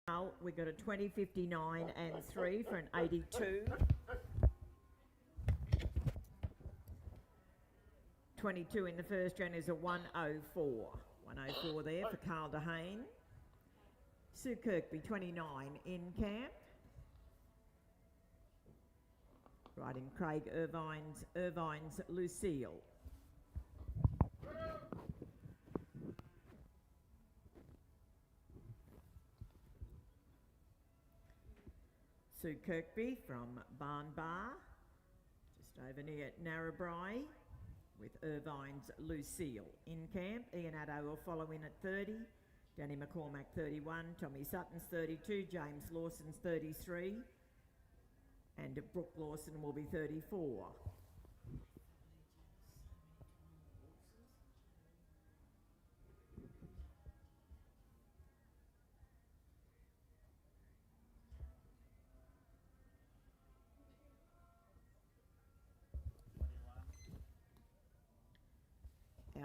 Now we got a 20, 59 and 3 for an 82. 22 in the first round is a 104. 104 there for Carl DeHane. Sue Kirkby, 29 in camp. Riding Craig Irvine's Lucille. Sue Kirkby from Barn Bar, just over near Narrabri, with Irvine's Lucille in camp. Ian Addo will follow in at 30. Danny McCormack 31, Tommy Sutton's 32, James Lawson's 33, and Brooke Lawson will be 34.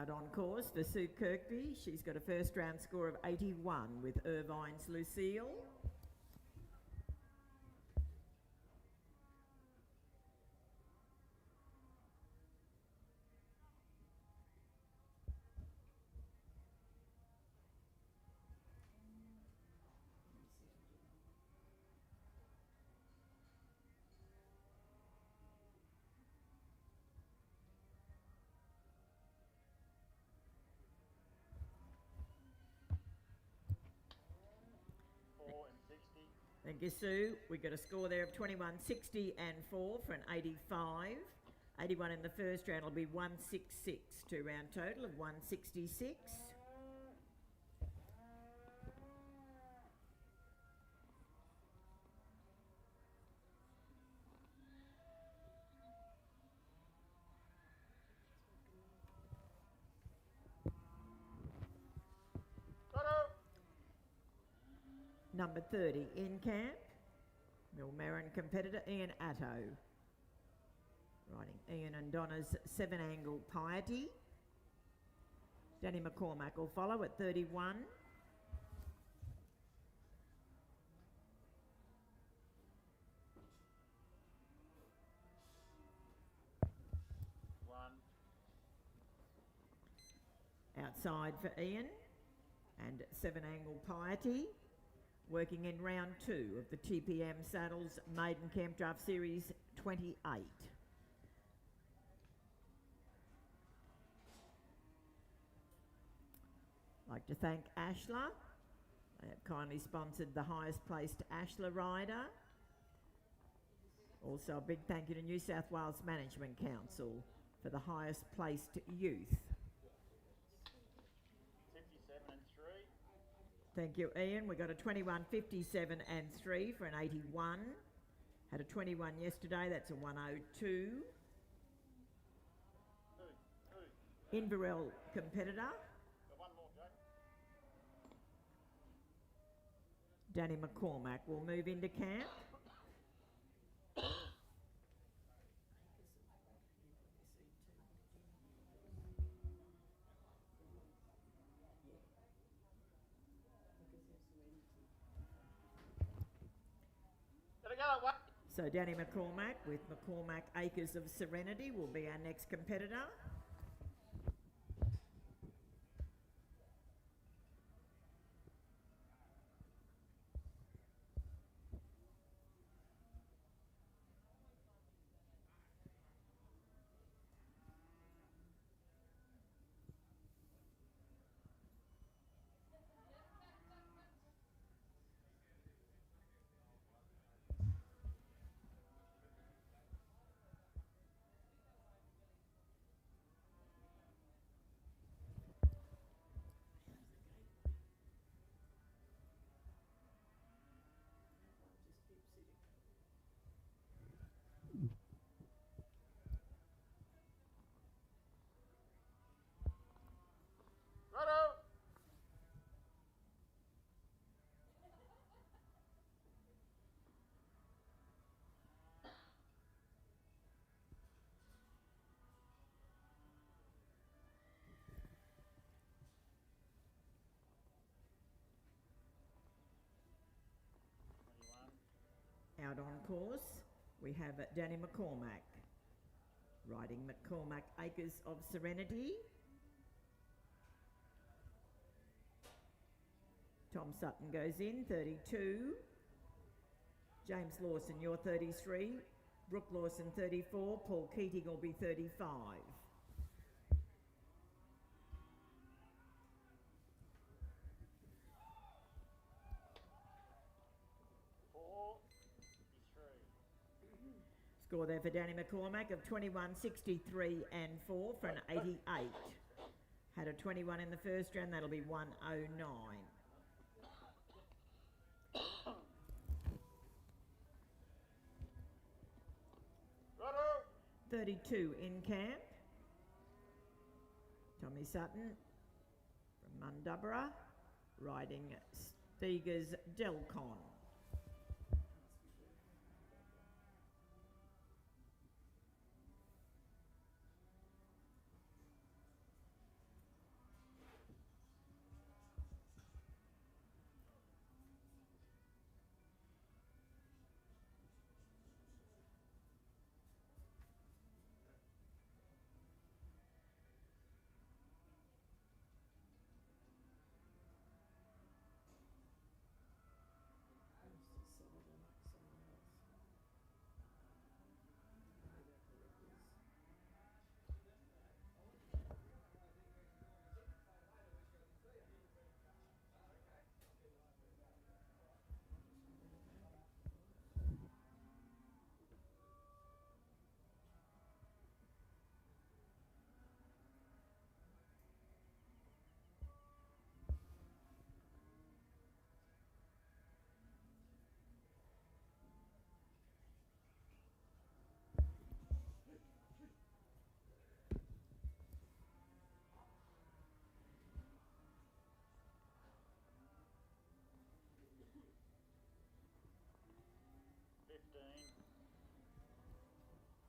Out on course for Sue Kirkby. She's got a first round score of 81 with Irvine's Lucille. Thank you, Sue. We got a score there of 21, 60 and 4 for an 85. 81 in the first round will be 166. Two round total of 166. Number 30 in camp, Millmerran competitor Ian Atto. Riding Ian and Donna's 7-angle Piety. Danny McCormack will follow at 31. Outside for Ian and 7-angle Piety. Working in round 2 of the TPM Saddles Maiden Camp Draft Series 28. I'd like to thank Ashler. They have kindly sponsored the highest placed Ashler rider. Also a big thank you to New South Wales Management Council for the highest placed youth. 57 and 3. Thank you, Ian. We got a 21, 57 and 3 for an 81. Had a 21 yesterday, that's a 102. Inverell competitor. Got one more, Jake. Danny McCormack will move into camp. So Danny McCormack with McCormack Acres of Serenity will be our next competitor. Out on course, we have Danny McCormack, riding McCormack Acres of Serenity. Tom Sutton goes in, 32. James Lawson, you're 33. Brooke Lawson, 34. Paul Keating will be 35. 4:53. Score there for Danny McCormack of 21.63 and 4 for an 88. Had a 21 in the first round, that'll be 109. 32 in camp. Tommy Sutton from Mundubbera, riding Steegers Delcon.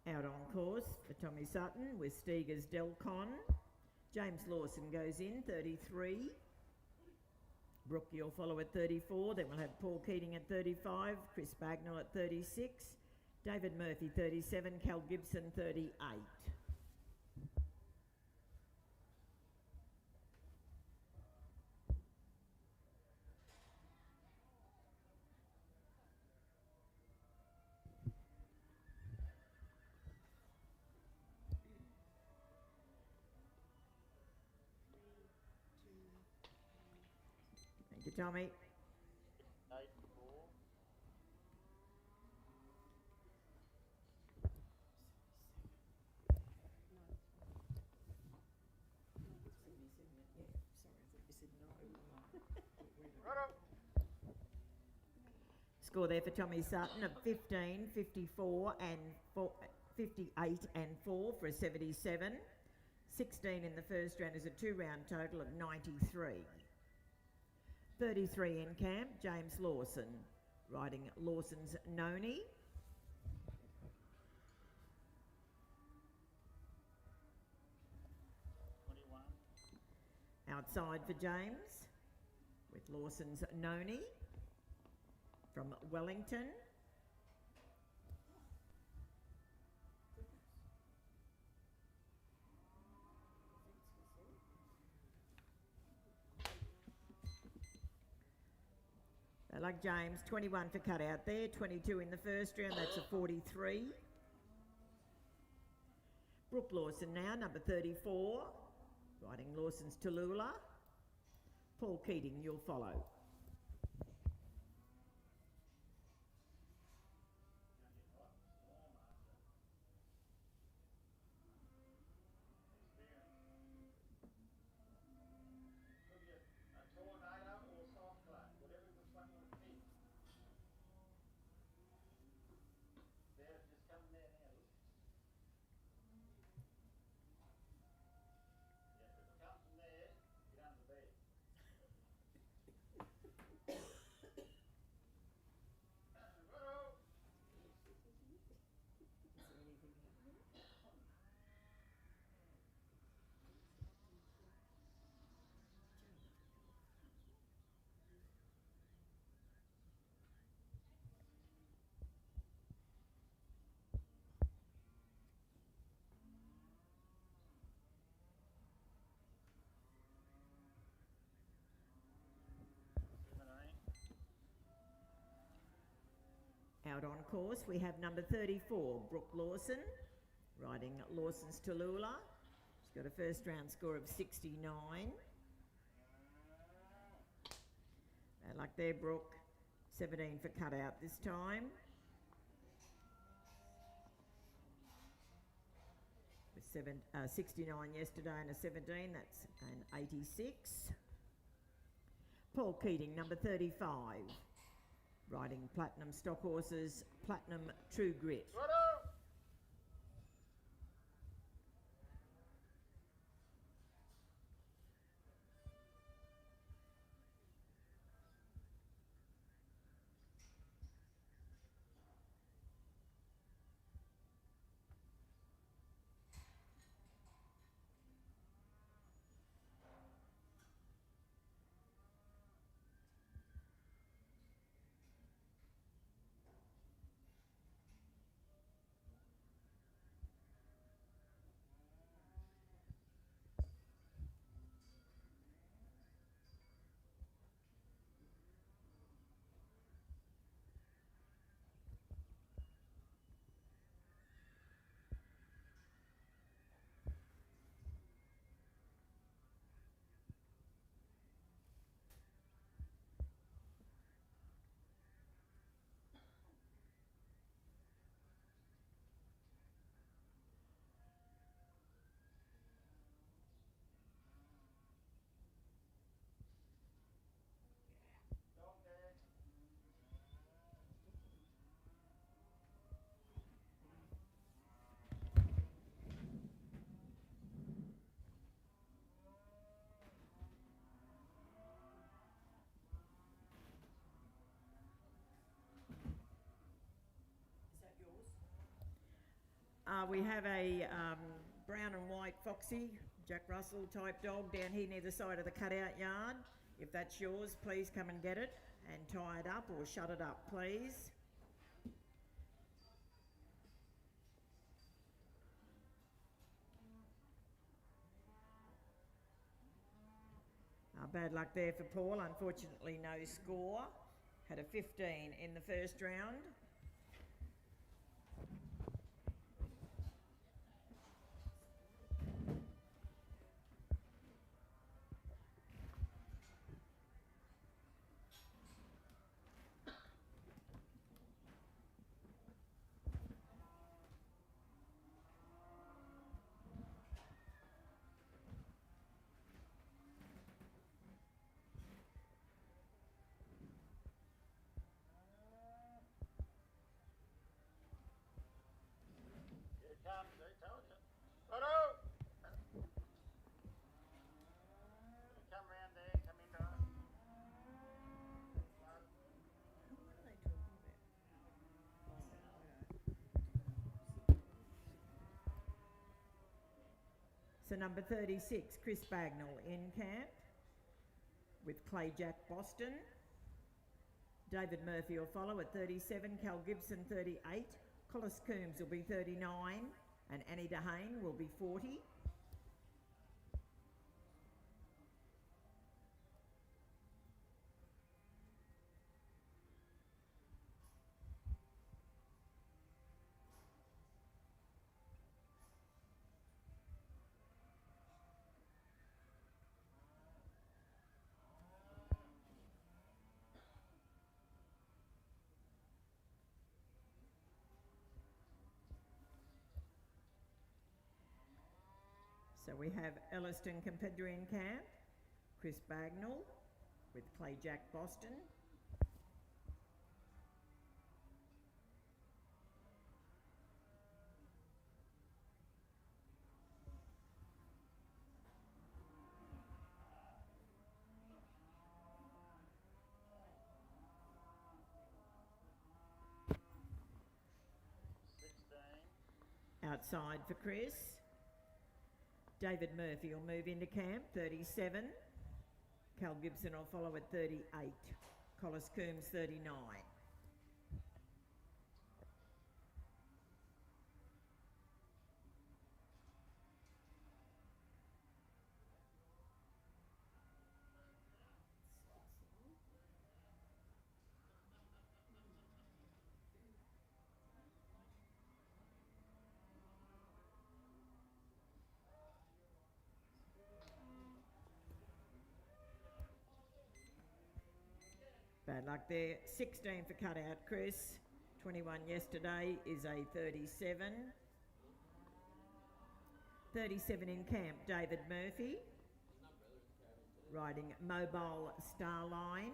Out on course for Tommy Sutton with Steegers Delcon. James Lawson goes in, 33. Brooke, you'll follow at 34. Then we'll have Paul Keating at 35. Chris Bagnall at 36. David Murphy, 37. Cal Gibson, 38. Thank you, Tommy. 8:4. Score there for Tommy Sutton of 15, 54 and 58 and 4 for a 77. 16 in the first round is a 2-round total of 93. 33 in camp, James Lawson, riding Lawson's Noni. Outside for James with Lawson's Noni from Wellington. They like James, 21 for cut out there, 22 in the first round, that's a 43. Brooke Lawson now, number 34, riding Lawson's Tallulah. Paul Keating, you'll follow. Out on course, we have number 34, Brooke Lawson, riding Lawson's Tallulah. She's got a first round score of 69. Bad luck there, Brooke. 17 for cutout this time. With 69 yesterday and a 17, that's an 86. Paul Keating, number 35, riding Platinum Stock Horses, Platinum True Grit. We have a brown and white foxy, Jack Russell type dog down here near the side of the cutout yard. If that's yours, please come and get it and tie it up or shut it up, please. Bad luck there for Paul. Unfortunately, no score. Had a 15 in the first round. So number 36, Chris Bagnall in camp with Clay Jack Boston. David Murphy will follow at 37, Cal Gibson 38, Collis Coombs will be 39 and Annie Dehane will be 40. So we have Elliston Competitor in camp, Chris Bagnall with Clay Jack Boston. Outside for Chris. David Murphy will move into camp, 37. Cal Gibson will follow at 38. Collis Coombs, 39. Bad luck there. 16 for cutout, Chris. 21 yesterday is a 37. 37 in camp, David Murphy. Riding Mobile Starline.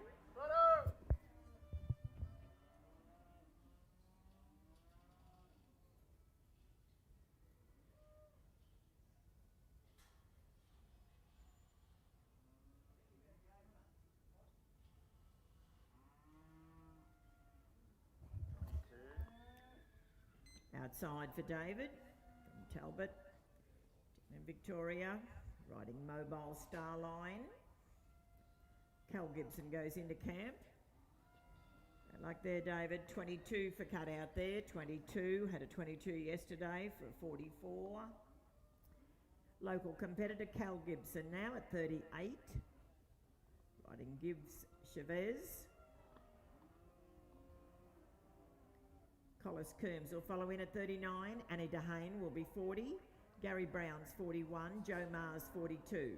Outside for David from Talbot. And Victoria riding Mobile Starline. Cal Gibson goes into camp. And like there, David, 22 for cut out there. 22, had a 22 yesterday for a 44. Local competitor Cal Gibson now at 38. Riding Gibbs Chavez. Collis Coombs will follow in at 39. Annie Dehane will be 40. Gary Brown's 41. Joe Mars 42.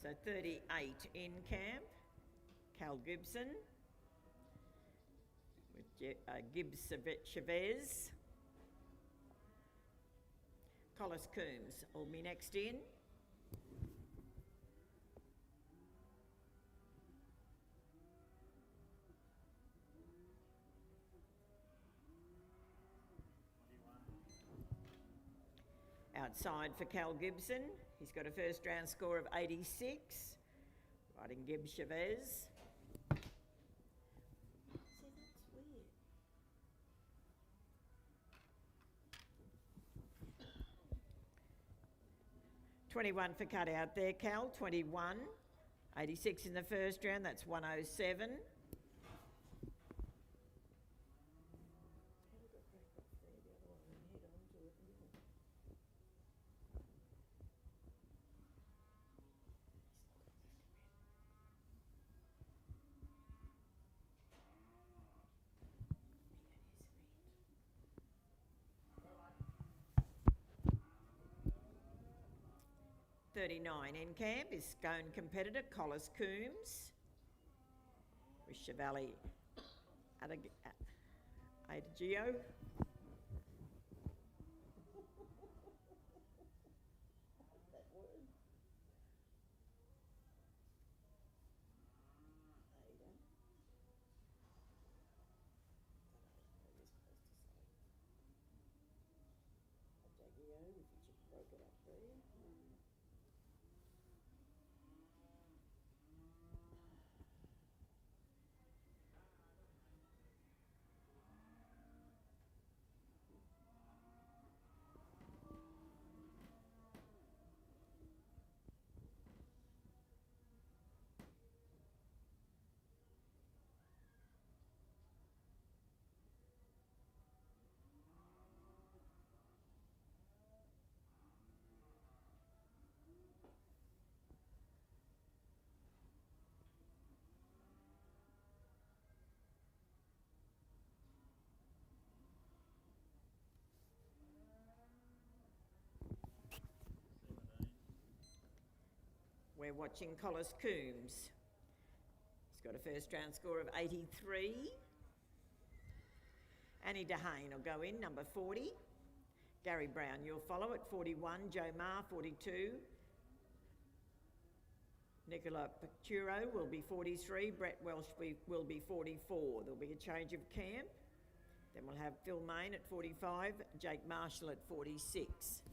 So 38 in camp, Cal Gibson with Gibbs Chavez. Collis Coombs will be next in. Outside for Cal Gibson. He's got a first round score of 86. Riding Gibbs Chavez. See, that's weird. 21 for cut out there, Cal. 21. 86 in the first round. That's 107. .39 in camp is Scone competitor Collis Coombs with Chevalier Adagio. we're watching Collis Coombs. He's got a first round score of 83. Annie Dehane will go in, number 40. Gary Brown, you'll follow at 41. Joe Marr, 42. Nicola Pacuro will be 43. Brett Welsh will be 44. There'll be a change of camp. Then we'll have Phil Main at 45. Jake Marshall at 46.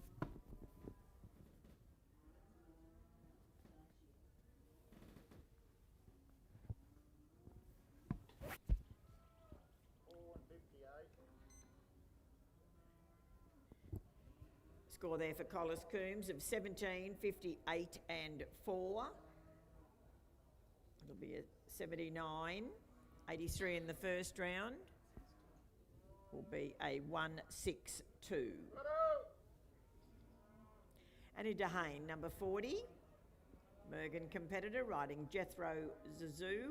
Score there for Collis Coombs of 17, 58 and 4. It'll be a 79. 83 in the first round. Will be a 162. Annie Dehane, number 40. Mergen competitor riding Jethro Zazoo.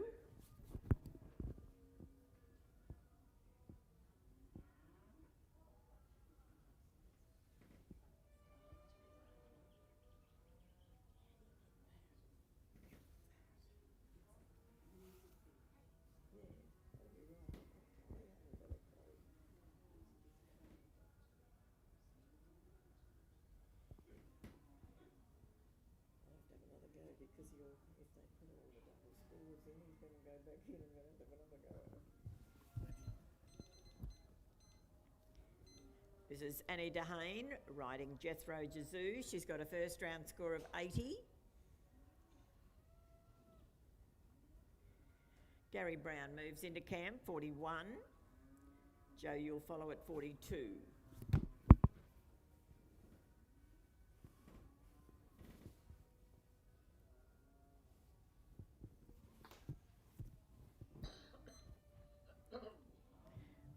Because if they put all the double scores in, he's going to go back in and going to have another go at it. This is Annie Dehane riding Jethro Jazoo. She's got a first round score of 80. Gary Brown moves into camp, 41. Joe, you'll follow at 42.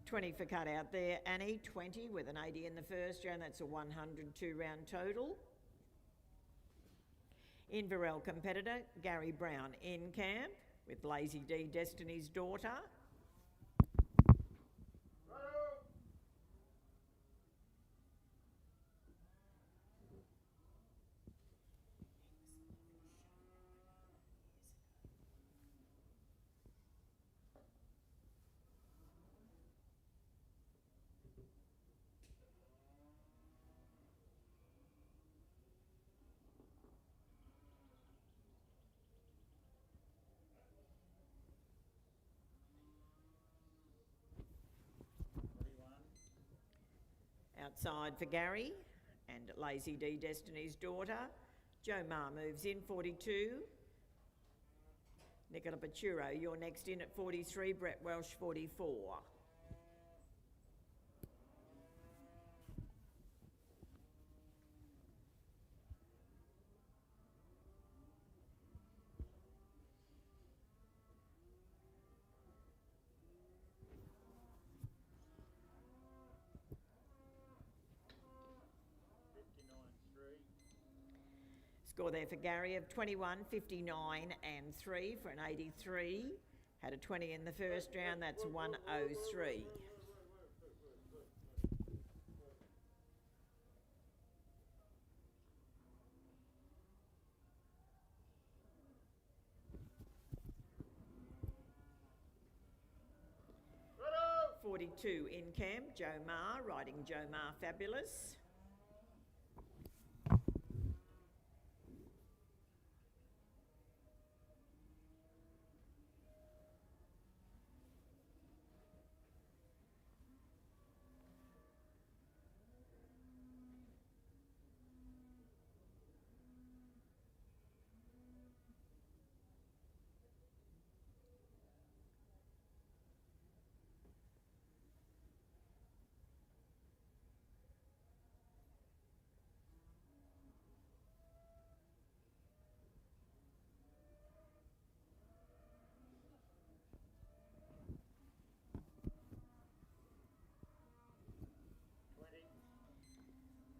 $20 for cut out there, Annie, 20 with an 80 in the first round. That's a 102 round total. Inverell competitor, Gary Brown in camp with Lazy D, Destiny's Daughter. Outside for Gary and Lazy D, Destiny's Daughter. Joe Marr moves in, 42. Nicola Pacuro, you're next in at 43. Brett Welsh, 44. Score there for Gary of 21, 59 and 3 for an 83. Had a 20 in the first round, that's 103. $42 in camp, Joe Marr riding Joe Marr Fabulous.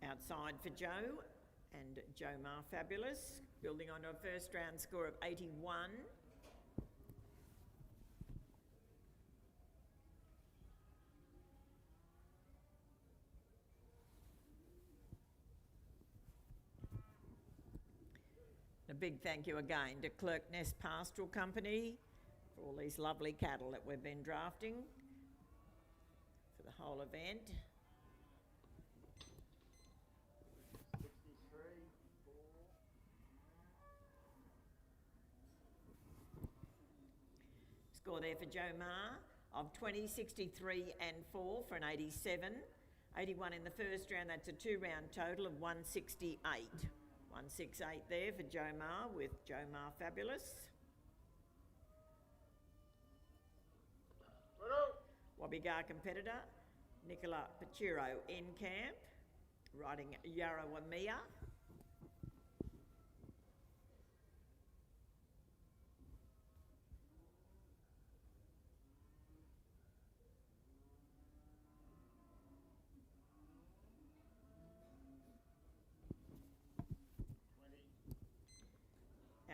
Outside for Joe and Joe Marr Fabulous, building on a first round score of 81. big thank you again to Clerkness Pastoral Company for all these lovely cattle that we've been drafting for the whole event. 63, 4. Score there for Joe Marr of 20, 63 and 4 for an 87. 81 in the first round, that's a 2-round total of 168. 168 there for Joe Marr with Joe Marr Fabulous. Wobbegar competitor, Nicola Pachiro in camp, riding Yarawamia.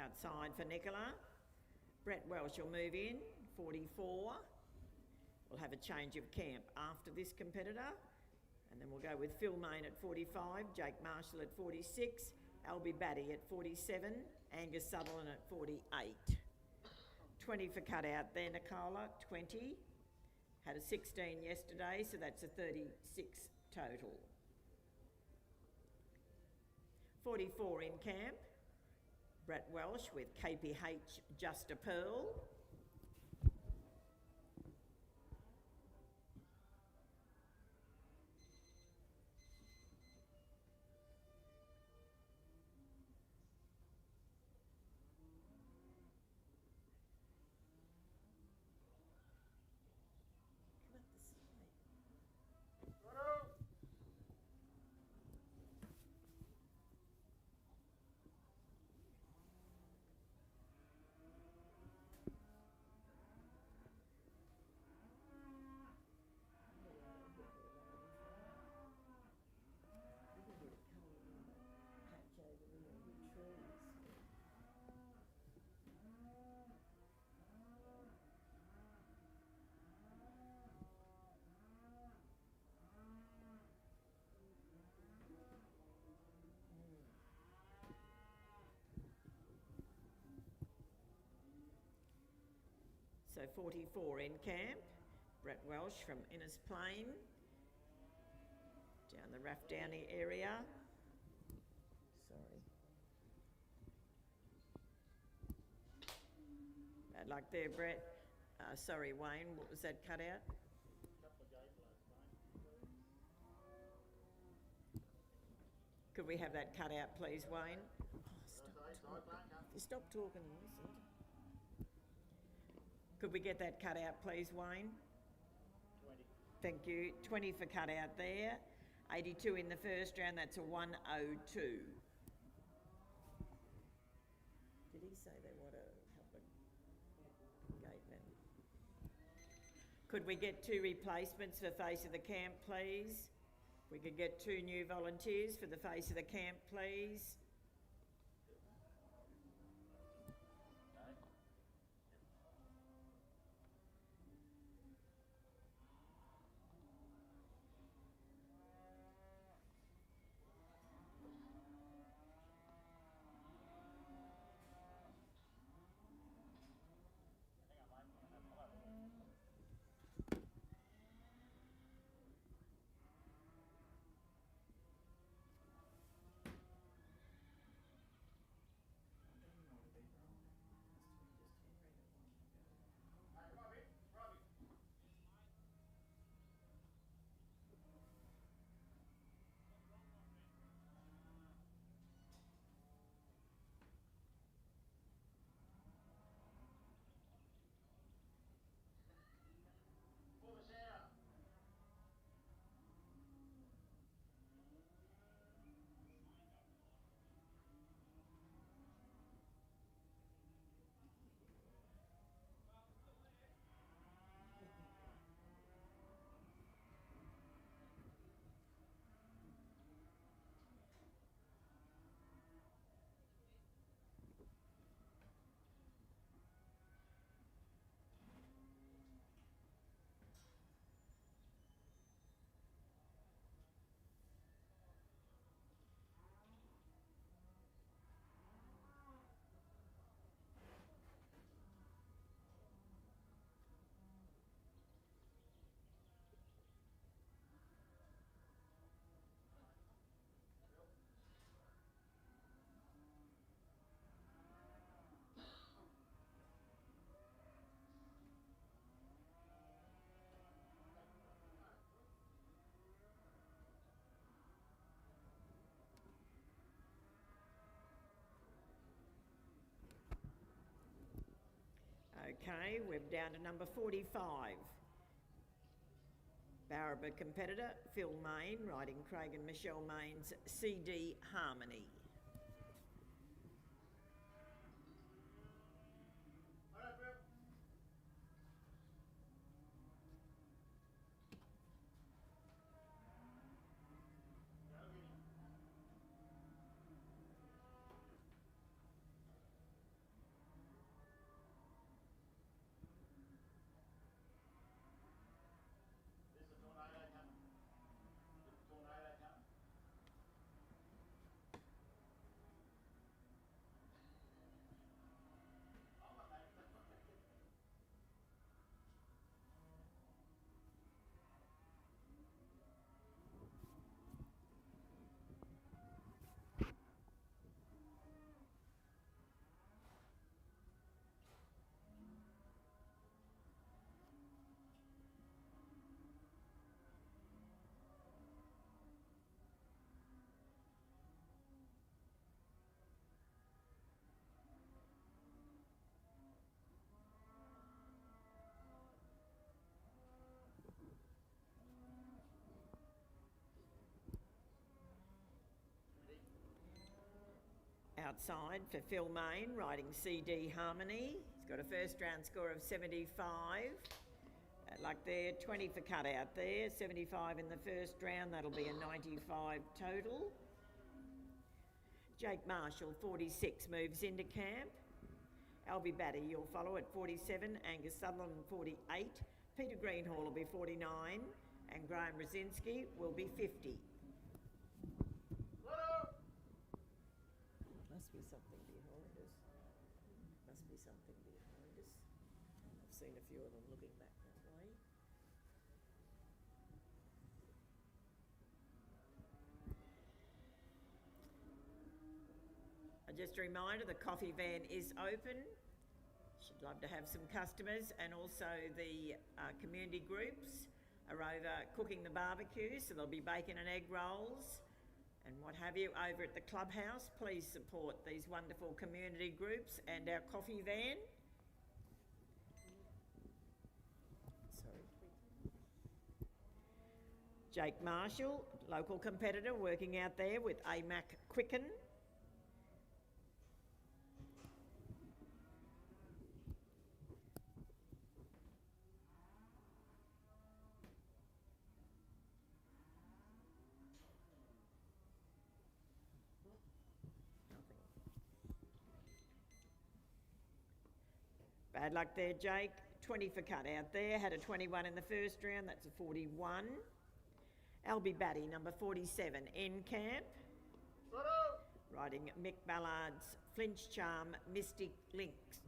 Outside for Nicola. Brett Welsh will move in, 44. We'll have a change of camp after this competitor. And then we'll go with Phil Main at 45, Jake Marshall at 46, Albie Batty at 47, Angus Sutherland at 48. 20 for cutout there, Nicola, 20. Had a 16 yesterday, so that's a 36 total. 44 in camp. Brett Welsh with KPH Just a Pearl. So 44 in camp. Brett Welsh from Innes Plain. Down the Raffdowny area. Sorry. Bad luck there, Brett. Sorry, Wayne, what was that cut out? Could we have that cut out, please, Wayne? Stop talking and listen. Could we get that cut out, please, Wayne? 20. Thank you. 20 for cut out there. 82 in the first round, that's a 102. Did he say they want a couple of gatemen? Could we get 2 replacements for face of the camp, please? We could get 2 new volunteers for the face of the camp, please. Okay, we're down to number 45. Barraba competitor, Phil Main, riding Craig and Michelle Main's CD Harmony. Outside for Phil Main, riding CD Harmony. He's got a first round score of 75. Like there, 20 for cut out there, 75 in the first round, that'll be a 95 total. Jake Marshall, 46, moves into camp. Albie Batty, you'll follow at 47, Angus Sutherland, 48. Peter Greenhall will be 49, and Graham Rosinski will be 50. Must be something behind us. Must be something behind us. I've seen a few of them looking back that way. Just a reminder, the coffee van is open. Should love to have some customers, and also the community groups are over cooking the barbecue, so there'll be bacon and egg rolls and what have you over at the clubhouse. Please support these wonderful community groups and our coffee van. Sorry. Jake Marshall, local competitor, working out there with AMAC Quicken. Bad luck there, Jake. 20 for cut out there. Had a 21 in the first round. That's a 41. Albie Batty, number 47, in camp. Riding Mick Ballard's Flinch Charm Mystic Links.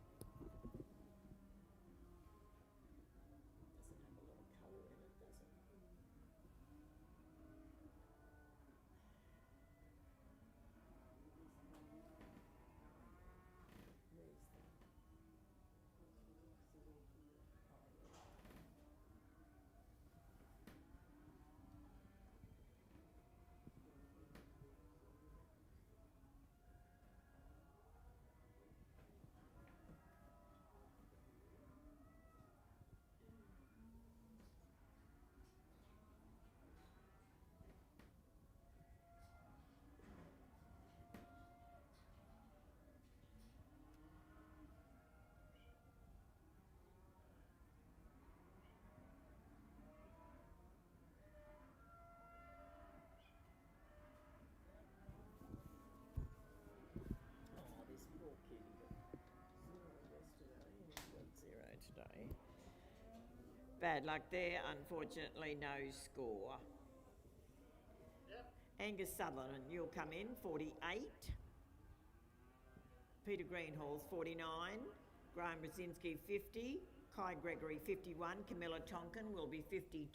Bad luck there, unfortunately no score. Yep. Angus Sutherland, you'll come in, 48. Peter Greenhall's 49. Graham Brzezinski, 50. Kai Gregory, 51. Camilla Tonkin will be 52.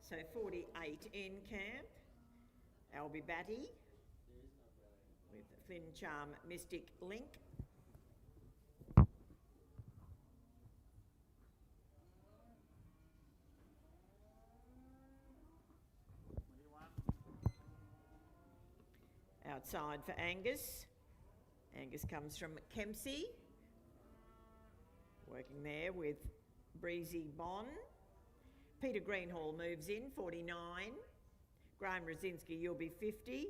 So 48 in camp. Albie Batty with Flynn Charm Mystic Link. Outside for Angus. Angus comes from Kempsey. Working there with Breezy Bon. Peter Greenhall moves in, 49. Graham Rosinski, you'll be 50.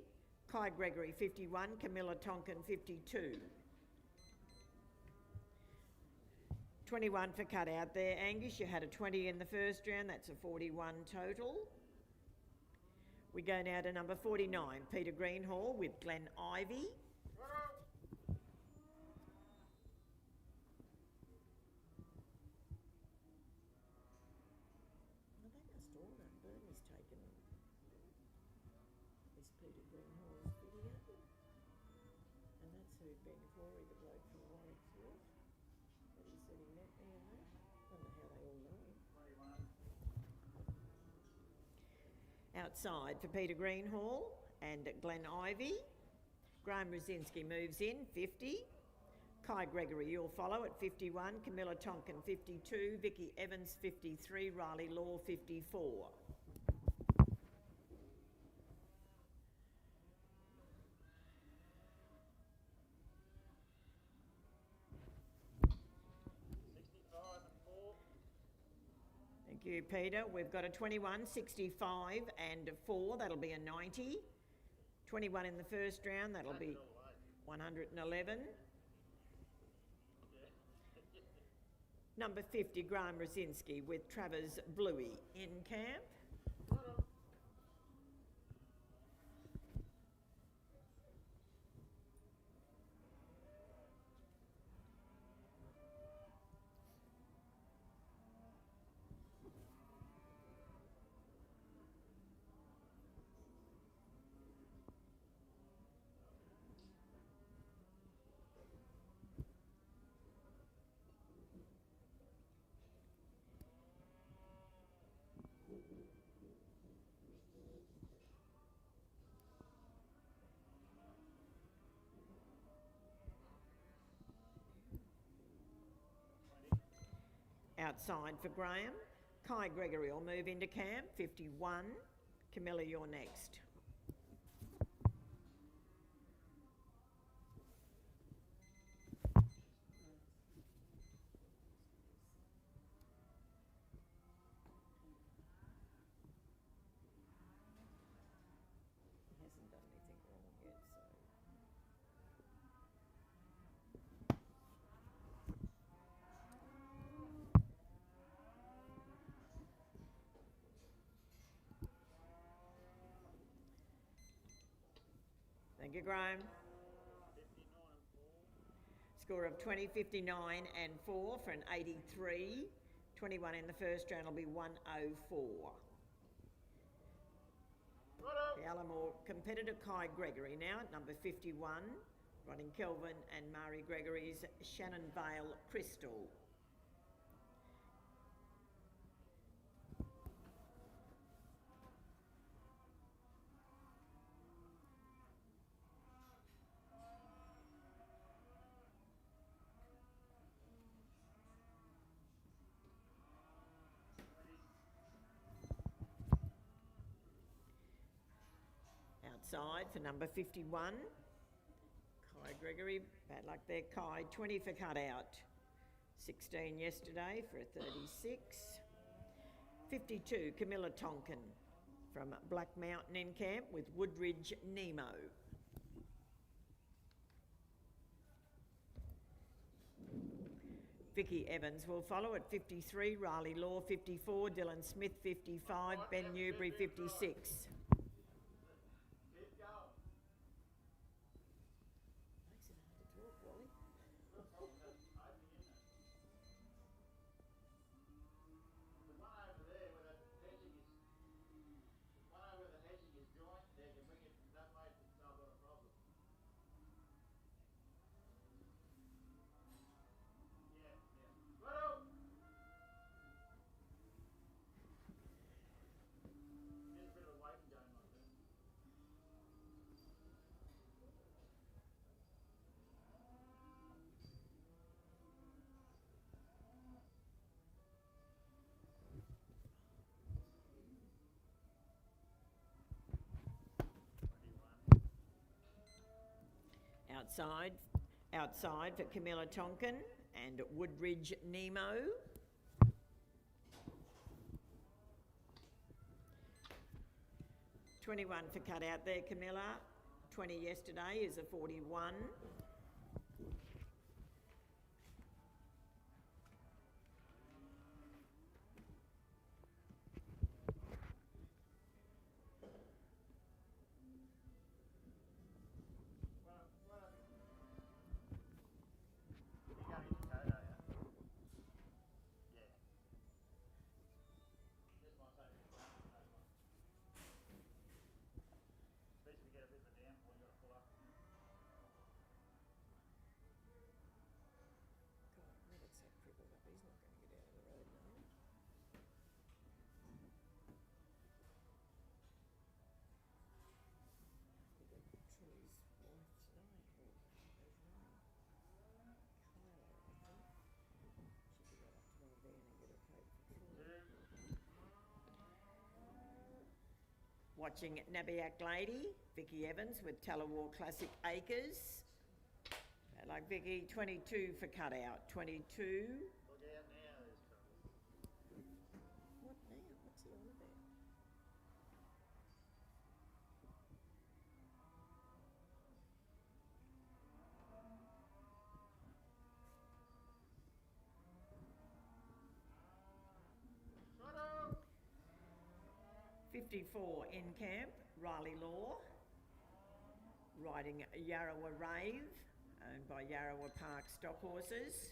Kai Gregory, 51. Camilla Tonkin, 52. 21 for cut out there, Angus. You had a 20 in the first round. That's a 41 total. We go now to number 49, Peter Greenhall with Glen Ivy. Bernie's taken this Peter Greenhall's video. And that's who Ben Corey, the bloke from Warwicksville. But he said he met me and that. I don't know how they all know him. Outside for Peter Greenhall and Glen Ivy. Graham Rosinski moves in, 50. Kai Gregory, you'll follow at 51. Camilla Tonkin, 52. Vicky Evans, 53. Riley Law, 54. Thank you, Peter. We've got a 21, 65 and 4. That'll be a 90. 21 in the first round. That'll be 111. Number 50, Graham Rosinski with Travers Bluey in camp. Outside for Graham. Kai Gregory will move into camp, 51. Camilla, you're next. He hasn't done anything wrong yet, so... Thank you, Graham. 59 and 4. Score of 20, 59 and 4 for an 83. 21 in the first round will be 104. The Allamore competitor Kai Gregory now at number 51. Running Kelvin and Mari Gregory's Shannon Vale Crystal. Outside for number 51, Kai Gregory. Bad luck there, Kai. 20 for cut out. 16 yesterday for a 36. 52, Camilla Tonkin from Black Mountain in camp with Woodridge Nemo. Vicky Evans will follow at 53, Riley Law 54, Dylan Smith 55, Ben Newbury 56. outside for Camilla Tonkin and Woodridge Nemo. $21 for cut out there, Camilla. 20 yesterday is a 41. Watching Nabiac Lady, Vicky Evans with Talawar Classic Acres. I like Vicky, 22 for cut out, 22. Look out now, there's trouble. What now? What's he on about? Righto. 54 in camp, Riley Law. Riding Yarrawa Rave, owned by Yarrawa Park Stock Horses.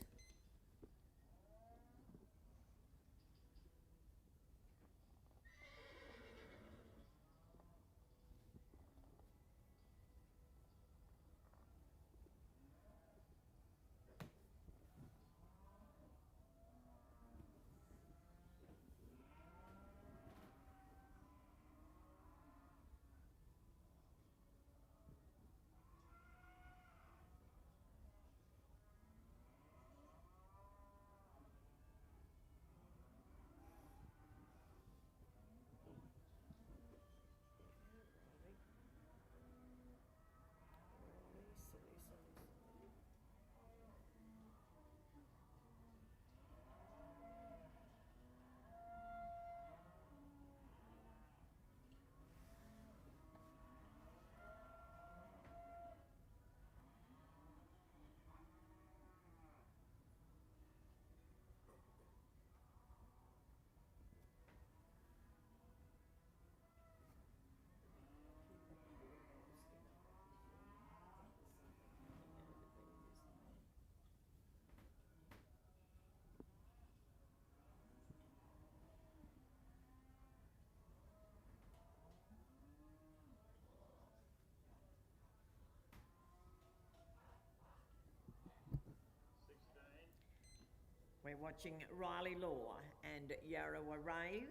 We're watching Riley Law and Yarrawa Rave.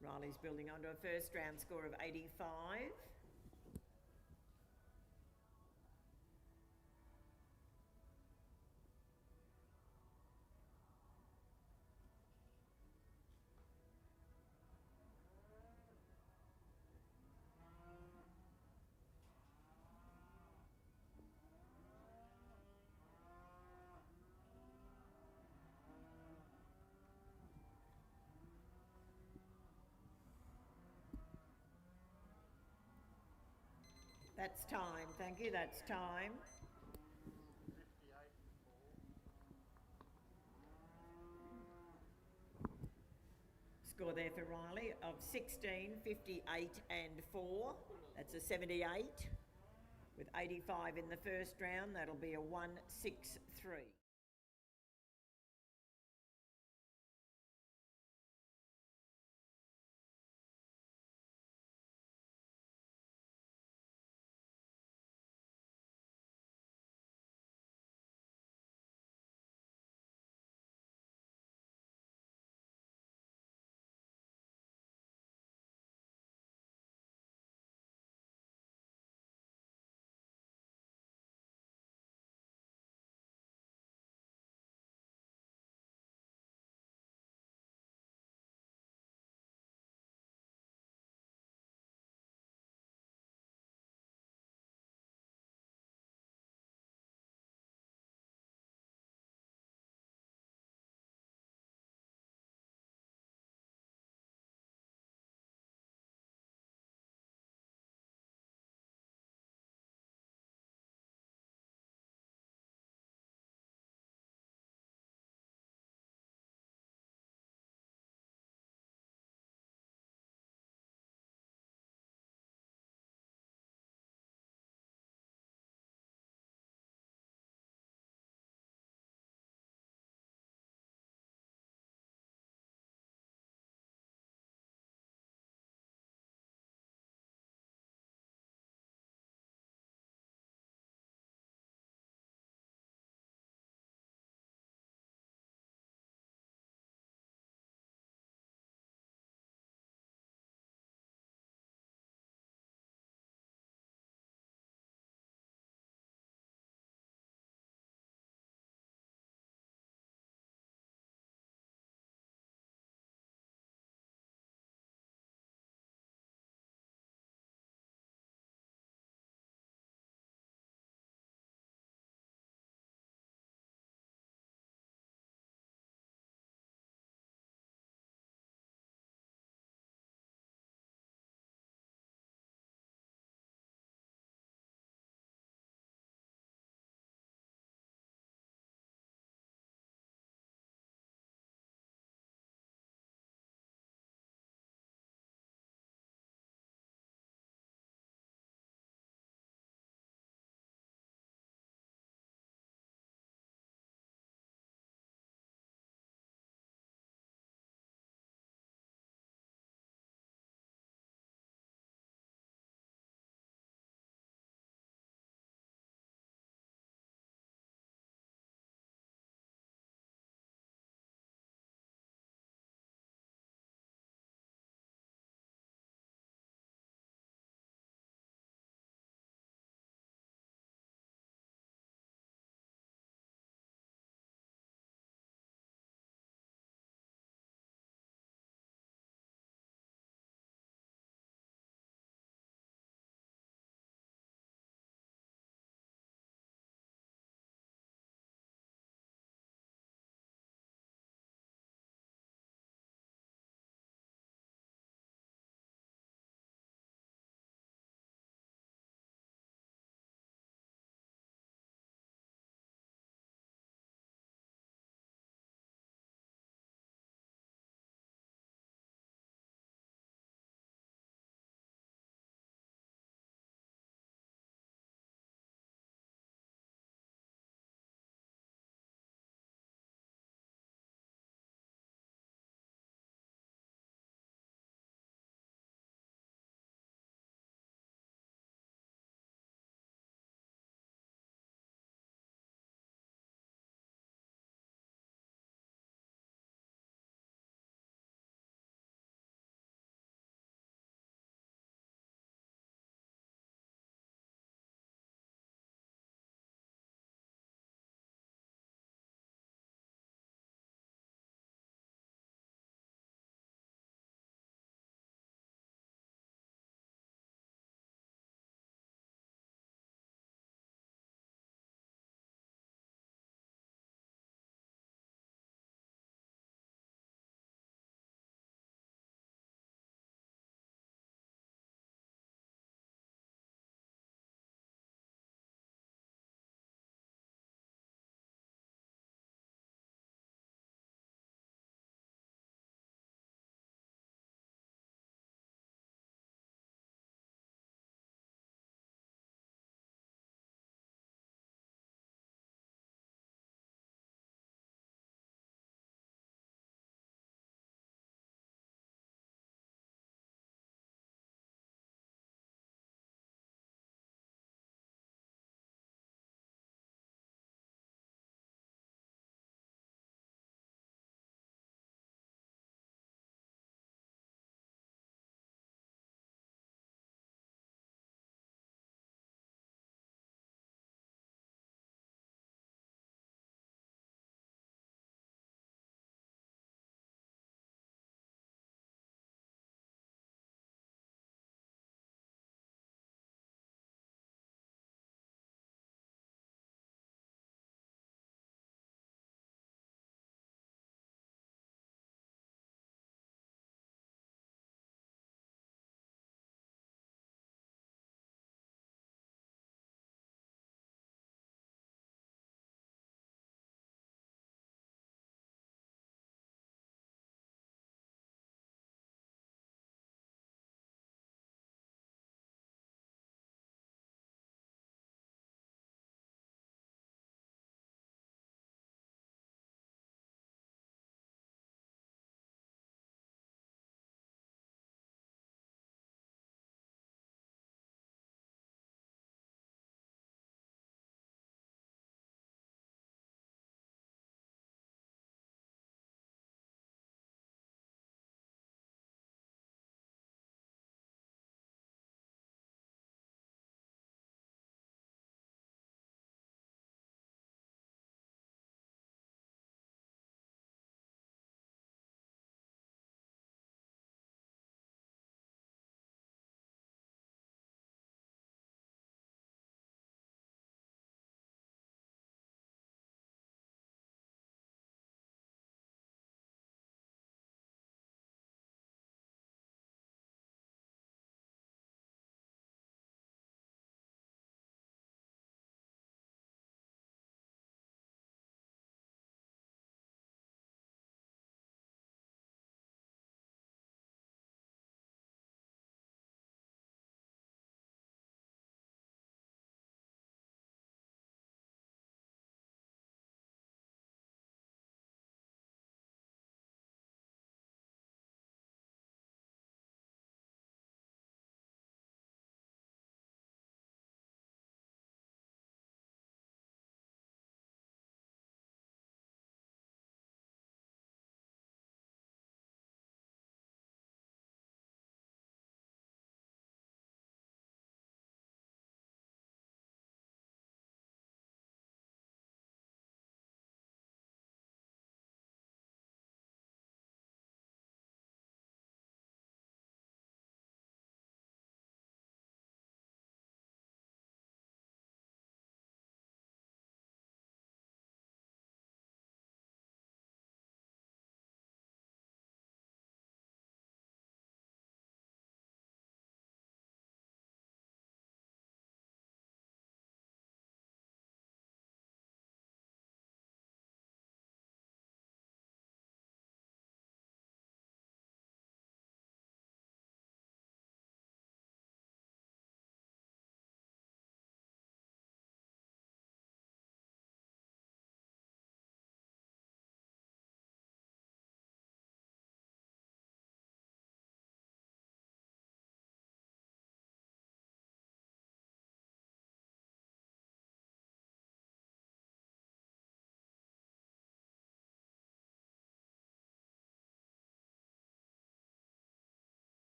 Riley's building onto a first round score of 85. That's time, thank you, that's time. 58 Score there for Riley of 16, 58 and 4. That's a 78. With 85 in the first round, that'll be a 163.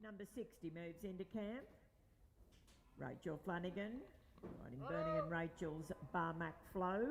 Number 60 moves into camp. Rachel Flanagan, riding Bernie and Rachel's Barmac Flow.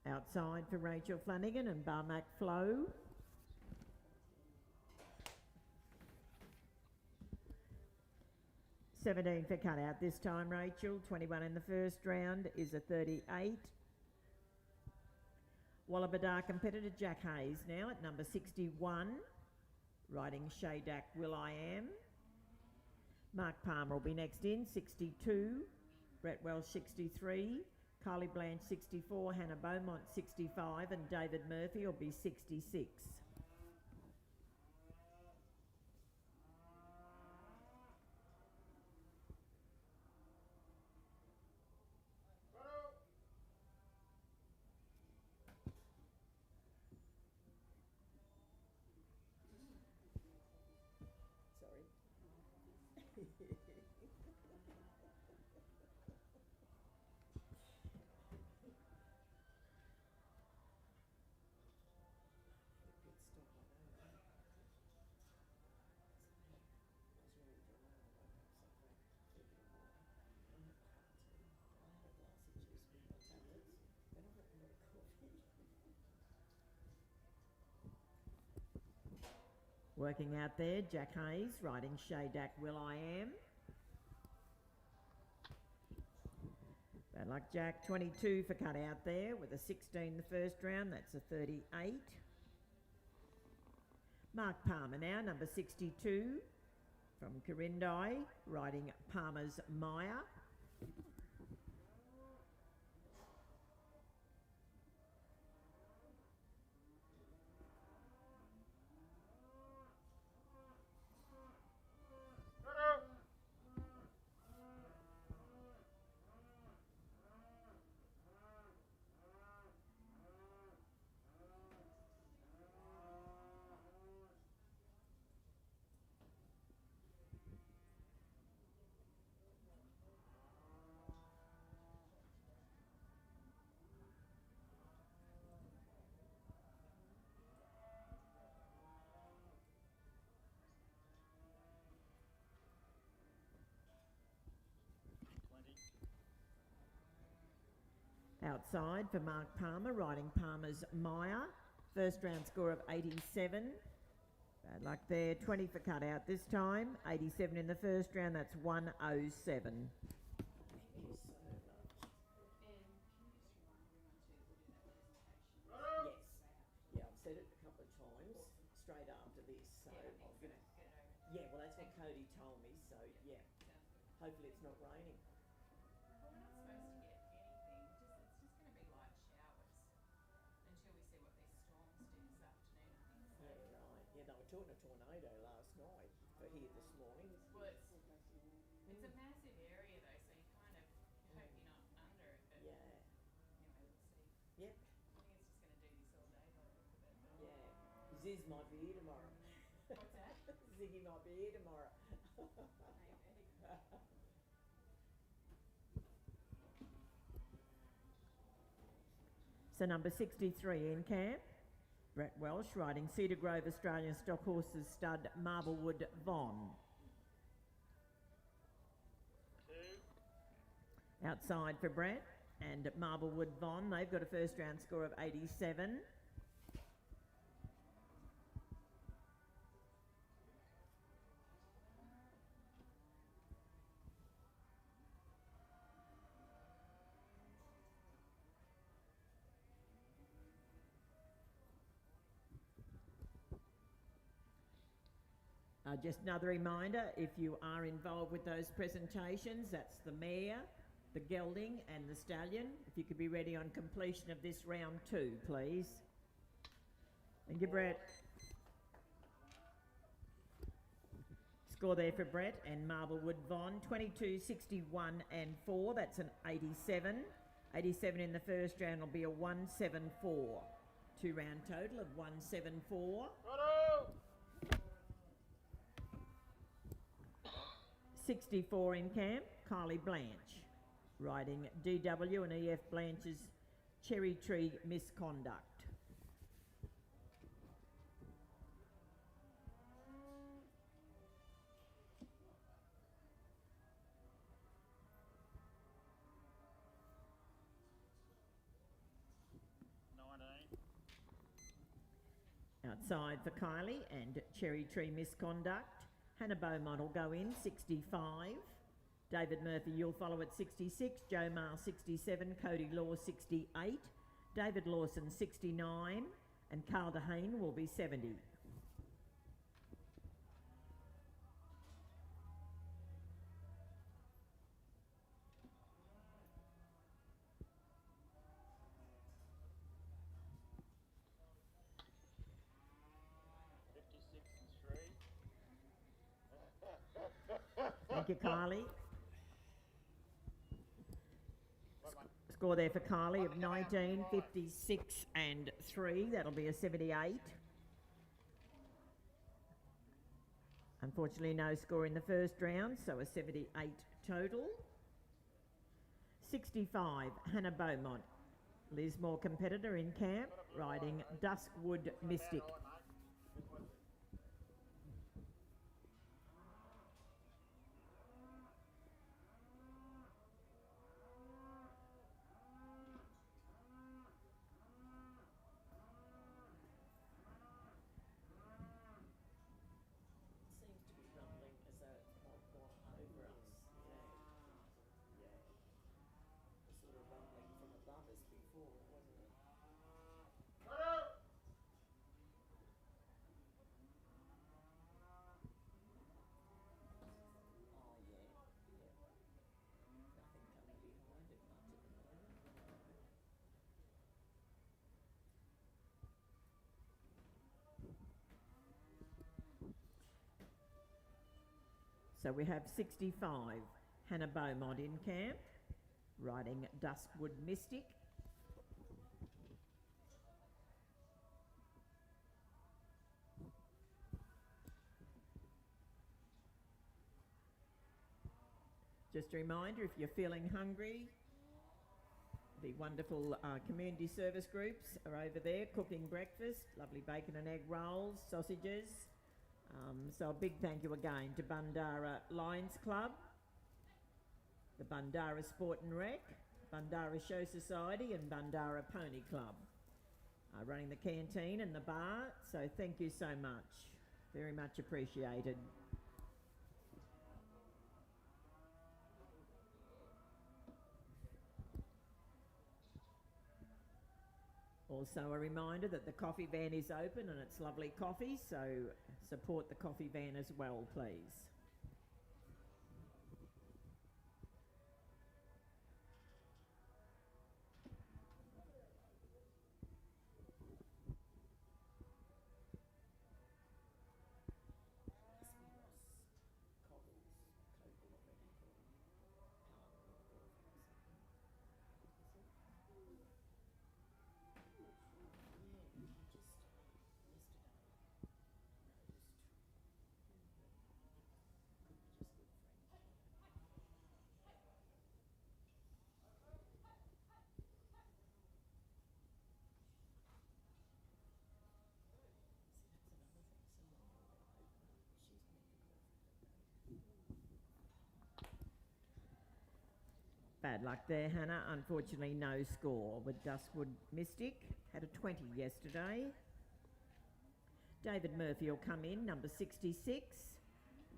Outside for Rachel Flanagan and Barmac Flow. $17 for cutout this time, Rachel. 21 in the first round is a 38. Wallabadar competitor Jack Hayes now at number 61. Riding JAG Will I Am. Mark Palmer will be next in, 62. Brett Welsh, 63. Kylie Blanche, 64. Hannah Beaumont, 65. And David Murphy will be 66. Working out there, Jack Hayes riding JAG Will I Am. Bad luck Jack, 22 for cut out there with a 16 the first round, that's a 38. Mark Palmer now, number 62 from Corindai, riding Palmer's Maya. Outside for Mark Palmer, riding Palmer's Maya. First round score of 87. Bad luck there, 20 for cut out this time. 87 in the first round, that's 107. Hopefully it's not raining. Well, we're not supposed to get anything. It's just going to be light showers until we see what these storms do this afternoon, I think. So. Yeah, right. Yeah, they were talking a tornado last night for here this morning. Well, it's a massive area though, so you kind of hope you're not under it. But yeah. Anyway, we'll see. Yep. I think it's just going to do this all day by the look of it. But yeah. Ziz might be here tomorrow. What's that? Ziggy might be here tomorrow. Maybe. So number 63 in camp, Brett Welsh riding Cedar Grove Australian Stock Horses stud Marblewood Von. 2. Outside for Brett and Marblewood Von, they've got a first round score of 87. Just another reminder, if you are involved with those presentations, that's the mare, the gelding and the stallion. If you could be ready on completion of this round 2, please. Thank you, Brett. Score there for Brett and Marblewood Von, 22, 61 and 4. That's an 87. 87 in the first round will be a 174. 2 round total of 174. Righto! 64 in camp, Kylie Blanche, riding DW and EF Blanche's Cherry Tree Misconduct. Outside for Kylie and Cherry Tree Misconduct. Hannah Beaumont will go in, 65. David Murphy, you'll follow at 66. Joe Marr, 67. Cody Law, 68. David Lawson, 69. And Carl DeHane will be 70. Thank you, Kylie. Score there for Kylie of 19, 56 and 3. That'll be a 78. Unfortunately, no score in the first round, so a 78 total. 65, Hannah Beaumont. Lismore competitor in camp, riding Duskwood Mystic. So we have 65, Hannah Beaumont in camp, riding Duskwood Mystic. Just a reminder, if you're feeling hungry, the wonderful community service groups are over there cooking breakfast, lovely bacon and egg rolls, sausages. So a big thank you again to Bundara Lions Club, the Bundara Sport and Rec, Bundara Show Society and Bundara Pony Club. Running the canteen and the bar, so thank you so much. Very much appreciated. Also a reminder that the coffee van is open and it's lovely coffee, so support the coffee van as well, please. Bad luck there, Hannah. Unfortunately, no score with Duskwood Mystic. Had a 20 yesterday. David Murphy will come in, number 66,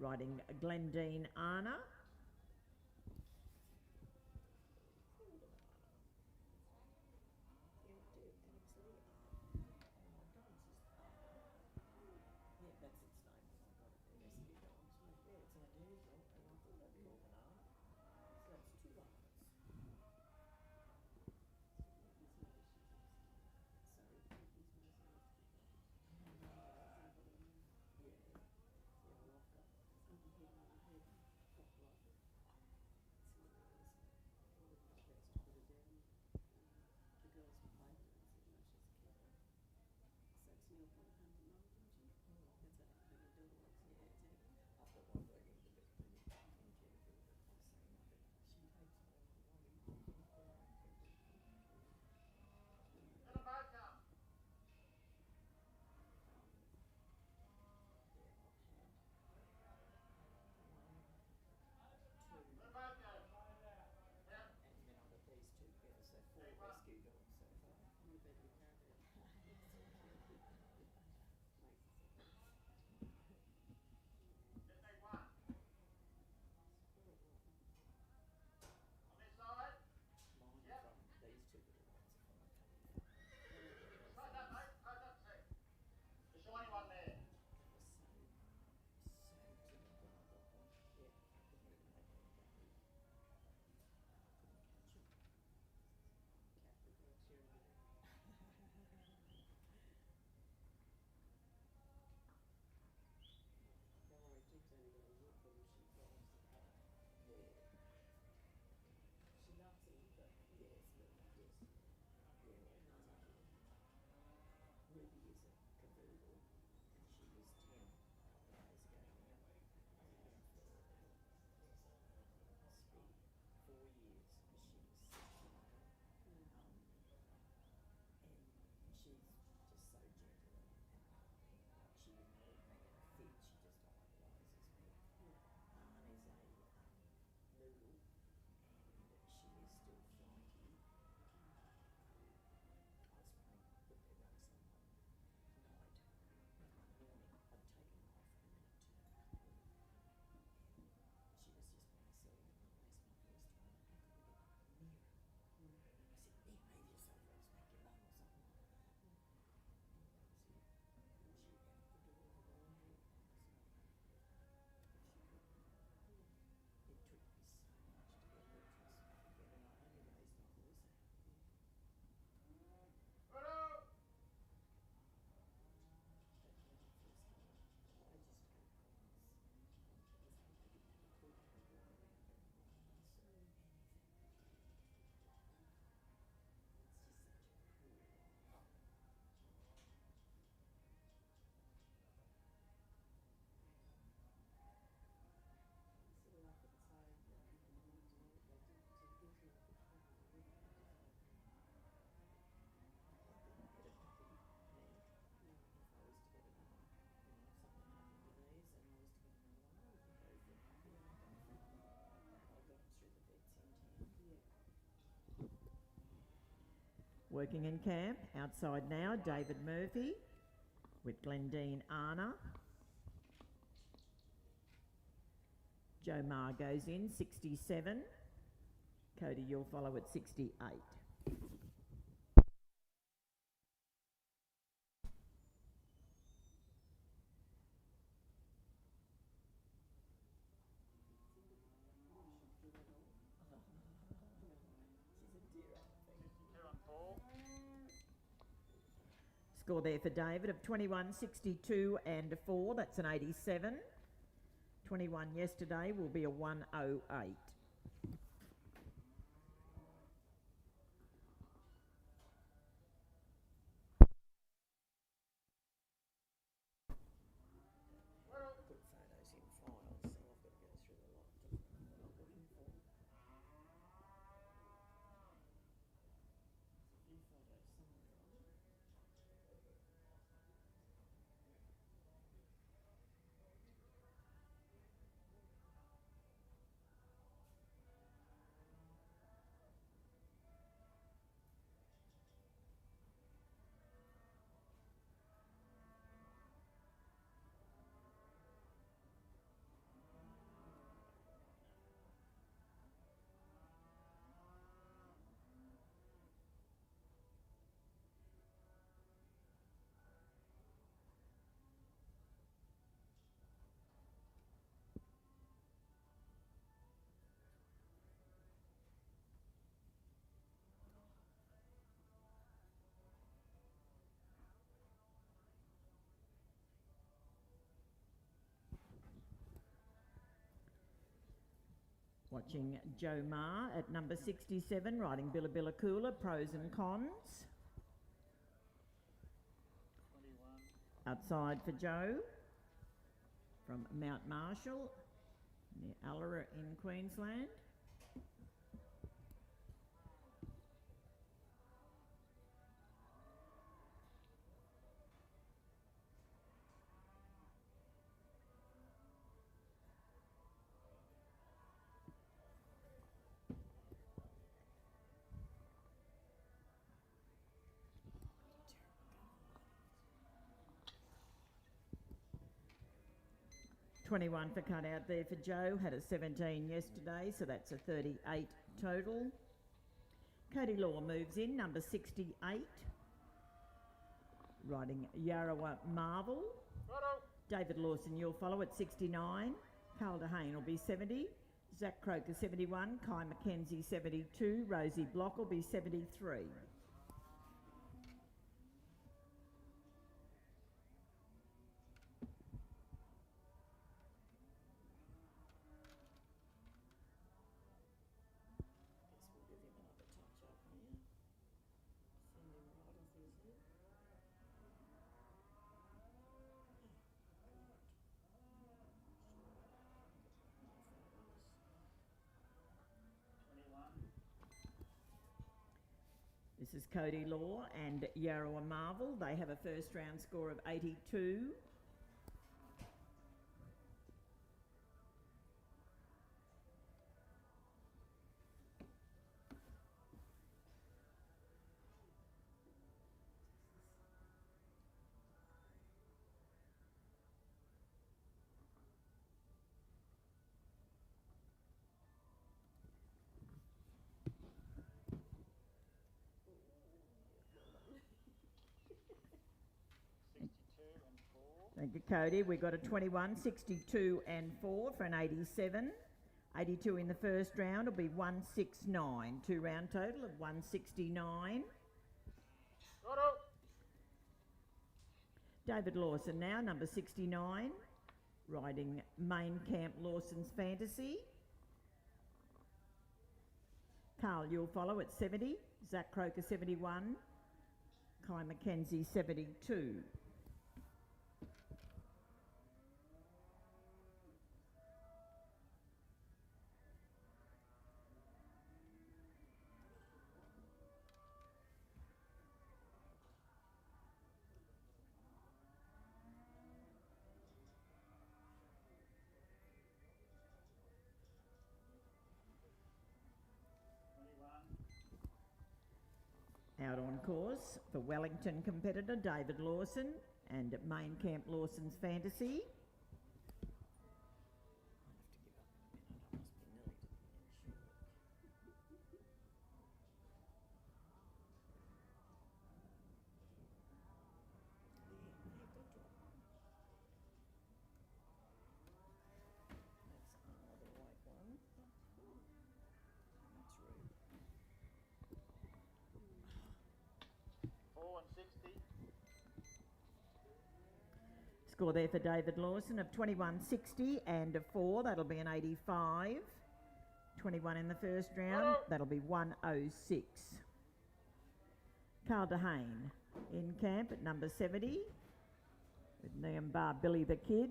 riding Glendine Anna. Working in camp, outside now, David Murphy with Glendine Arna. Joe Marr goes in, 67. Cody, you'll follow at 68. Score there for David of 21, 62 and 4. That's an 87. 21 yesterday will be a 108. Put photos in files, so I've got to go through the lot to find what I'm looking for. A few photos somewhere on it. Watching Joe Marr at number 67, riding Billabilla Cooler, pros and cons. 21. Outside for Joe from Mount Marshall, near Allera in Queensland. $21 for cut out there for Joe, had a 17 yesterday, so that's a 38 total. Cody Law moves in, number 68, riding Yarrawa Marvel. Righto. David Lawson, you'll follow at 69. Carl DeHane will be 70. Zach Croker 71. Kai McKenzie 72. Rosie Block will be 73. This is Cody Law and Yarrawa Marvel. They have a first round score of 82. Thank you, Cody. We got a 21, 62 and 4 for an 87. 82 in the first round will be 169. Two round total of 169. Righto. David Lawson now, number 69, riding Main Camp Lawson's Fantasy. Carl, you'll follow at 70. Zach Croker 71. Kai McKenzie 72. Out on course for Wellington competitor David Lawson and Main Camp Lawson's Fantasy. Four and 60. Score there for David Lawson of 21.60 and a 4. That'll be an 85. 21 in the first round. That'll be 106. Carl DeHane in camp at number 70 with Niambar Billy the Kid.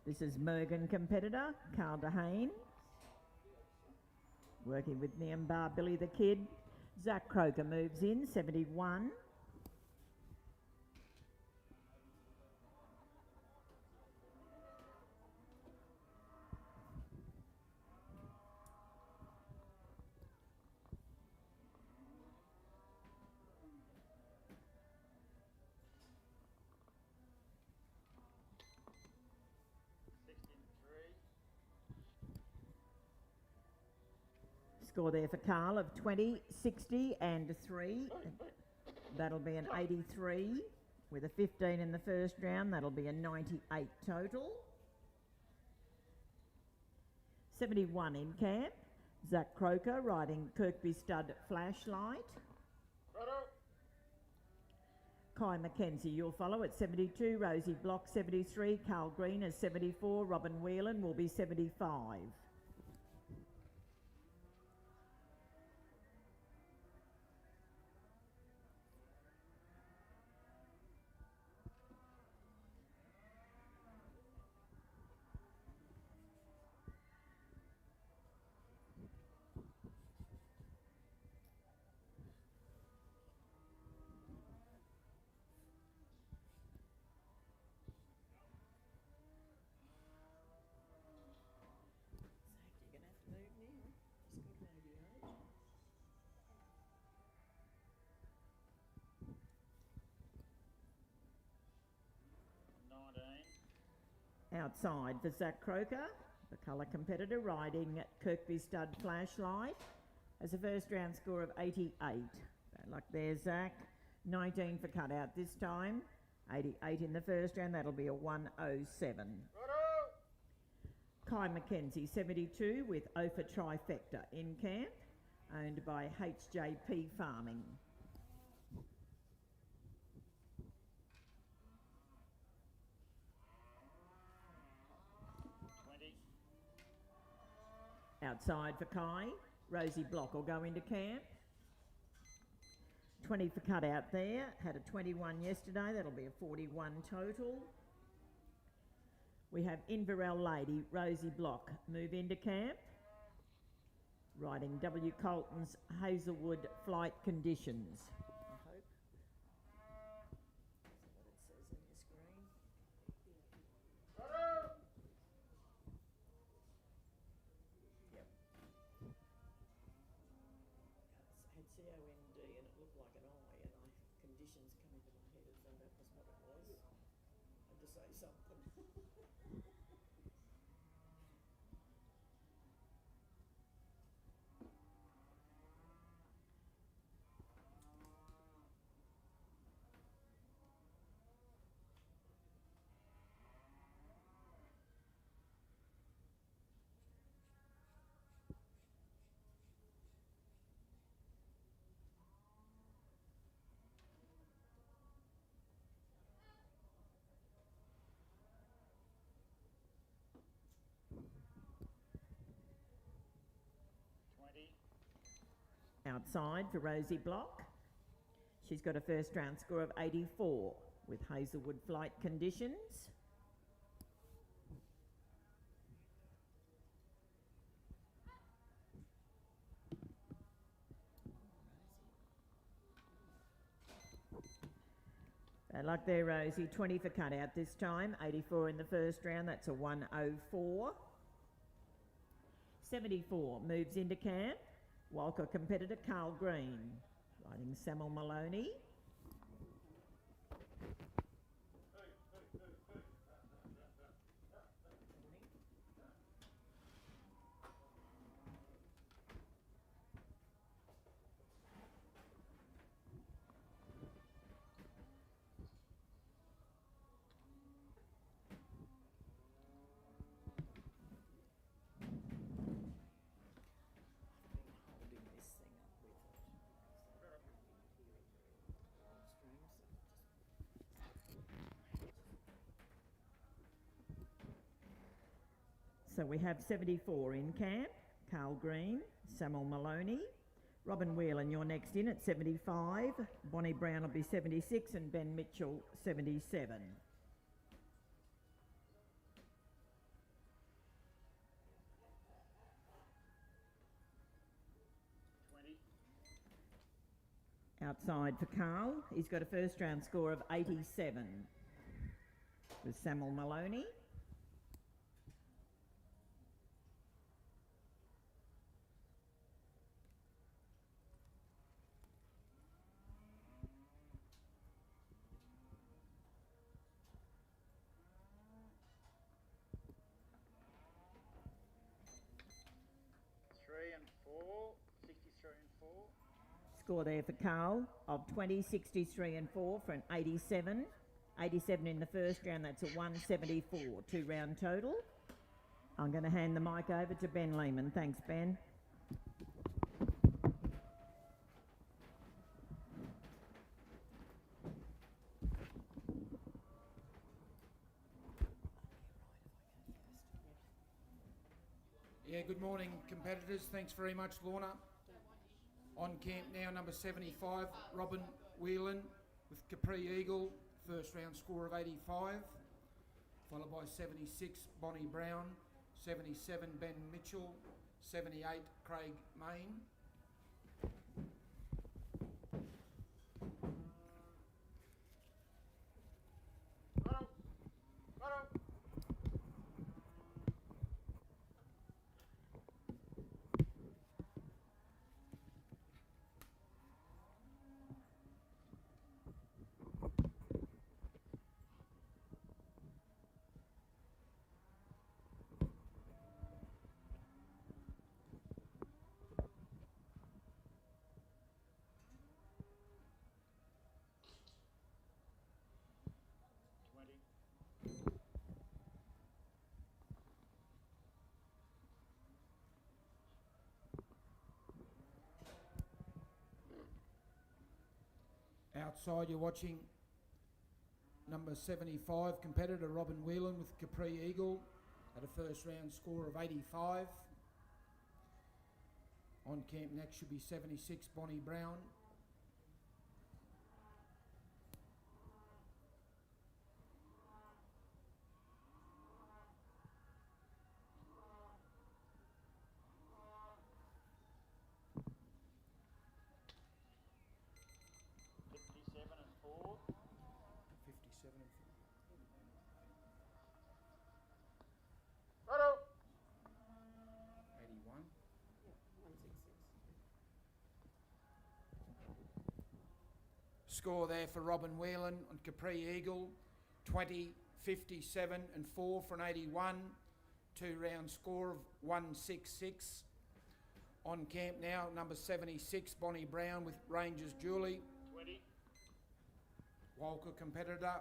This is Mergen competitor, Carl DeHane. Working with Niambar Billy the Kid. Zach Croker moves in, 71. Score there for Carl of 20, 60 and 3. That'll be an 83 with a 15 in the first round. That'll be a 98 total. 71 in camp. Zach Croker riding Kirkby Stud Flashlight. Kai Mackenzie, you'll follow at 72. Rosie Block, 73. Carl Green is 74. Robin Whelan will be 75. Outside for Zach Croker, the colour competitor riding Kirkby Stud Flashlight, has a first round score of 88. Bad luck there, Zach. 19 for cutout this time. 88 in the first round, that'll be a 107. Kai Mackenzie, 72 with Ophir Trifecta in camp, owned by HJP Farming. Outside for Kai, Rosie Block will go into camp. 20 for cutout there, had a 21 yesterday, that'll be a 41 total. We have Inverell Lady, Rosie Block, move into camp. Riding W. Colton's Hazelwood Flight Conditions. Outside for Rosie Block. She's got a first round score of 84 with Hazelwood Flight Conditions. They like their Rosie. 20 for cutout this time. 84 in the first round. That's a 104. 74 moves into camp. Walker competitor Carl Green. Riding Samuel Maloney. So we have 74 in camp. Carl Green, Samuel Maloney. Robin Whelan, you're next in at 75. Bonnie Brown will be 76 and Ben Mitchell 77. 20. Outside for Carl, he's got a first round score of 87 with Samuel Maloney. Three and four. 63 and four. Score there for Carl of 20, 63 and 4 for an 87. 87 in the first round, that's a 174, 2 round total. I'm going to hand the mic over to Ben Lehman. Thanks, Ben. Yeah, good morning, competitors. Thanks very much, Lorna. On camp now, number 75, Robin Whelan with Capri Eagle, first round score of 85, followed by 76, Bonnie Brown, 77, Ben Mitchell, 78, Craig Main. Righto. Righto. Outside, you're watching number 75, competitor Robin Whelan with Capri Eagle at a first round score of 85. On camp next should be 76, Bonnie Brown. And four. 57 and 4. Righto. 81. Score there for Robin Whelan on Capri Eagle, 20, 57 and 4 for an 81. 2 round score of 166. On camp now, number 76, Bonnie Brown with Rangers Julie. 20. Walker competitor.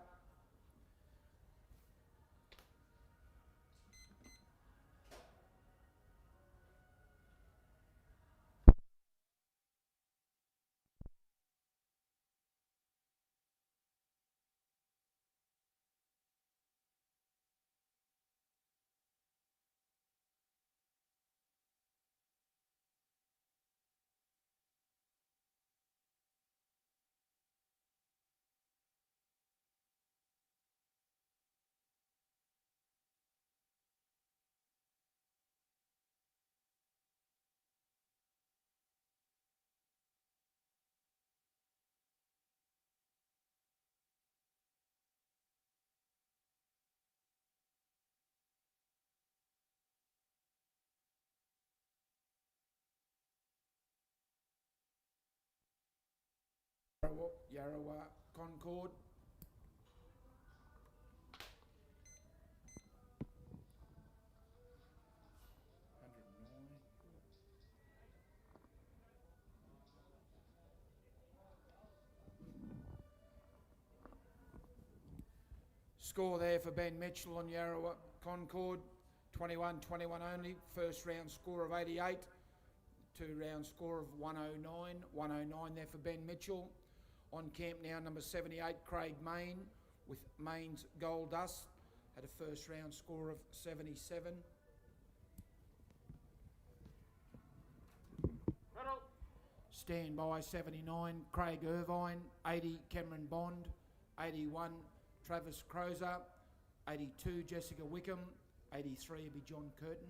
Yarrawa Concord. Score there for Ben Mitchell on Yarrawa Concord, 21-21 only. First round score of 88. 2 round score of 109. 109 there for Ben Mitchell. On camp now, number 78, Craig Main, with Main's Gold Dust. Had a first round score of 77. Rattle. Stand by 79, Craig Irvine. 80, Cameron Bond. 81, Travis Crozer. 82, Jessica Wickham. 83 will be John Curtin.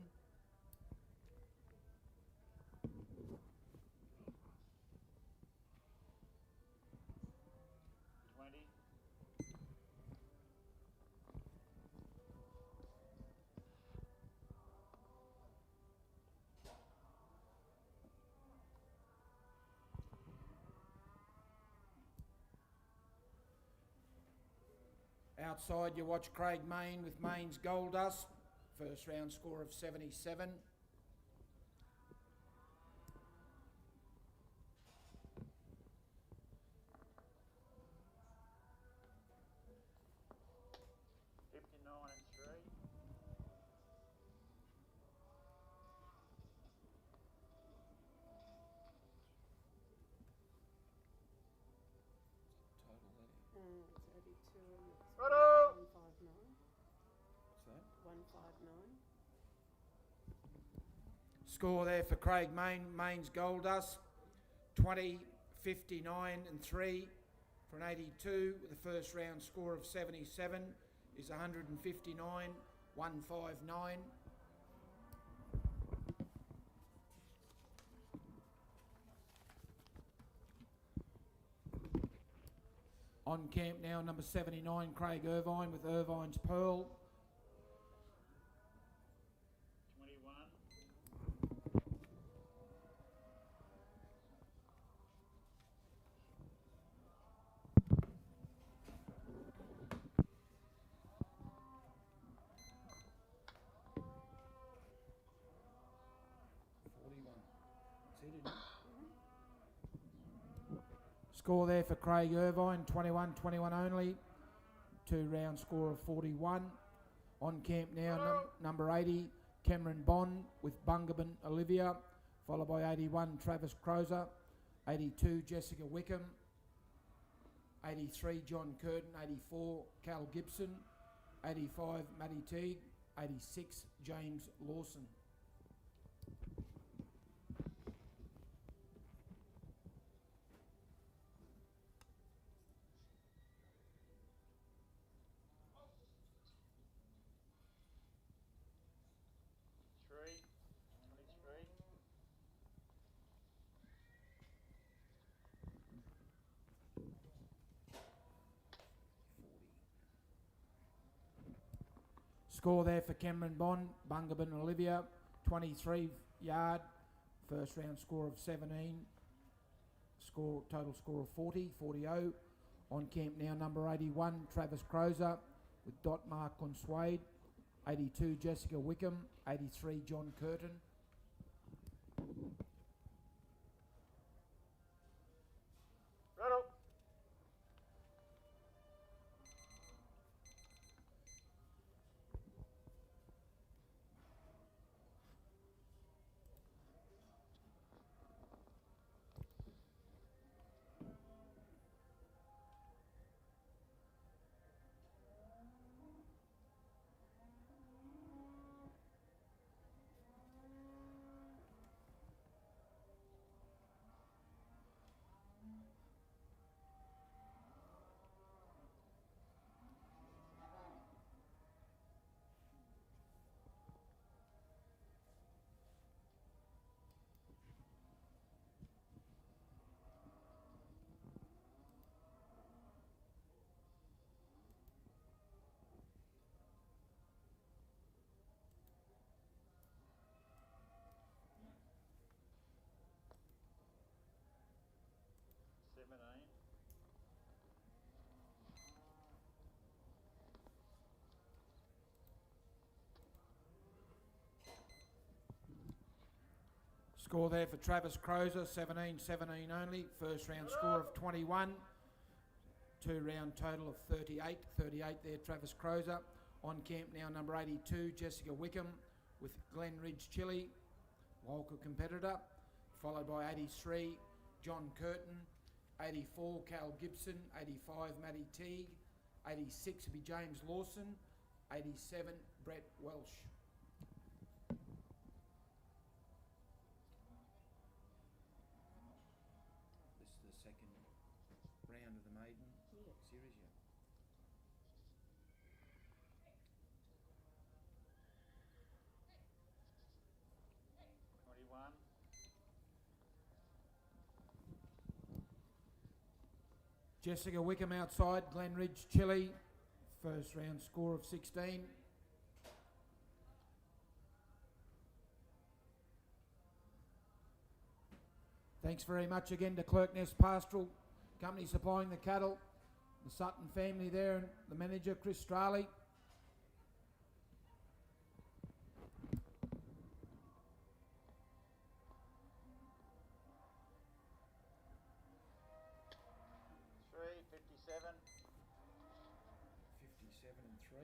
Outside you watch Craig Main with Main's Gold Dust. First round score of 77. It's 82 and it's Righto. 159. What's that? 159. Score there for Craig Main, Main's Gold Dust. 20, 59 and 3 for an 82. The first round score of 77 is 159, 159. On camp now, number 79, Craig Irvine with Irvine's Pearl. 21. Score there for Craig Irvine, 21-21 only. 2 round score of 41. On camp now, number 80, Cameron Bond with Bungaban Olivia, followed by 81, Travis Crozer. 82, Jessica Wickham. 83, John Curtin. 84, Cal Gibson. 85, Matty Teague. 86, James Lawson. Score there for Cameron Bond, Bungaban Olivia, 23 yard, first round score of 17, total score of 40, 40-0. On camp now, number 81, Travis Crozer with dot mark on Suede, 82, Jessica Wickham, 83, John Curtin. Rattle. Score there for Travis Crozer, 17-17 only. First round score of 21. 2 round total of 38. 38 there, Travis Crozer. On camp now, number 82, Jessica Wickham with Glenridge Chili, local competitor. Followed by 83, John Curtin. 84, Cal Gibson. 85, Matty Teague. 86 will be James Lawson. 87, Brett Welsh. This is the second round of the maiden series, yeah. Jessica Wickham outside, Glenridge Chili. First round score of 16. Thanks very much again to Clerkness Pastoral Company supplying the cattle, the Sutton family there, and the manager, Chris Straley. Three, 57. 57 and 3.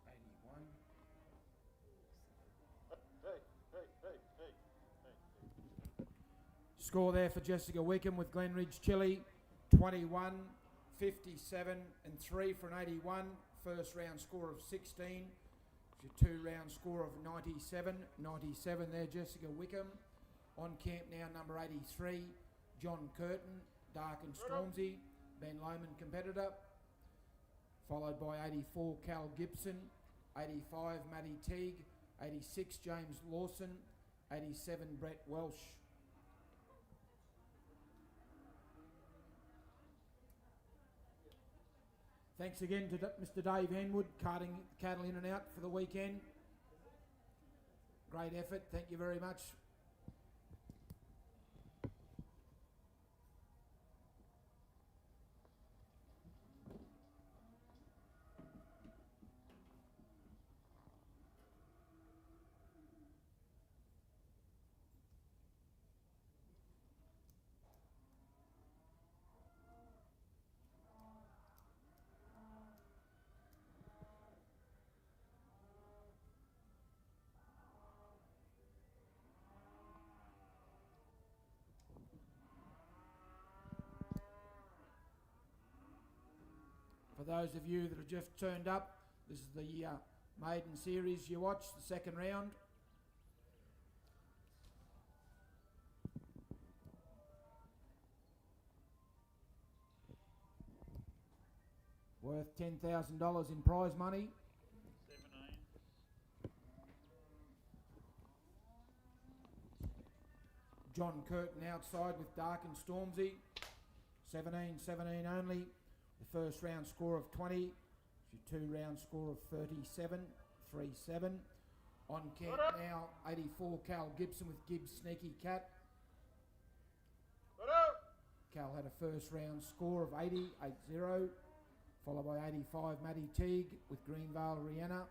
81. Hey. Score there for Jessica Wickham with Glenridge Chili, 21, 57 and 3 for an 81. First round score of 16. Your 2 round score of 97. 97 there, Jessica Wickham. On camp now, number 83, John Curtin, Dark and Stormzy, Ben Lehman competitor. Followed by 84, Cal Gibson. 85, Matty Teague. 86, James Lawson. 87, Brett Welsh. Thanks again to Mr. Dave Henwood, carting cattle in and out for the weekend. Great effort, thank you very much. For those of you that have just turned up, this is the maiden series you watch, the second round. Worth $10,000 in prize money. 17. John Curtin outside with Dark and Stormzy. 17 only. The first round score of 20. Your 2 round score of 37. 3-7. On camp now, 84, Cal Gibson with Gibbs Sneaky Cat. Cal had a first round score of 80, 8-0. Followed by 85, Matty Teague with Greenvale Rihanna.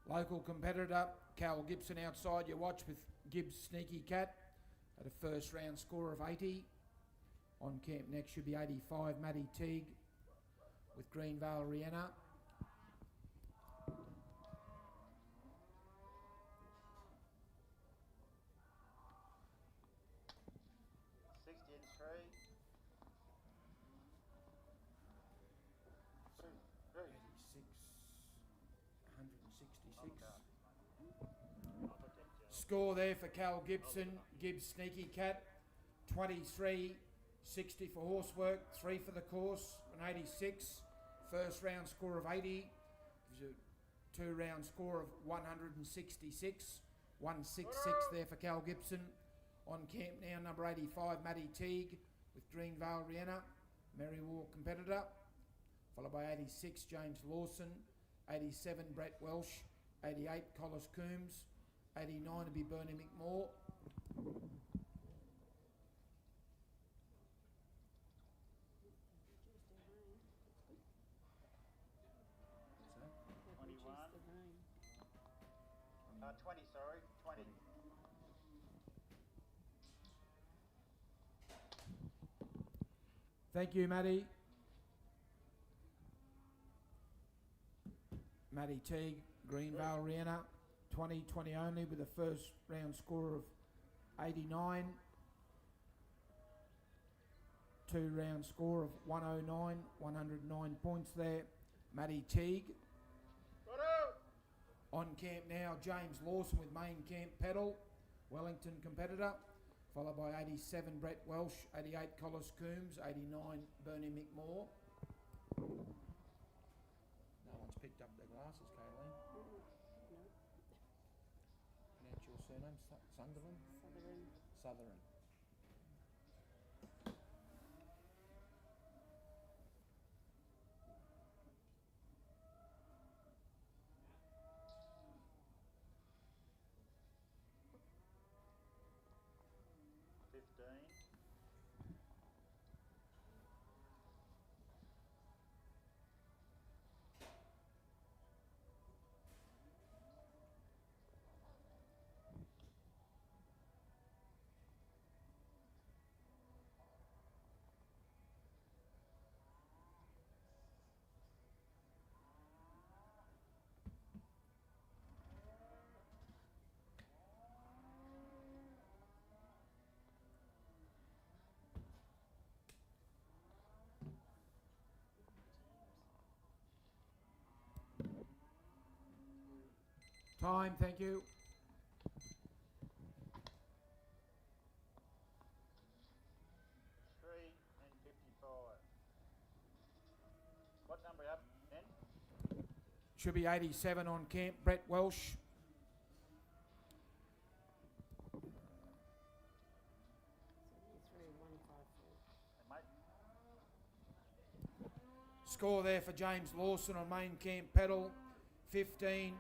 Local competitor, Cal Gibson outside your watch with Gibbs Sneaky Cat at a first round score of 80. On camp next should be 85, Matty Teague with Greenvale Rihanna. Score there for Cal Gibson. Gibbs Sneaky Cat. 23.60 for horsework. 3 for the course. An 86. First round score of 80. Gives a 2 round score of 166. 166 there for Cal Gibson. On camp now, number 85, Matty Teague with Greenvale Rihanna, Merrywar competitor. Followed by 86, James Lawson. 87, Brett Welsh. 88, Collis Coombs. 89 to be Bernie McMore. They've reduced the rain. 20, sorry. 20. Thank you, Matty. Matty Teague, Greenvale Rihanna. 20 only with a first round score of 89. 2 round score of 109. 109 points there. Matty Teague. On camp now, James Lawson with main camp pedal, Wellington competitor, followed by 87 Brett Welsh, 88 Collis Coombs, 89 Bernie McMore. No one's picked up their glasses, Kayleen. No. Pronounce your surname, Sunderland? Southern. 15. Time, thank you. 3 and 55. What number up, Ben? Should be 87 on camp, Brett Welsh. And mate, Score there for James Lawson on main camp pedal, 15,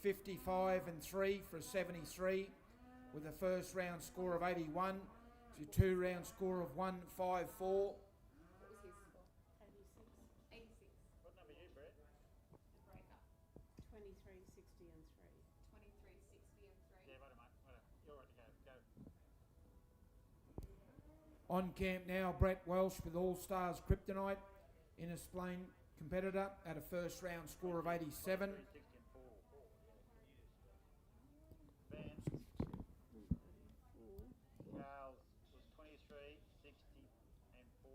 55 and 3 for a 73 with a first round score of 81 to 2 round score of 154. What was his score? 86. what number you, Brett? Breaker. 23, 60 and 3. 23, 60 and 3. Yeah, righto, mate. Righto. You're right to go. On camp now, Brett Welsh with All Stars Kryptonite, Innes Plain competitor at a first round score of 87. 60 and 4. Ben, Charles was 23, 60 and 4.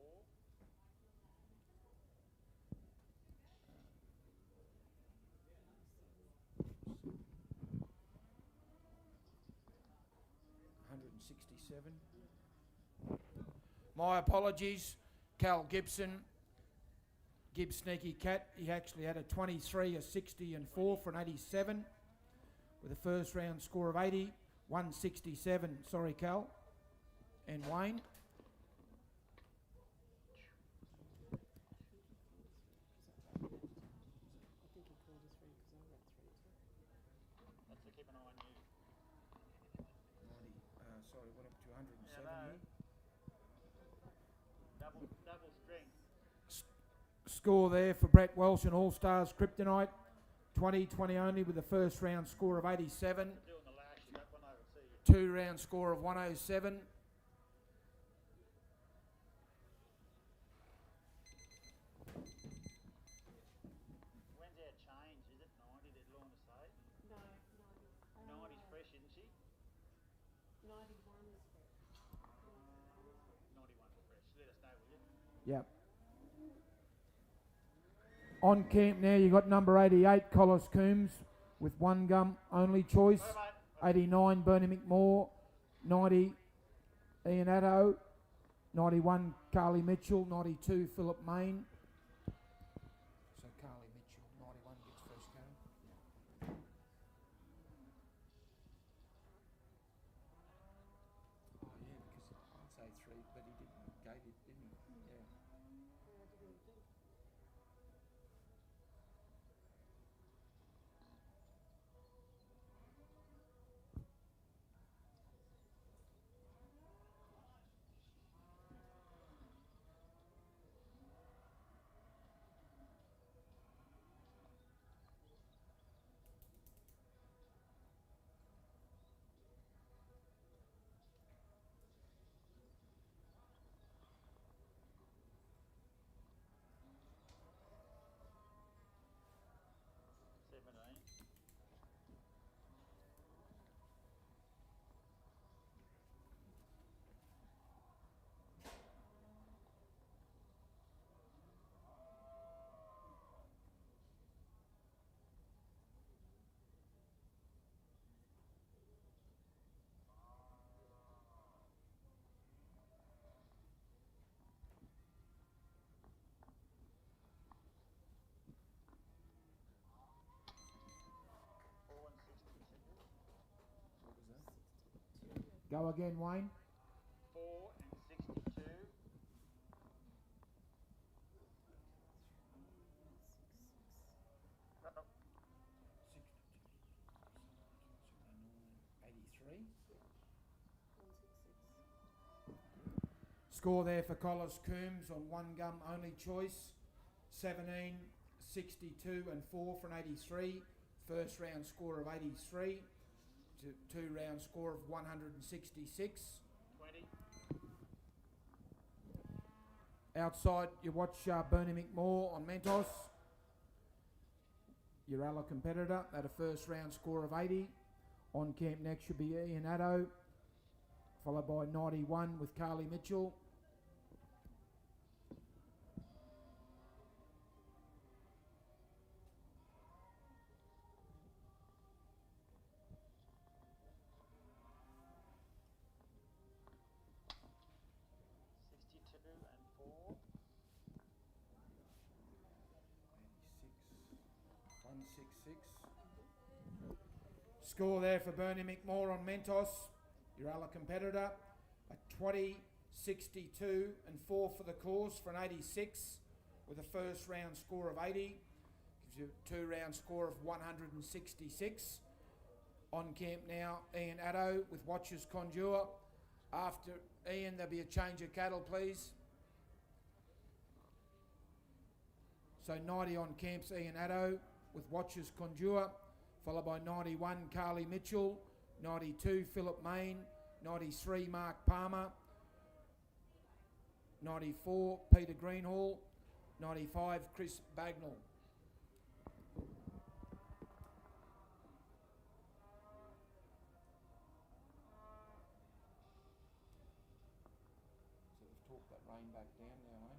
My apologies, Cal Gibson, Gibbs Sneaky Cat. He actually had a 23, a 60 and 4 for an 87 with a first round score of 80, 167. Sorry, Cal. And Wayne. I think he called us 3 because I wrote 3 too. That's to keep an eye on you. 90, sorry, what up to 107 Hello. here? Double strength. Score there for Brett Welsh and All Stars Kryptonite. 20 only with a first round score of 87. Doing the lash, you got one over, see you. 2 round score of 107. When's our change? Is it 90, did Lorna say? No, 90's fresh, isn't she? 91 is fresh. 91's fresh. Let us know, will you? Yep. On camp now, you got number 88, Collis Coombs, with one gum only choice. 89 Bernie McMore, 90 Ian Addo, 91 Carly Mitchell, 92 Philip Main. So Carly Mitchell, 91 gets first go. Oh yeah, because I'd say 3, but he gave it, didn't he? Yeah. Go again, Wayne. 4 and 62. Oh, 83. Score there for Collis Coombs on one gum only choice. 17, 62 and 4 for an 83. First round score of 83. Two round score of 166. 20. Outside, you watch Bernie McMore on Mentos. Your other competitor at a first round score of 80. On camp next should be Ian Addo, followed by 91 with Carly Mitchell. And 4. 166. Score there for Bernie McMore on Mentos, your other competitor. A 20, 62 and 4 for the course for an 86 with a first round score of 80. Gives you a 2 round score of 166. On camp now, Ian Addo with Watchers Conjure. After Ian, there'll be a change of cattle, please. So 90 on camps, Ian Addo with Watchers Conjure, followed by 91 Carly Mitchell, 92 Philip Main, 93 Mark Palmer, 94 Peter Greenhall, 95 Chris Bagnall. So we've talked that rain back down now, eh?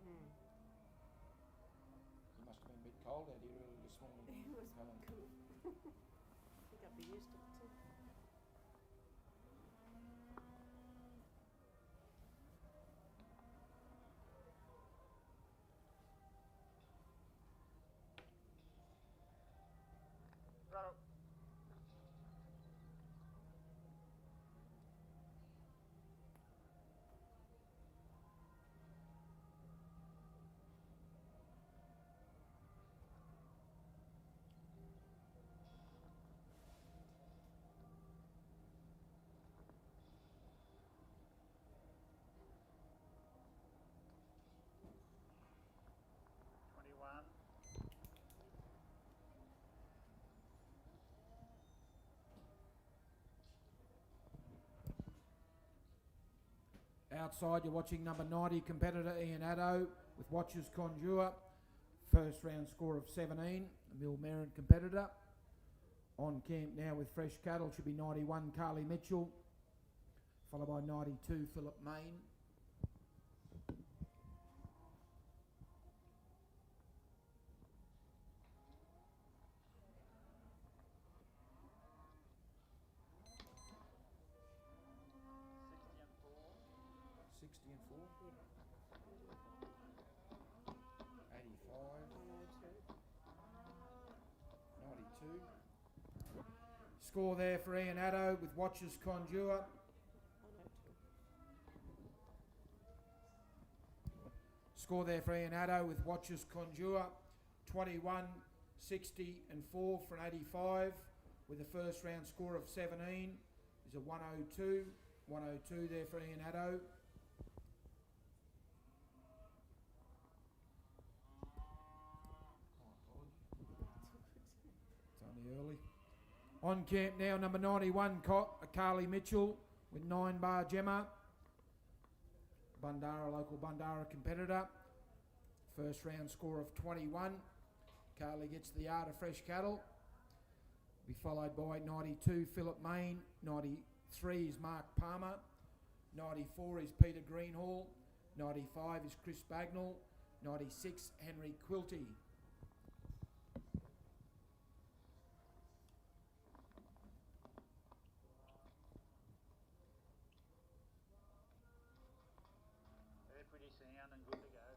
You must have been a bit cold out here early this morning. It was cool. I think I'd be used to it too. Righto. Outside, you're watching number 90 competitor Ian Addo with Watchers Conjure. First round score of 17, a Mill Merrin competitor. On camp now with fresh cattle should be 91 Carly Mitchell, followed by 92 Philip Main. 60 and 4. Yeah. 85. 102. 92. Score there for Ian Addo with Watches Conjure. 102. Score there for Ian Addo with Watches Conjure. 21, 60 and 4 for an 85 with a first round score of 17 is a 102. 102 there for Ian Addo. It's only early. On camp now, number 91, Carly Mitchell with 9 bar Gemma. Bundara, local Bundara competitor. First round score of 21. Carly gets the Art of Fresh Cattle. Be followed by 92, Philip Main. 93 is Mark Palmer. 94 is Peter Greenhall. 95 is Chris Bagnall. 96, Henry Quilty. They're pretty sound and good to go.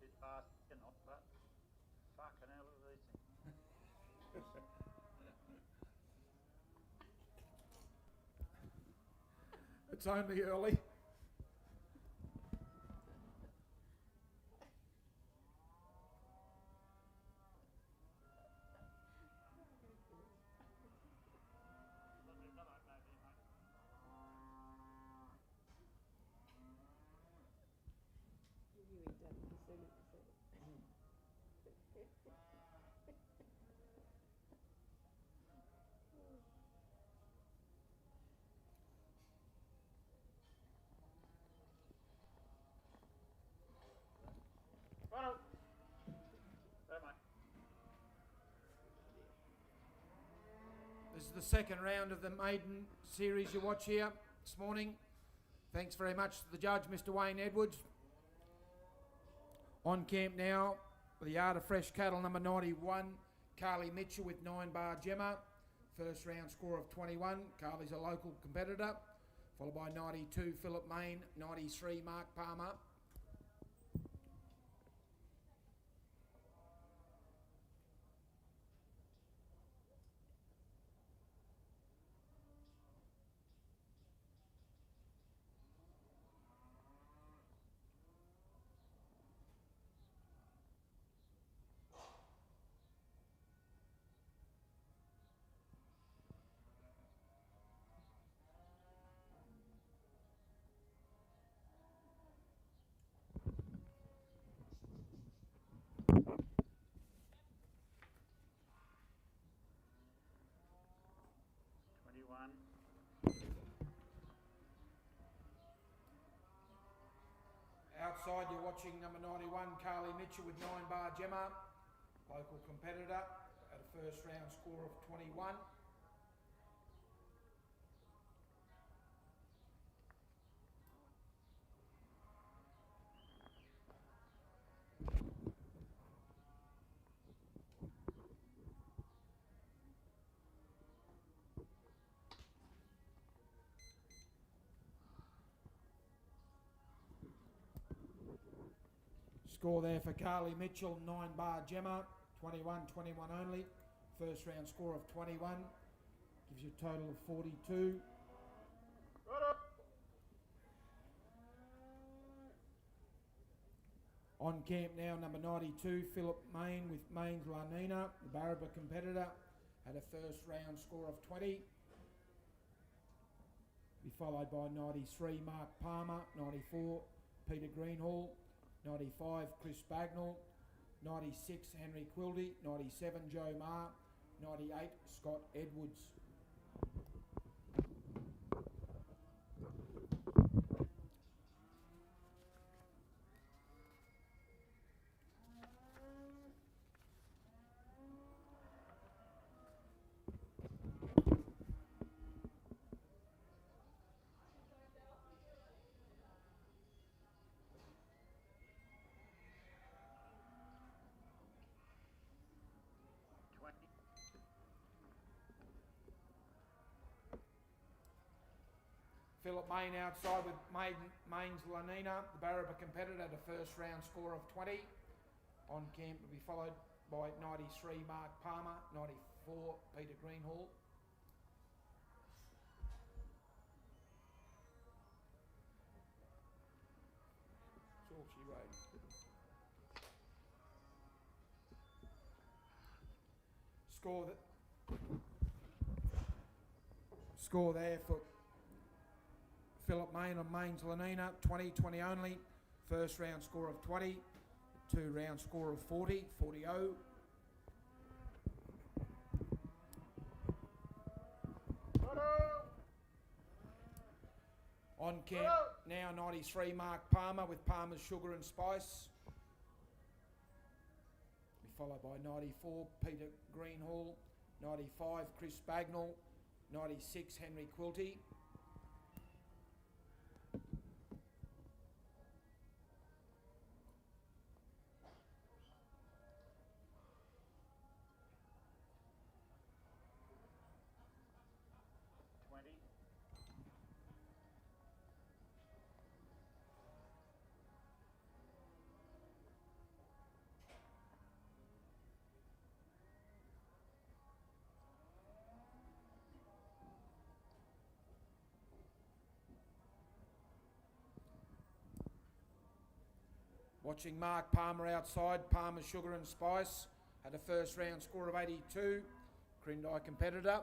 Bit fast, not, but fucking hell are these things. It's only early. You really done as soon as you said it. Righto. There, mate. This is the second round of the maiden series you watch here this morning. Thanks very much to the judge, Mr. Wayne Edwards. On camp now, with the Art of Fresh Cattle, number 91, Carly Mitchell with 9 bar Gemma. First round score of 21. Carly's a local competitor. Followed by 92, Philip Main. 93, Mark Palmer. Outside, you're watching number 91, Carly Mitchell with 9 bar Gemma. Local competitor at a first round score of 21. Score there for Carly Mitchell, 9 bar Gemma, 21 only. First round score of 21. Gives you a total of 42. Righto. On camp now, number 92, Philip Main with Main's La Nina, the Baraba competitor, had a first round score of 20. Be followed by 93, Mark Palmer, 94, Peter Greenhall, 95, Chris Bagnall, 96, Henry Quilty, 97, Joe Marr, 98, Scott Edwards. Philip Main outside with Main's Lanina, the Barraba competitor, at a first round score of 20. On camp will be followed by 93 Mark Palmer, 94 Peter Greenhall. That's all she rode. Score there for Philip Main on Main's Lanina, 20 only. First round score of 20. 2 round score of 40, 40-0. On camp now 93 Mark Palmer with Palmer's Sugar and Spice. Be followed by 94 Peter Greenhall, 95 Chris Bagnall, 96 Henry Quilty. Watching Mark Palmer outside, Palmer's Sugar and Spice, had a first round score of 82, Crindai competitor.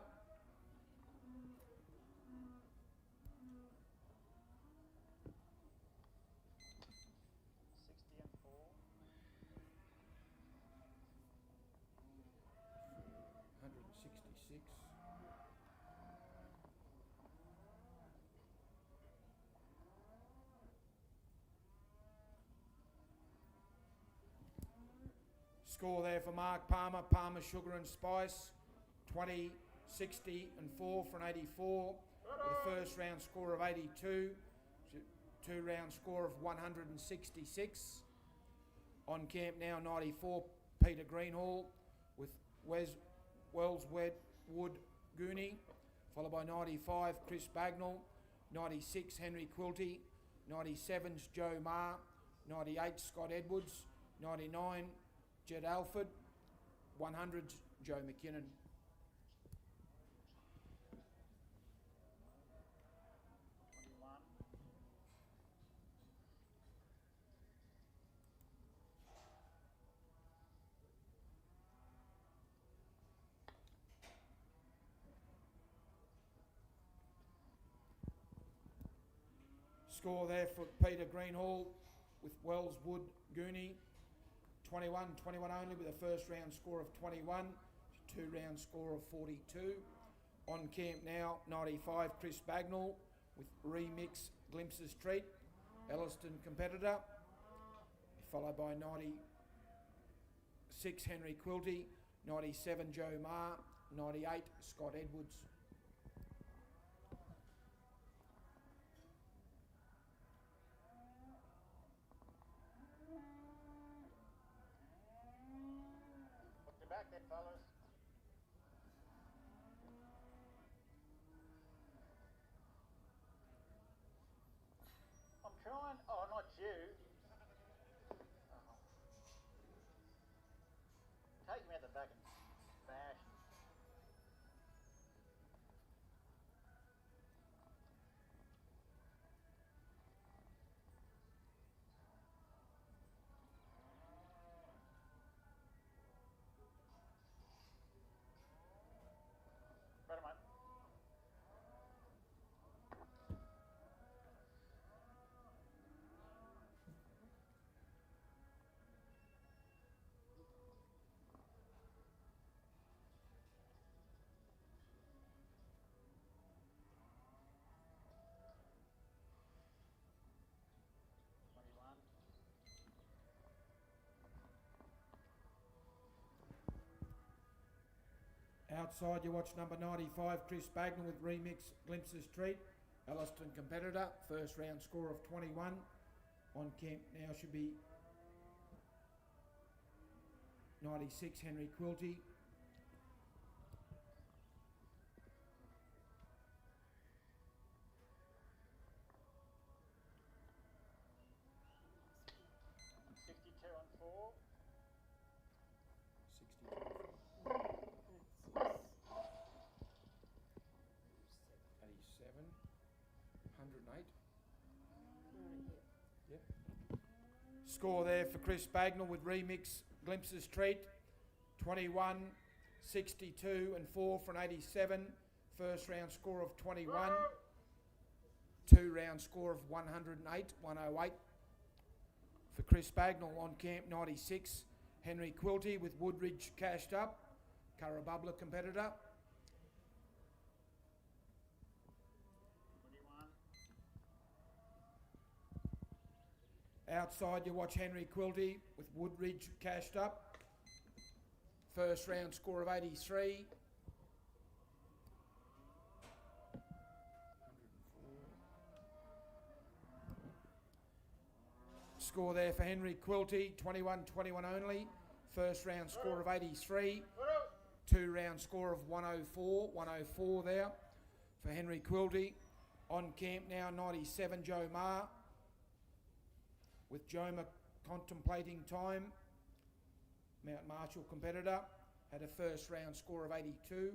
Score there for Mark Palmer, Palmer's Sugar and Spice, 20, 60 and 4 for an 84, with a first round score of 82, 2 round score of 166. On camp now 94 Peter Greenhall with Wellswood Goonie, followed by 95 Chris Bagnall, 96 Henry Quilty, 97's Joe Marr, 98 Scott Edwards, 99 Jed Alford, 100 Joe McKinnon. Score there for Peter Greenhall with Wellswood Goonie, 21 only, with a first round score of 21, 2 round score of 42. On camp now 95 Chris Bagnall with Remix Glimpses Treat, Elliston competitor, followed by 96 Henry Quilty, 97 Joe Marr, 98 Scott Edwards. Back then, fellas. I'm trying. Oh, not you. Oh. Take him out the back and bash. Right, mate. Outside you watch number 95 Chris Bagnall with Remix Glimpses Treat, Elliston competitor, first round score of 21. On camp now should be 96 Henry Quilty, Score there for Chris Bagnall with Remix Glimpses Treat. 21, 62 and 4 for an 87. First round score of 21. 2 round score of 108, 108. For Chris Bagnall on camp 96. Henry Quilty with Woodridge cashed up. Currabubla competitor. 21. Outside you watch Henry Quilty with Woodridge cashed up. First round score of 83. 104. Score there for Henry Quilty, 21-21 only. First round score of 83. 2 round score of 104. 104 there for Henry Quilty. On camp now 97 Joe Marr. With Joma contemplating time. Mount Marshall competitor. Had a first round score of 82.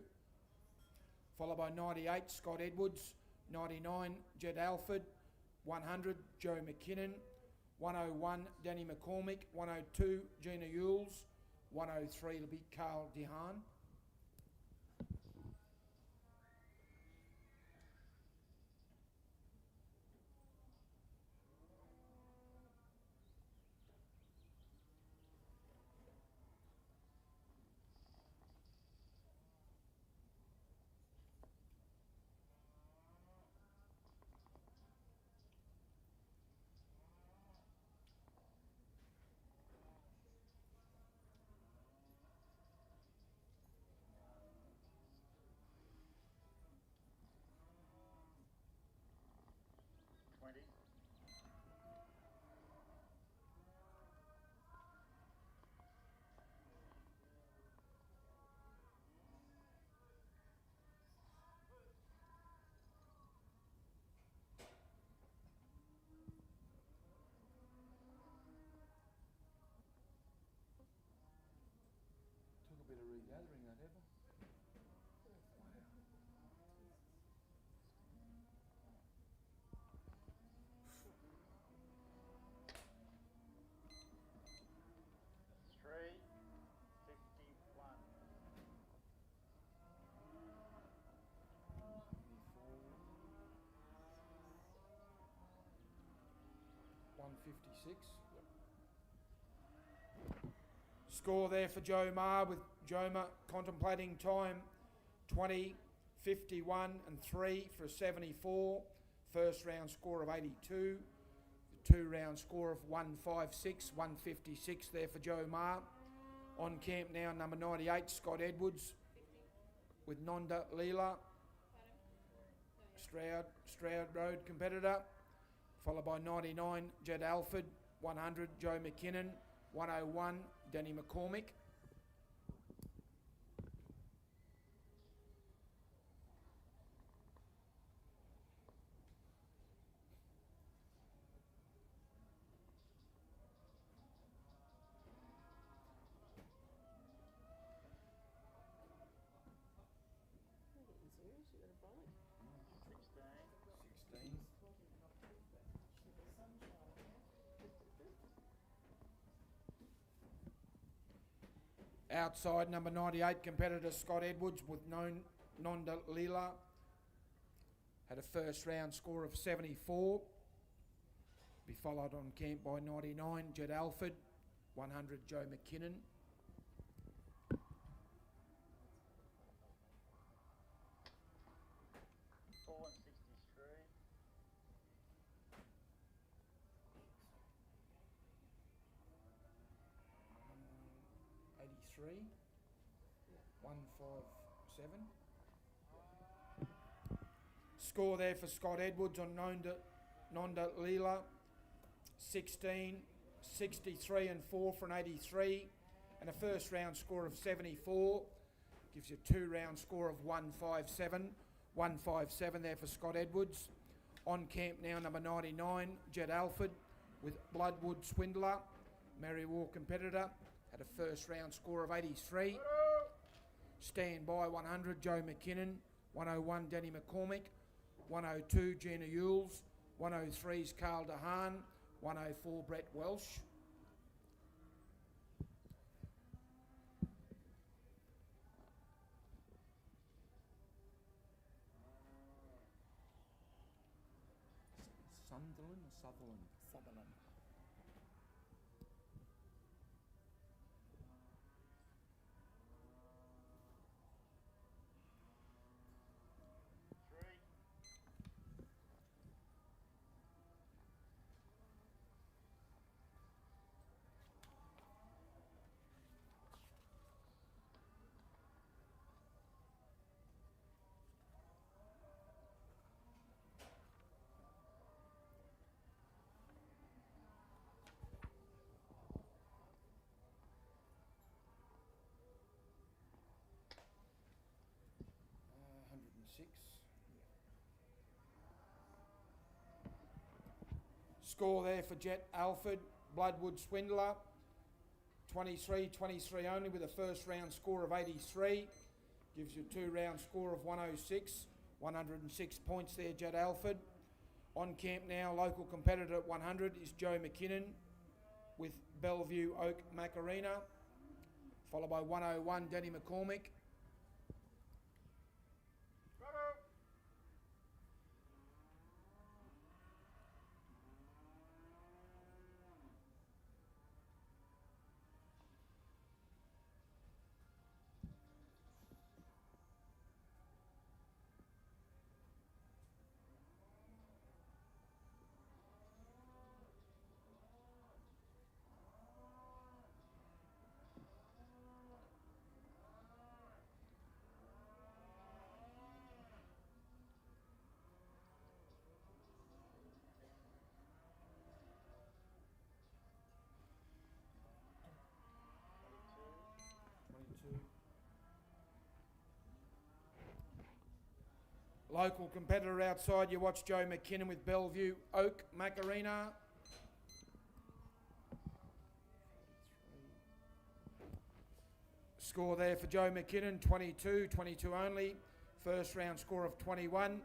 Followed by 98 Scott Edwards. 99 Jed Alford. 100 Joe McKinnon. 101 Danny McCormick. 102 Gina Yules. 103 will be Carl DeHaan. Took a bit of regathering that ever. Three, 51. 156. Score there for Joe Marr with Joma contemplating time 20, 51 and 3 for a 74. First round score of 82. 2 round score of 156, 156 there for Joe Marr. On camp now number 98 Scott Edwards with Nonda Leela. Stroud Road competitor. Followed by 99 Jed Alford. 100 Joe McKinnon. 101 Danny McCormick. You're getting serious, you got a bite. 16. 16. Outside number 98 competitor Scott Edwards with Nonda Leela. Had a first round score of 74. Be followed on camp by 99 Jed Alford. 100 Joe McKinnon. Four and 63. 83. 157. Score there for Scott Edwards on Nonda Leela. 16, 63 and 4 for an 83. And a first round score of 74. Gives you a 2 round score of 157. 157 there for Scott Edwards. On camp now number 99, Jed Alford with Bloodwood Swindler. Mary War competitor. Had a first round score of 83. Stand by 100 Joe McKinnon. 101 Danny McCormick. 102 Gina Yules. 103 is Carl DeHaan. 104 Brett Welsh. Sunderland or Sutherland? Sutherland. Three. Uh, 106. Score there for Jet Alford, Bloodwood Swindler, 23 only with a first round score of 83. Gives you a 2 round score of 106. 106 points there, Jet Alford. On camp now, local competitor at 100 is Joe McKinnon with Bellevue Oak Macarena, followed by 101 Danny McCormick. Bravo. 22. Local competitor outside, you watch Joe McKinnon with Bellevue Oak Macarena. Score there for Joe McKinnon, 22 only. First round score of 21,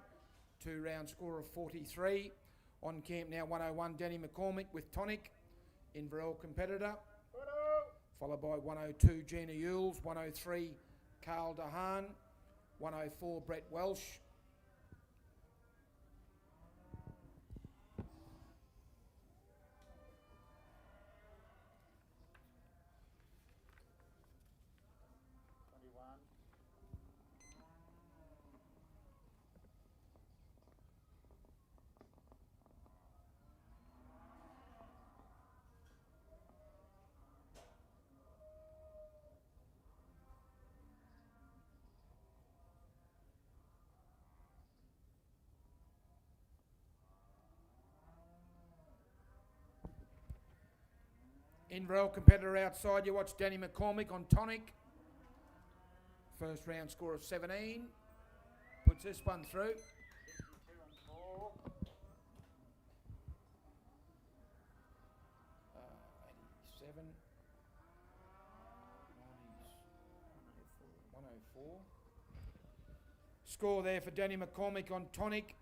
2 round score of 43. On camp now, 101 Danny McCormick with Tonic, Inverell competitor. Followed by 102 Gina Yules, 103 Carl DeHaan, 104 Brett Welsh. Inverell competitor outside, you watch Danny McCormick on Tonic. First round score of 17. Puts this one through. 62 and 4. 87. 104. Score there for Danny McCormick on Tonic.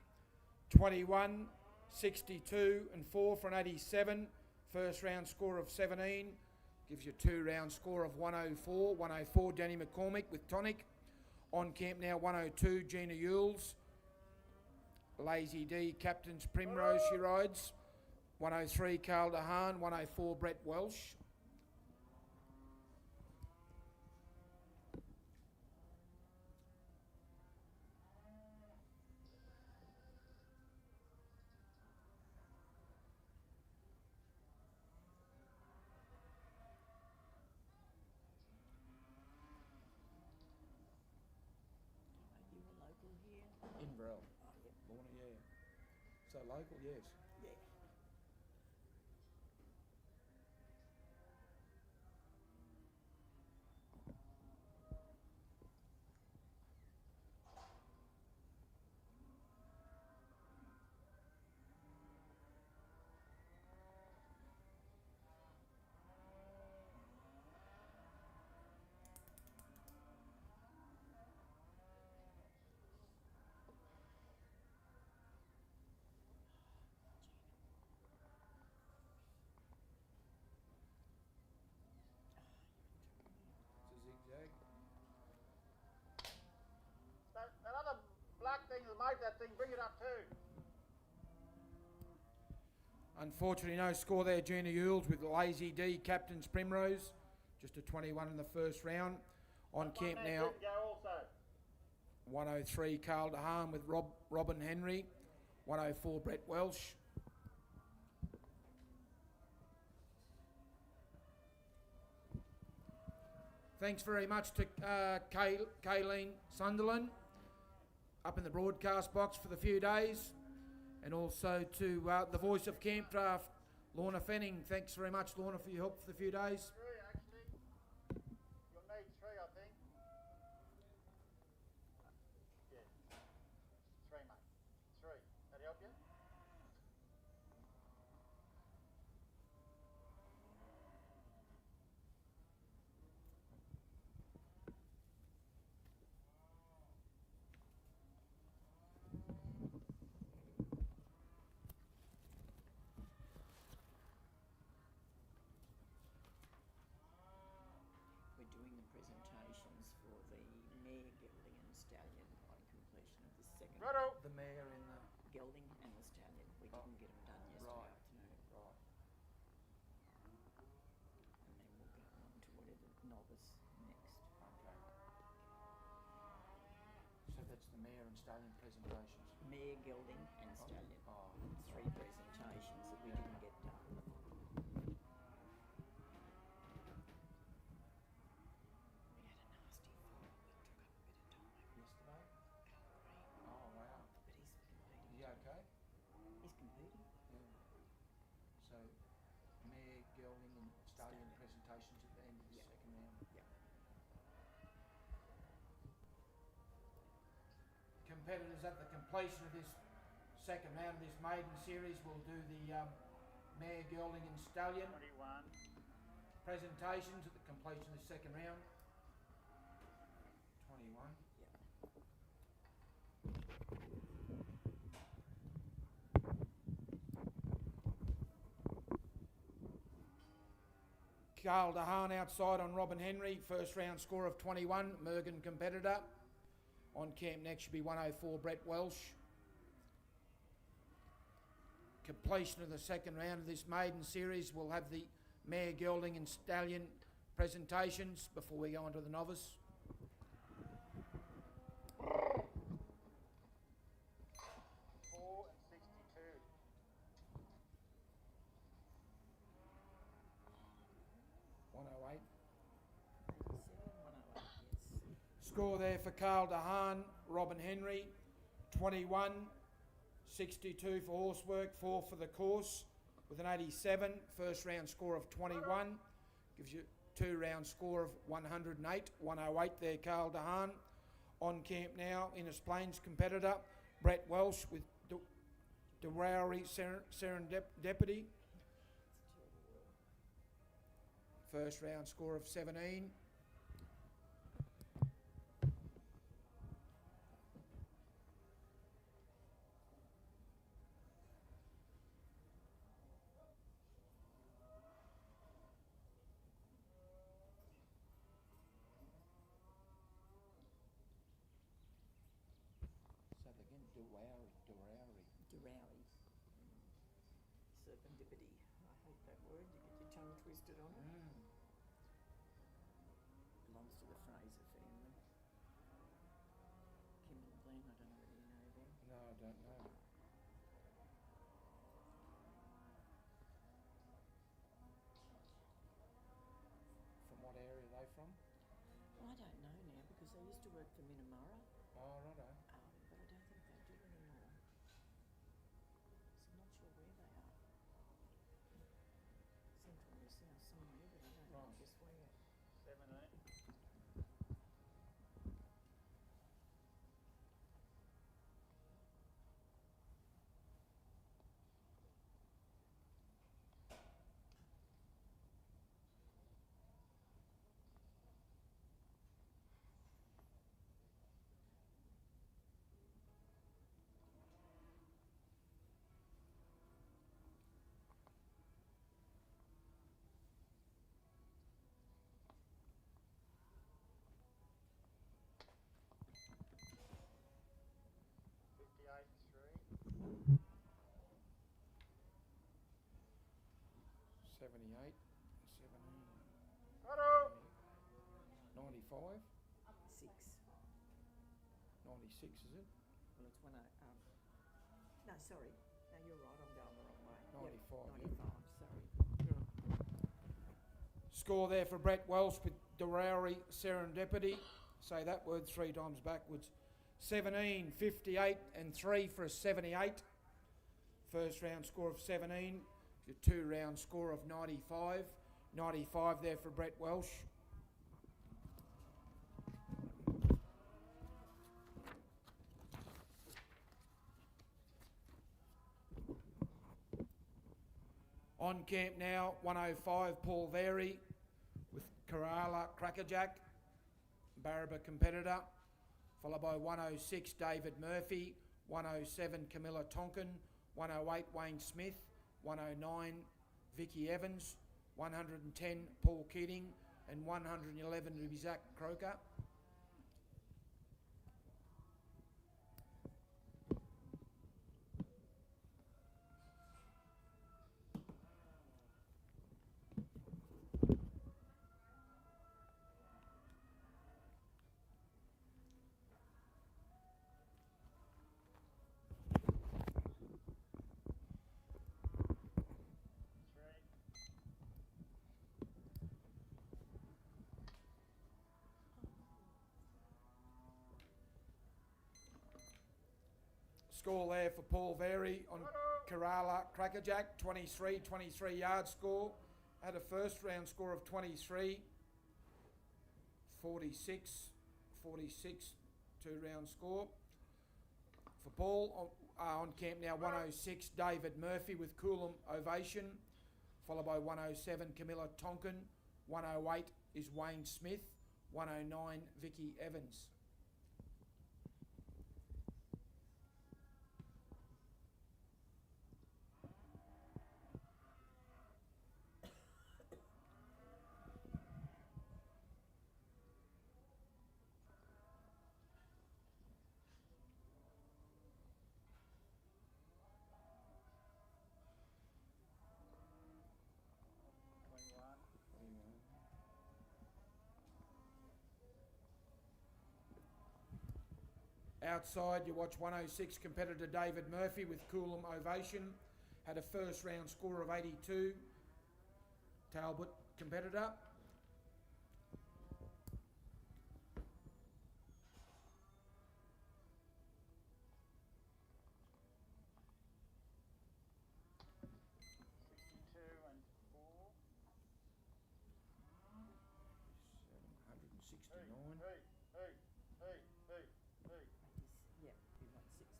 21, 62 and 4 for an 87. First round score of 17. Gives you a 2 round score of 104. 104 Danny McCormick with Tonic. On camp now 102 Gina Yules. Lazy D Captain's Primrose she rides. 103 Carl DeHaan. 104 Brett Welsh. Are you a local here? Inverell. Oh, yeah. Lorna, yeah. So local, yes. Yeah. It's a zigzag. That other black thing that made that thing, bring it up too. Unfortunately, no score there. Junior Yules with Lazy D, Captain's Primrose. Just a 21 in the first round. On camp now, Go also. 103 Carl DeHaan with Robin Henry. 104 Brett Welsh. Thanks very much to Kayleen Sunderland up in the broadcast box for the few days, and also to the voice of Camp Draft, Lorna Fenning. Thanks very much, Lorna, for your help for the few days. 3 actually. You'll need 3, I think. Yeah. 3, mate. 3. That help you? We're doing the presentations for the mare gelding and stallion on completion of the second Righto. The mayor in the... gelding and the stallion. We Oh. didn't get them done yesterday Right. afternoon. Right. And then we'll go on to whatever novice next. Okay. So that's the mayor and stallion presentations. Mare gelding and stallion. Oh. 3 presentations that we didn't get done. We had a nasty fall. It took up a bit of time. Yesterday? Green, Oh, wow. but he's competing. You okay? He's competing. Yeah. So, mare, gelding and stallion presentations at the end of the Yeah. second round. Yeah. Competitors at the completion of this second round of this maiden series will do the mare, gelding and stallion 21. presentations at the completion of the second round. 21. Carl DeHaan outside on Robin Henry, first round score of 21, Mergen competitor. On camp next should be 104 Brett Welsh. Completion of the second round of this maiden series, we'll have the mare, gelding and stallion presentations before we go on to the novice. 4 and 62. .108. 87, 108, yes. Score there for Carl DeHaan, Robin Henry, 21, 62 for horsework, 4 for the course, with an 87. First round score of 21, gives you 2 round score of 108, 108 there, Carl DeHaan. On camp now, Innes Plains competitor, Brett Welsh with Dewrowry Serendipity. First round score of 17. So again, Dewrowry. Dewrowry. Serendipity. I hate that word. You get your tongue twisted on it. Belongs to the Fraser family. Kim and Glenn, I don't know whether you know them. No, I don't know. From what area are they from? I don't know now because they used to work for Minamurra, Oh, righto. but I don't think they do anymore. So I'm not sure where they are. Central New South somewhere, but I don't know Right. just where. 17. 96, is it? Well, it's 10. No, sorry. No, you're right. I'm going the wrong way. 95, Yep, yeah. 95. Sorry. Score there for Brett Welsh with Dowrowry Serendipity. Say that word 3 times backwards. 17, 58 and 3 for a 78. First round score of 17. Your 2 round score of 95. 95 there for Brett Welsh. On camp now, 105 Paul Vary with Kerala Crackerjack, Barraba competitor, followed by 106 David Murphy, 107 Camilla Tonkin, 108 Wayne Smith, 109 Vicky Evans, 110 Paul Keating, and 111 will be Zach Croker. Score there for Paul Vary on Kerala Crackerjack, 23 yard score. Had a first round score of 23, 46, 2 round score. For Paul on camp now, 106 David Murphy with Coolum Ovation, followed by 107 Camilla Tonkin, 108 is Wayne Smith, 109 Vicky Evans. Outside, you watch 106 competitor David Murphy with Coolum Ovation. Had a first round score of 82. Talbot competitor.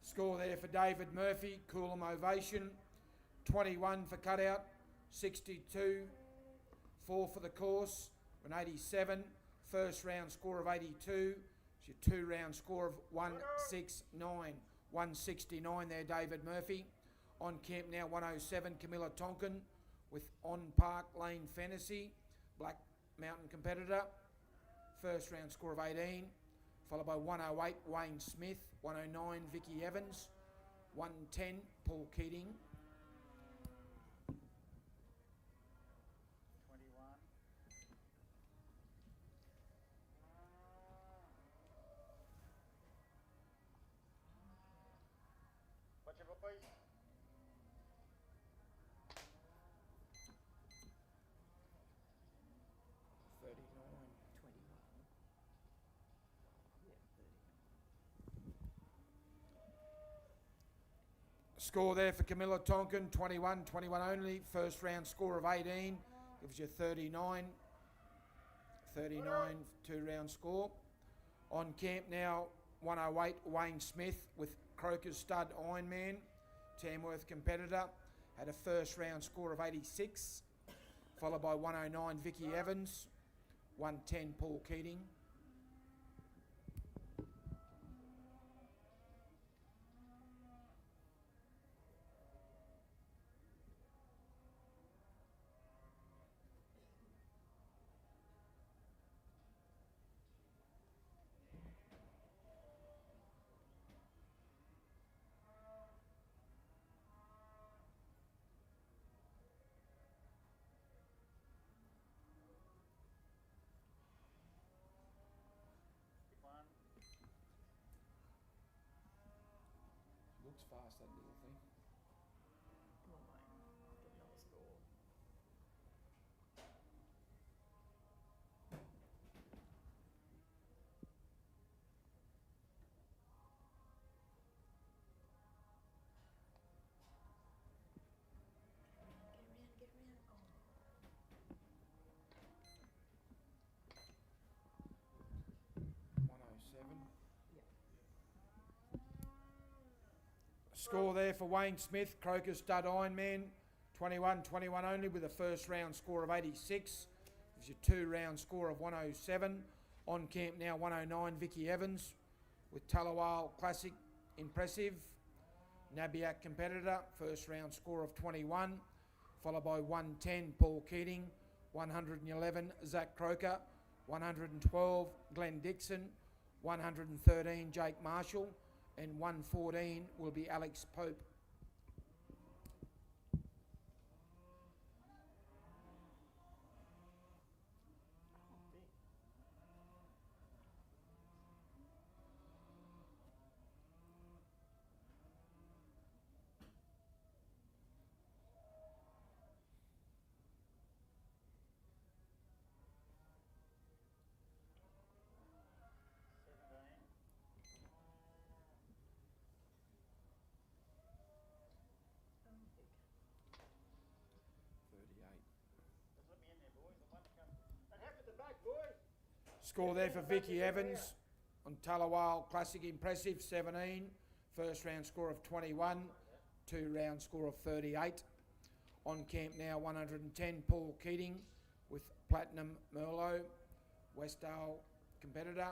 Score there for David Murphy, Coolum Ovation, 21 for cutout, 62, 4 for the course, an 87, first round score of 82, it's your 2 round score of 169, 169 there David Murphy. On camp now 107 Camilla Tonkin with On Park Lane Fantasy, Black Mountain competitor, first round score of 18. Followed by 108 Wayne Smith, 109 Vicky Evans, 110 Paul Keating. 21. Watch it, boys. 39. 21. Score there for Camilla Tonkin, 21 only. First round score of 18. Gives you 39. 39, 2 round score. On camp now, 108 Wayne Smith with Croker's Stud Ironman. Tamworth competitor. Had a first round score of 86. Followed by 109 Vicky Evans. 110 Paul Keating. fast, that little thing. Come on, mate. Get another score. Get around. Oh. 107. Yep. Score there for Wayne Smith, Croker Stud Ironman, 21-21 only with a first round score of 86. Gives you 2 round score of 107. On camp now 109, Vicky Evans with Tullawale Classic, impressive. Nabiac competitor, first round score of 21. Followed by 110, Paul Keating, 111, Zach Croker, 112, Glenn Dixon, 113, Jake Marshall, and 114 will be Alex Pope. Score there for Vicky Evans on Tullawale Classic, impressive, 17. First round score of 21. 2 round score of 38. On camp now 110, Paul Keating with Platinum Merlot, Westdale competitor.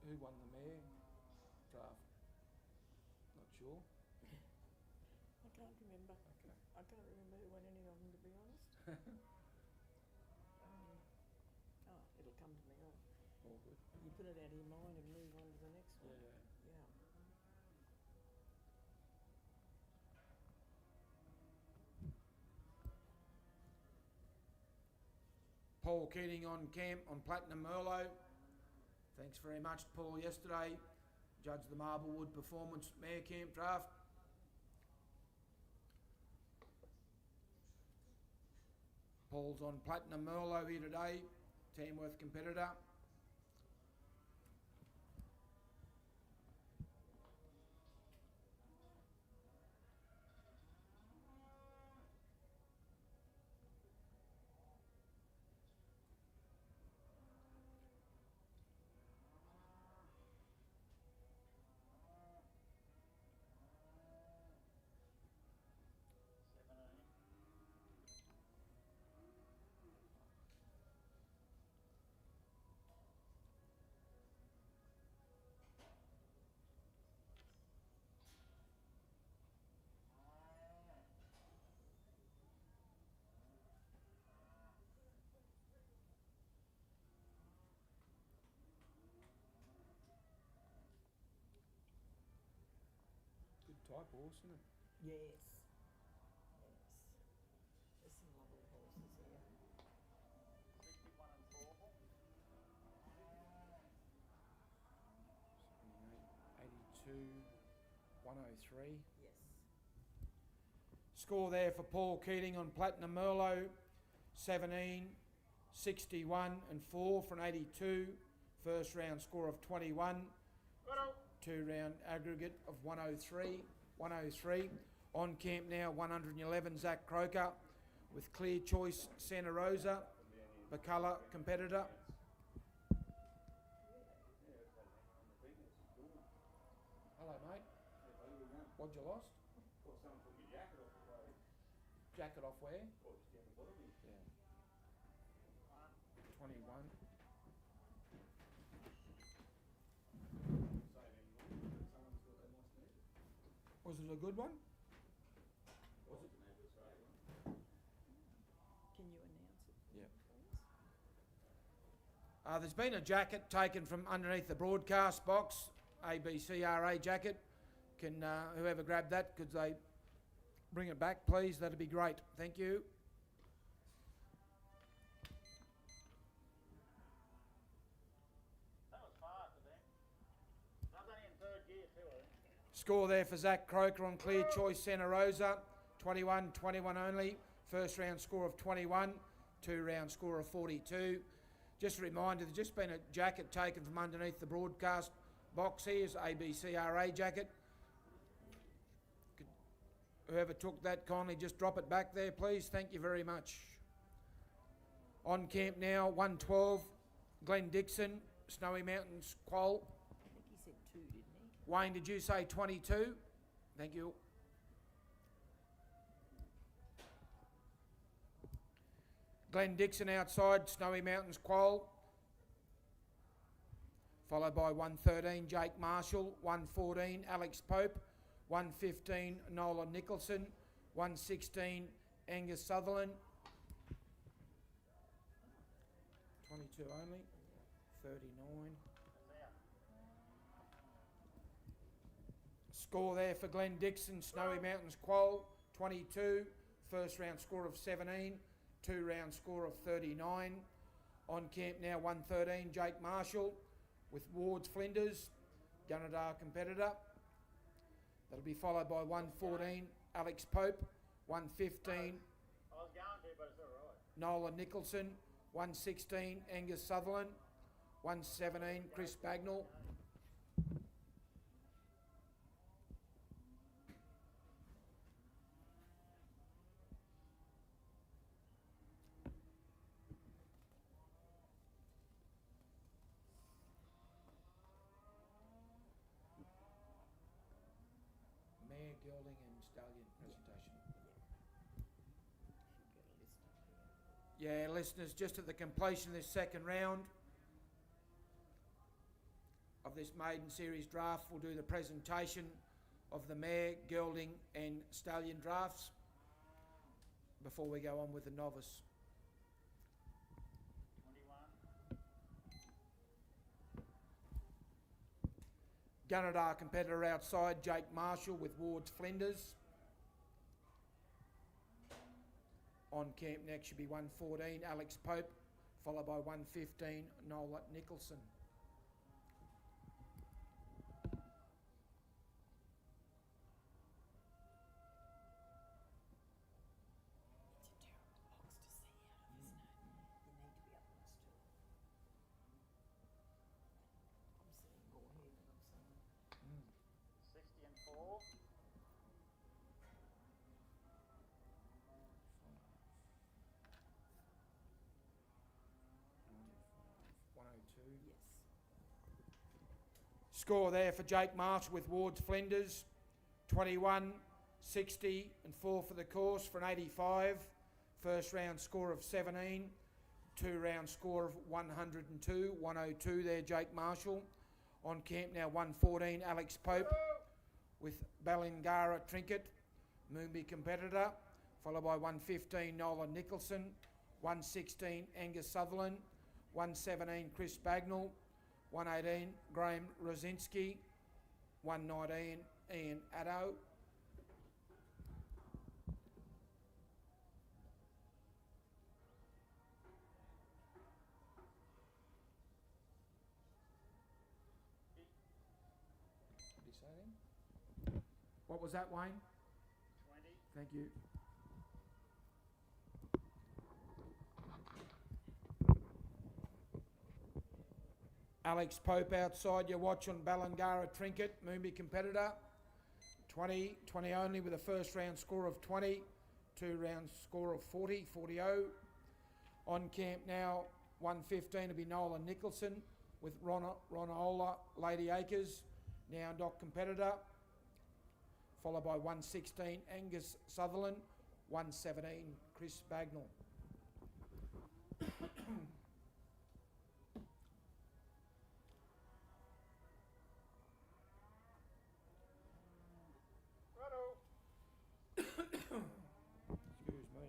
Who won the mayor draft? Not sure. I can't remember. Okay. I can't remember who won any of them, to be honest. It'll come to me. All good. You put it out of your mind and move on to the next one. Yeah. Yeah. Paul Keating on camp on Platinum Merlot. Thanks very much, Paul, yesterday. Judged the Marblewood Performance Mare Camp draft. Paul's on Platinum Merlot here today, Tamworth competitor. Type horse, isn't it? Yes. There's some lovely horses here. 61 and 4. 82, 103. Yes. Score there for Paul Keating on Platinum Merlot, 17, 61 and 4 for an 82. First round score of 21. 2 round aggregate of 103. On camp now 111, Zach Croker with Clear Choice Santa Rosa, Bacala competitor. Hello, mate. What'd you lost? Jacket off where? Yeah. 21. Was it a good one? Can you announce it? Yeah. Please? There's been a jacket taken from underneath the broadcast box, ABCRA jacket. Can whoever grabbed that, could they bring it back, please? That'd be great. Thank you. That was fast of them. That was only in third gear too, I think. Score there for Zach Croker on Clear Choice Santa Rosa, 21 only. First round score of 21, 2 round score of 42. Just a reminder, there's just been a jacket taken from underneath the broadcast box here. It's ABCRA jacket. Whoever took that, kindly just drop it back there, please. Thank you very much. On camp now, 112, Glenn Dixon, Snowy Mountains, Quoll. I think he said 2, didn't he? Wayne, did you say 22? Thank you. Glenn Dixon outside, Snowy Mountains, Quoll. Followed by 113, Jake Marshall, 114, Alex Pope, 115, Nolan Nicholson, 116, Angus Sutherland. 22 only, 39. Score there for Glenn Dixon, Snowy Mountains, Quoll, 22. First round score of 17, 2 round score of 39. On camp now, 113, Jake Marshall with Wards Flinders, Gunnedah competitor. That'll be followed by 114, Alex Pope, 115, I was going to, but it's all right. Nolan Nicholson, 116, Angus Sutherland, 117, Chris Bagnall. Mare, gelding and stallion presentation. Should get a list up here. Yeah, listeners, just at the completion of this second round of this maiden series draft, we'll do the presentation of the mare, gelding and stallion drafts before we go on with the novice. 21. Gunnedah competitor outside, Jake Marshall with Wards Flinders. On camp next should be 114, Alex Pope, followed by 115, Nolan Nicholson. It's a terrible box to see out of, isn't it? You need to be up on the stool. I'm sitting Gore here and I'm saying, 60 and 4. 102. yes. Score there for Jake Marshall with Wards Flinders, 21, 60 and 4 for the course for an 85. First round score of 17, 2 round score of 102, 102 there, Jake Marshall. On camp now, 114, Alex Pope with Ballingara Trinket, Moonby competitor, followed by 115, Nolan Nicholson, 116, Angus Sutherland, 117, Chris Bagnall, 118, Graham Rosinski, 119, Ian Addo. What did he say then? What was that, Wayne? 20. Thank you. Alex Pope outside your watch on Ballingara Trinket, Moonby competitor. 20 only with a first round score of 20, 2-round score of 40. On camp now, 115 will be Nolan Nicholson with Ronola Lady Acres, now dock competitor. Followed by 116 Angus Sutherland, 117 Chris Bagnall. Excuse me.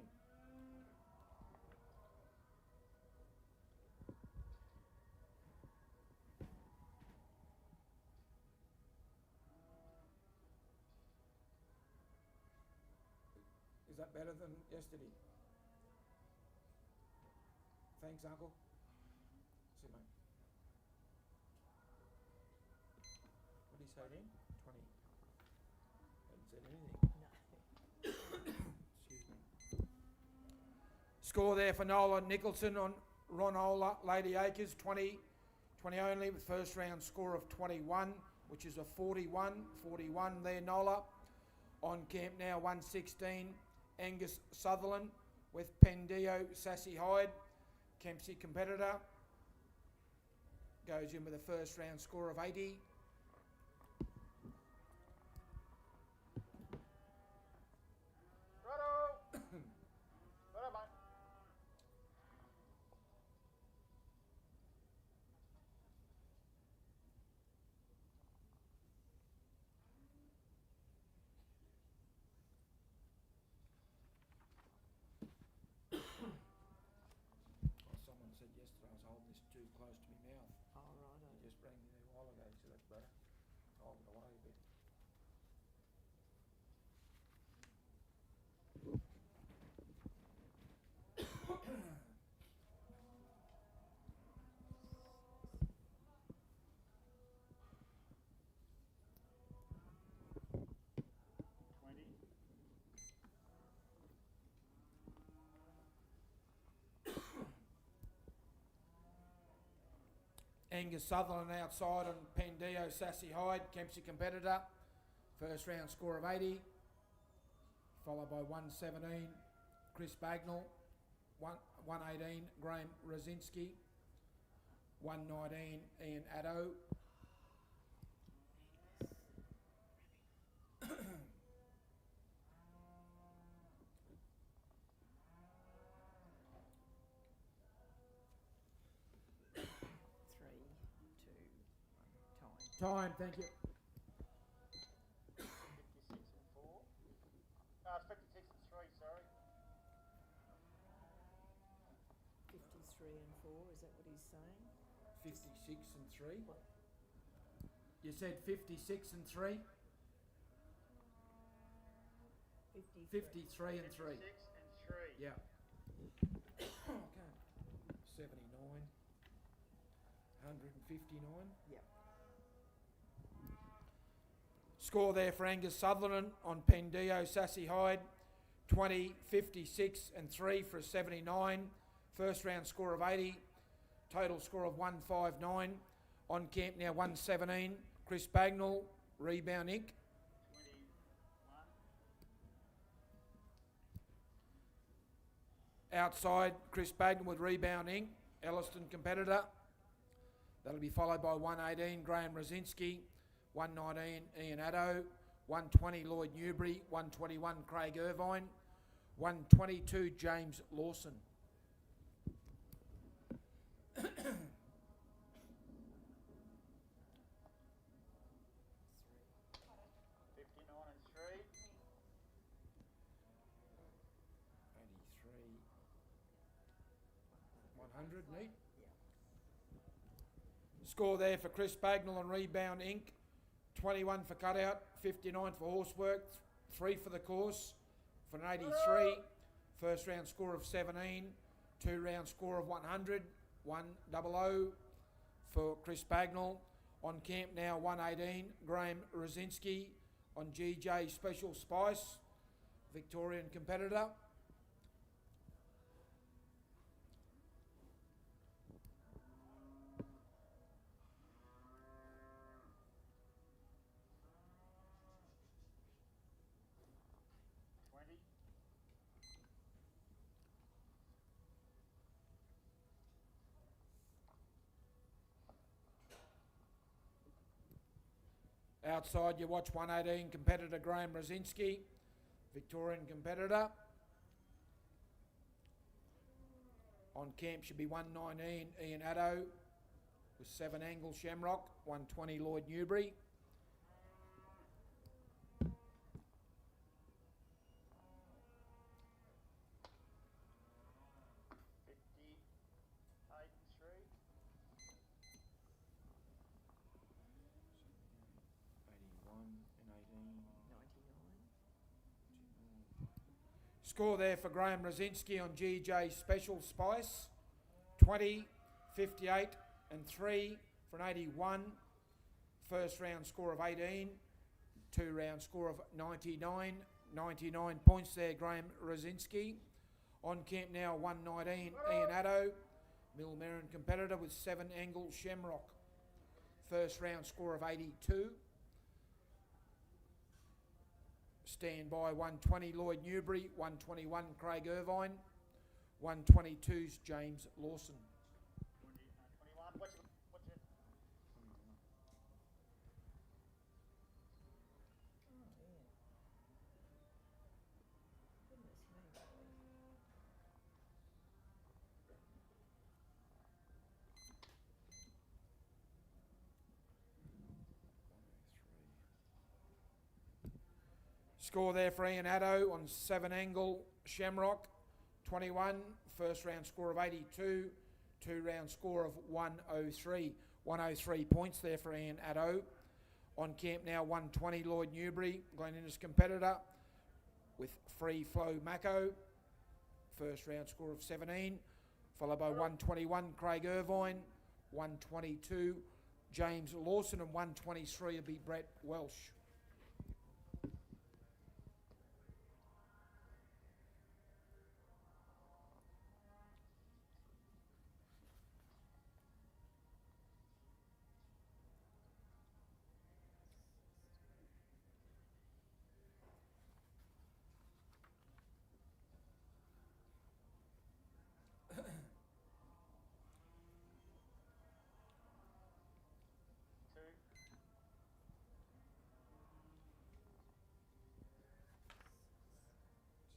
Is that better than yesterday? Thanks, Uncle. See, mate. What did he say then? 20. Hadn't said anything. Excuse me. Score there for Nolan Nicholson on Ronola Lady Acres, 20 only, with first round score of 21, which is a 41 there, Nola. On camp now, 116 Angus Sutherland with Pendio Sassy Hyde, Kempsey competitor. Goes in with a first round score of 80. Someone said yesterday I was holding this too close to my mouth. Oh, righto. He just rang me a while ago, so that's better. Hold it away a bit. Angus Sutherland outside on Pendio Sassy Hyde, Kempsey competitor. First round score of 80. Followed by 117 Chris Bagnall, 118 Graham Rosinski, 119 Ian Addo. Time, thank you. 56 and 4. No, it's 56 and 3, sorry. 53 and 4, is that what he's saying? 56 and 3. What? You said 56 and 3? 53 and 3. 56 and 3. Yeah. Okay. 79. 159. Yep. Score there for Angus Sutherland on Pendio Sassy Hyde, 20, 56 and 3 for a 79. First round score of 80. Total score of 159. On camp now 117. Chris Bagnall, Rebound Inc. 21. Outside, Chris Bagnall with Rebound Inc. Elliston competitor. That'll be followed by 118 Graham Rosinski, 119 Ian Addo, 120 Lloyd Newbury, 121 Craig Irvine, 122 James Lawson. 59 and 3. 83. 100, neat. Score there for Chris Bagnall and Rebound Inc. 21 for cutout, 59 for horsework, 3 for the course for an 83. First round score of 17, 2 round score of 100, 100 for Chris Bagnall. On camp now 118, Graham Rosinski on GJ Special Spice, Victorian competitor. Outside, you watch 118 competitor Graham Rosinski, Victorian competitor. On camp should be 119 Ian Addo with 7 Angle Shamrock, 120 Lloyd Newbury. Score there for Graham Rosinski on GJ Special Spice, 20, 58 and 3 for an 81. First round score of 18, 2 round score of 99. 99 points there, Graham Rosinski. On camp now, 119 Ian Addo, Millmerran competitor with 7 Angle Shamrock. First round score of 82. Stand by 120 Lloyd Newbury, 121 Craig Irvine, 122's James Lawson. 21. What's it? Goodness me, boy. Score there for Ian Addo on 7 Angle Shamrock, 21. First round score of 82, 2 round score of 103. 103 points there for Ian Addo. On camp now, 120 Lloyd Newbury, Glen Innes competitor with Free Flow Mako. First round score of 17, followed by 121 Craig Irvine, 122 James Lawson, and 123 will be Brett Welsh.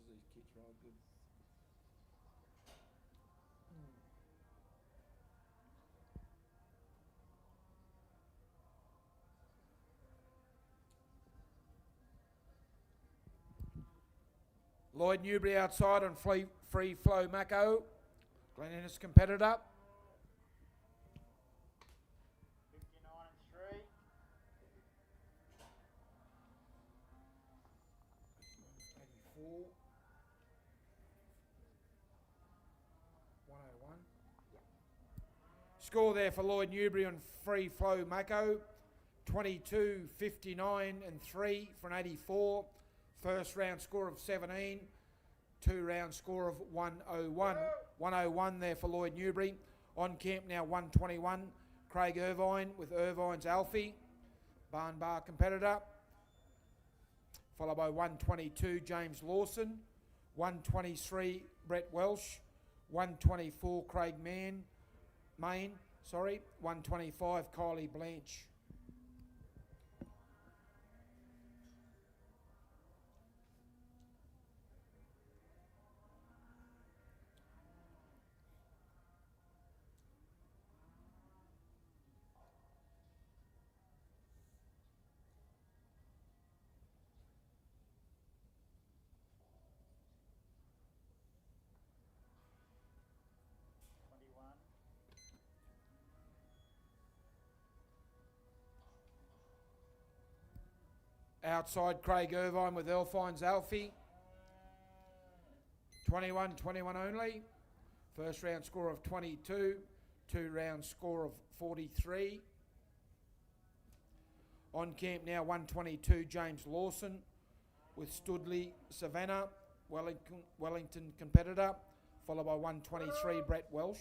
These kids ride good. Lloyd Newbury outside on Free Flow Mako, Glen Innes competitor. 59 and 3. 84. 101. Score there for Lloyd Newbury on Free Flow Mako, 22, 59 and 3 for an 84. First round score of 17, 2 round score of 101. 101 there for Lloyd Newbury. On camp now, 121 Craig Irvine with Irvine's Alfie, barn bar competitor. Followed by 122 James Lawson, 123 Brett Welsh, 124 Craig Main, 125 Kylie Blanche. Outside Craig Irvine with Elfine's Alfie. 21 only. First round score of 22. 2 round score of 43. On camp now, 122 James Lawson with Studley Savannah, Wellington competitor. Followed by 123 Brett Welsh.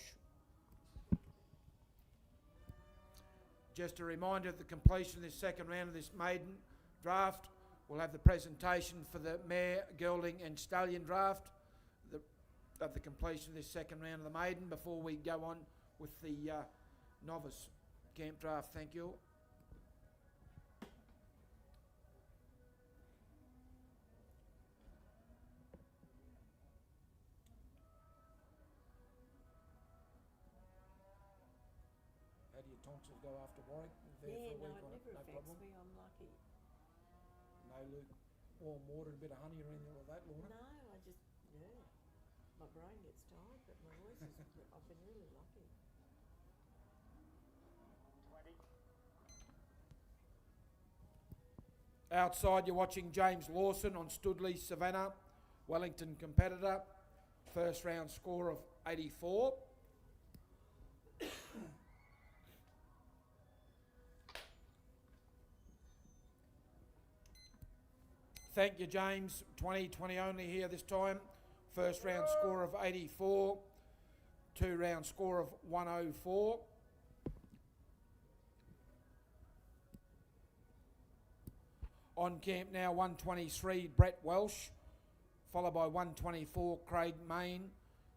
Just a reminder of the completion of this second round of this maiden draft. We'll have the presentation for the mare, gelding and stallion draft at the completion of this second round of the maiden before we go on with the novice camp draft. Thank you. youngsters go after Warwick. There Yeah, for a no, week it on never no affects problem. me. I'm lucky. No warm water, a bit of honey or anything like that, Lorna. No, I just, yeah. My brain gets tired, but my voice is, I've been really lucky. 20. Outside, you're watching James Lawson on Studley Savannah, Wellington competitor. First round score of 84. Thank you, James. 20 only here this time. First round score of 84. 2 round score of 104. On camp now, 123, Brett Welsh, followed by 124, Craig Main,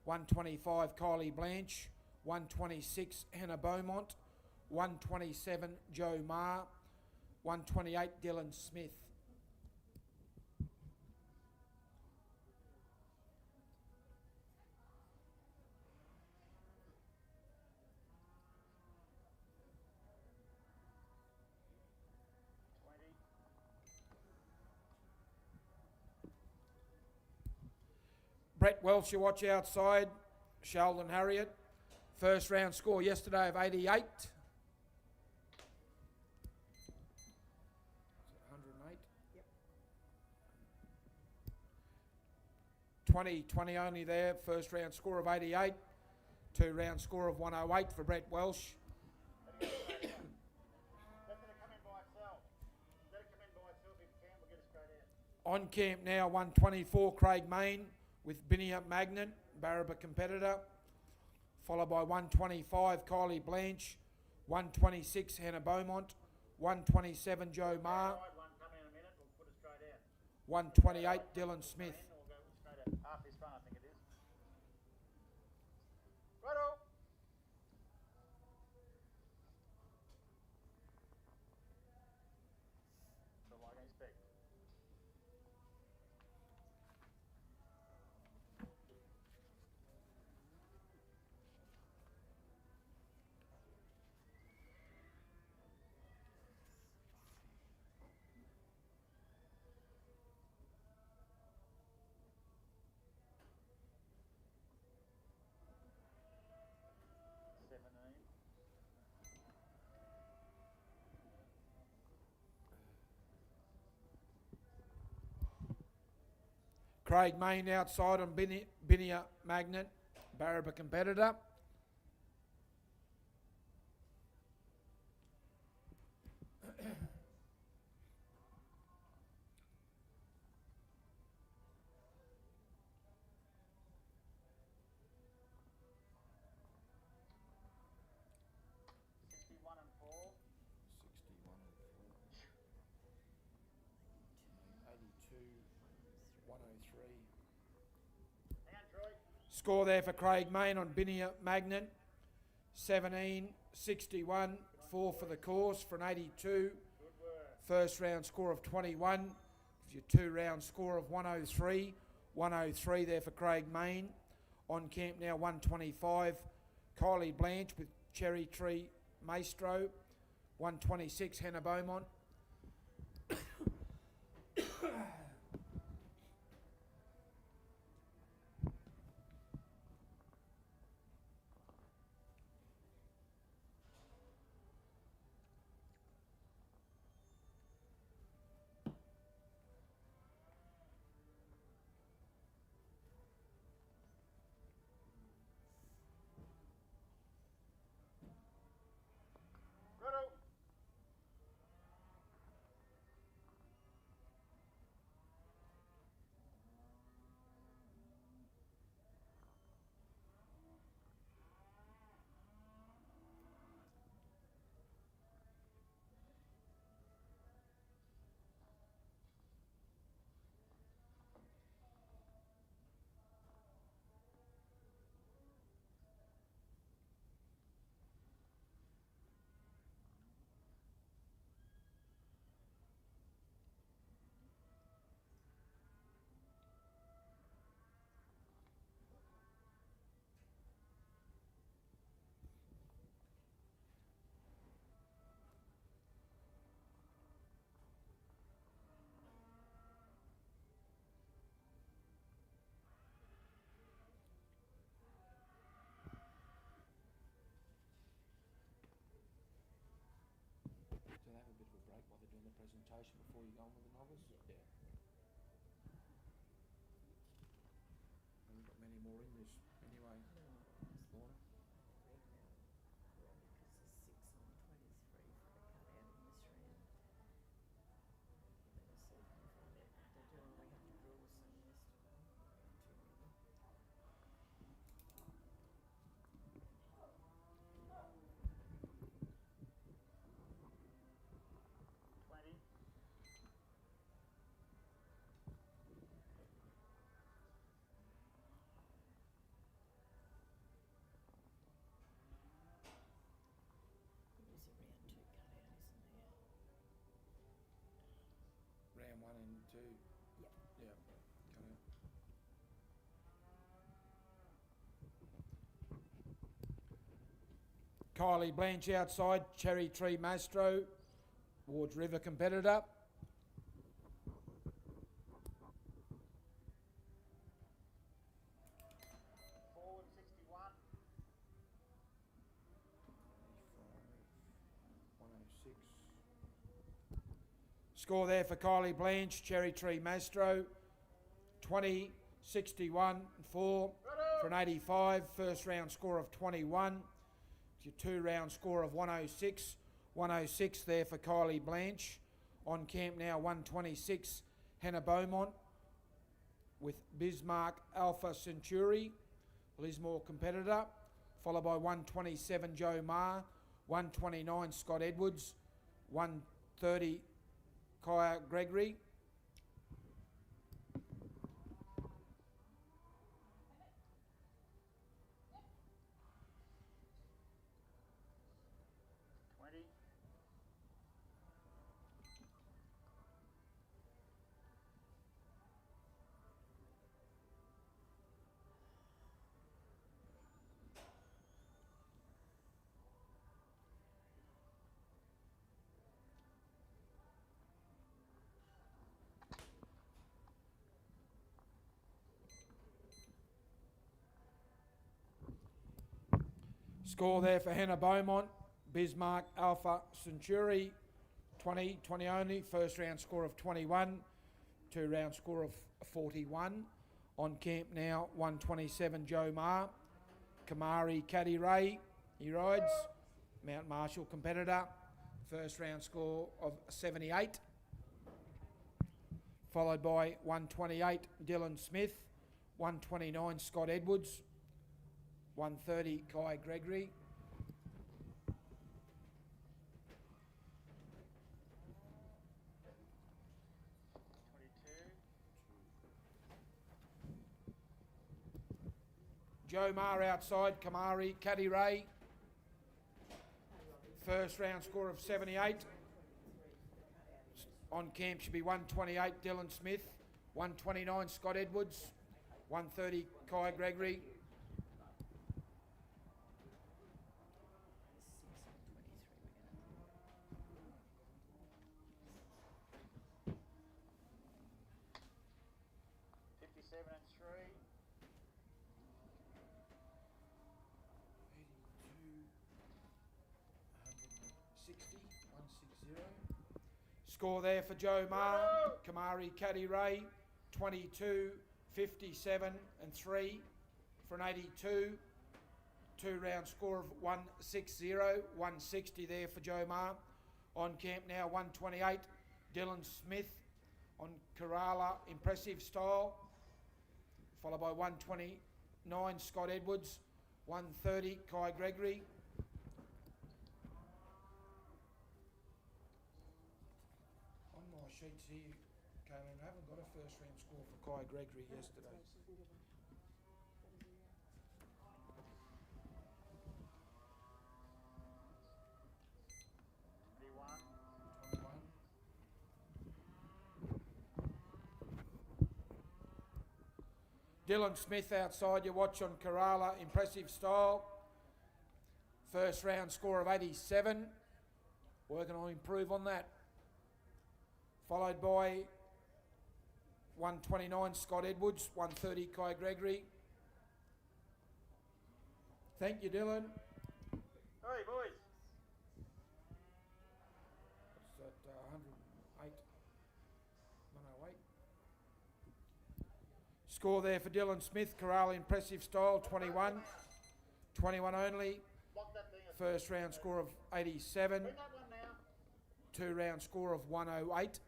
125, Kylie Blanche, 126, Hannah Beaumont, 127, Joe Marr, 128, Dylan Smith. Brett Welsh, you watch outside. Sheldon Harriet. First round score yesterday of 88. 108. Yep. 20 only there. First round score of 88. 2 round score of 108 for Brett Welsh. Let it come in by itself. Let it come in by itself if you can. We'll get it straight out. On camp now, 124, Craig Main with Binia Magnet, Barraba competitor. Followed by 125, Kylie Blanche. 126, Hannah Beaumont. 127, Joe Marr. Right, one coming in a minute. We'll put it straight out. 128, Dylan Smith. And we'll go straight out. Half this fun, I think it is. Righto. So like I expect. Craig Main outside on Binia Magnet, Barraba competitor. One and 4. 61 82, 103. Hang on, Troy. Score there for Craig Main on Binia Magnet. 17, 61, 4 for the course for an 82. Good work. First round score of 21. Your 2 round score of 103. 103 there for Craig Main. On camp now 125. Kylie Blanche with Cherry Tree Maestro. 126 Hannah Beaumont. Righto. qualification before you go on with the novice? Yeah. Haven't got many more in this anyway, No, Lorna. read now, Robbie, because there's 6 on 23 for a cut out in this round. Better see if I can find out what they're doing. We had to draw some yesterday. Too many. 20. There is a round 2 cut out, isn't there? Round 1 and 2. Yep. Yeah. Cut out. Kylie Blanche outside, Cherry Tree Mastro, Wards River competitor. Forward 61. 106. Score there for Kylie Blanche, Cherry Tree Mastro, 20, 61 and 4 for an 85. First round score of 21. Your 2 round score of 106. 106 there for Kylie Blanche. On camp now 126, Hannah Beaumont with Bismarck Alpha Centuri, Lismore competitor, followed by 127 Joe Marr, 129 Scott Edwards, 130 Kaya Gregory. Score there for Hannah Beaumont, Bismarck Alpha Centuri, 20 only. First round score of 21, 2 round score of 41. On camp now 127 Joe Marr, Kamari Caddy Ray, he rides, Mount Marshall competitor. First round score of 78. Followed by 128 Dylan Smith, 129 Scott Edwards, 130 Kai Gregory. Joe Marr outside, Kamari, Caddy Ray. First round score of 78. On camp should be 128 Dylan Smith, 129 Scott Edwards, 130 Kai Gregory. 57 and 3. 160. Score there for Joe Marr, Kamari Caddy Ray, 22, 57 and 3 for an 82. 2 round score of 160, 160 there for Joe Marr. On camp now 128, Dylan Smith on Kerala, impressive style. Followed by 129, Scott Edwards, 130, Kai Gregory. On my sheets here, Kaylin, I haven't got a first round score for Kai Gregory yesterday. Dylan Smith outside, you watch on Kerala, impressive style. First round score of 87, working on improve on that. Followed by 129 Scott Edwards, 130 Kai Gregory. Thank you, Dylan. Hey boys. What's that, 108? Score there for Dylan Smith, Corral Impressive Style, 21. 21 only. Lock that thing. First round score of 87. Bring that one now. 2 round score of 108. Not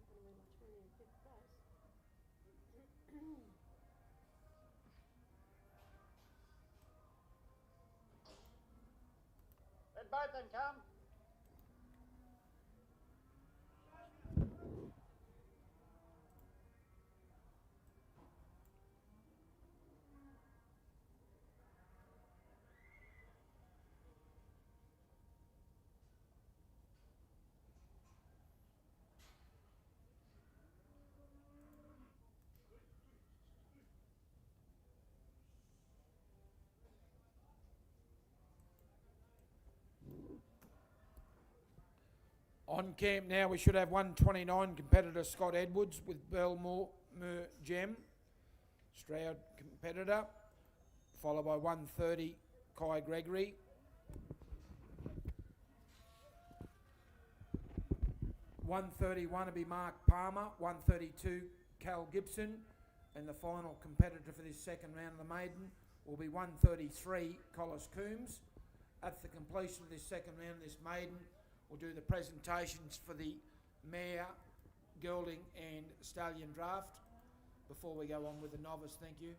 gonna be much money in fifth place. Let both them come. On camp now, we should have 129 competitor Scott Edwards with Belmore Gem, Stroud competitor, followed by 130 Kai Gregory. 131 will be Mark Palmer, 132 Cal Gibson, and the final competitor for this second round of the maiden will be 133 Collis Coombs. At the completion of this second round of this maiden, we'll do the presentations for the mare, gelding and stallion draft before we go on with the novice. Thank you.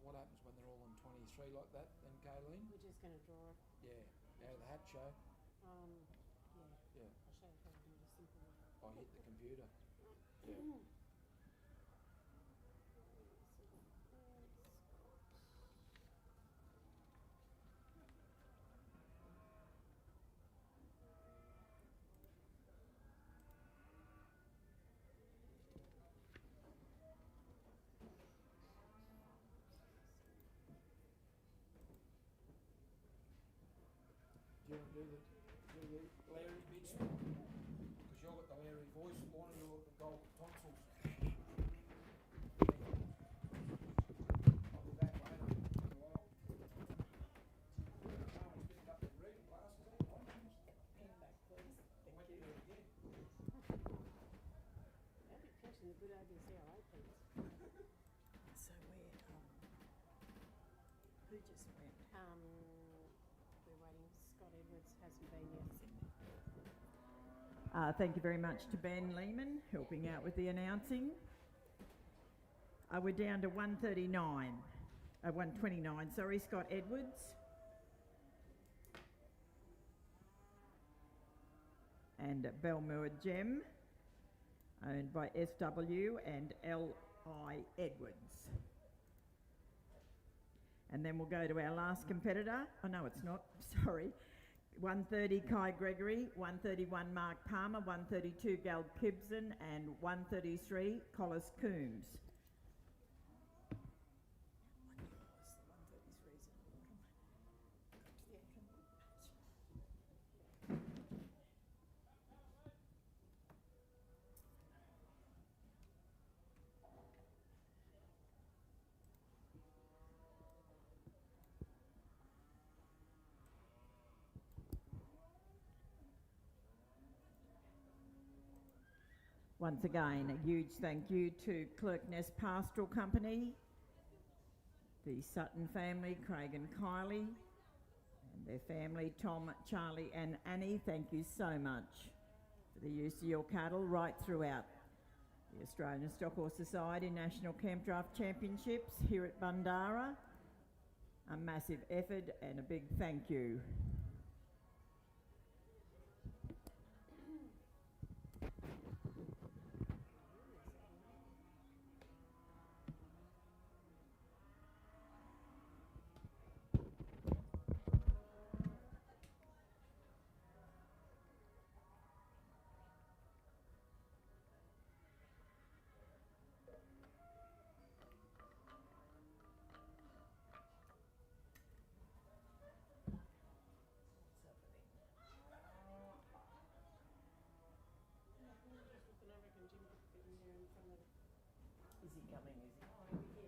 What happens when they're all on 23 like that then, Kayleen? We're just gonna draw it. Yeah, out of the hat show. Yeah. Yeah. I'll show you how to do it a simple way. I hit the computer. Yeah. Do you want to do the Larry bits? Because you've got the Larry voice, Lorna, you've got the gold tonsils. I'll be back later in a while. Someone's picked up the reading glasses, eh? Pen back, please. I went to do it again. I'll be catching the good ABCLA pens. So who just went? We're waiting. Scott Edwards hasn't been yet. Thank you very much to Ben Lehman, helping out with the announcing. We're down to 129, sorry, Scott Edwards. And Belmore Gem, owned by SW and L.I. Edwards. And then we'll go to our last competitor. Oh, no, it's not. Sorry. 130 Kai Gregory, 131 Mark Palmer, 132 Gal Gibson, and 133 Collis Coombs. Once again, a huge thank you to Clerkness Pastoral Company, the Sutton family, Craig and Kylie, And their family, Tom, Charlie and Annie, thank you so much for the use of your cattle right throughout the Australian Stock Horse Society National Camp Draft Championships here at Bundarra. A massive effort and a big thank you. Is he coming? Is he?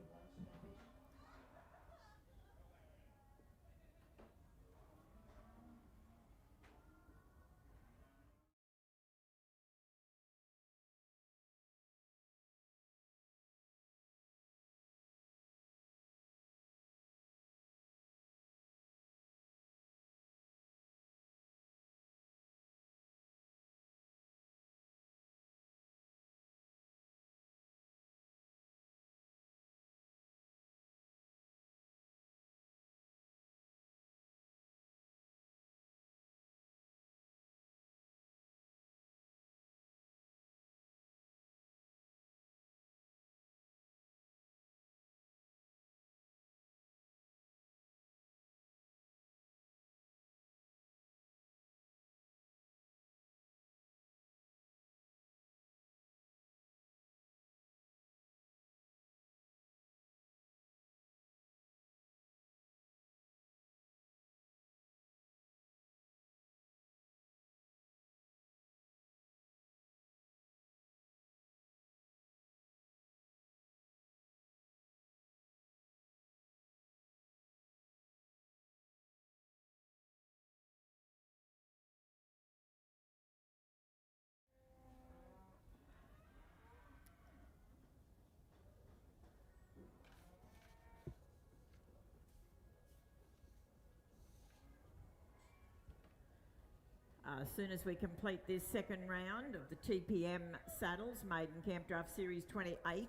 As soon as we complete this second round of the TPM Saddles Maiden Camp Draft Series 28,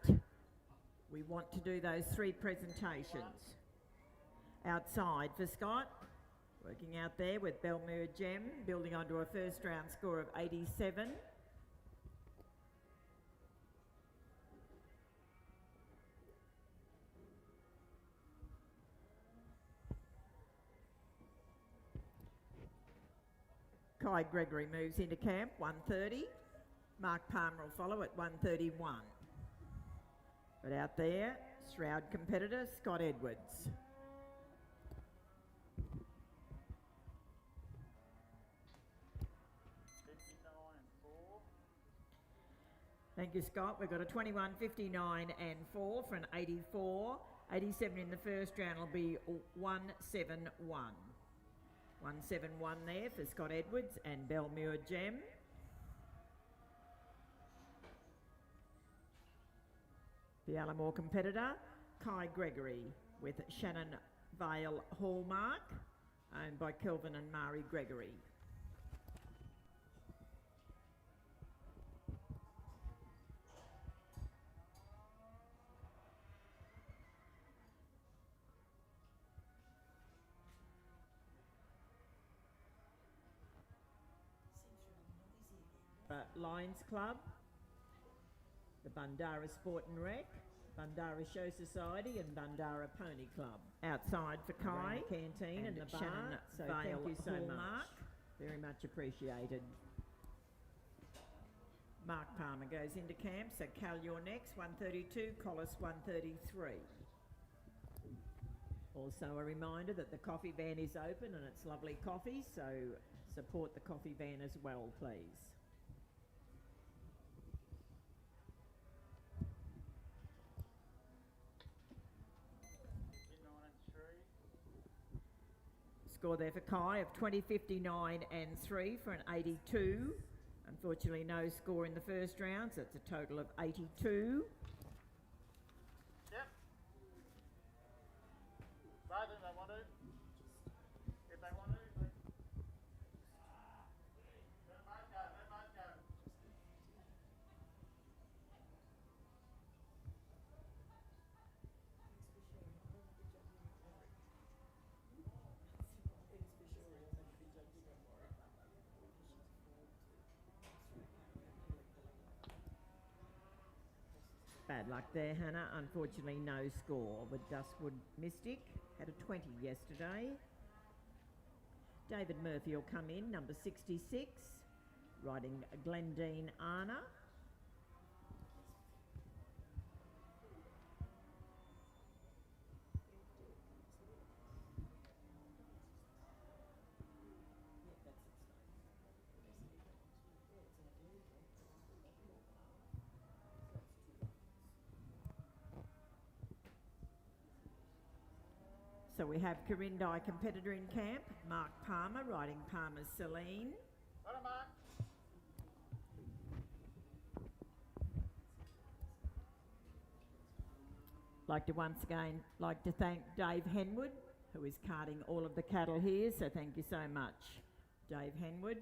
we want to do those 3 presentations. Outside for Scott, working out there with Belmere Gem, building onto a first round score of 87. Kai Gregory moves into camp, 130. Mark Palmer will follow at 131. But out there, Shroud competitor Scott Edwards. Thank you, Scott. We've got a 21, 59 and 4 for an 84. 87 in the first round will be 171. 171 there for Scott Edwards and Belmere Gem. The Allamore competitor, Kai Gregory with Shannon Vale Hallmark, owned by Kelvin and Mari Gregory. Lions Club, the Bundarra Sport and Rec, Bundarra Show Society and Bundarra Pony Club. Outside for Kai, canteen and the bar, so thank you so much. Very much appreciated. Mark Palmer goes into camp, so Cal, you're next, 132, Collis 133. Also a reminder that the coffee van is open and it's lovely coffee, so support the coffee van as well, please. Score there for Kai of 20, 59 and 3 for an 82. Unfortunately, no score in the first round, so it's a total of 82. Yep. Rather than they want to. If they want to. Bad luck there, Hannah. Unfortunately, no score with Dustwood Mystic. Had a 20 yesterday. David Murphy will come in, number 66, riding Glendine Anna. So we have Corindi competitor in camp, Mark Palmer, riding Palmer's Celine. Hello, Mark. Once again like to thank Dave Henwood, who is carting all of the cattle here, so thank you so much, Dave Henwood.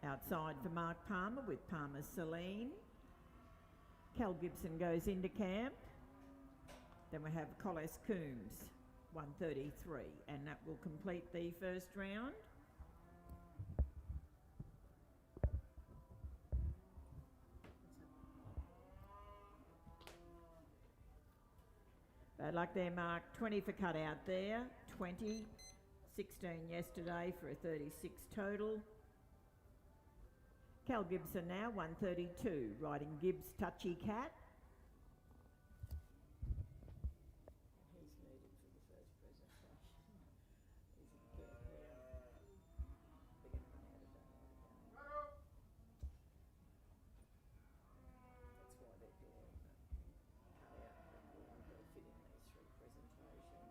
Outside for Mark Palmer with Palmer's Celine. Cal Gibson goes into camp. Then we have Collis Coombs, 133, and that will complete the first round. Bad luck there, Mark. 20 for cut out there. 20, 16 yesterday for a 36 total. Cal Gibson now, 132, riding Gibbs Touchy Cat. He's needed for the first presentation. He's a bit, they're going to run out of daylight again. That's why they're doing cut out and we haven't got to fit in these 3 presentations.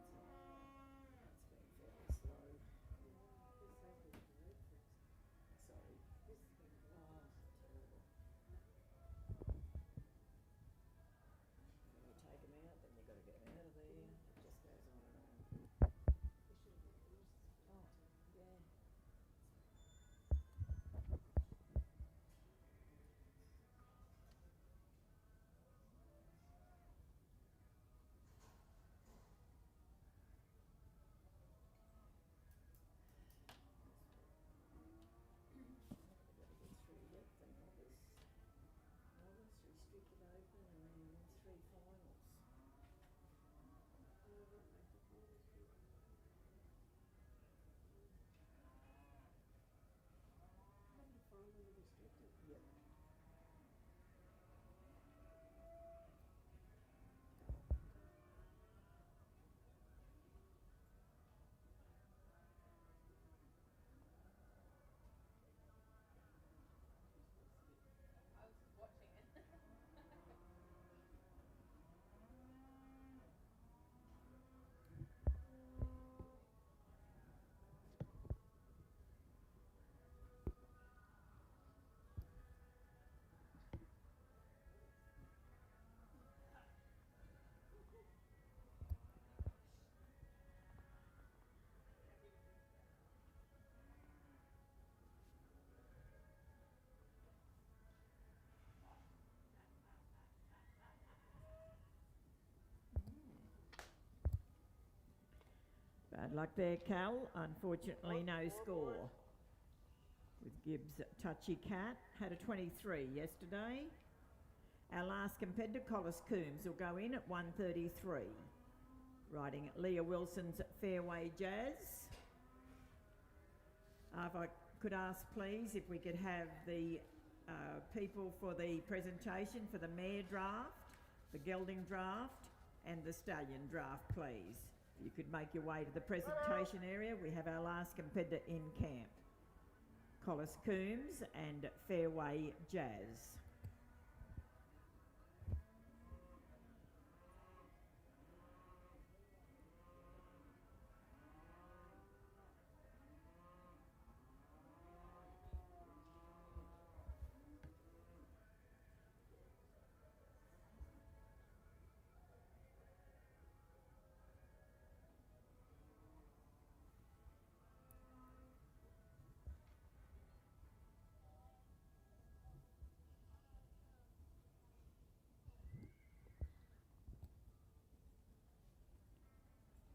It's been fairly slow. Sorry. Oh, terrible. When you take them out, then you've got to get them out of there. It just goes on and on. Oh, yeah. We've got to get through yet the novice, restricted open, and then 3 finals. Yep. I was watching it. Bad luck there, Cal. Unfortunately, no score. With Gibbs Touchy Cat. Had a 23 yesterday. Our last competitor, Collis Coombs, will go in at 133. Riding Leah Wilson's Fairway Jazz. If I could ask, please, if we could have the people for the presentation for the mare draft, the gelding draft and the stallion draft, please. You could make your way to the presentation area. We have our last competitor in camp, Collis Coombs and Fairway Jazz.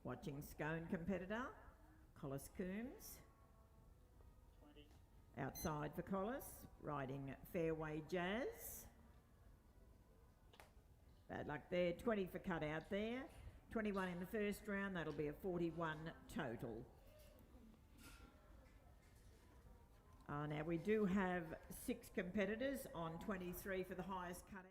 Watching Scone competitor, Collis Coombs. 20. Outside for Collis, riding Fairway Jazz. Bad luck there, 20 for cut out there. 21 in the first round, that'll be a 41 total. Now we do have 6 competitors on 23 for the highest cut out.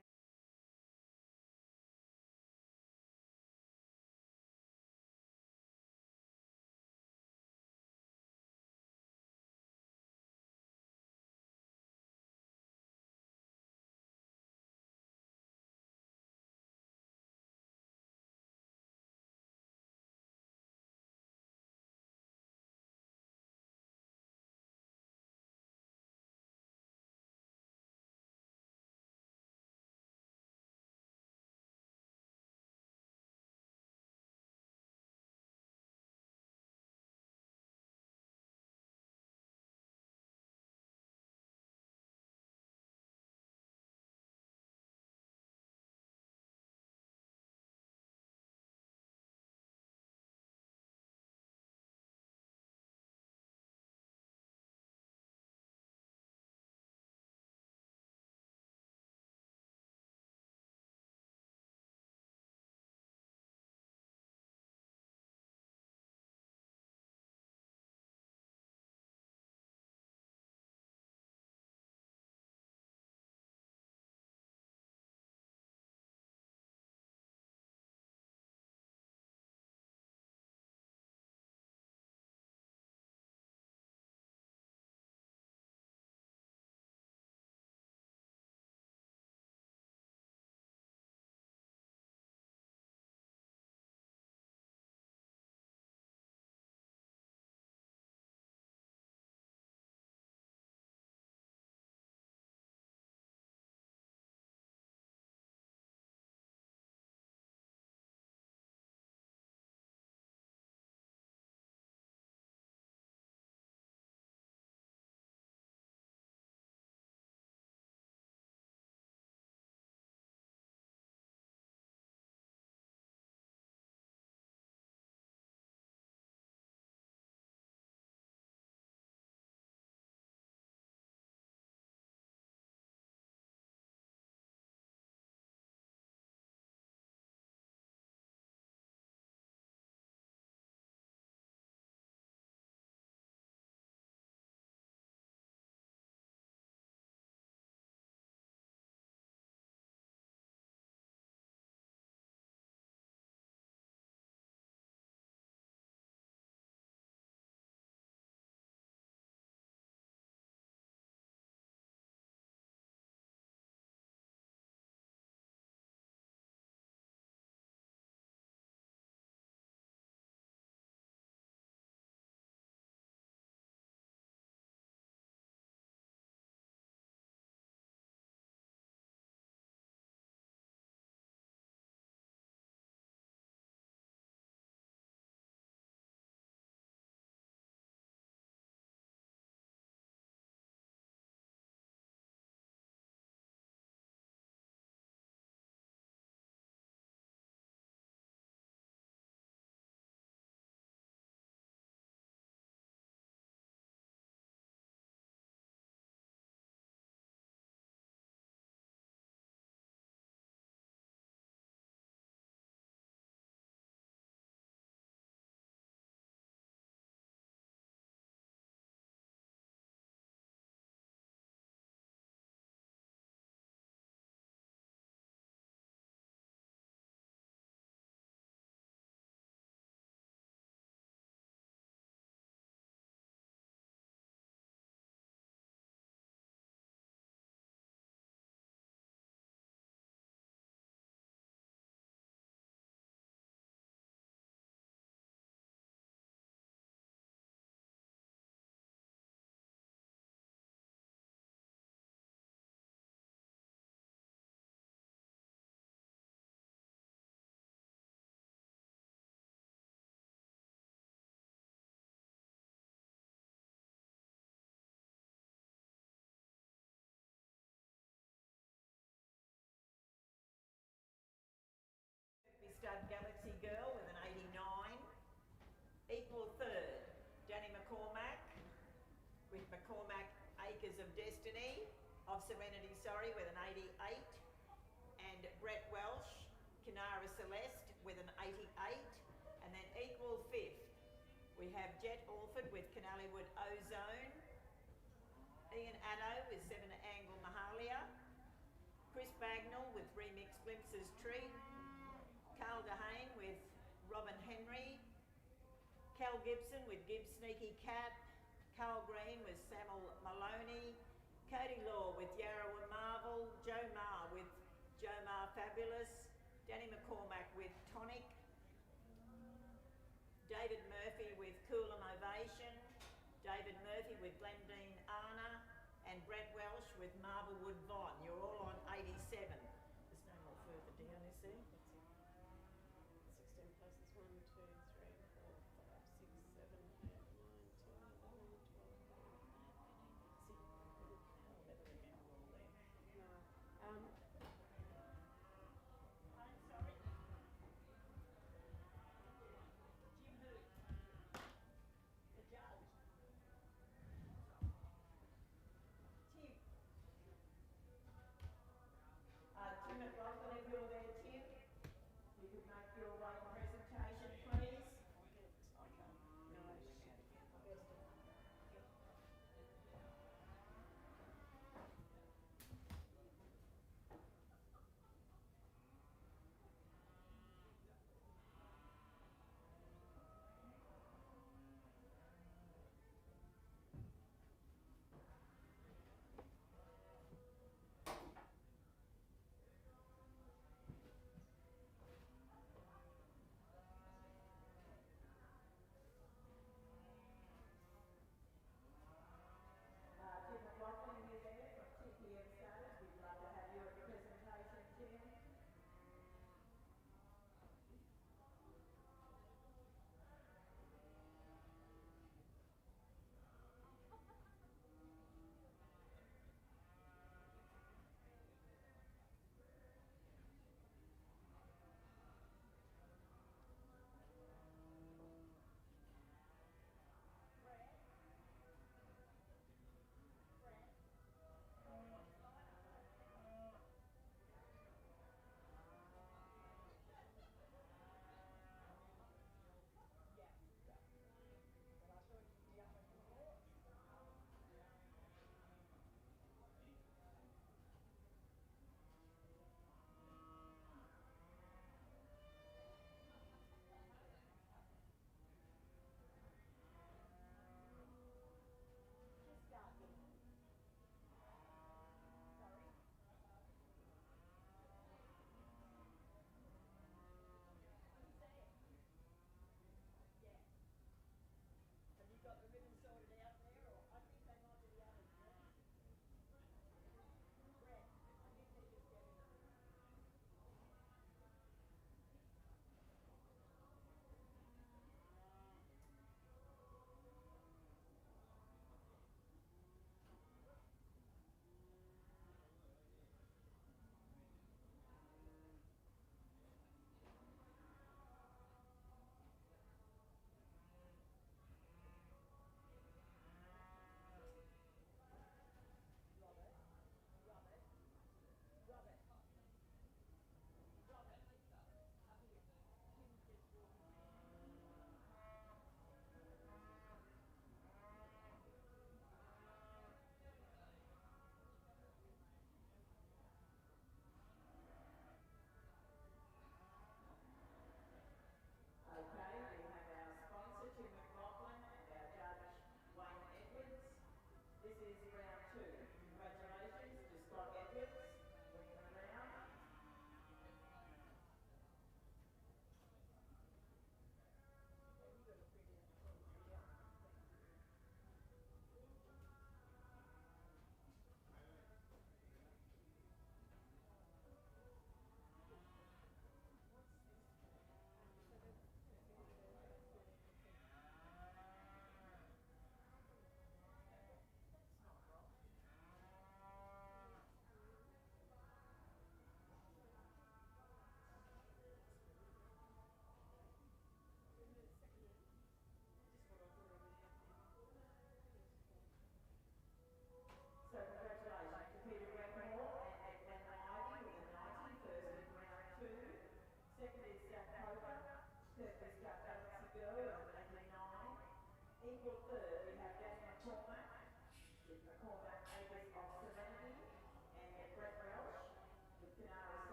Girl with an 89. Equal third, Danny McCormack with McCormack Acres of Destiny, of Serenity, sorry, with an 88. And Brett Welsh, Kinara Celeste with an 88. And then equal fifth, we have Jet Orford with Canallywood Ozone. Ian Addo with 7 Angle Mahalia. Chris Bagnall with Remix Glimpses Treat. Carl Dehane with Robin Henry. Cal Gibson with Gibbs Sneaky Cat. Carl Green with Samuel Maloney. Cody Law with Yarrow and Marvel. Joe Marr with Joe Marr Fabulous. Danny McCormack with Tonic. David Murphy with Coolum Ovation. David Murphy with Glendine Arna. And Brett Welsh with Marblewood Von. You're all on 87. There's no more further down, is there? 16 places, 1, 2, 3, 4, 5, 6, 7, 8, 9, 10, 11, 12, 13, 14, 15, 16. I'll never remember all them. No. I'm sorry. Jim who? The judge. Tim. Tim McLaughlin, if you're there, Tim.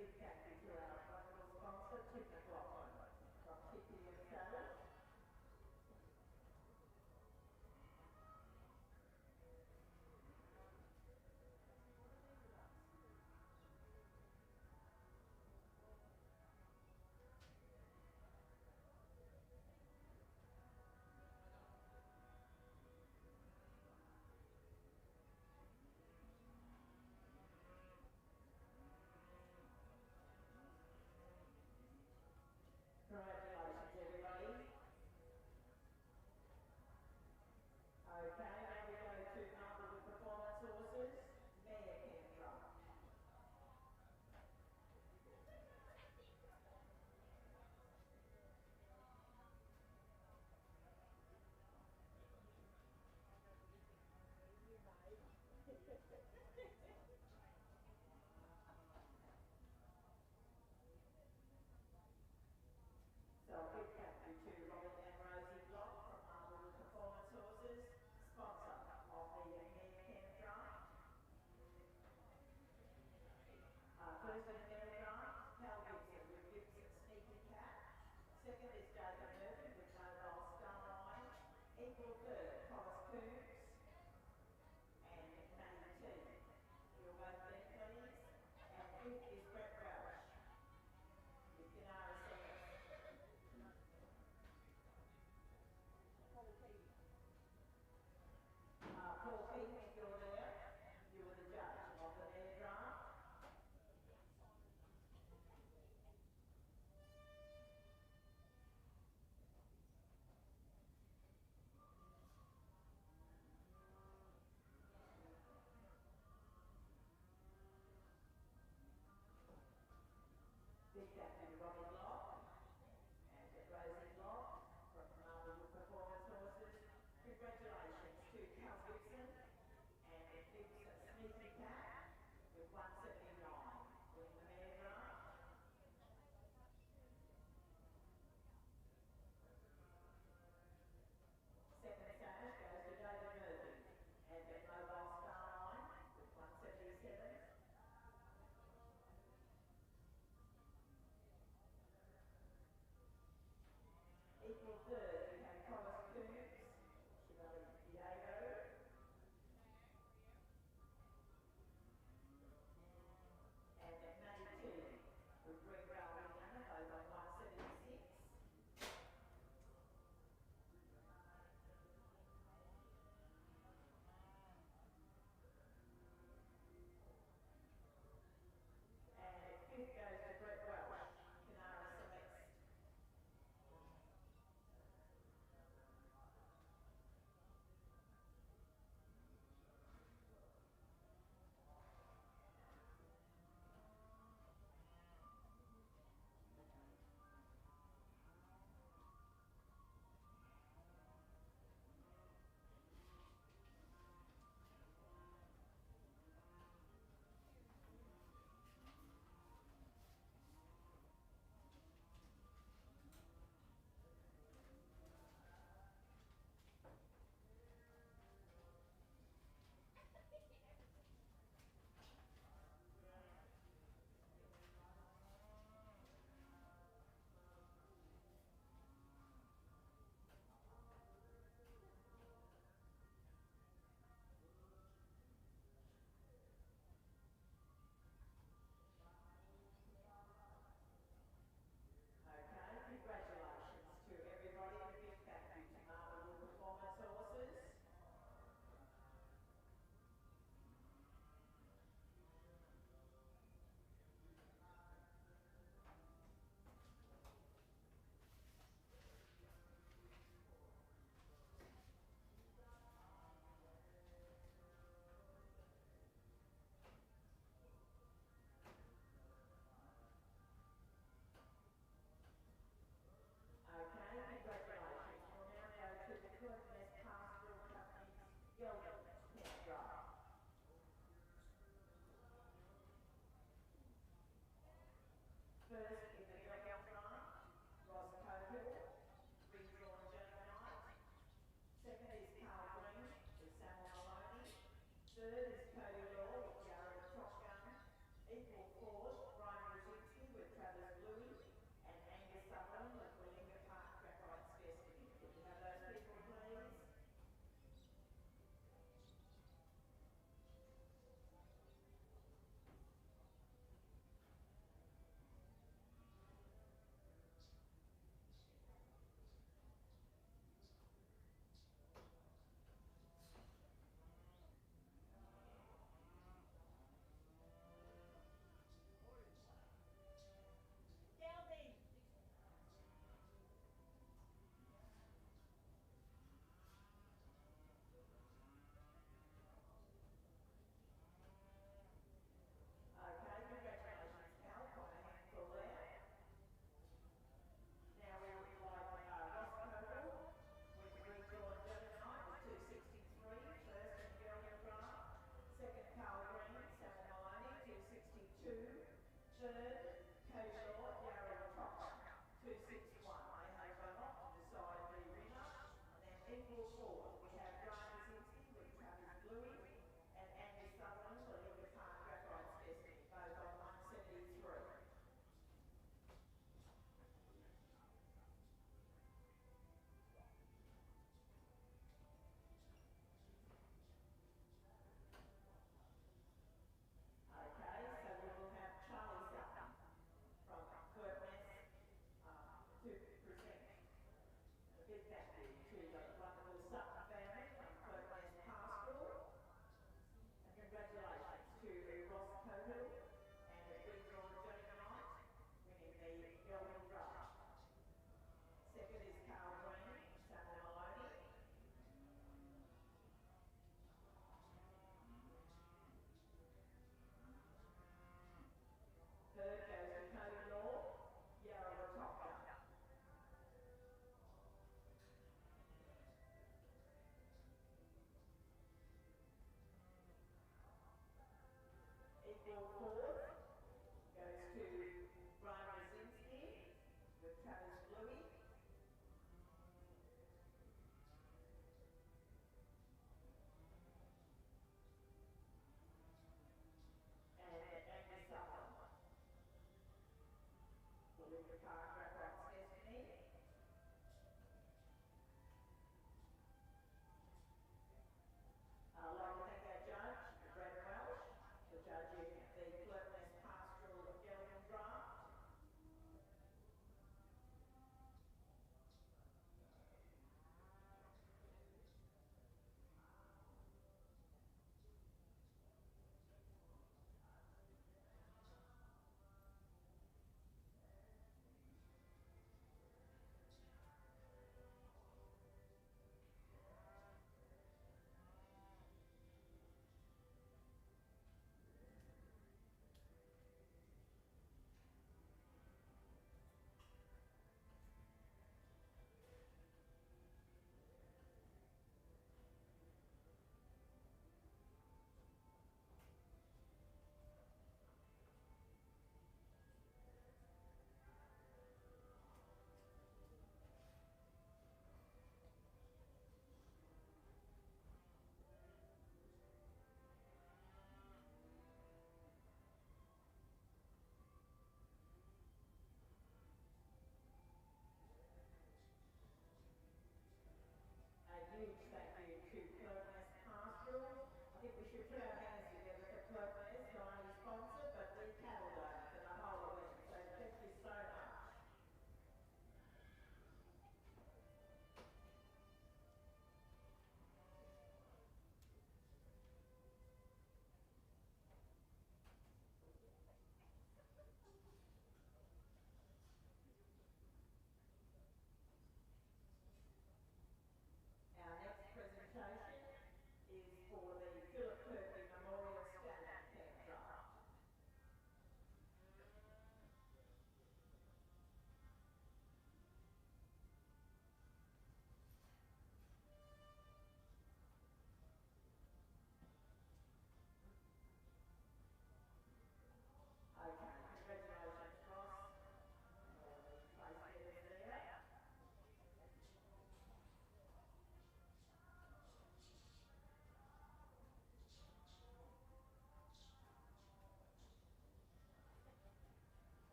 big thank you to our wonderful sponsor, Tim McLaughlin from Kitty and Sales.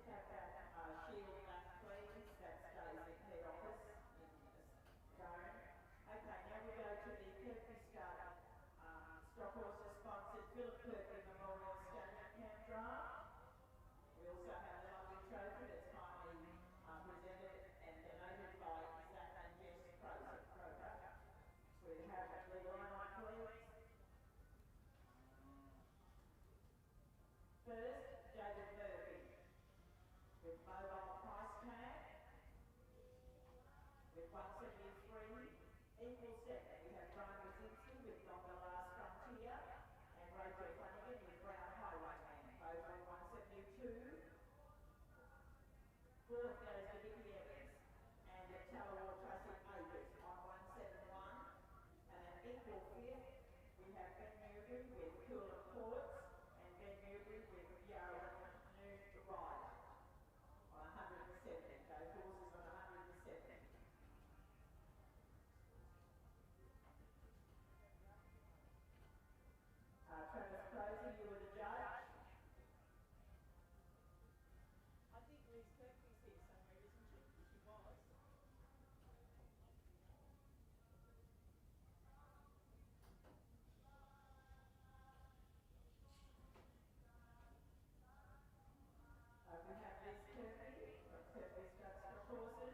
just have that shield back, please. That stays in head office in the zone. Okay, now we go to the Kirkby Stud stock horses sponsored Philip Kirkby Memorial Stallion Camp Draft. We also have the lovely trophy that's kindly presented and donated by Zach and Jess Croker. So we have the line on, please. First, David Murphy with mobile price tag with 173. Equal second, we have Brian Brzezinski with Longer Last Frontier and Rachel Flanagan with Brown Highwayman, both on 172. Fourth goes to Vicky Evans and Talawar Classic Acres on 171. And an equal fifth, we have Ben Newbury with Cool and Quartz and Ben Newbury with Yarra Noon Rider on 170. Those horses on 170. Travis Crozier, you were the judge. I think Liz Kirkby's here somewhere, isn't she? She was. We have Liz Kirkby from Kirkby Stud Stock Horses.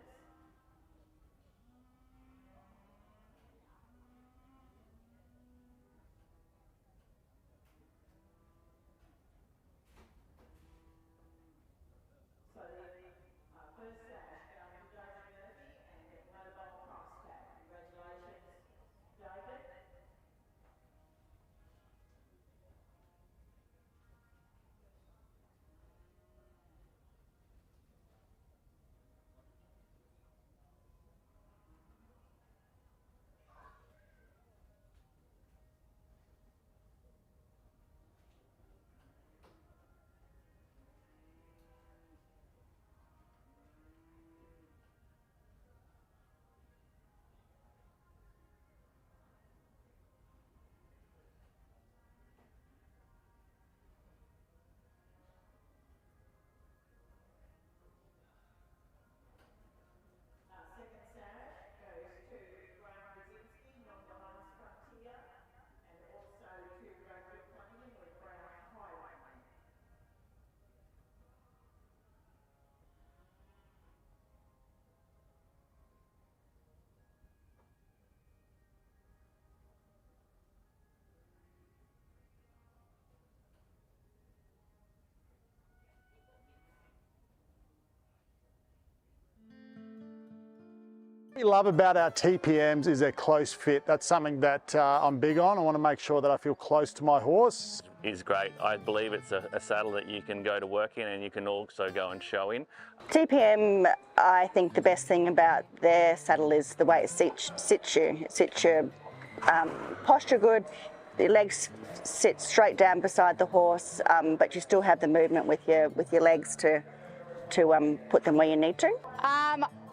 So the first sash going to David Murphy and the mobile price tag. Congratulations, David. Second sash goes to Graham Brzezinski, Longer Last Frontier, and also to Rachel Flanagan with Brown Highwayman. What we love about our TPMs is their close fit. That's something that I'm big on. I want to make sure that I feel close to my horse. Is great. I believe it's a saddle that you can go to work in and you can also go and show in. TPM, I think the best thing about their saddle is the way it sits you. It sits your posture good, your legs sit straight down beside the horse, but you still have the movement with your legs to put them where you need to.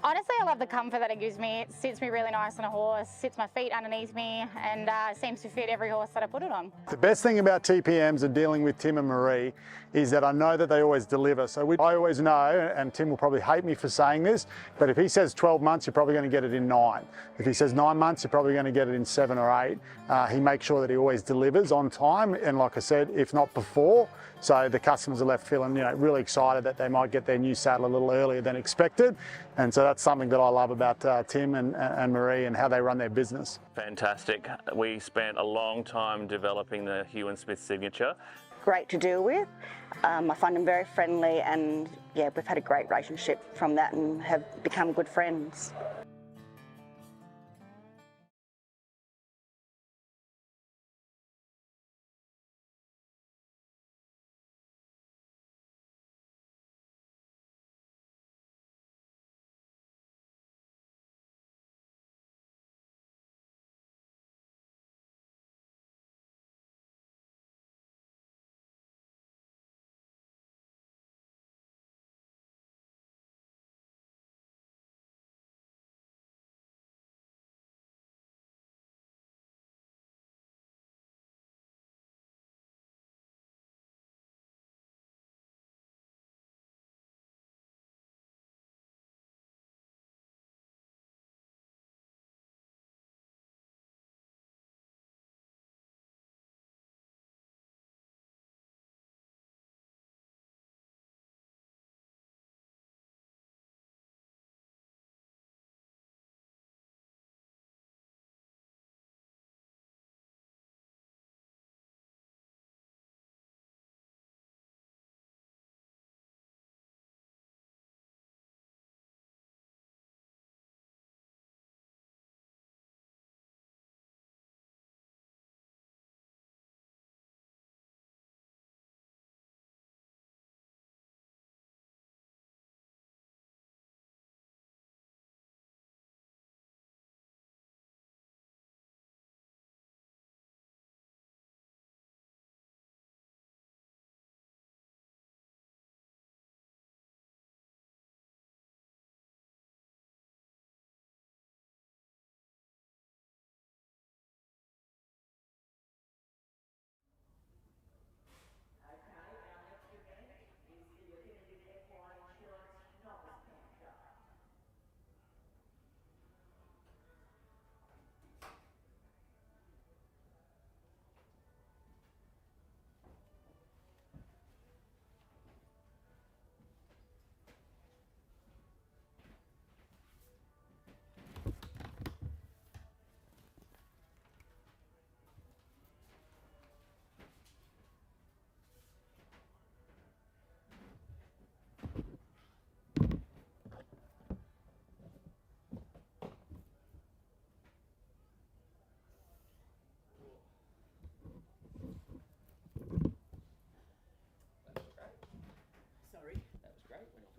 Honestly, I love the comfort that it gives me. It sits me really nice on a horse, sits my feet underneath me, and seems to fit every horse that I put it on. The best thing about TPMs and dealing with Tim and Marie is that I know that they always deliver. So I always know, and Tim will probably hate me for saying this, but if he says 12 months, you're probably going to get it in 9. If he says 9 months, you're probably going to get it in 7 or 8. He makes sure that he always delivers on time, and like I said, if not before, so the customers are left feeling, really excited that they might get their new saddle a little earlier than expected. And so that's something that I love about Tim and Marie and how they run their business. Fantastic. We spent a long time developing the Hugh and Smith signature. Great to deal with. I find them very friendly, and yeah, we've had a great relationship from that and have become good friends.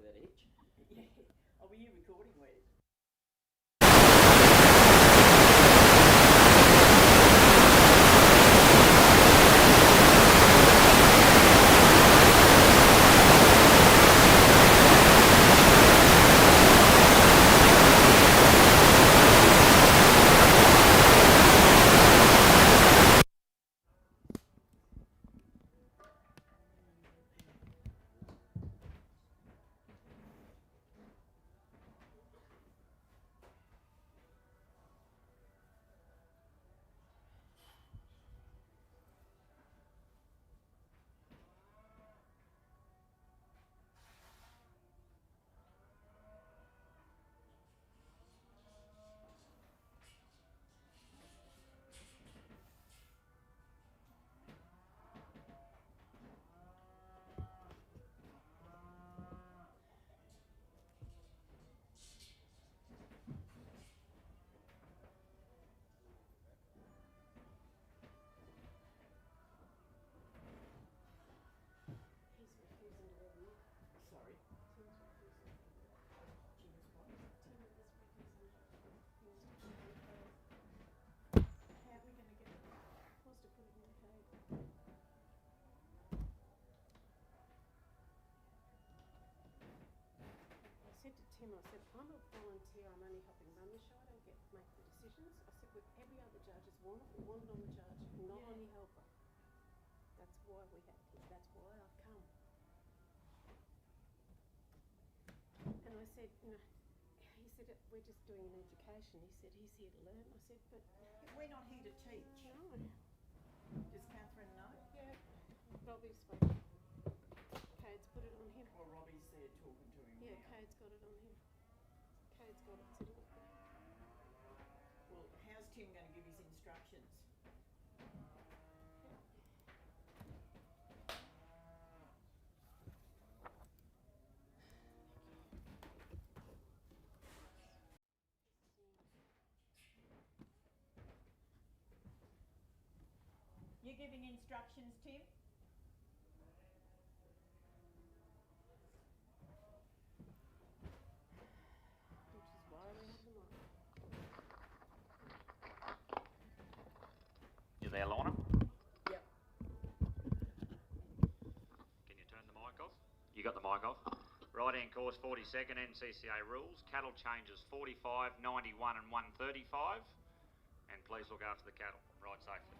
that itch. Yeah. Oh, were you recording, Wes? Sorry. How are we going to get it? Wants to put it in the cage. I said to Tim, I said, I'm a volunteer, I'm only helping run the show, I don't make the decisions. I said, with every other judge is want it, we want it on the judge, not on your helper. That's why we have to, that's why I've come. And I said, you know, he said, we're just doing an education. He said, he's here to learn. I said, but We're not here to teach. no. Does Catherine know? Yeah, Robbie's spoken. Cade's put it on him. Or Robbie's there talking to him Yeah, now? Cade's got it on him. Cade's got it sitting up there. Well, how's Tim going to give his instructions? You giving instructions, Tim? Which is why we have them on. You there, Lorna? Yep. Can you turn the mic off? You got the mic off? Right-hand course 42nd NCCA rules. Cattle changes 45, 91 and 135. And please look after the cattle. Ride safely.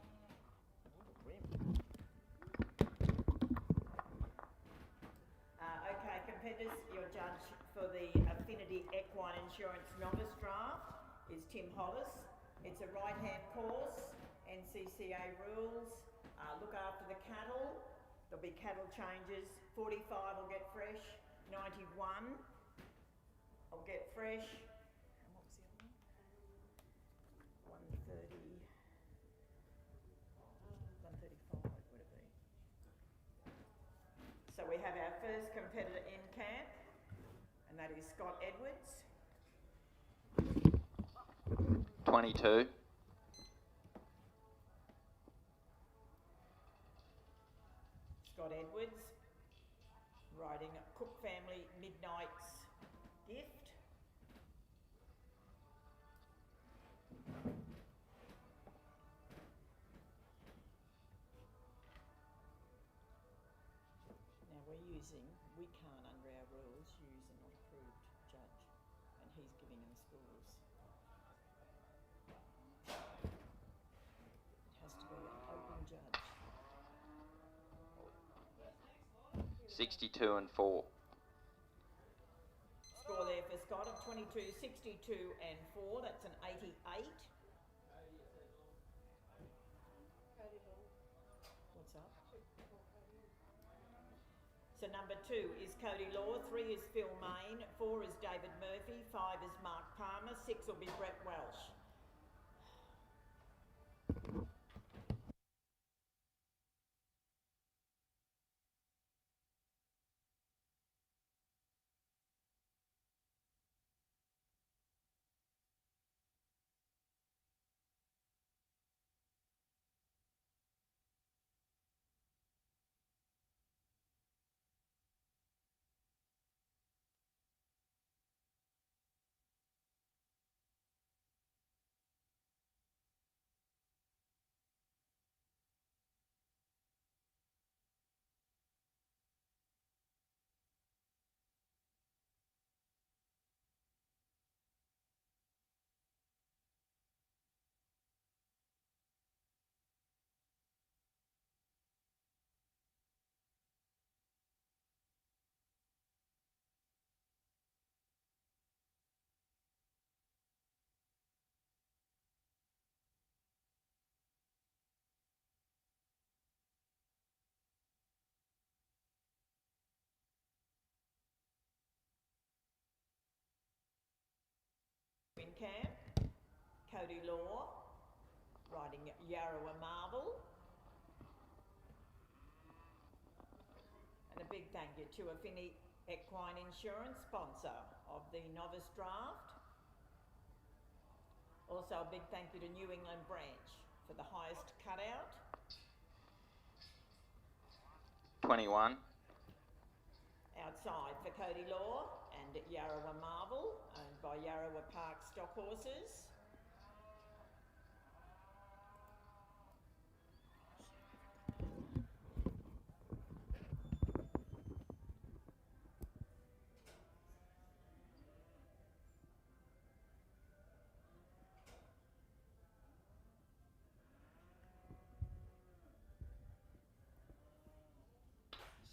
Okay, competitors, your judge for the Affinity Equine Insurance Novice Draft is Tim Hollis. It's a right-hand course, NCCA rules. Look after the cattle. There'll be cattle changes. 45 will get fresh. 91 will get fresh. And what was the other one? 130. 135 would it be? So we have our first competitor in camp, and that is Scott Edwards. 22. Scott Edwards, riding Cook Family Midnight's Gift. Now we can't under our rules use a not approved judge, and he's giving them scores. It has to be an open judge. 62 and 4. Score there for Scott of 22, 62 and 4. That's an 88. What's up? So number 2 is Cody Law, 3 is Phil Main, 4 is David Murphy, 5 is Mark Palmer, 6 will be Brett Welsh. camp, Cody Law, riding Yarrowa Marvel. And a big thank you to Affinity Equine Insurance, sponsor of the novice draft. Also a big thank you to New England branch for the highest cutout. 21. Outside for Cody Law and Yarrowa Marvel, owned by Yarrowa Park Stock Horses.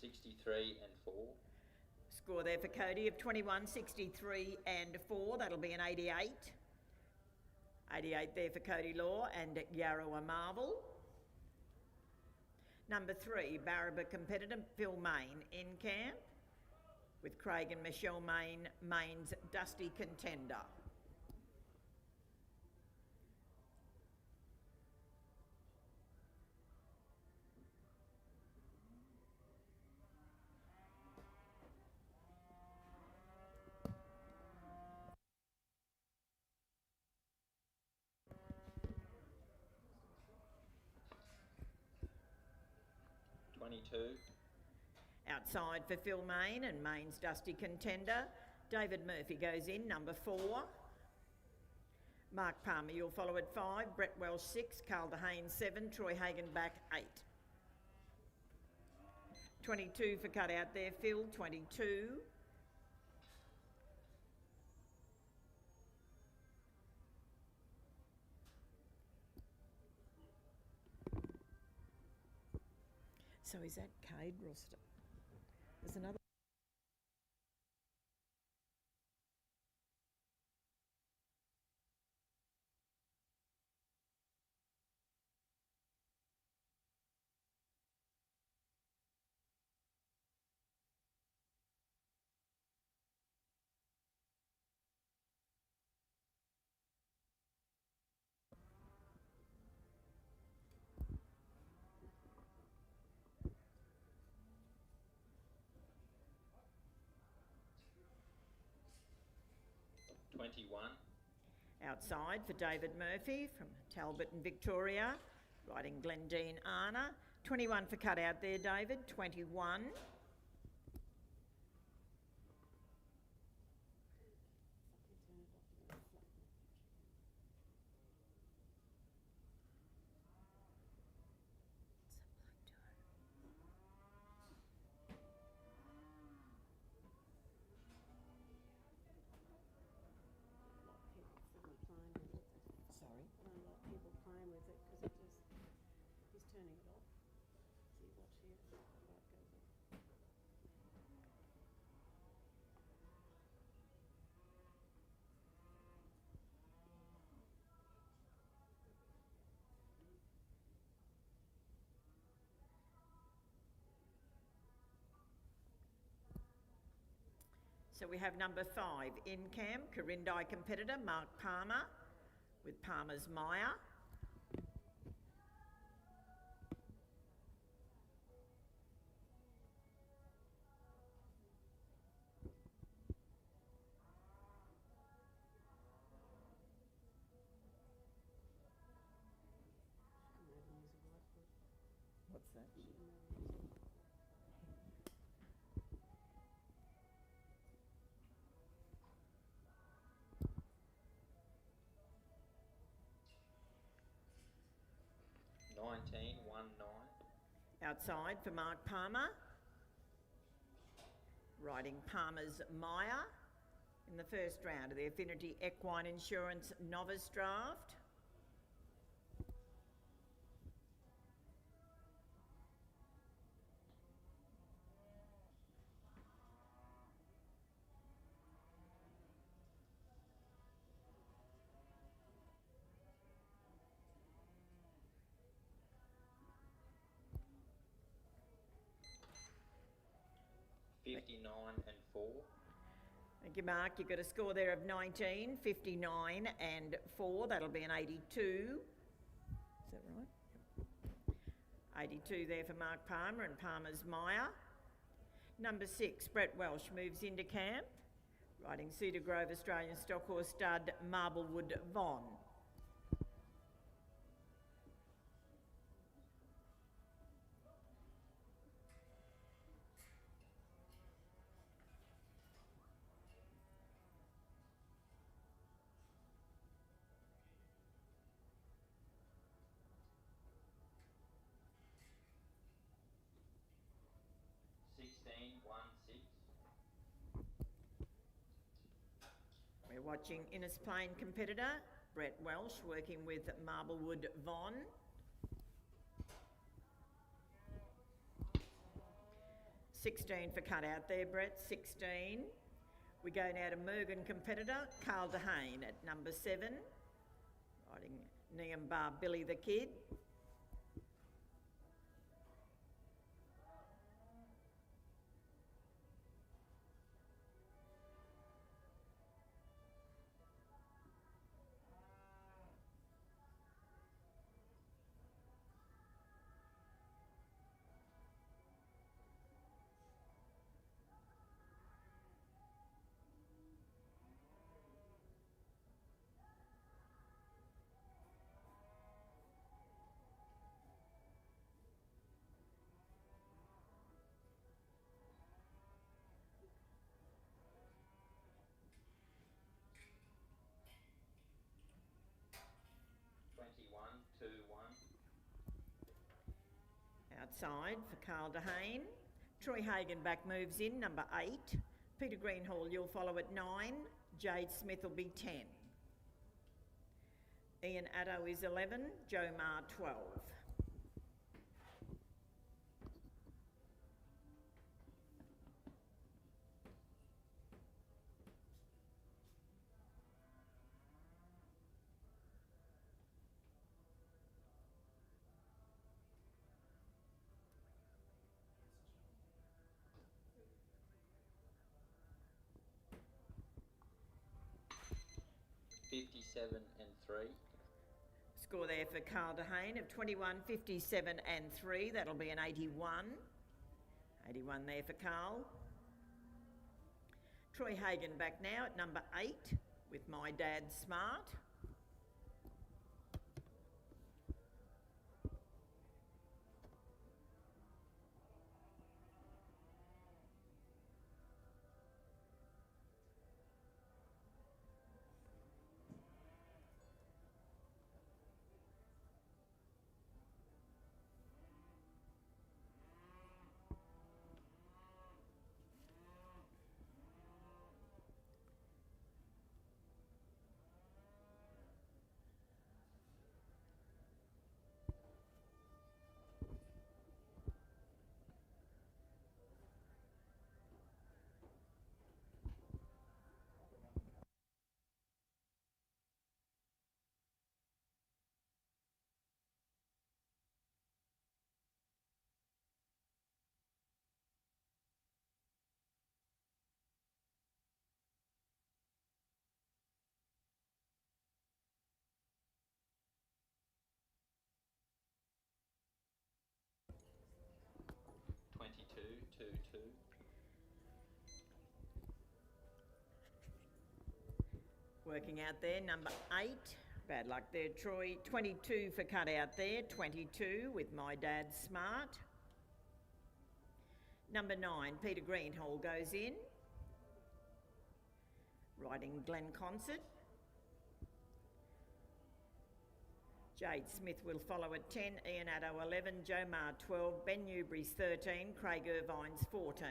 $63 and 4. Score there for Cody of 21, 63 and 4. That'll be an 88. 88 there for Cody Law and Yarrowa Marvel. Number 3, Barraba competitor Phil Main in camp with Craig and Michelle Main, Main's Dusty Contender. Outside for Phil Main and Main's Dusty Contender. David Murphy goes in, number 4. Mark Palmer, you'll follow at 5. Brett Welsh 6. Carl DeHane 7. Troy Hagan back 8. 22 for cut out there, Phil, 22. So is that Cade roster? There's another. Outside for David Murphy from Talbot and Victoria, riding Glendine Arna. 21 for cut out there, David, 21. Sorry? I don't like people playing with it because it just, he's turning it off. See, watch here, the light goes off. So we have number 5 in camp, Corindi competitor Mark Palmer with Palmer's Maya. What's that? 19, 1-9. Outside for Mark Palmer, riding Palmer's Maya in the first round of the Affinity Equine Insurance Novice Draft. $59 and 4. Thank you, Mark. You've got a score there of 19, 59 and 4. That'll be an 82. Is that right? 82 there for Mark Palmer and Palmer's Meyer. Number 6, Brett Welsh moves into camp, riding Cedar Grove Australian Stock Horse stud Marblewood Von. We're watching Innis Plain competitor, Brett Welsh, working with Marblewood Von. $16 for cut out there, Brett, 16. We go now to Mergen competitor, Carl Dehane at number 7, riding Neam Bar Billy the Kid. Outside for Carl Dehane. Troy Hagenbach moves in, number 8. Peter Greenhall, you'll follow at 9. Jade Smith will be 10. Ian Addo is 11. Joe Marr 12. and 3. Score there for Carl Dehane of 21, 57 and 3. That'll be an 81. 81 there for Carl. Troy Hagenbach now at number 8 with My Dad Smart. Working out there, number 8. Bad luck there, Troy. 22 for cut out there. 22 with My Dad Smart. Number 9, Peter Greenhall goes in. Riding Glen Concert. Jade Smith will follow at 10. Ian Addo 11. Joe Marr 12. Ben Newbury's 13. Craig Irvine's 14.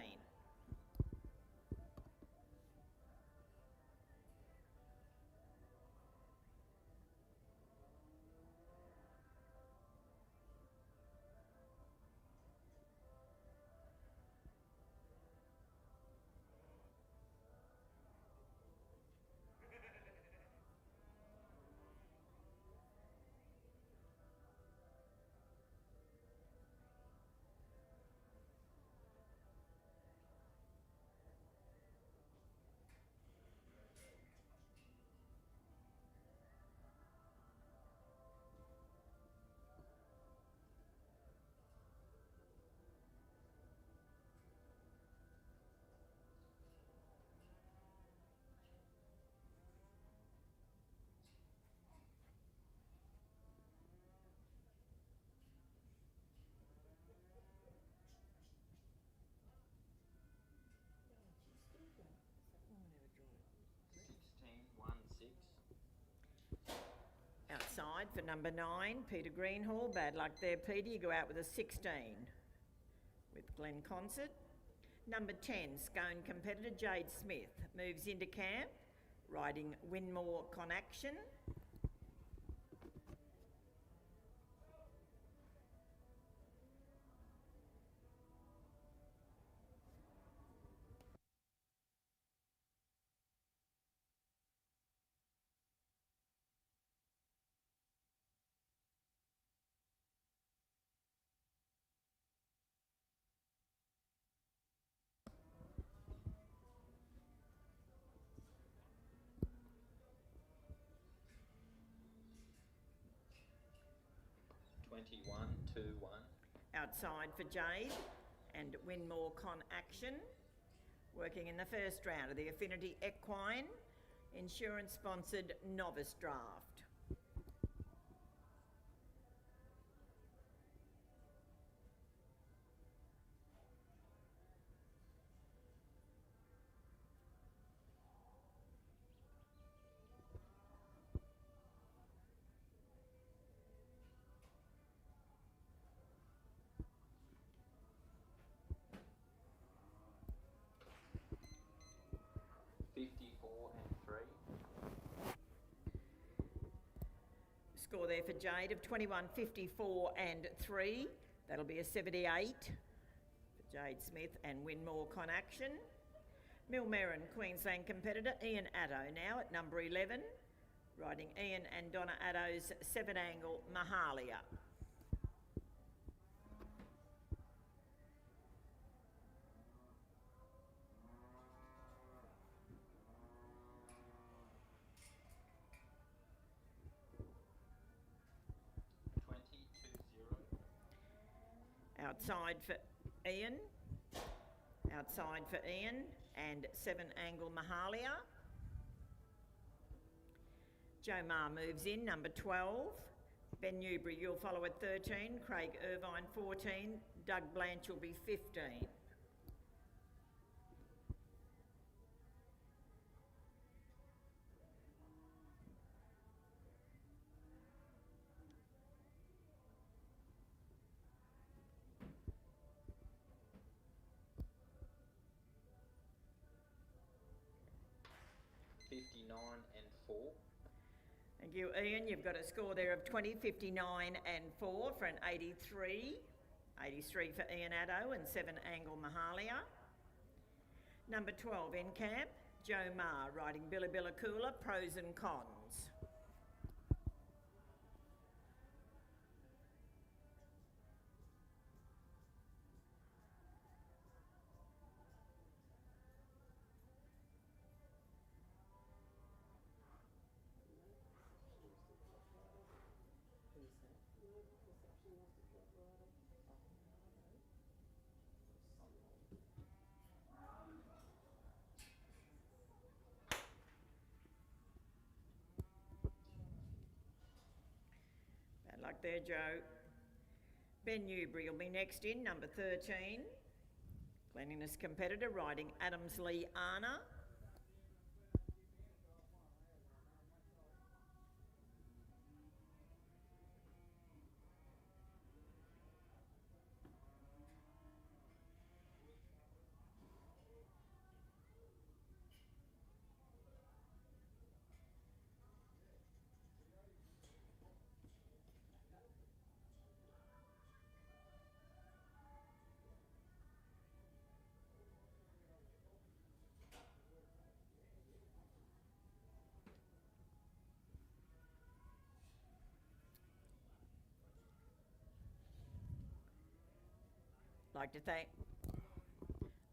for number 9, Peter Greenhall. Bad luck there, Peter. You go out with a 16 with Glenn Concert. Number 10, Scone competitor Jade Smith moves into camp, riding Winmore Conaction. Outside for Jade and Winmore Conaction. Working in the first round of the Affinity Equine insurance-sponsored novice draft. Score there for Jade of 21.54 and 3. That'll be a 78 for Jade Smith and Winmore Conaction. Millmerran Queensland competitor Ian Addo now at number 11, riding Ian and Donna Addo's 7-angle Mahalia. Outside for Ian, and 7-angle Mahalia. Joe Marr moves in, number 12. Ben Newbury, you'll follow at 13. Craig Irvine, 14. Doug Blanche will be 15. Thank you, Ian. You've got a score there of 20, 59 and 4 for an 83. 83 for Ian Addo and 7-angle Mahalia. Number 12 in camp, Joe Marr riding Billabilla Cooler, pros and cons. Luck there, Joe. Ben Newbury will be next in, number 13. Cleanliness competitor riding Adamsley Anna.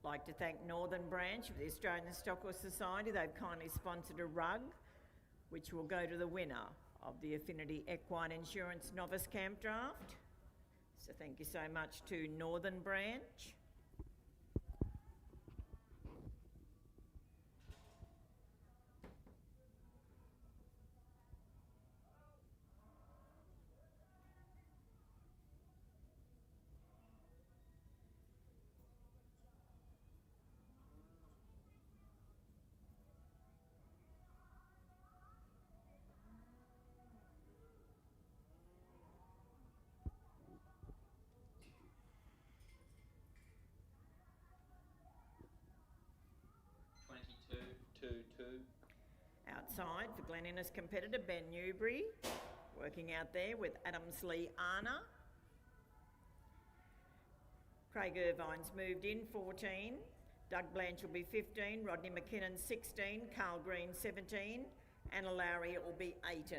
Like to thank Northern Branch of the Australian Stock Horse Society. They've kindly sponsored a rug which will go to the winner of the Affinity Equine Insurance Novice Camp Draft. So thank you so much to Northern Branch. Outside for Glen Innes competitor Ben Newbury, working out there with Adamsley Arna. Craig Irvine's moved in 14. Doug Blanche will be 15. Rodney McKinnon 16. Carl Green 17. Anna Lowry will be 18.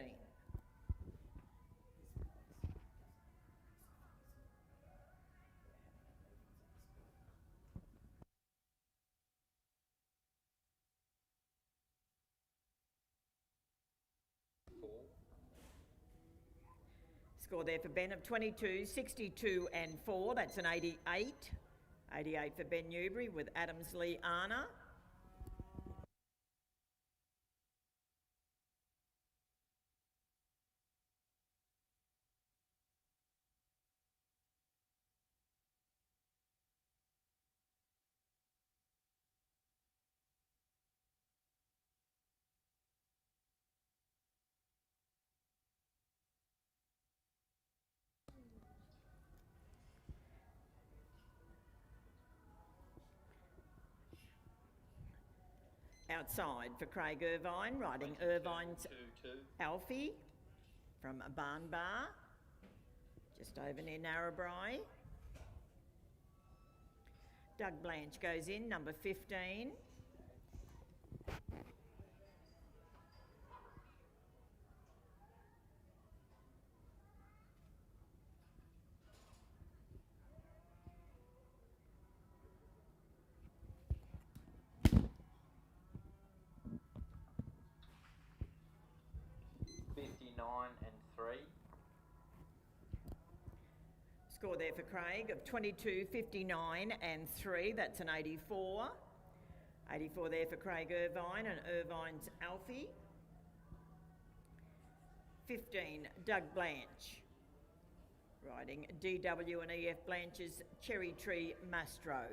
Score there for Ben of 22, 62 and 4. That's an 88. 88 for Ben Newbury with Adamsley Arna. Outside for Craig Irvine, riding Irvine's Alfie from Barn Bar, just over near Narrabri. Doug Blanche goes in, number 15. And 3. Score there for Craig of 22, 59 and 3. That's an 84. 84 there for Craig Irvine and Irvine's Alfie. 15, Doug Blanche. Riding DW and EF Blanche's Cherry Tree Mastro.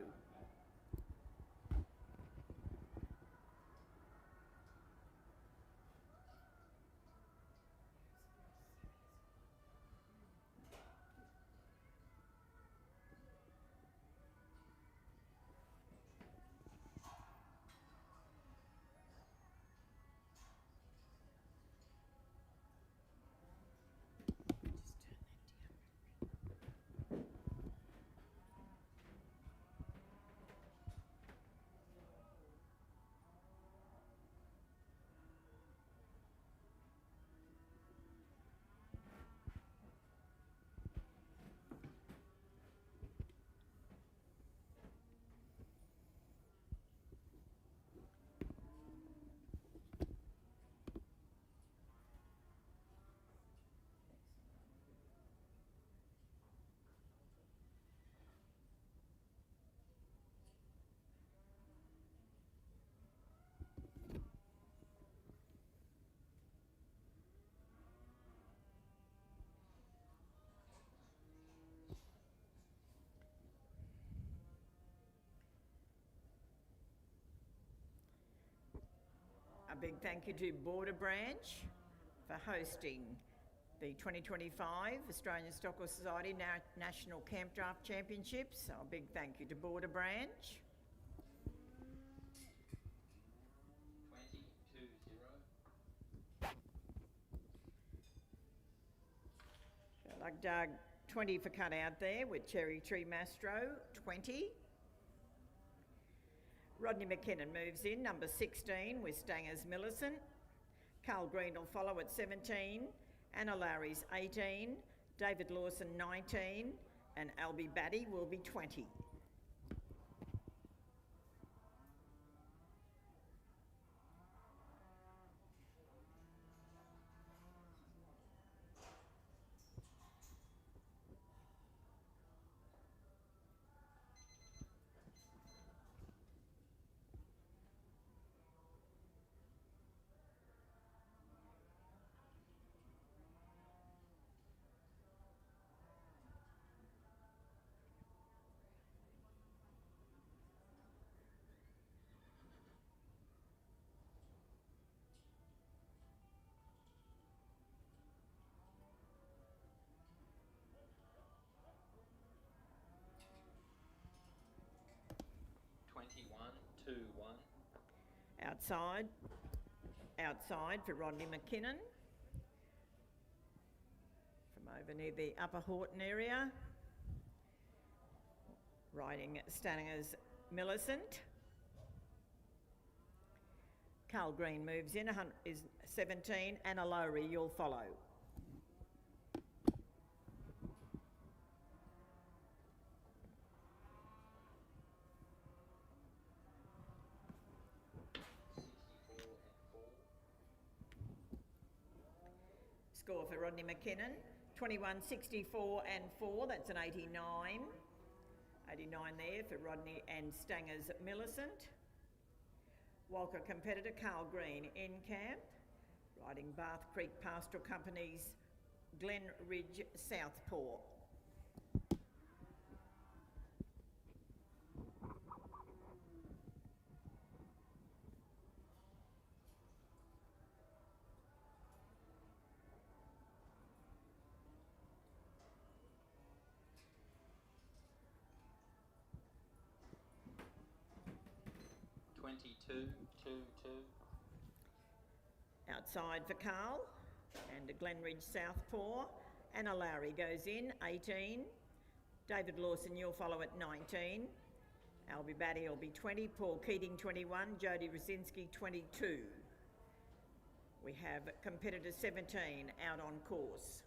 A big thank you to Border Branch for hosting the 2025 Australian Stock Horse Society National Camp Draft Championships. So a big thank you to Border Branch. 20-0. Like Doug, 20 for cut out there with Cherry Tree Mastro, 20. Rodney McKinnon moves in, number 16 with Stangers Millicent. Carl Green will follow at 17. Anna Lowry's 18. David Lawson 19. And Albie Batty will be 20. Outside. outside for Rodney McKinnon. From over near the Upper Horton area. Riding Stanger's Millicent. Carl Green moves in, is 17, Anna Lowry, you'll follow. Score for Rodney McKinnon, 21, 64 and 4, that's an 89. 89 there for Rodney and Stanger's Millicent. Walker competitor Carl Green in camp, riding Bath Creek Pastoral Company's Glen Ridge Southpaw. Outside for Carl and a Glenridge Southpaw. Anna Lowry goes in, 18. David Lawson, you'll follow at 19. Albie Batty will be 20. Paul Keating, 21. Jodie Rosinski, 22. We have competitor 17 out on course.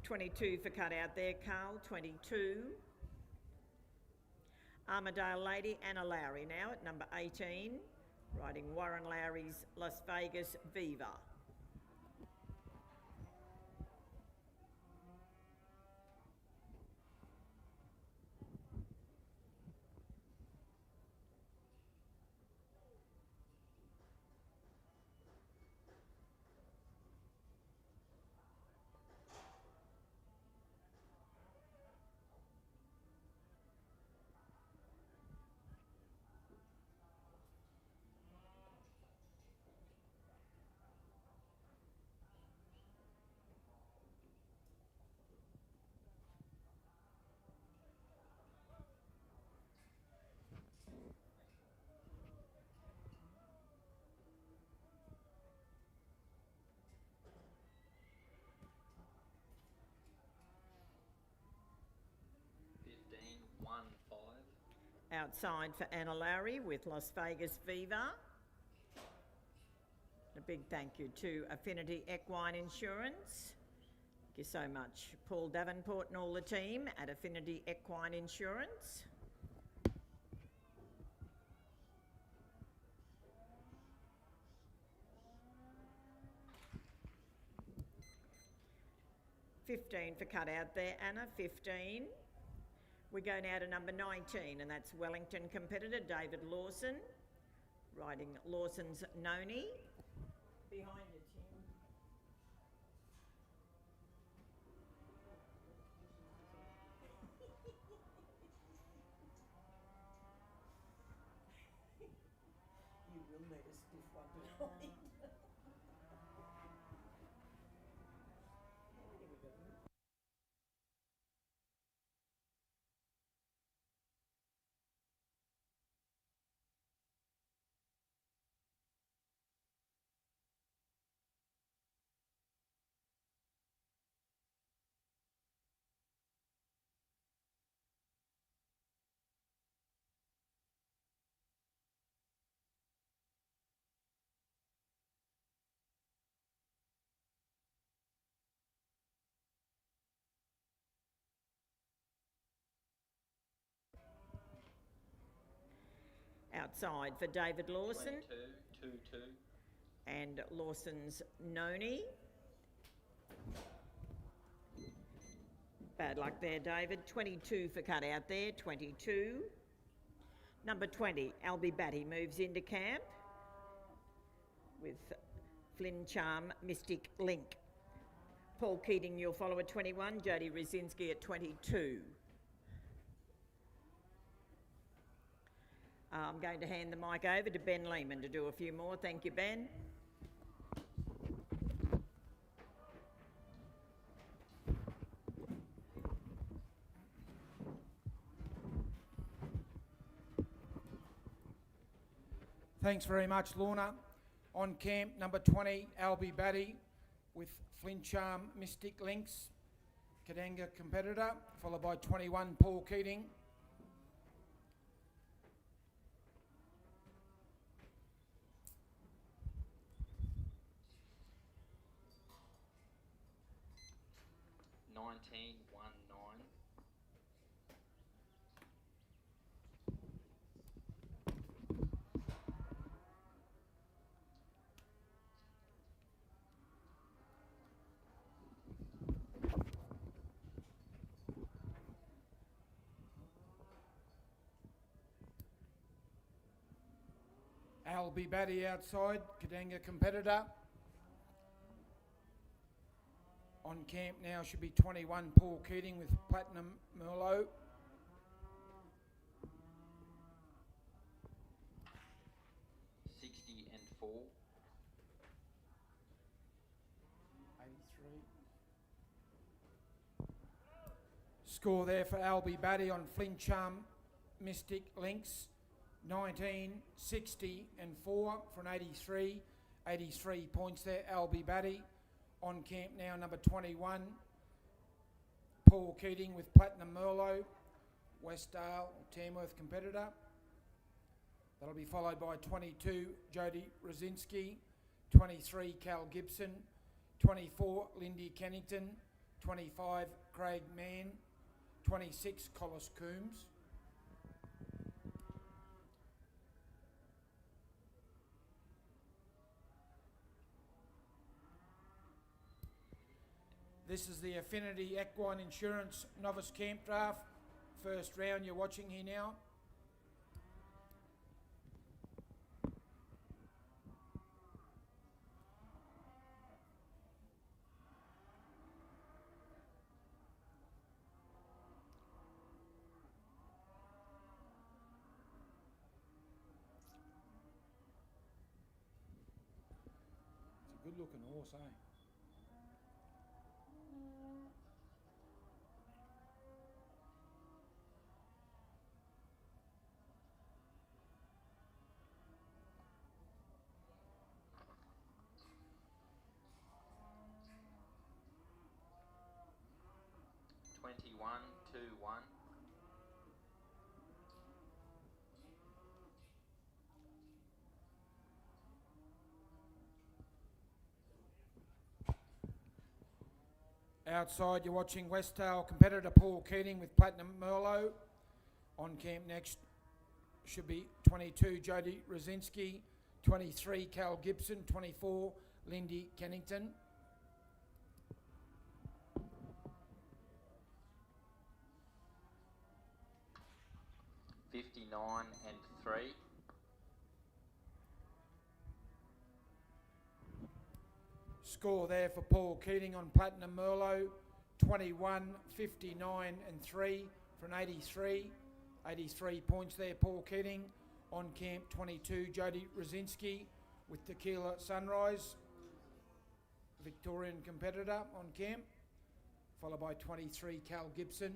$22 for cut out there, Carl, 22. Armadale Lady, Anna Lowry now at number 18, riding Warren Lowry's Las Vegas Viva. Outside for Anna Lowry with Las Vegas Viva. A big thank you to Affinity Equine Insurance. Thank you so much, Paul Davenport and all the team at Affinity Equine Insurance. $15 for cut out there, Anna, 15. We go now to number 19, and that's Wellington competitor David Lawson, riding Lawson's Noni. Behind you, Tim. You will need a stiff one behind. Outside for David Lawson. 22. And Lawson's Noni. Bad luck there, David. 22 for cut out there, 22. Number 20, Albie Batty moves into camp with Flynn Charm, Mystic Link. Paul Keating, you'll follow at 21. Jodie Rosinski at 22. I'm going to hand the mic over to Ben Lehman to do a few more. Thank you, Ben. Thanks very much, Lorna. On camp, number 20, Albie Batty with Flincham Mystic Links, Kadanga competitor, followed by 21, Paul Keating. Nineteen one nine. Albie Batty outside, Kadanga competitor. On camp now should be 21, Paul Keating with Platinum Merlot. $60 and 4. 83. Score there for Albie Batty on Flincham Mystic Links. 19, 60 and 4 for an 83. 83 points there, Albie Batty. On camp now, number 21, Paul Keating with Platinum Merlot, Westdale, Tamworth competitor. That'll be followed by 22, Jody Rosinski, 23, Cal Gibson, 24, Lindy Kennington, 25, Craig Mann, 26, Collis Coombs. This is the Affinity Equine Insurance Novice Camp Draft. First round you're watching here now. It's a good looking horse, eh? $21 2 1. Outside, you're watching Westdale competitor Paul Keating with Platinum Merlot. On camp next should be 22, Jody Rosinski, 23, Cal Gibson, 24, Lindy Kennington. $59 and 3. Score there for Paul Keating on Platinum Merlot, 21, 59 and 3 for an 83. 83 points there, Paul Keating. On camp, 22, Jody Rosinski with Tequila Sunrise, Victorian competitor on camp, followed by 23, Cal Gibson.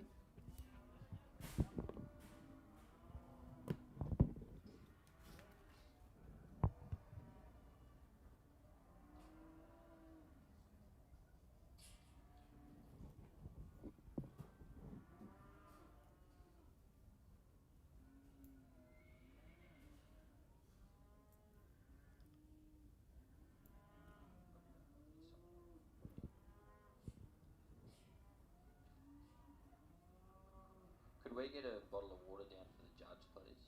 Could we get a bottle of water down for the judge, please?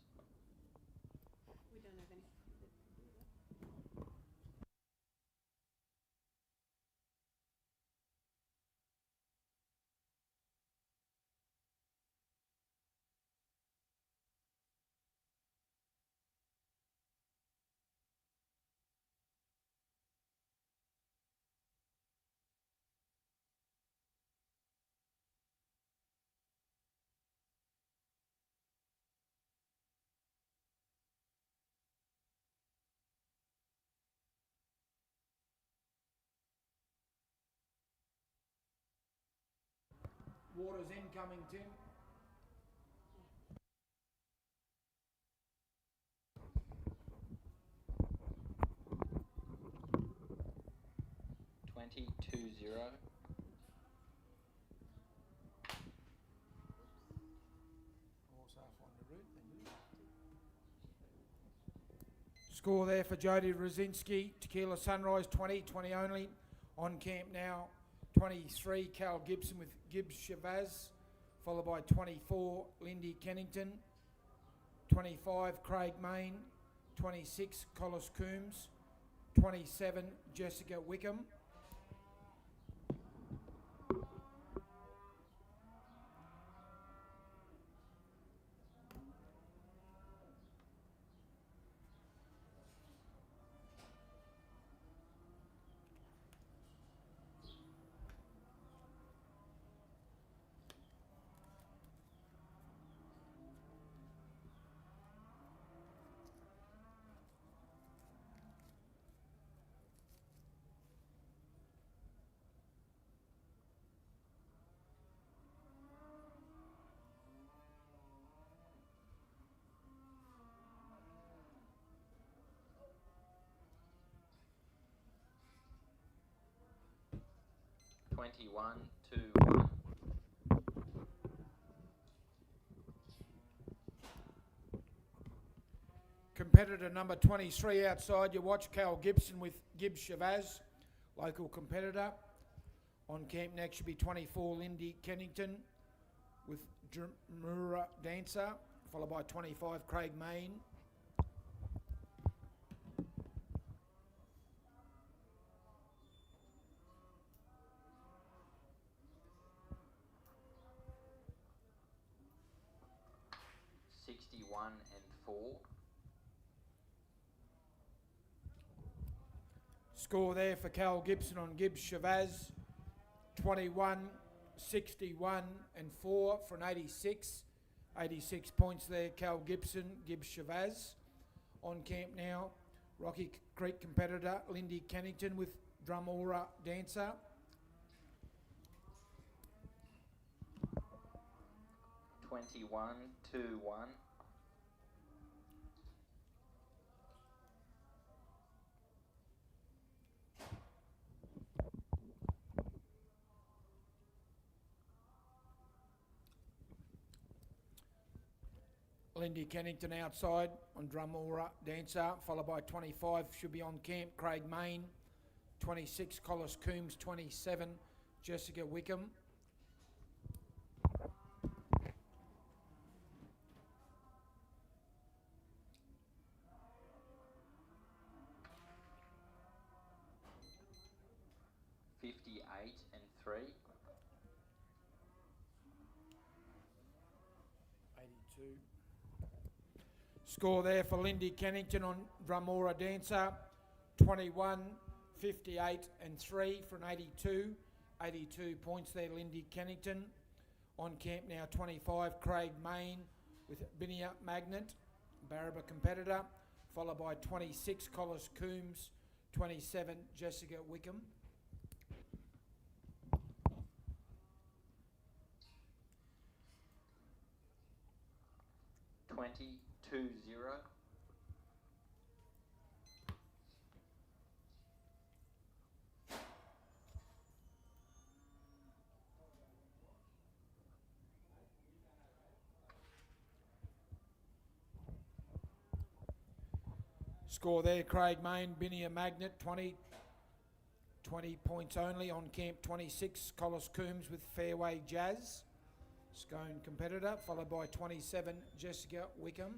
We don't have any. Water's incoming, Tim. 20-2-0. Score there for Jody Rosinski, Tequila Sunrise 20 only. On camp now, 23 Cal Gibson with Gibbs Shavaz, followed by 24 Lindy Kennington, 25 Craig Main, 26 Collis Coombs, 27 Jessica Wickham. Twenty-one, 2-1. Competitor number 23 outside your watch, Cal Gibson with Gibbs Shavaz, local competitor. On camp next should be 24 Lindy Kennington with Dramura Dancer, followed by 25 Craig Main. and 4. Score there for Cal Gibson on Gibbs Shavaz, 21, 61 and 4 for an 86. 86 points there, Cal Gibson, Gibbs Shavaz. On camp now, Rocky Creek competitor Lindy Kennington with Drumora Dancer. Twenty-one, 2-1. Lindy Kennington outside on Drumora Dancer, followed by 25 should be on camp, Craig Main, 26 Collis Coombs, 27 Jessica Wickham. and 3. 82. Score there for Lindy Kennington on Drumora Dancer, 21, 58 and 3 for an 82. 82 points there, Lindy Kennington. On camp now, 25 Craig Main with Binia Magnet, Barraba competitor, followed by 26 Collis Coombs, 27 Jessica Wickham. Twenty 2-0. Score there, Craig Main, Binia Magnet, 20 points only. On camp, 26 Collis Coombs with Fairway Jazz, Scone competitor, followed by 27 Jessica Wickham.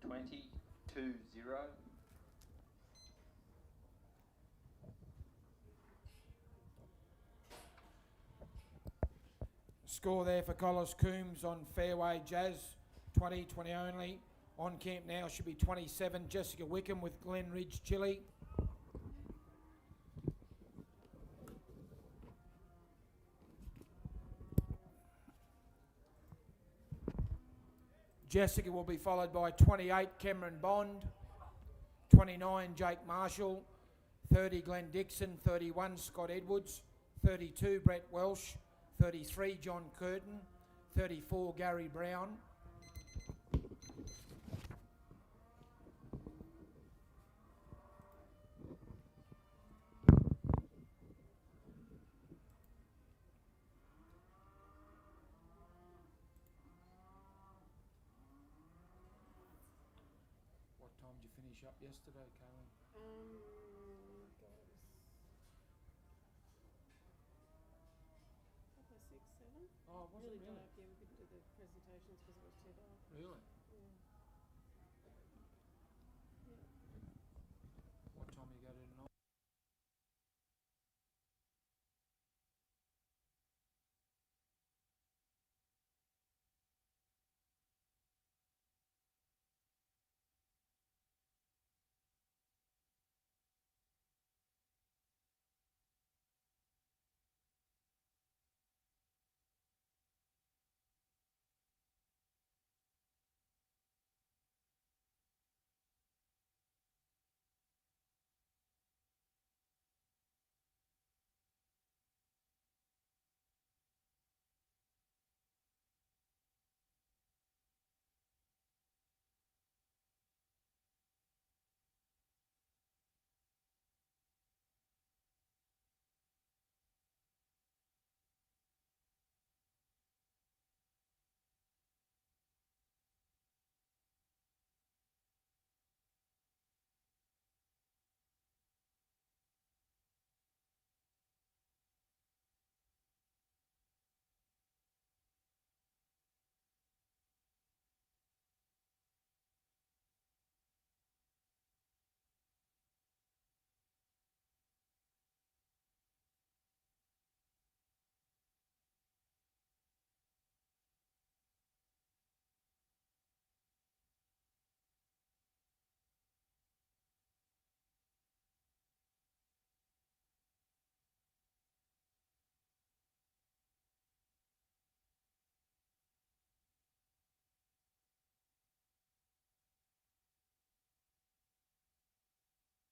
Twenty 2-0. Score there for Collis Coombs on Fairway Jazz, 20 only. On camp now should be 27, Jessica Wickham with Glen Ridge Chili. Jessica will be followed by 28, Cameron Bond, 29, Jake Marshall, 30, Glenn Dixon, 31, Scott Edwards, 32, Brett Welsh, 33, John Curtin, 34, Gary Brown. What time did you finish up yesterday, Karen? God, it was half past 6, 7. Oh, was it Really really? dark. Yeah, we couldn't do the presentations because it was too dark. Really? Yeah. What time do you go to tonight?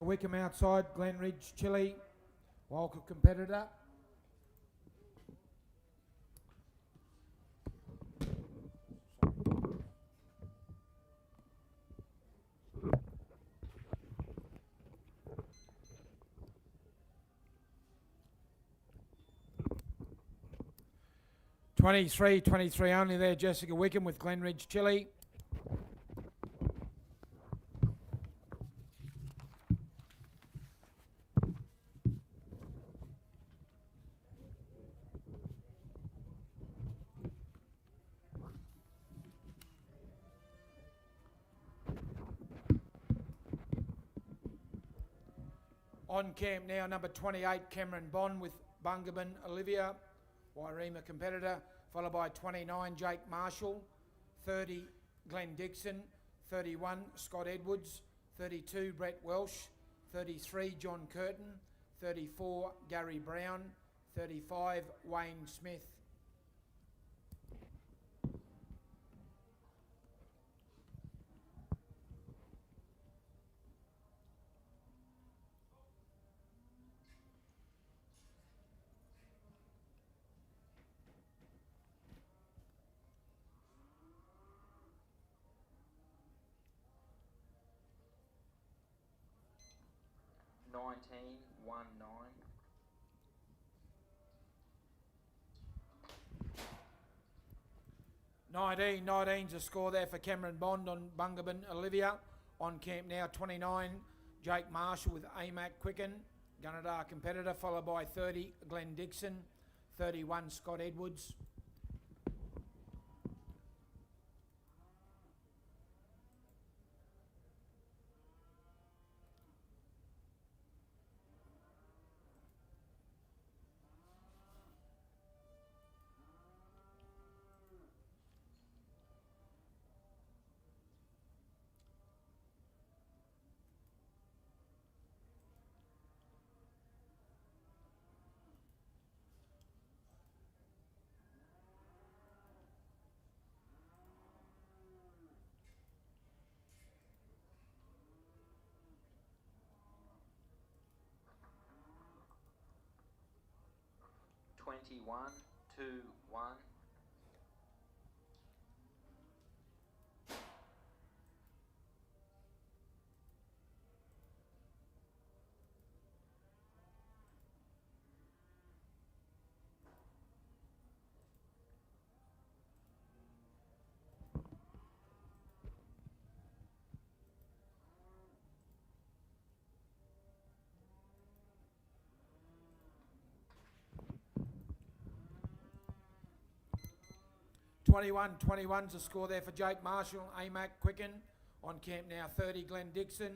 Wickham outside, Glen Ridge Chili, Wildcat competitor. Twenty-three only there, Jessica Wickham with Glen Ridge Chili. On camp now, number 28, Cameron Bond with Bungaban Olivia, Wairema competitor, followed by 29, Jake Marshall, 30, Glenn Dixon, 31, Scott Edwards, 32, Brett Welsh, 33, John Curtin, 34, Gary Brown, 35, Wayne Smith. Nineteen, 1-9. 19's a score there for Cameron Bond on Bungaban Olivia. On camp now, 29, Jake Marshall with AMAC Quicken, Gunnedah competitor, followed by 30, Glenn Dixon, 31, Scott Edwards. 21-1. 21's the score there for Jake Marshall, AMAC Quicken. On camp now 30, Glenn Dixon.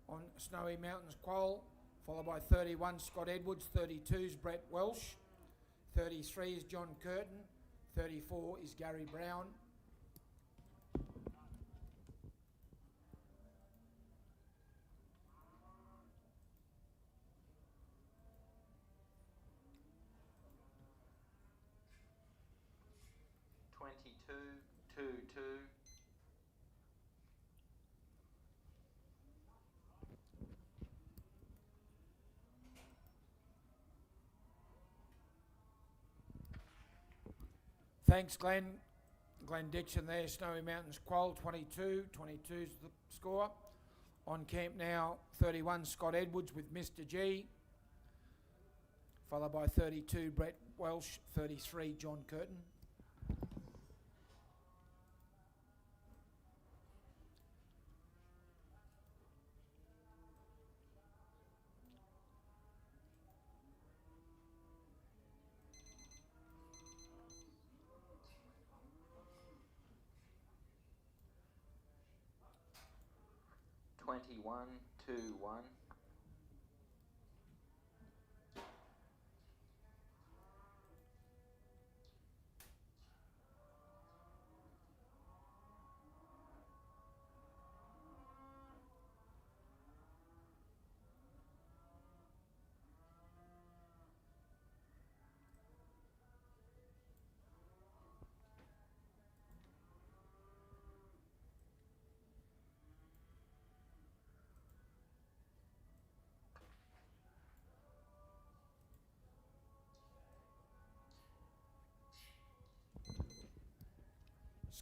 On Snowy Mountains Quoll, followed by 31, Scott Edwards. 32's Brett Welsh. 33 is John Curtin. 34 is Gary Brown. Two. Thanks, Glenn. Glenn Dixon there, Snowy Mountains Quoll, 22. 22's the score. On camp now, 31, Scott Edwards with Mr. G. Followed by 32, Brett Welsh. 33, John Curtin. One, two, one.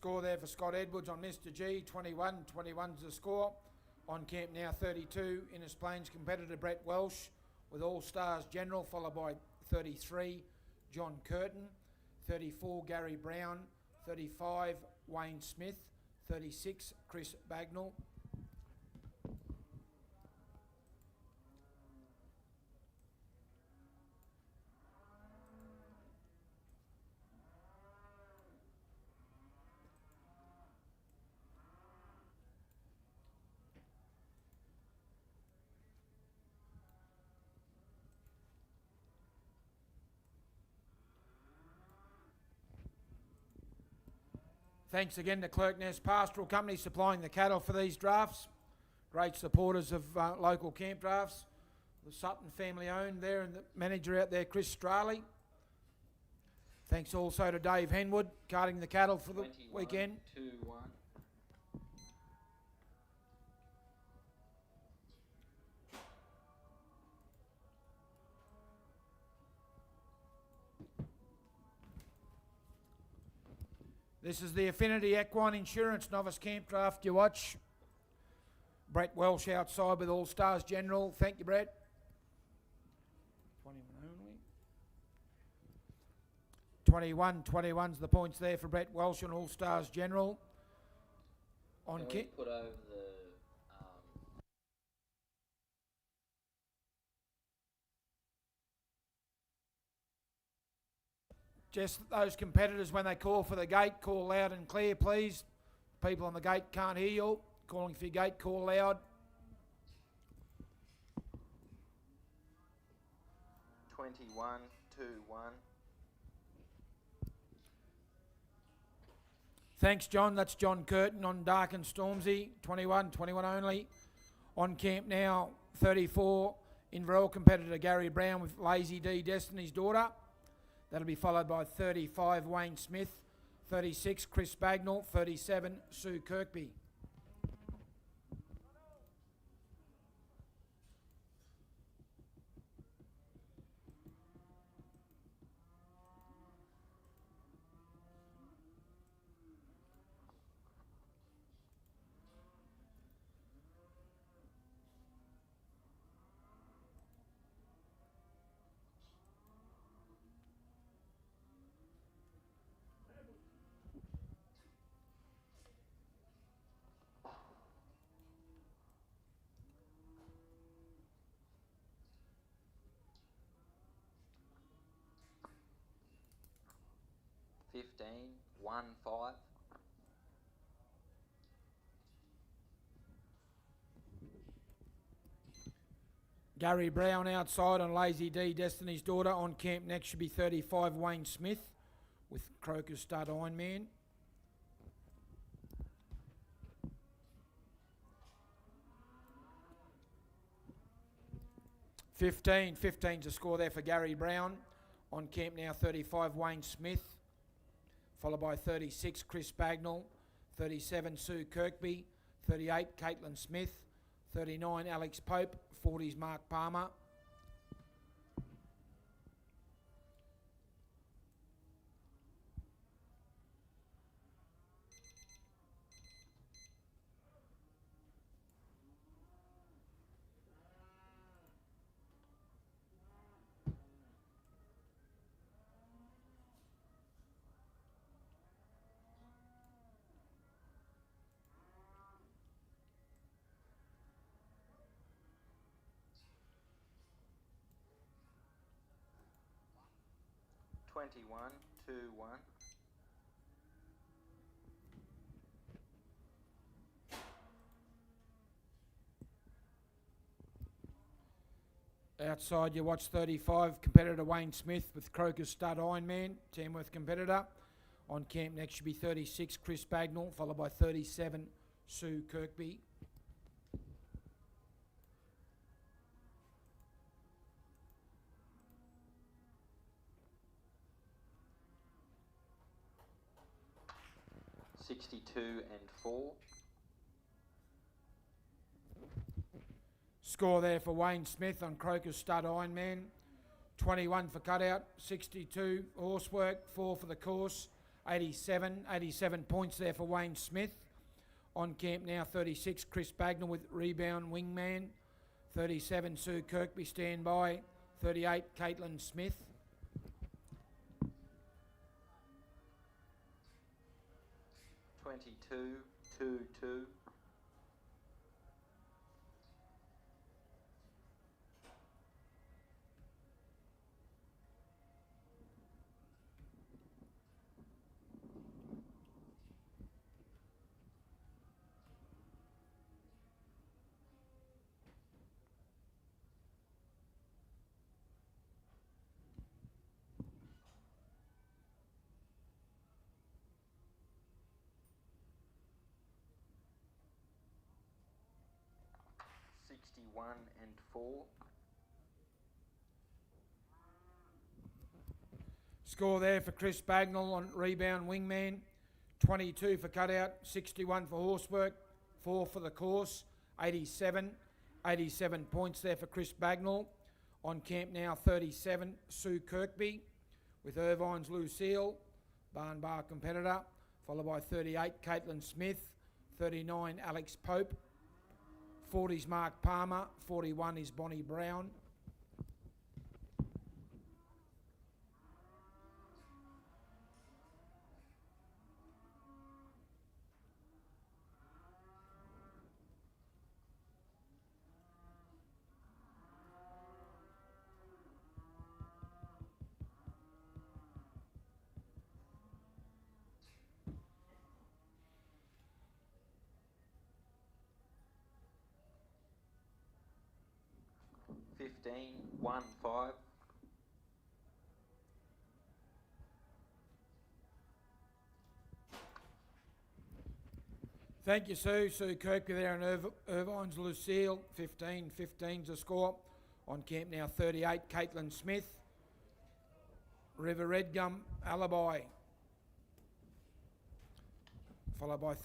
Score there for Scott Edwards on Mr. G, 21. 21's the score. On camp now, 32, Innes Plains competitor Brett Welsh with All Stars General, followed by 33, John Curtin. 34, Gary Brown. 35, Wayne Smith. 36, Chris Bagnall. Thanks again to Clerkness Pastoral Company supplying the cattle for these drafts. Great supporters of local camp drafts. The Sutton family owned there and the manager out there, Chris Straley. Thanks also to Dave Henwood, carting the cattle for the weekend. 21. This is the Affinity Equine Insurance Novice Camp Draft you watch. Brett Welsh outside with All Stars General. Thank you, Brett. 21 only. 21's the points there for Brett Welsh and All Stars General. On Can we put over the just those competitors, when they call for the gate, call loud and clear, please. People on the gate can't hear you. Calling for your gate, call loud. 21, 2, 1. Thanks, John. That's John Curtin on Dark and Stormsy. 21 only. On camp now, 34, Inverell competitor Gary Brown with Lazy D, Destiny's Daughter. That'll be followed by 35, Wayne Smith. 36, Chris Bagnall. 37, Sue Kirkby. 15, 1, 5. Gary Brown outside on Lazy D, Destiny's Daughter. On camp next should be 35, Wayne Smith with Croker's Stud Ironman. Fifteen's a score there for Gary Brown. On camp now 35, Wayne Smith, followed by 36, Chris Bagnall, 37, Sue Kirkby, 38, Caitlin Smith, 39, Alex Pope, 40's Mark Palmer. Twenty-one, 2, 1. Outside you watch 35, competitor Wayne Smith with Croker's Stud Ironman, Tamworth competitor. On camp next should be 36, Chris Bagnall, followed by 37, Sue Kirkby. $62 and 4. Score there for Wayne Smith on Croker's Stud Ironman. 21 for cutout, 62 horsework, 4 for the course, 87 points there for Wayne Smith. On camp now 36, Chris Bagnall with Rebound Wingman. 37, Sue Kirkby, stand by. 38, Caitlin Smith. $22, 2, 2. $61 and 4. Score there for Chris Bagnall on Rebound Wingman. 22 for cutout, 61 for horsework, 4 for the course, 87 points there for Chris Bagnall. On camp now 37, Sue Kirkby with Irvine's Lucille, barn bar competitor, followed by 38, Caitlin Smith, 39, Alex Pope, 40's Mark Palmer, 41 is Bonnie Brown. $15, 1, 5. Thank you, Sue. Sue Kirkby there and Irvine's Lucille. 15's the score. On camp now 38, Caitlin Smith. River Redgum, Alibi. Followed by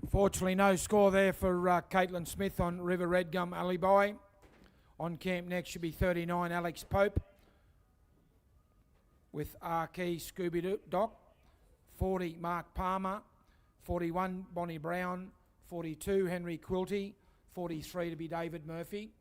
Fortunately, no score there for Caitlin Smith on River Red Gum Alibi. On camp next should be 39 Alex Pope with R-Key Scooby Doc. 40 Mark Palmer. 41 Bonnie Brown. 42 Henry Quilty. 43 to be David Murphy.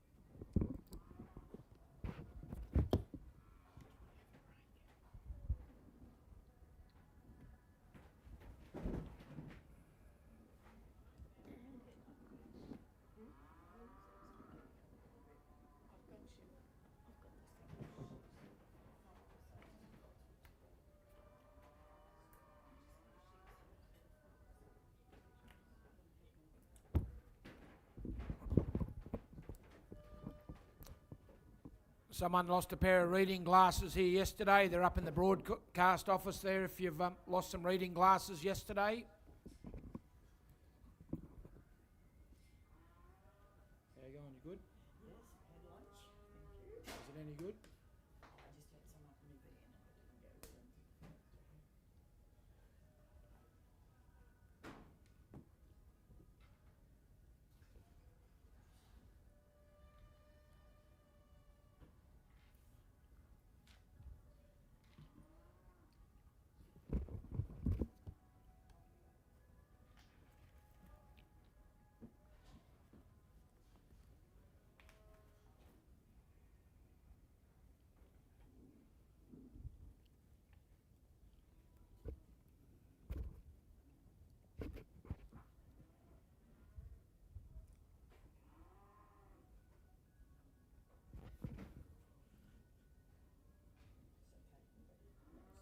Someone lost a pair of reading glasses here yesterday. They're up in the broadcast office there if you've lost some reading glasses yesterday. How you going? You good? Yes, had lunch. Thank you. Is it any good? I just had some up in the van and I didn't go to them.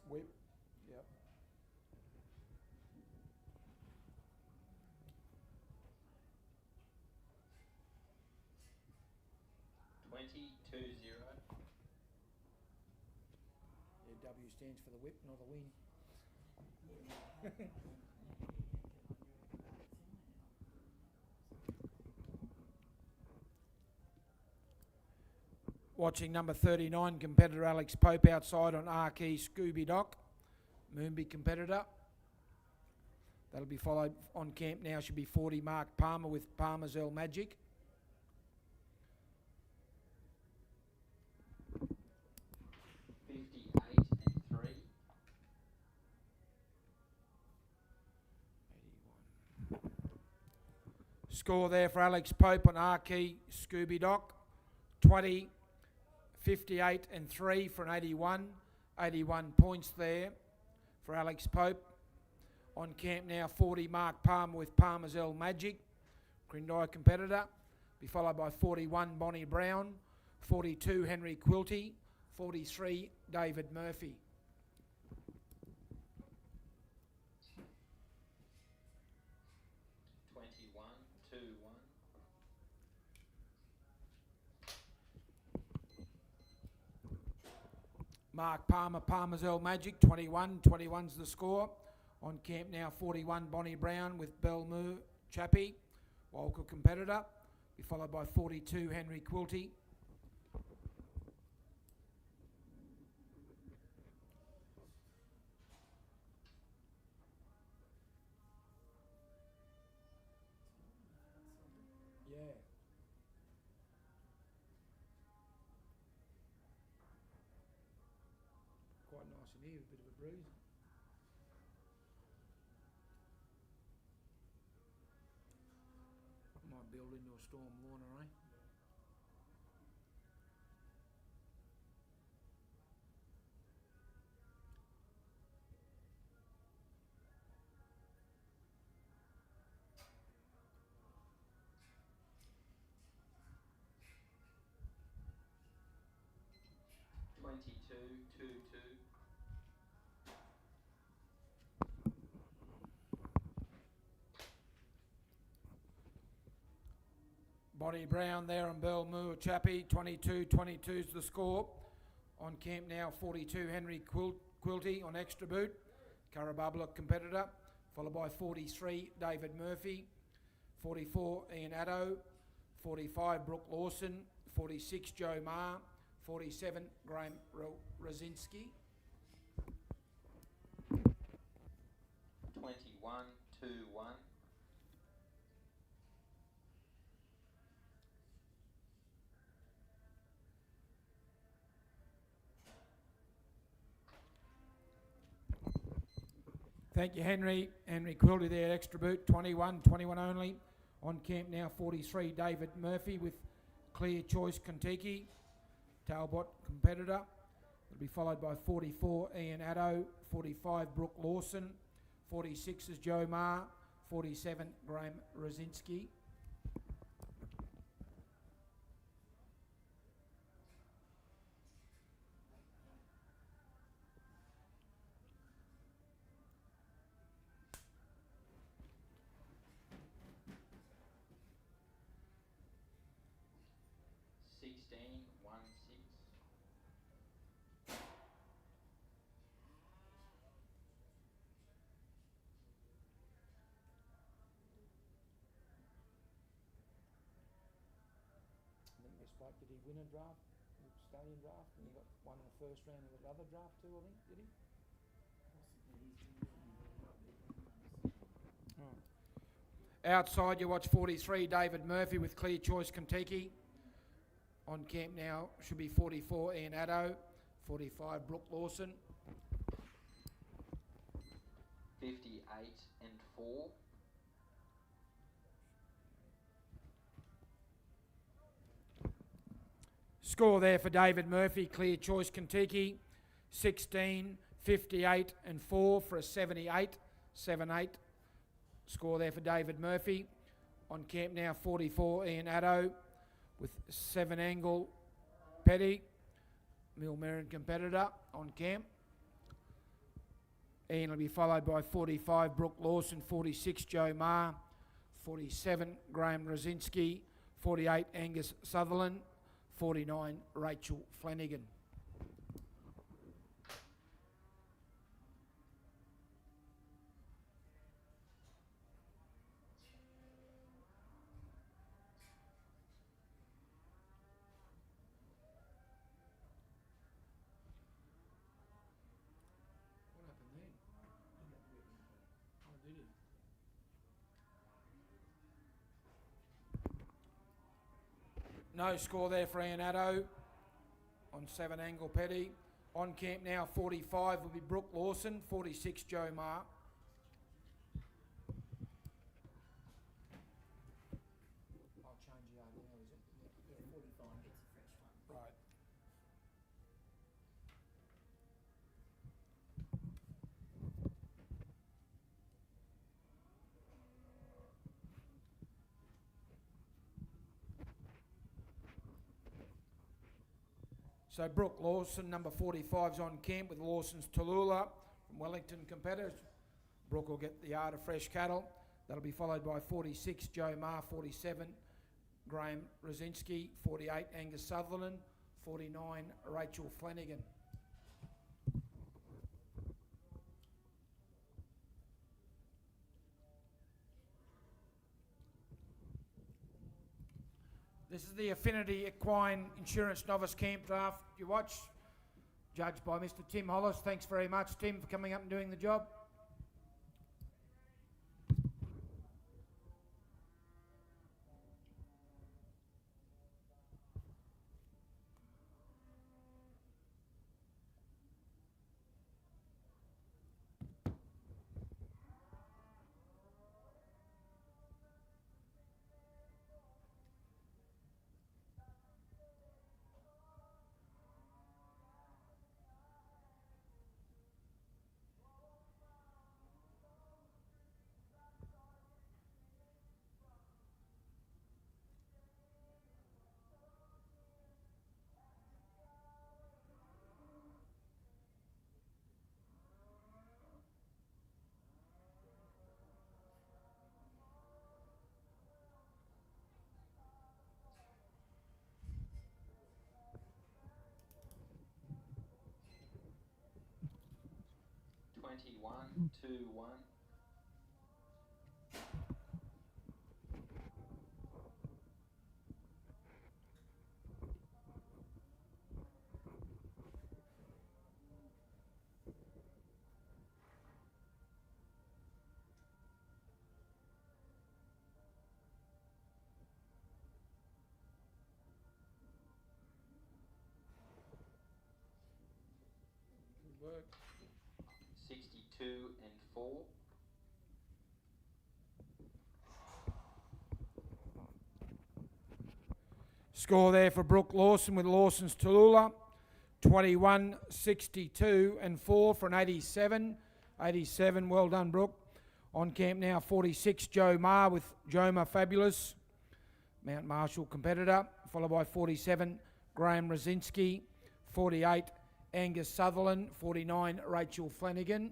Whip. Yep. Yeah, W stands for the whip, not the win. Watching number 39, competitor Alex Pope outside on R-Key Scooby Doc, Moonby competitor. That'll be followed on camp now, should be 40 Mark Palmer with Palmer's L Magic. Score there for Alex Pope on R-Key Scooby Doc, 20, 58 and 3 for an 81. 81 points there for Alex Pope. On camp now, 40 Mark Palmer with Palmer's L Magic, Crindai competitor. Be followed by 41 Bonnie Brown, 42 Henry Quilty, 43 David Murphy. Mark Palmer, Palmer's L Magic, 21. 21's the score. On camp now, 41 Bonnie Brown with Belmoo Chappie, Walker competitor. Be followed by 42 Henry Quilty. Yeah. Quite nice in here, a bit of a breeze. Might build into a storm warner, eh? Bonnie Brown there and Belmoo Chappie, 22. 22's the score. On camp now, 42 Henry Quilty on extra boot, Currabubla competitor. Followed by 43 David Murphy, 44 Ian Addo, 45 Brooke Lawson, 46 Joe Marr, 47 Graham Rosinski. 21-2-1. Thank you, Henry. Henry Quilty there, extra boot, 21 only. On camp now, 43, David Murphy with Clear Choice Kentucky, Talbot competitor. It'll be followed by 44, Ian Addo, 45, Brooke Lawson, 46 is Joe Marr, 47, Graham Rosinski. Did he win a draft, Australian draft, and he got one in the first round of the other draft too, I think, did he? Oh. Outside you watch 43, David Murphy with Clear Choice Kentucky. On camp now should be 44, Ian Addo, 45, Brooke Lawson. 58 and 4. Score there for David Murphy, Clear Choice Kentucky, 16, 58 and 4 for a 78, 7-8. Score there for David Murphy. On camp now, 44, Ian Addo with 7 angle Petty, Millmerran competitor on camp. Ian will be followed by 45, Brooke Lawson, 46, Joe Marr, 47, Graham Rosinski, 48, Angus Sutherland, 49, Rachel Flanagan. What happened then? Oh, did he? No score there for Ian Addo on 7 angle Petty. On camp now, 45 will be Brooke Lawson, 46 Joe Marr. I'll change the now, is it? Yeah, 45 gets a fresh one. Right. So Brooke Lawson, number 45, is on camp with Lawson's Tallulah from Wellington competitors. Brooke will get the yard of fresh cattle. That'll be followed by 46, Joe Marr, 47, Graham Rosinski, 48, Angus Sutherland, 49, Rachel Flanagan. This is the Affinity Equine Insurance Novice Camp Draft you watch, judged by Mr. Tim Hollis. Thanks very much, Tim, for coming up and doing the job. One, 2, 1. Good work. 62 2 and 4. Score there for Brooke Lawson with Lawson's Tallulah, 21, 62 and 4 for an 87. 87, well done, Brooke. On camp now, 46, Joe Marr with Joma Fabulous, Mount Marshall competitor, followed by 47, Graham Rosinski, 48, Angus Sutherland, 49, Rachel Flanagan.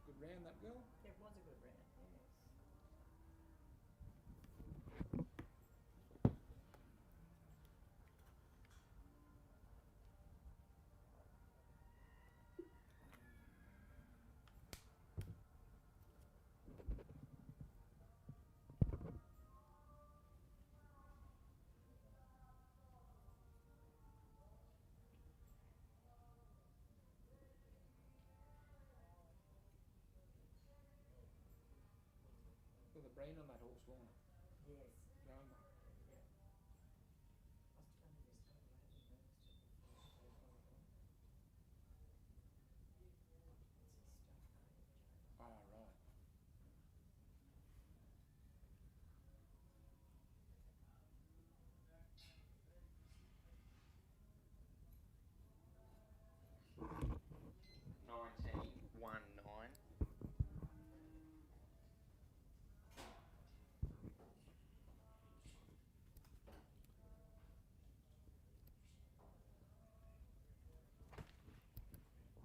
Good round, that girl. It was a good round, yes. With a brain on that horse, Lorna. Yes. Joma. Yeah. I was only this time I had the nerves to before it goes on. It's his stuff, Oh, right.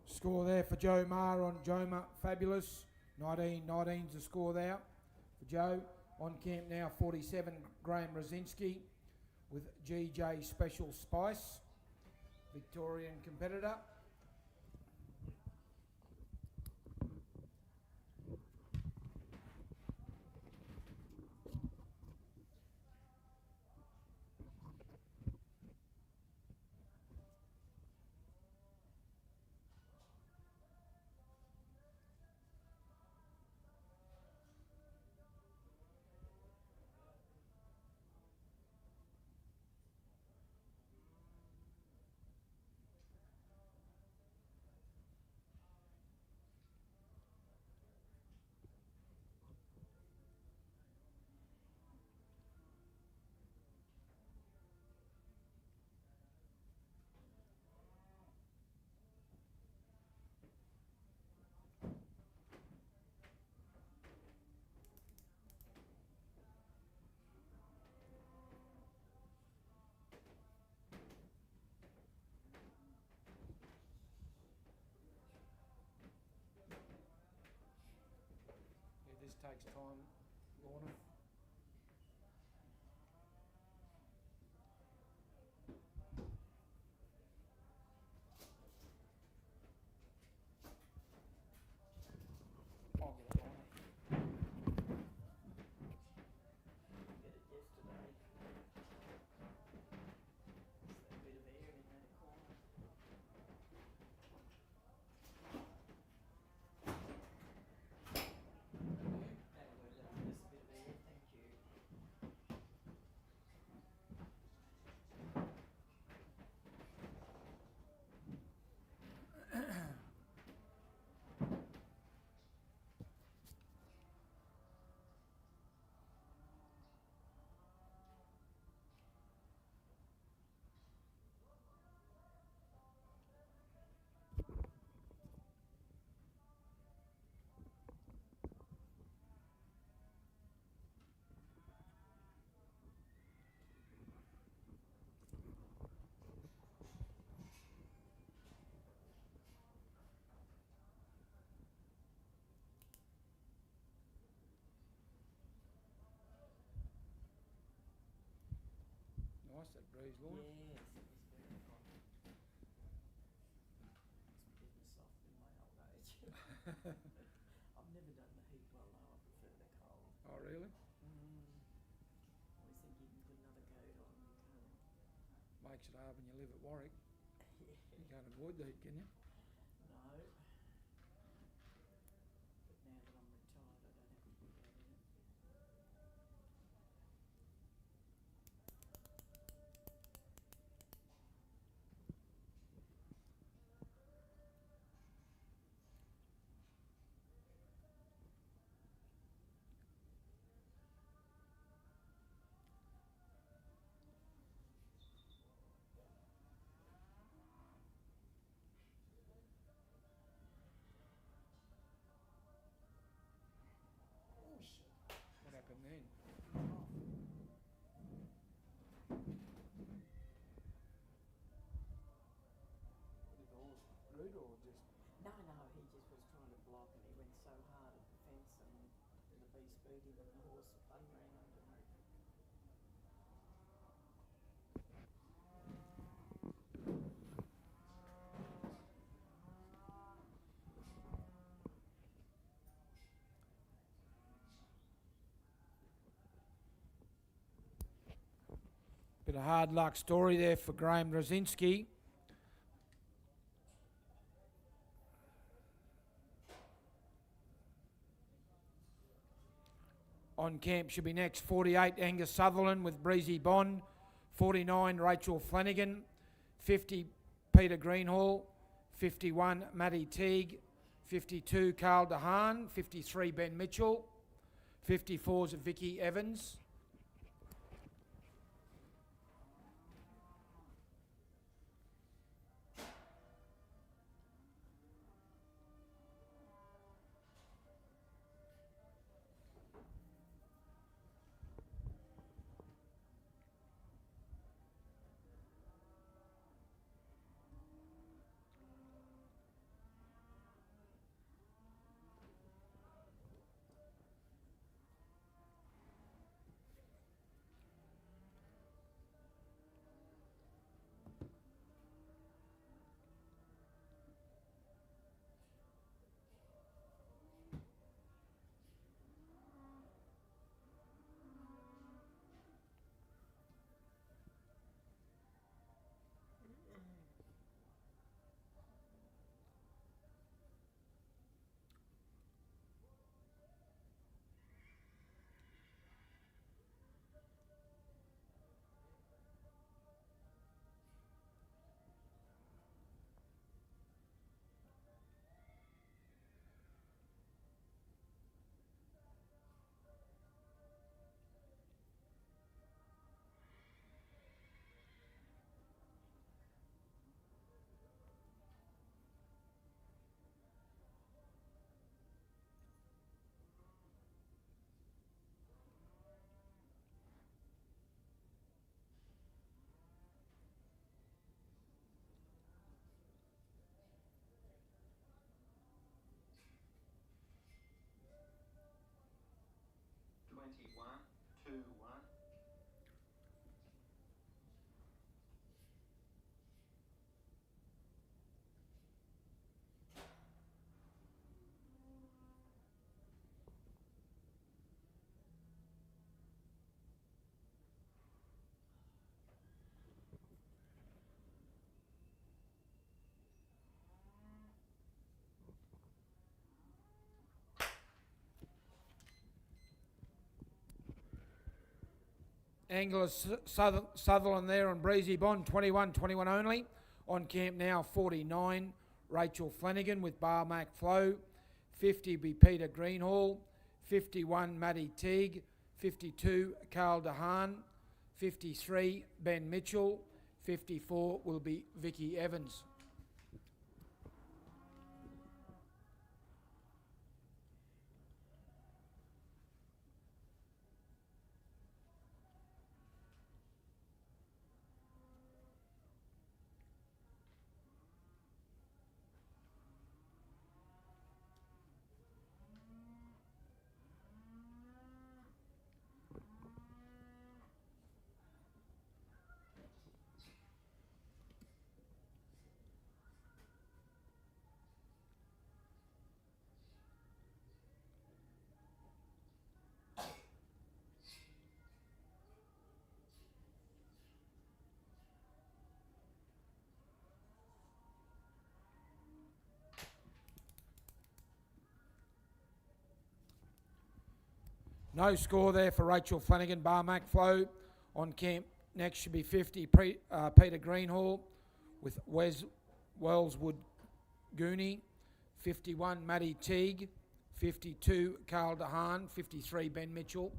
Score there for Joe Marr on Joma Fabulous. 19-19's the score there for Joe. On camp now, 47, Graham Rosinski with GJ Special Spice, Victorian competitor. This takes time, Lorna. I'll get it, Lorna. Did it yesterday. There's a bit of air in that corner. That'll work out. There's a bit of air, thank you. Nice, that breeze, Lorna. Yes, it was very hot. Makes me getting soft in my old age. I've never done the heat well though, I prefer the cold. Oh, really? Always think you can put another coat on, you can't. Makes it hard when you live at Warwick. Yeah. You can't avoid the heat, can you? No. But now that I'm retired, speedy than the horse Fun ran underneath. Bit of hard luck story there for Graham Rosinski. On camp should be next 48 Angus Sutherland with Breezy Bond, 49 Rachel Flanagan, 50 Peter Greenhall, 51 Matty Teague, 52 Carl DeHaan, 53 Ben Mitchell, 54's Vicky Evans. Angler Sutherland there on Breezy Bond, 21 only. On camp now, 49, Rachel Flanagan with Barmac Flow. 50 be Peter Greenhall. 51, Matty Teague. 52, Carl DeHaan. 53, Ben Mitchell. 54 will be Vicky Evans. No score there for Rachel Flanagan, Barmac Flow. On camp next should be 50, Peter Greenhall with Wes Wellswood Gooney. 51, Matty Teague. 52, Carl DeHaan. 53, Ben Mitchell.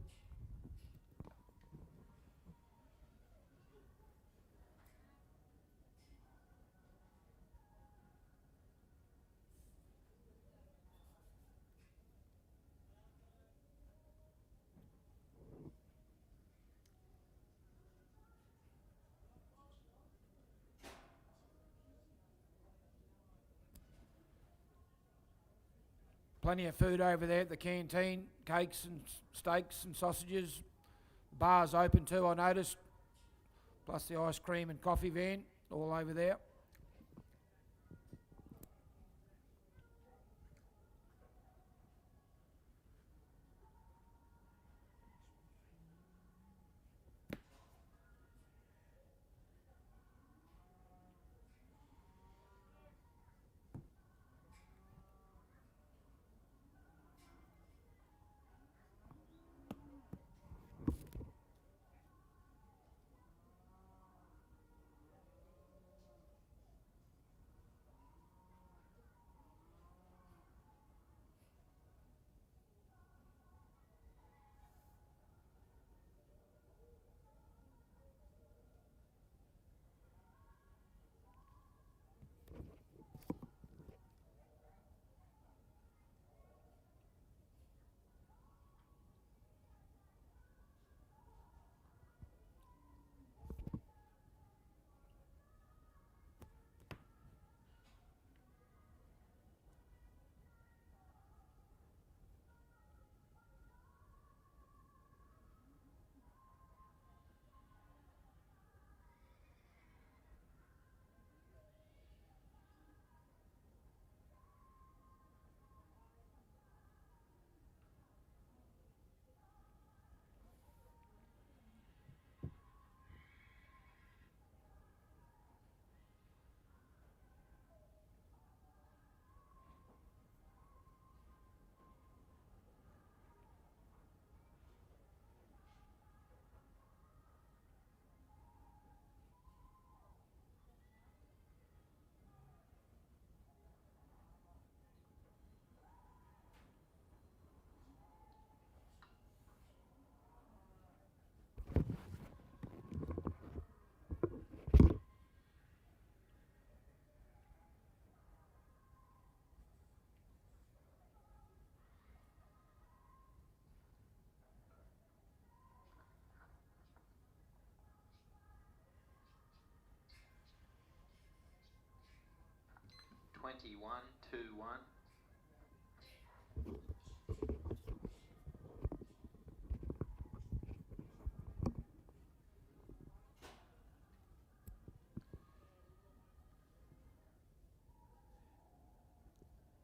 Plenty of food over there at the canteen, cakes and steaks and sausages. Bar's open too, I noticed, plus the ice cream and coffee van all over there. Twenty-one, 2-1.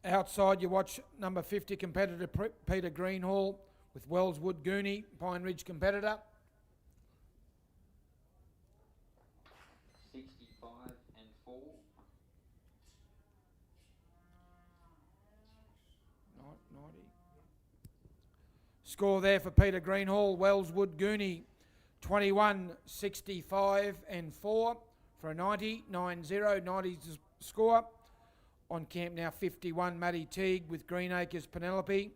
Outside, you watch number 50 competitor Peter Greenhall with Wellswood Goonie, Pine Ridge competitor. 65 and 4. Not 90. Score there for Peter Greenhall, Wellswood Goonie, 21, 65 and 4 for a 90, 9-0, 90's score. On camp now 51, Matty Teague with Greenacres Penelope.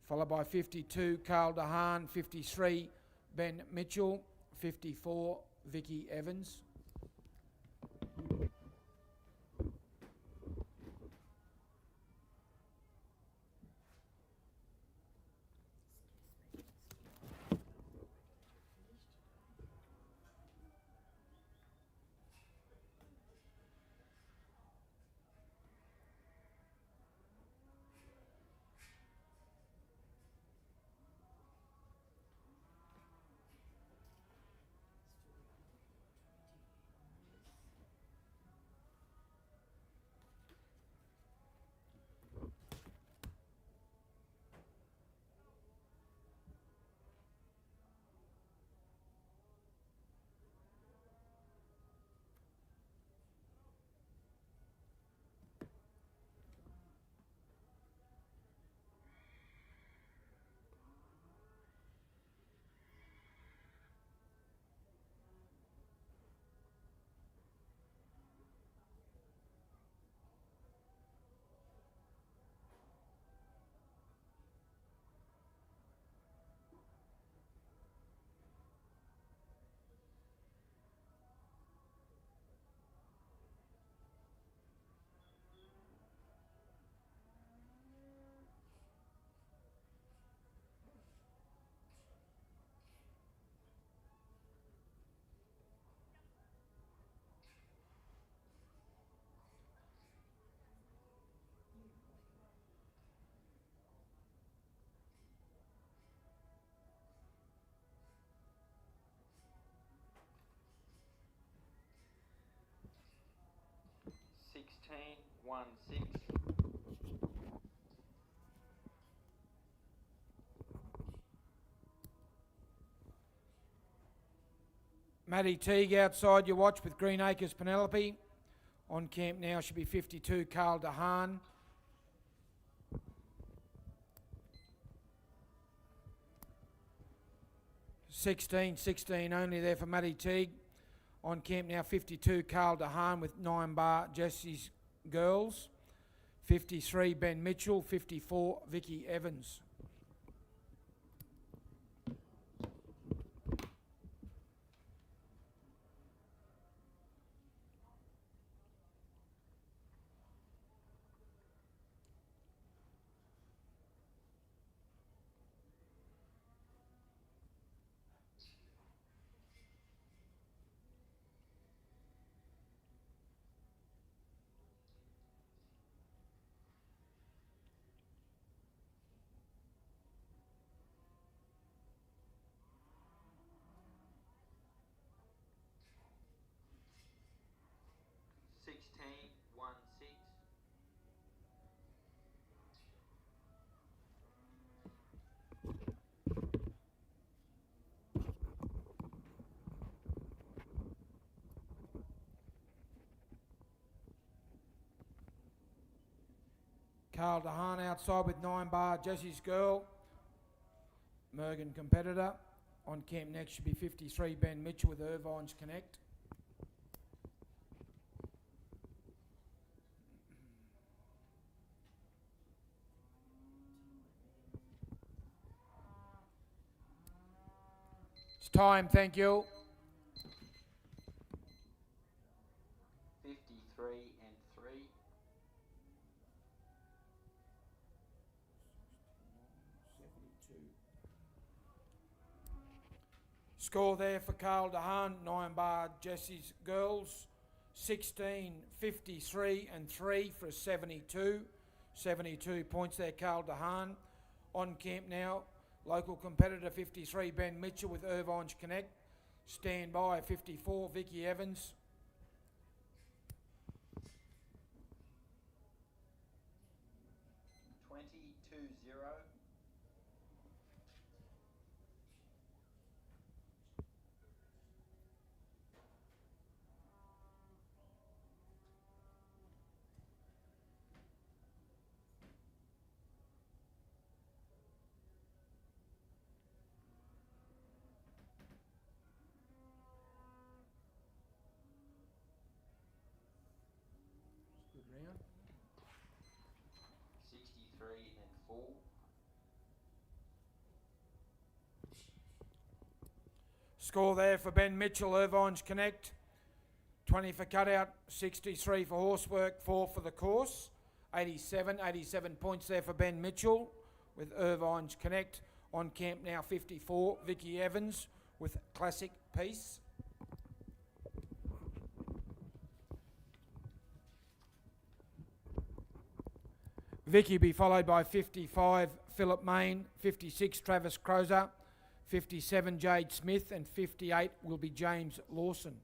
Followed by 52, Carl DeHaan, 53, Ben Mitchell, 54, Vicky Evans. 16-1-6. Matty Teague outside your watch with Green Acres Penelope. On camp now should be 52 Carl DeHaan. $16 only there for Matty Teague. On camp now 52 Carl DeHaan with 9 bar Jesse's Girls. 53 Ben Mitchell, 54 Vicky Evans. Carl DeHaan outside with 9 bar Jesse's Girl. Mergen competitor. On camp next should be 53 Ben Mitchell with Irvine's Connect. It's time, thank you. 53-3. Score there for Carl DeHaan, 9 bar Jesse's Girls. 16, 53 and 3 for a 72. 72 points there, Carl DeHaan. On camp now, local competitor 53 Ben Mitchell with Irvine's Connect. Stand by 54 Vicky Evans. Good round. 63-4. Score there for Ben Mitchell, Irvine's Connect. 20 for cutout, 63 for horsework, 4 for the course. 87 points there for Ben Mitchell with Irvine's Connect. On camp now 54, Vicky Evans with Classic Peace. Vicky be followed by 55, Philip Main, 56, Travis Crozer, 57, Jade Smith, and 58 will be James Lawson.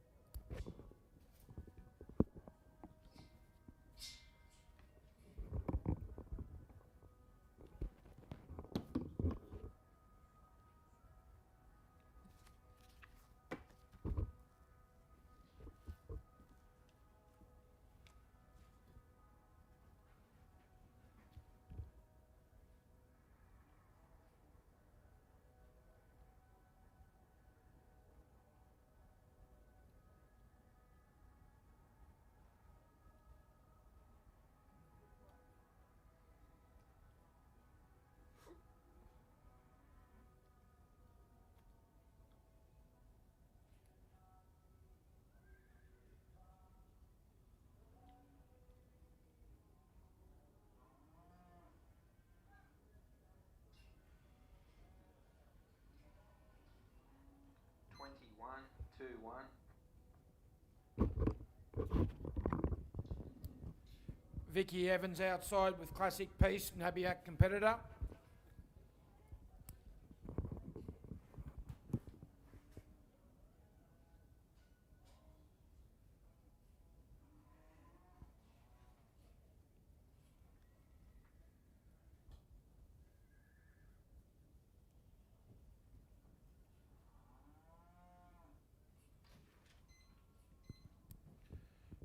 Vicky Evans outside with Classic Peace, Nabiac competitor.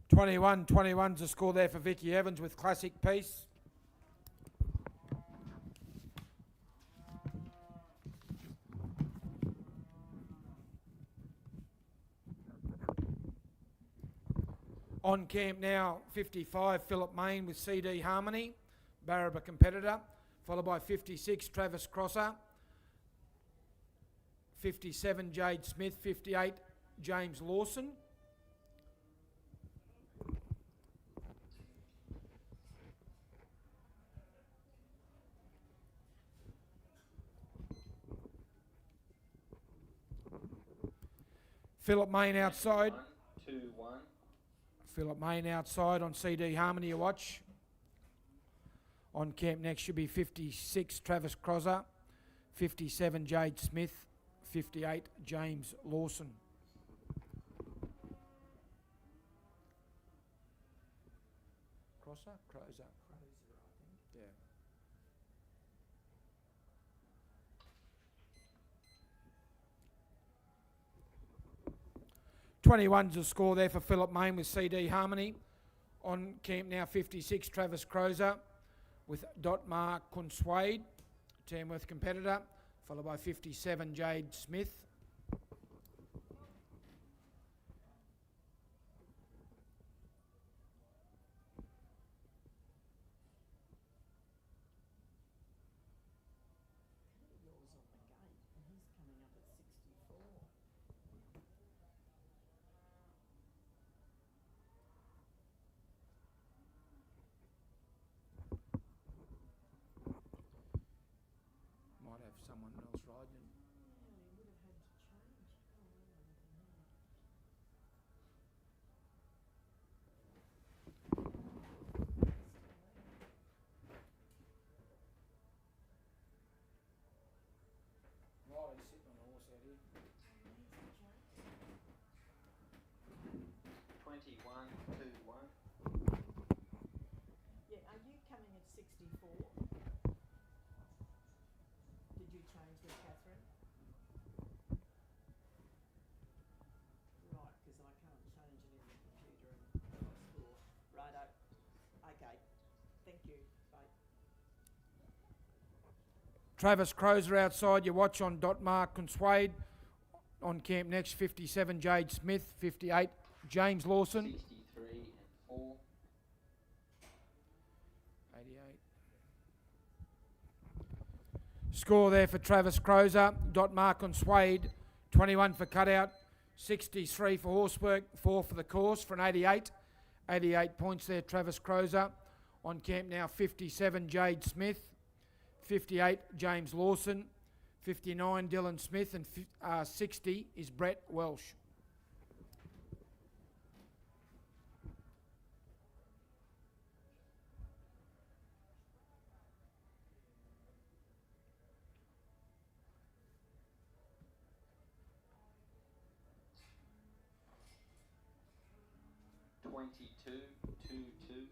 21's the score there for Vicky Evans with Classic Piece. On camp now, 55, Philip Main with CD Harmony, Barraba competitor, followed by 56, Travis Crosser, 57, Jade Smith, 58, James Lawson. Philip Main outside. 2-1. Philip Main outside on CD Harmony, you watch. On camp next should be 56, Travis Crosser, 57, Jade Smith, 58, James Lawson. Crosser? Crozer. Yeah. 21's the score there for Philip Main with CD Harmony. On camp now, 56, Travis Crozer with Dotmar Kunswade, Tamworth competitor, followed by 57, Jade Smith. Might have someone else riding. Riley's sitting on a horse out here. 21-2-1. Yeah, are you coming at 64? Did you change with Catherine? Right, because I can't change it in the computer and score. Righto. Okay. Thank you. Bye. Travis Crozer outside, you watch on Dotmar Kunswade. On camp next, 57, Jade Smith, 58, James Lawson. 63-4. 88. Score there for Travis Crozer, Dotmar Kunswade, 21 for cutout, 63 for horsework, 4 for the course for an 88. 88 points there, Travis Crozer. On camp now, 57, Jade Smith, 58, James Lawson, 59, Dylan Smith, and 60 is Brett Welsh. Two, 2-2.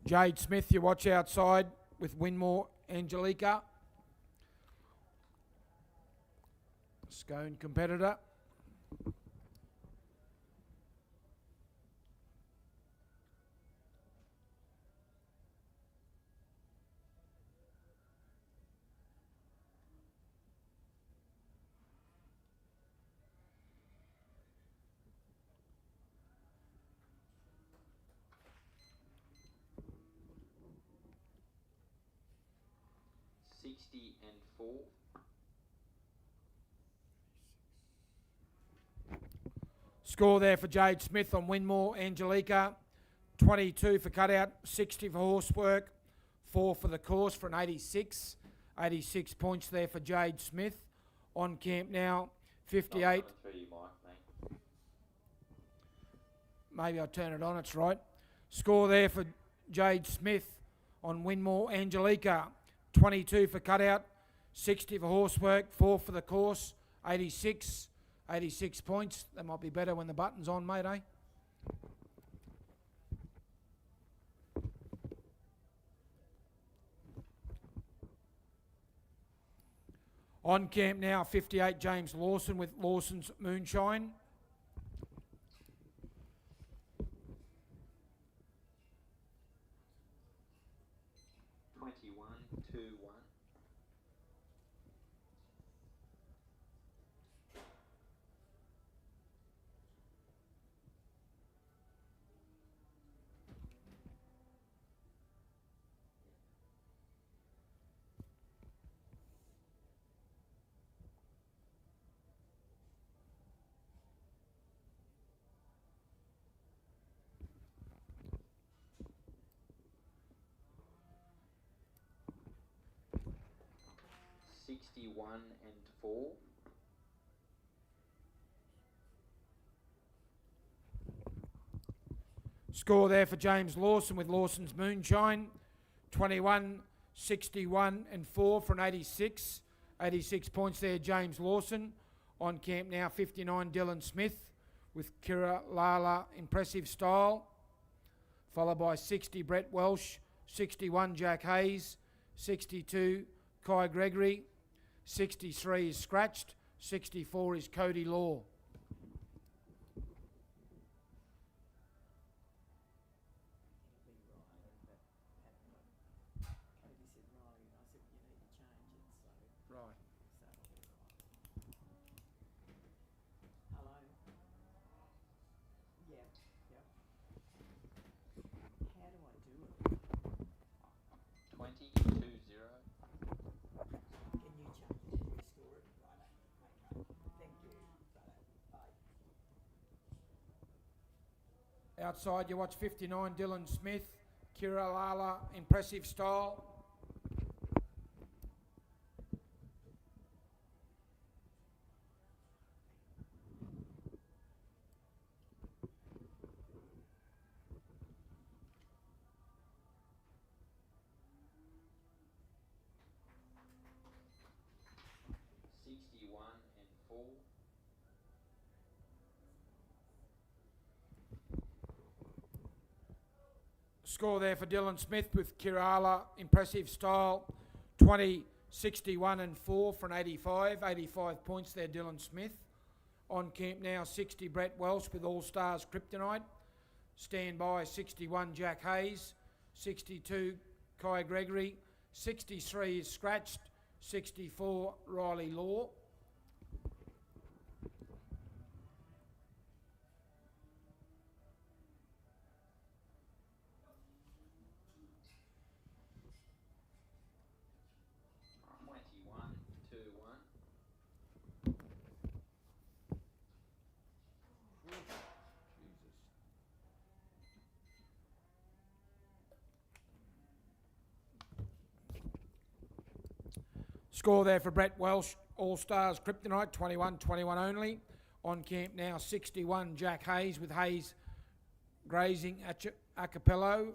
Jade Smith, you watch outside with Winmore Angelica. Scone competitor. And 4. Score there for Jade Smith on Winmore Angelica. 22 for cutout, 60 for horsework, 4 for the course for an 86. 86 points there for Jade Smith. On camp now, 58. Maybe I'll turn it on, it's right. Score there for Jade Smith on Winmore Angelica. 22 for cutout, 60 for horsework, 4 for the course, 86. 86 points. That might be better when the button's on, mate, eh? On camp now, 58, James Lawson with Lawson's Moonshine. and 4. Score there for James Lawson with Lawson's Moonshine. 21, 61 and 4 for an 86. 86 points there, James Lawson. On camp now, 59, Dylan Smith with Kira Lala, Impressive Style. Followed by 60, Brett Welsh. 61, Jack Hayes. 62, Kai Gregory. 63 is Scratched. 64 is Cody Law. Right. Hello. Yep. How do I do it? 20, 2, 0. Can you change it if we score it? Righto. Okay. Thank you. Righto. Bye. Outside, you watch 59, Dylan Smith. Kira Lala, Impressive Style. And 4. Score there for Dylan Smith with Kirala, Impressive Style. 20, 61 and 4 for an 85. 85 points there, Dylan Smith. On camp now, 60, Brett Welsh with All Stars Kryptonite. Stand by, 61, Jack Hayes. 62, Kai Gregory. 63 is Scratched. 64, Riley Law. Score there for Brett Welsh, All Stars Kryptonite, 21 only. On camp now, 61, Jack Hayes with Hayes Grazing Acapello.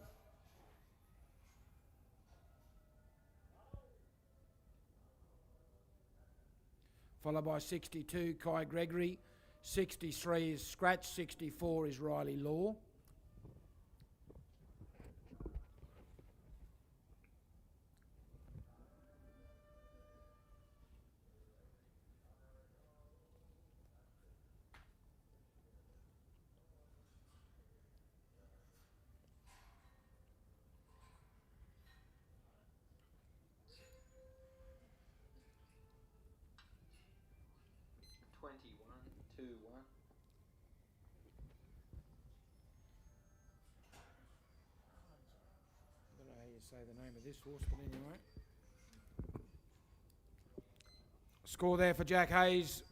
Followed by 62, Kai Gregory. 63 is Scratch, 64 is Riley Law. I don't know how you say the name of this horse, but anyway. Score there for Jack Hayes,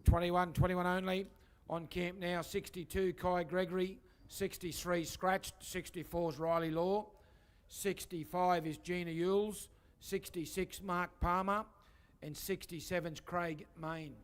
21 only. On camp now, 62, Kai Gregory. 63, Scratched. 64 is Riley Law. 65 is Gina Yules. 66, Mark Palmer. And 67 is Craig Main.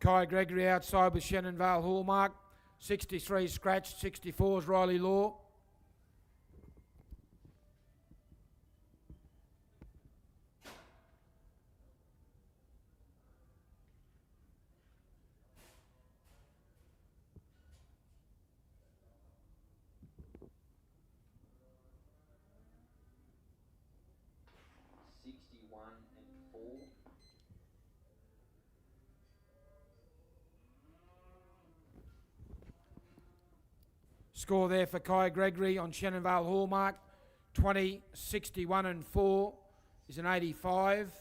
Kai Gregory outside with Shannon Vale Hallmark. 63 scratched, 64 is Riley Law. Score there for Kai Gregory on Shannon Vale Hallmark. 20, 61 and 4 is an 85.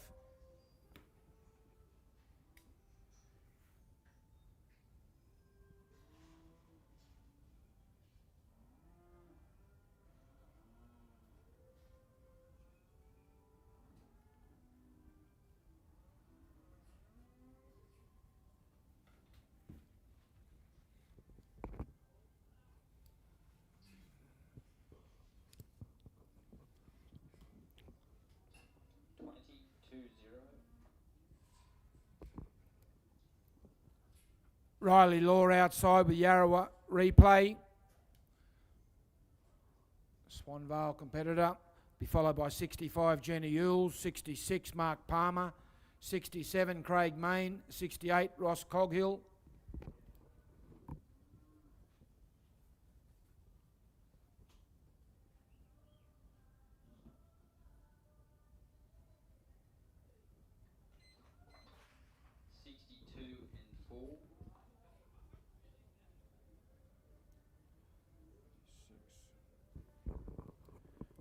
Riley Law outside with Yarrawa replay. Swan Vale competitor. Be followed by 65 Jenny Yules, 66 Mark Palmer, 67 Craig Main, 68 Ross Coghill.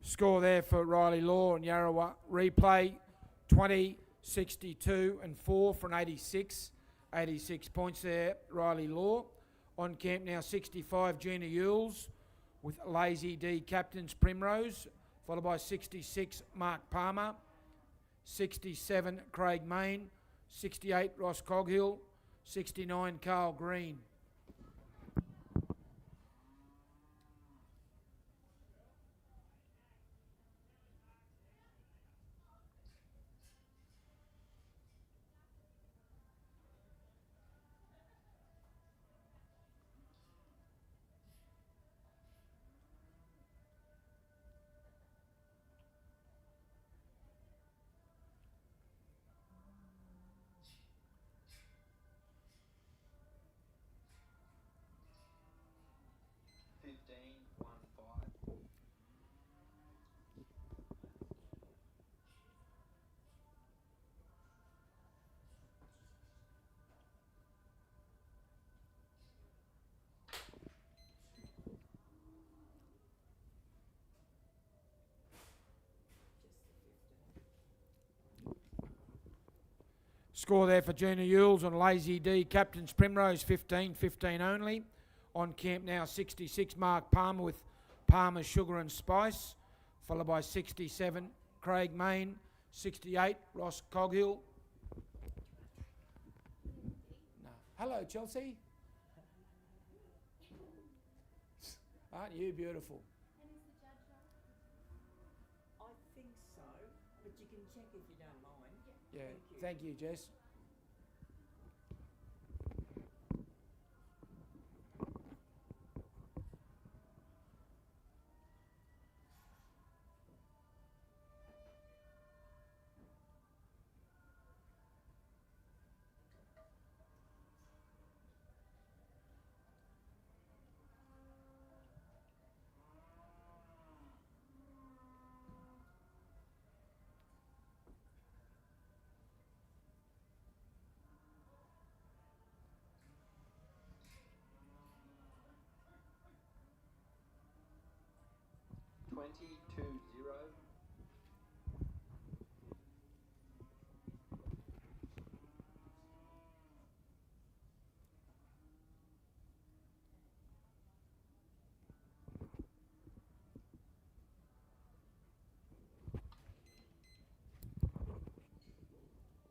Score there for Riley Law and Yarrawa replay. 20, 62 and 4 for an 86. 86 points there, Riley Law. On camp now 65 Gina Yules with Lazy D Captain's Primrose, followed by 66 Mark Palmer, 67 Craig Main, 68 Ross Coghill, 69 Carl Green. Score there for Gina Yules on Lazy D Captain's Primrose, 15, 15 only. On camp now 66 Mark Palmer with Palmer Sugar and Spice, followed by 67 Craig Main, 68 Ross Coghill. No. Hello Chelsea. Aren't you beautiful? I think so, but you can check if you don't mind. Yeah, thank you, Jess.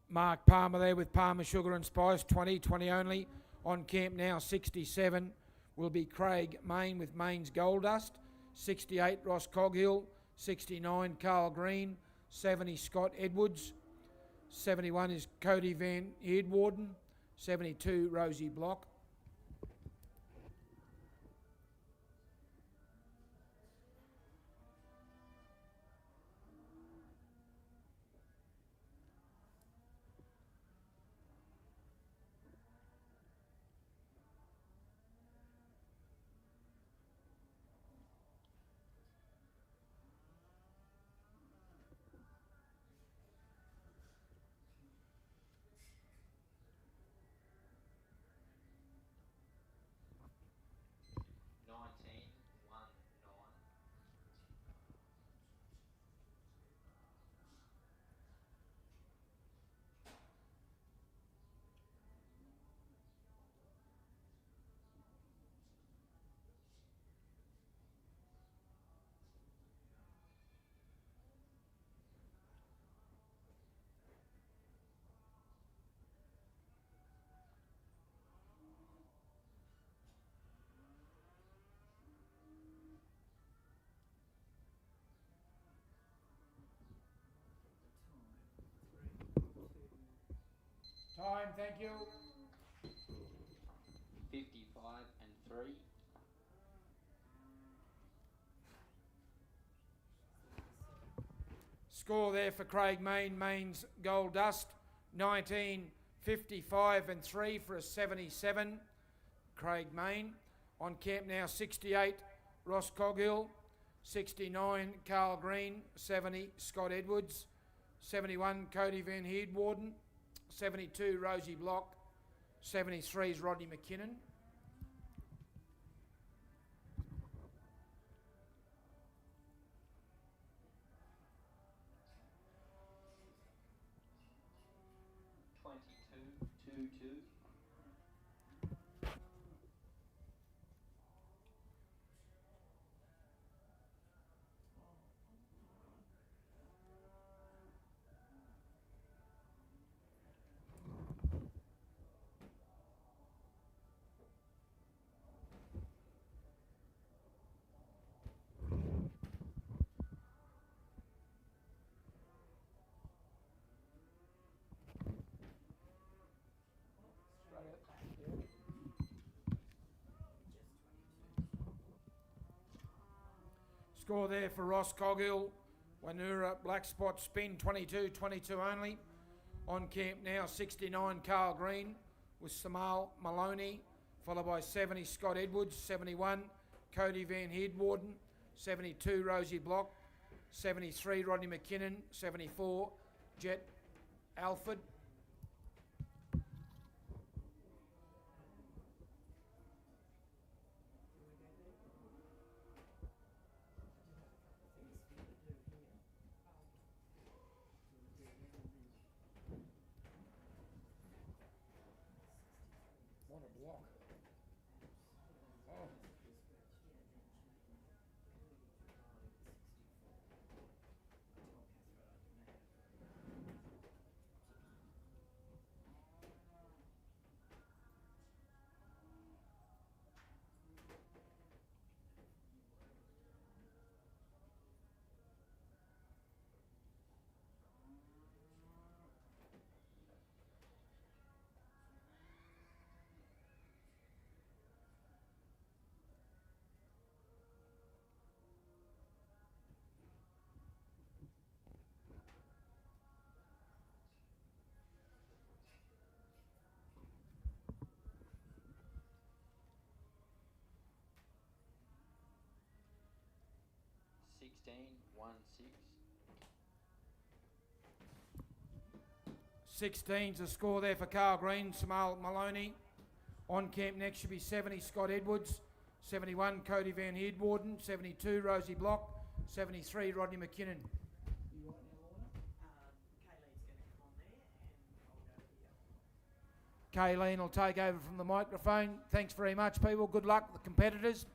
Mark Palmer there with Palmer Sugar and Spice, 20, 20 only. On camp now 67 will be Craig Main with Main's Gold Dust, 68 Ross Coghill, 69 Carl Green, 70 Scott Edwards, 71 is Cody Van Eardwarden, 72 Rosie Block. Time, thank you. 55 and 3. Score there for Craig Main, Main's Gold Dust, 19.55 and 3 for a 77. Craig Main. On camp now, 68 Ross Coghill, 69 Carl Green, 70 Scott Edwards, 71 Cody Van Heerdwarden, 72 Rosie Block, 73 is Rodney McKinnon. Score there for Ross Coghill, Wanura Black Spot Spin, 22-22 only. On camp now, 69 Carl Green with Samal Maloney, followed by 70 Scott Edwards, 71 Cody Van Heerdwarden, 72 Rosie Block, 73 Rodney McKinnon, 74 Jet Alford. What a block. Oh. One 6. 16's the score there for Carl Green, Samal Maloney. On camp next should be 70 Scott Edwards, 71 Cody Van Heerdwarden, 72 Rosie Block, 73 Rodney McKinnon. Kayleen will take over from the microphone. Thanks very much, people. Good luck, the competitors.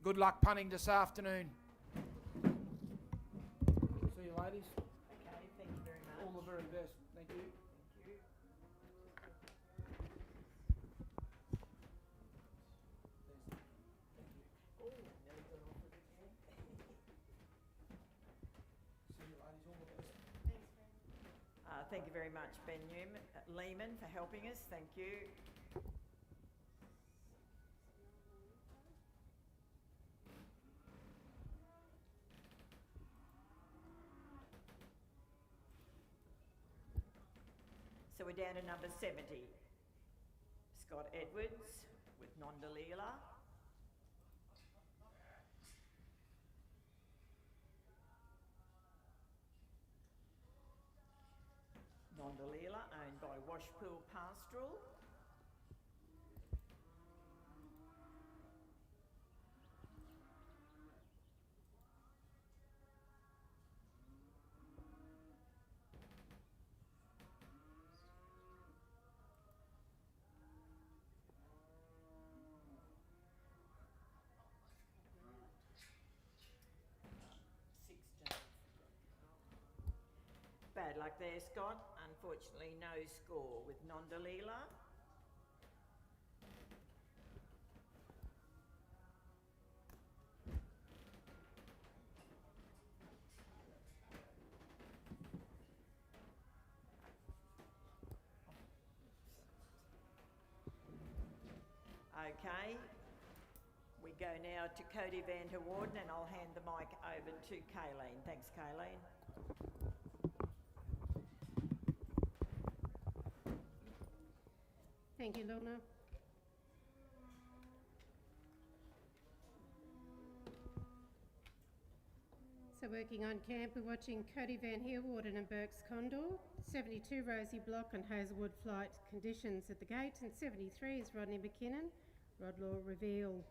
Good luck punting this afternoon. See you, ladies. Okay, thank you very much. All the very best. Thank you. Thank you. Oh, nearly got off it again. See you, ladies. All the best. Thanks, Thank you very much, Ben Lehman, for helping us. Thank you. So we're down to number 70. Scott Edwards with Nondalila. Nondalila, owned by Washpool Pastoral. Bad luck there, Scott. Unfortunately, no score with Nondalila. Okay, we go now to Cody Van der Warden, and I'll hand the mic over to Kayleen. Thanks, Kayleen. Thank you, Lorna. So working on camp, we're watching Cody Van Heerwarden and Burke's Condor, 72 Rosie Block and Hazelwood Flight Conditions at the gate, and 73 is Rodney McKinnon, Rodlaw Reveal.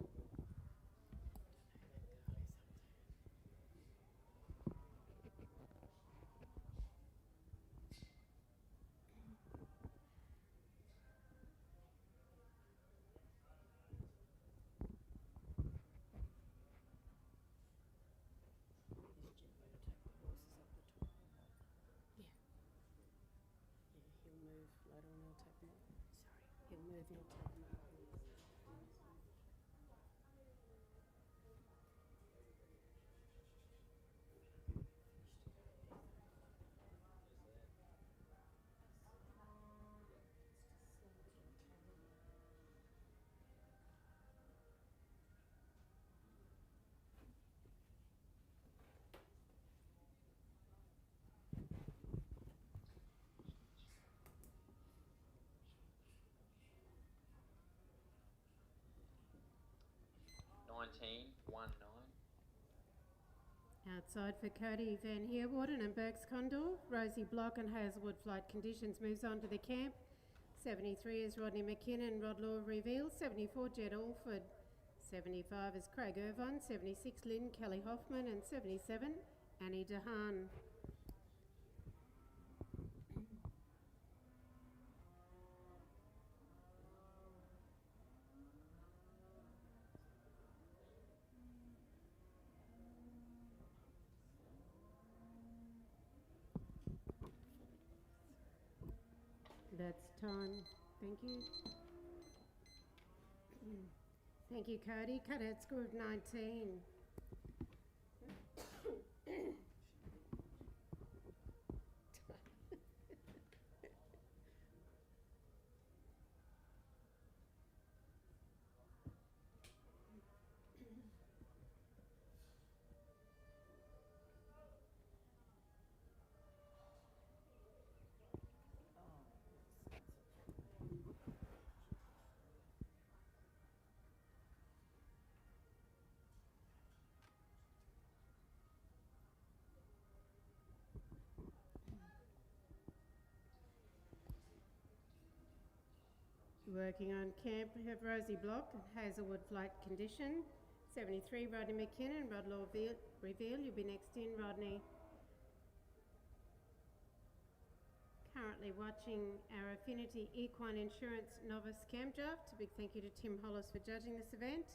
Outside for Cody Van Heerwarden and Burke's Condor, Rosie Block and Hazelwood Flight Conditions moves on to the camp. 73 is Rodney McKinnon, Rodlaw Reveal, 74 Jed Alford, 75 is Craig Irvine, 76 Lynn Kelly Hoffman, and 77 Annie DeHaan. That's time. Thank you. Thank you, Cody. Cutout score of 19. Working on camp, we have Rosie Block and Hazelwood Flight Condition. 73 Rodney McKinnon, Rodlaw Reveal. You'll be next in, Rodney. Currently watching our Affinity Equine Insurance Novice Camp Draft. A big thank you to Tim Hollis for judging this event.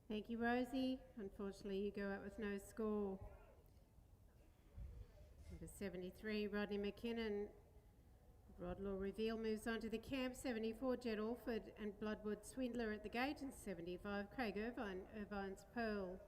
Thank you, Rosie. Unfortunately, you go out with no score. Number 73, Rodney McKinnon. Rodlaw Reveal moves on to the camp. 74, Jet Orford and Bloodwood Swindler at the gate. And 75, Craig Irvine, Irvine's Pearl.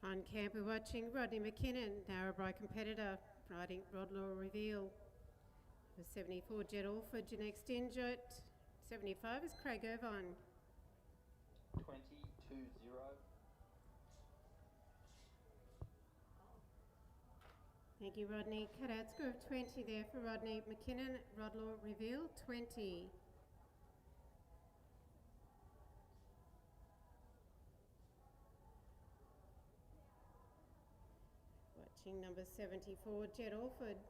On camp, we're watching Rodney McKinnon, Narrabri competitor, riding Rodlaw Reveal. For 74, Jet Orford, your next in, Jet. 75 is Craig Irvine. 20-0. Thank you, Rodney. Cut out score of 20 there for Rodney McKinnon, Rodlaw Reveal, 20. Watching number 74, Jet Orford,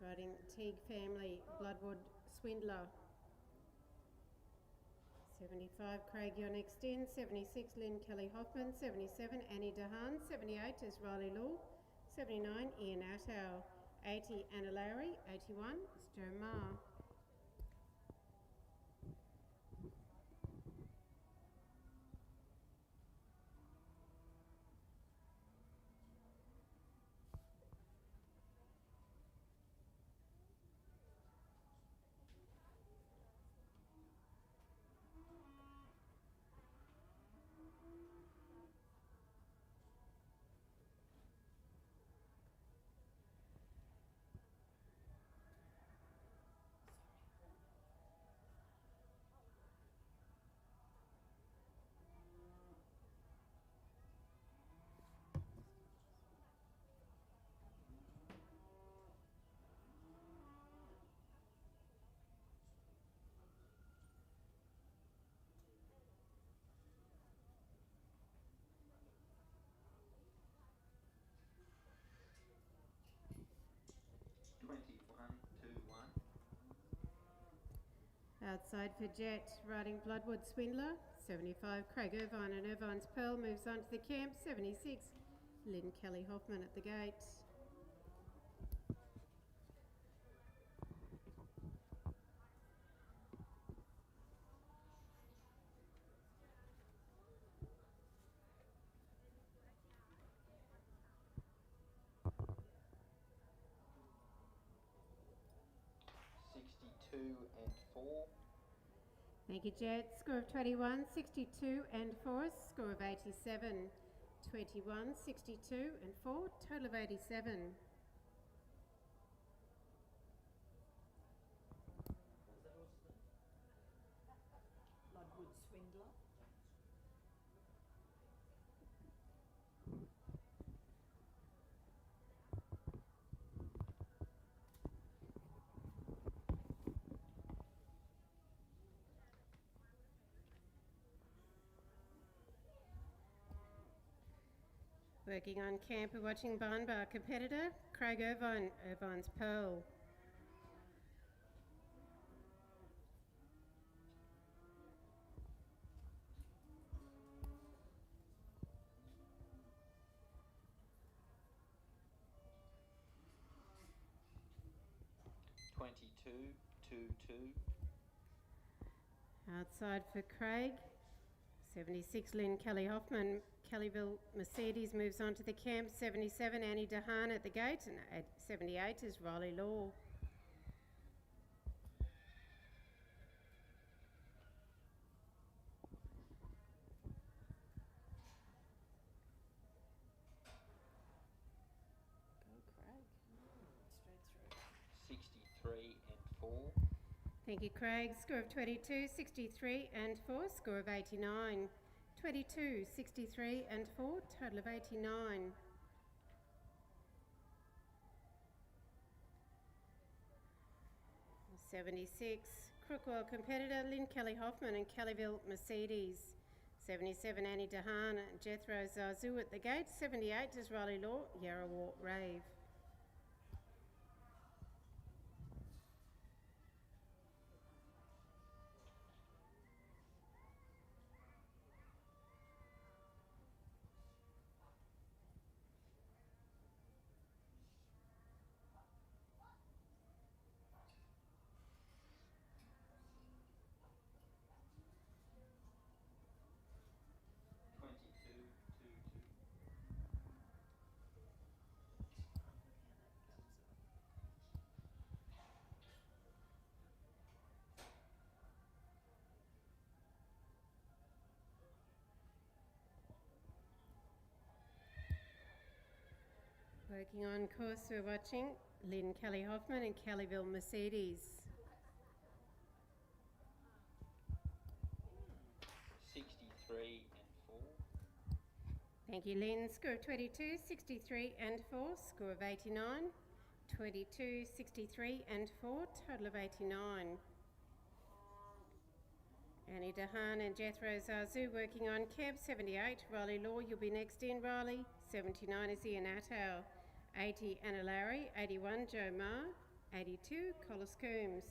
riding Teague Family, Bloodwood Swindler. 75, Craig, you're next in. 76, Lynn Kelly Hoffman. 77, Annie Dehaan. 78 is Riley Law. 79, Ian Attow. 80, Anna Lowry. 81 is Joe Marr. Outside for Jet, riding Bloodwood Swindler. 75, Craig Irvine and Irvine's Pearl moves on to the camp. 76, Lynn Kelly Hoffman at the gate. Thank you, Jet. Score of 21, 62 and 4. Score of 87, 21, 62 and 4. Total of 87. Bloodwood Swindler. Working on camp, we're watching Barn Bar competitor, Craig Irvine, Irvine's Pearl. Two. Outside for Craig, 76, Lynn Kelly Hoffman, Kellyville Mercedes moves on to the camp. 77, Annie Dehaan at the gate, and at 78 is Riley Law. Straight through. 63 and 4. Thank you, Craig. Score of 22, 63 and 4. Score of 89. 22, 63 and 4. Total of 89. 76, Crookwell competitor Lynn Kelly Hoffman and Kellyville Mercedes. 77, Annie Dehaan and Jethro Zazu at the gate. 78 is Riley Law, Yarrawart Rave. Working on course, we're watching Lynn Kelly Hoffman and Kellyville Mercedes. 63 and 4. Thank you, Lynn. Score of 22, 63 and 4. Score of 89. 22, 63 and 4. Total of 89. Annie Dehaan and Jethro Zazu working on cab. 78, Riley Law, you'll be next in, Riley. 79 is Ian Attow. 80, Anna Larry. 81, Joe Marr. 82, Collis Coombs.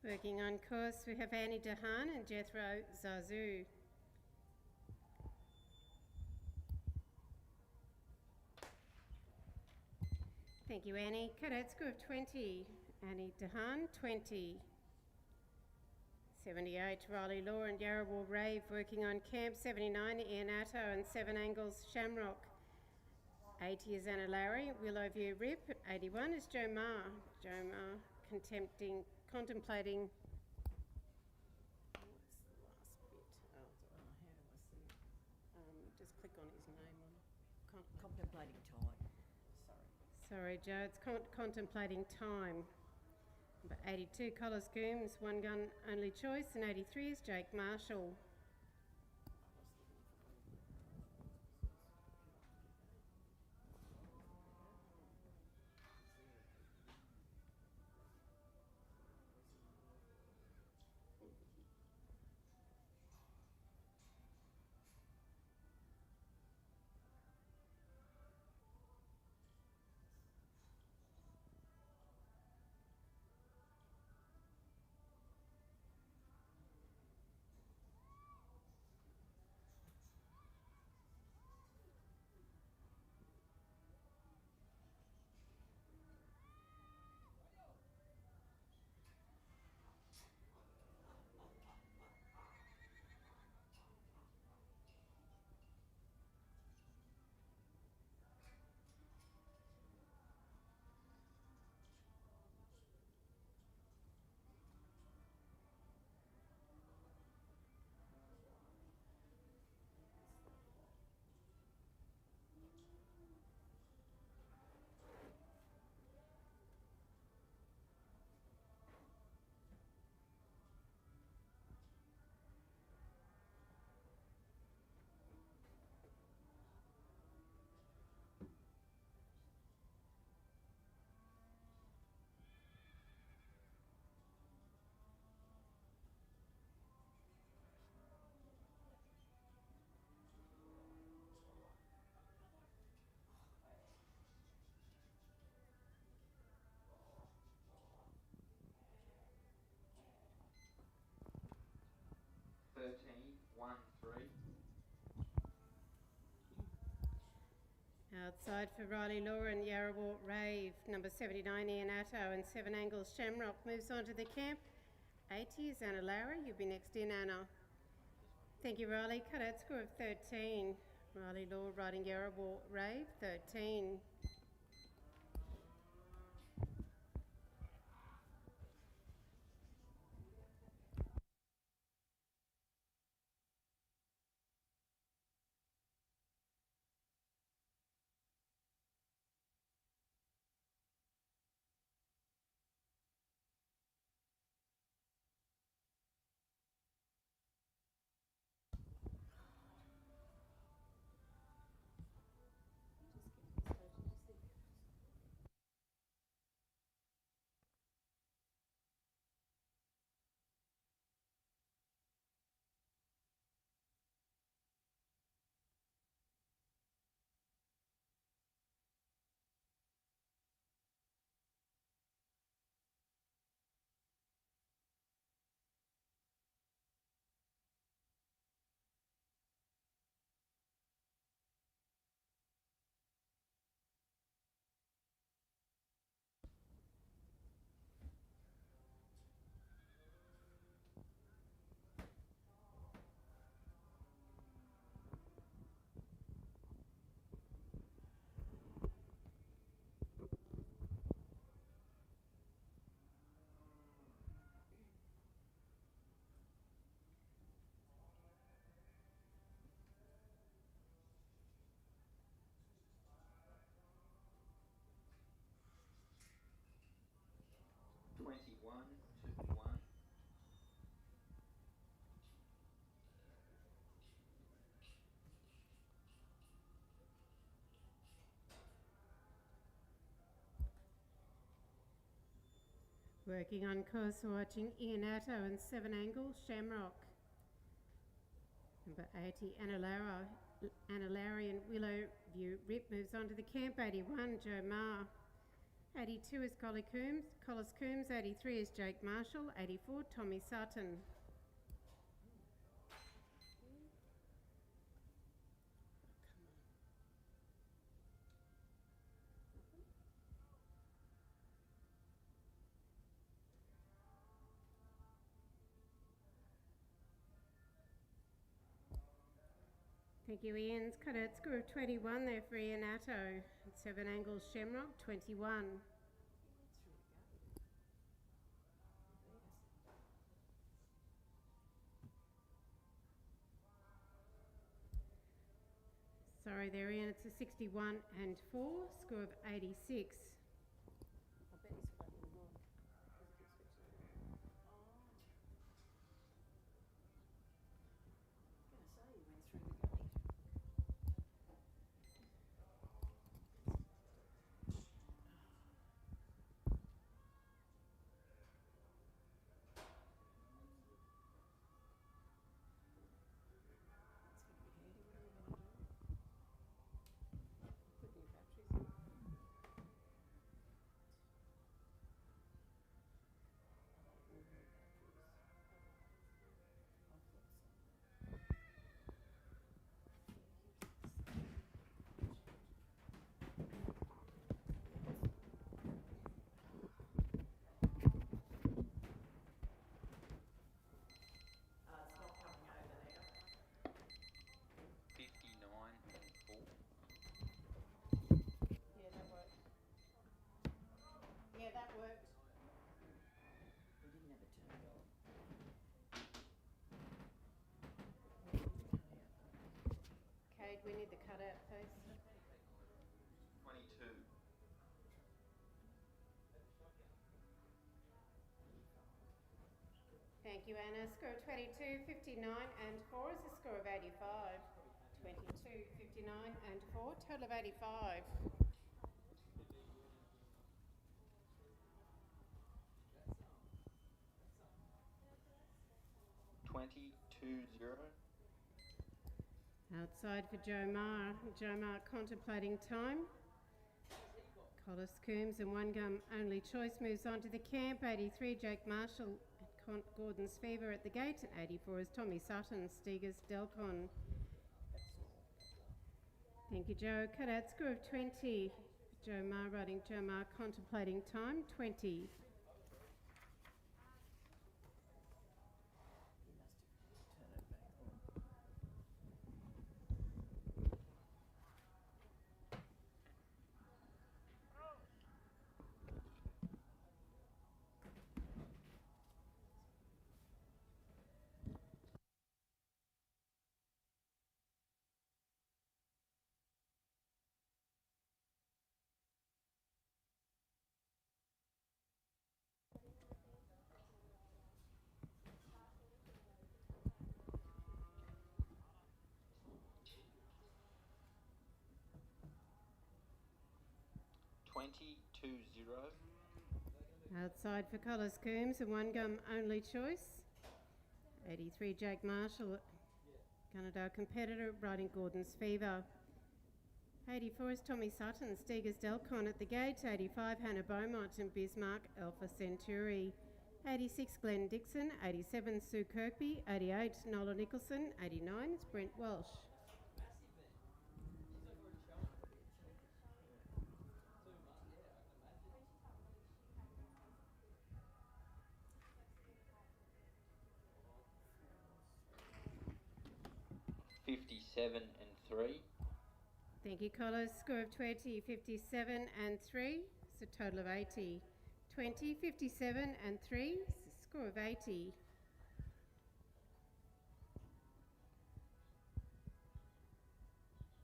Working on course, we have Annie Dehaan and Jethro Zazu. Thank you, Annie. Cadet score of 20. Annie Dehaan, 20. 78, Riley Law and Yarrawar Rave working on camp. 79, Ian Attow and 7 Angles Shamrock. 80 is Anna Larry, Willowview Rip. 81 is Joe Marr. Joe Marr contemplating. Just click on his name. Contemplating time. Sorry, Joe. It's contemplating time. Number 82, Collis Coombs, one gun only choice, and 83 is Jake Marshall. 1-3. Outside for Riley Law and Yarrawalt Rave, number 79 Ian Atto and 7 Angles Shamrock moves on to the camp. 80 is Anna Lara. You'll be next in, Anna. Thank you, Riley. Cutout score of 13. Riley Law riding Yarrawalt Rave, 13. Working on course, watching Ian Atto and 7 Angles Shamrock. Number 80 Anna Lowry and Willow View Rip moves on to the camp. 81 Joe Marr. 82 is Collis Coombs. 83 is Jake Marshall. 84 Tommy Sutton. Thank you, Ian's cutout score of 21 there for Ian Atto. 7 Angles Shamrock, 21. Sorry there, Ian, it's a 61 and 4, score of 86. We need the cutout, please. 22. Thank you, Anna. Score of 22, 59 and 4 is a score of 85. 22, 59 and 4, total of 85. Outside for Joe Marr. Joe Marr contemplating time. Collis Coombs and One Gum Only Choice moves on to the camp. 83 Jake Marshall and Gordon's Fever at the gate. 84 is Tommy Sutton, Steegers Delcon. Thank you, Joe. Cut out score of 20. Joe Marr riding Joe Marr, contemplating time, 20. Outside for Collis Coombs, a one gum only choice. 83 JAG Marshall, Gunnedah competitor, riding Gordon's Fever. 84 is Tommy Sutton, Steegers Delcon at the gate. 85 Hannah Beaumont and Bismarck Alpha Centauri. 86 Glenn Dixon. 87 Sue Kirkby. 88 Nola Nicholson. 89 is Brent Welsh. and 3. Thank you, Collis. Score of 20, 57 and 3. It's a total of 80. 20, 57 and 3. It's a score of 80.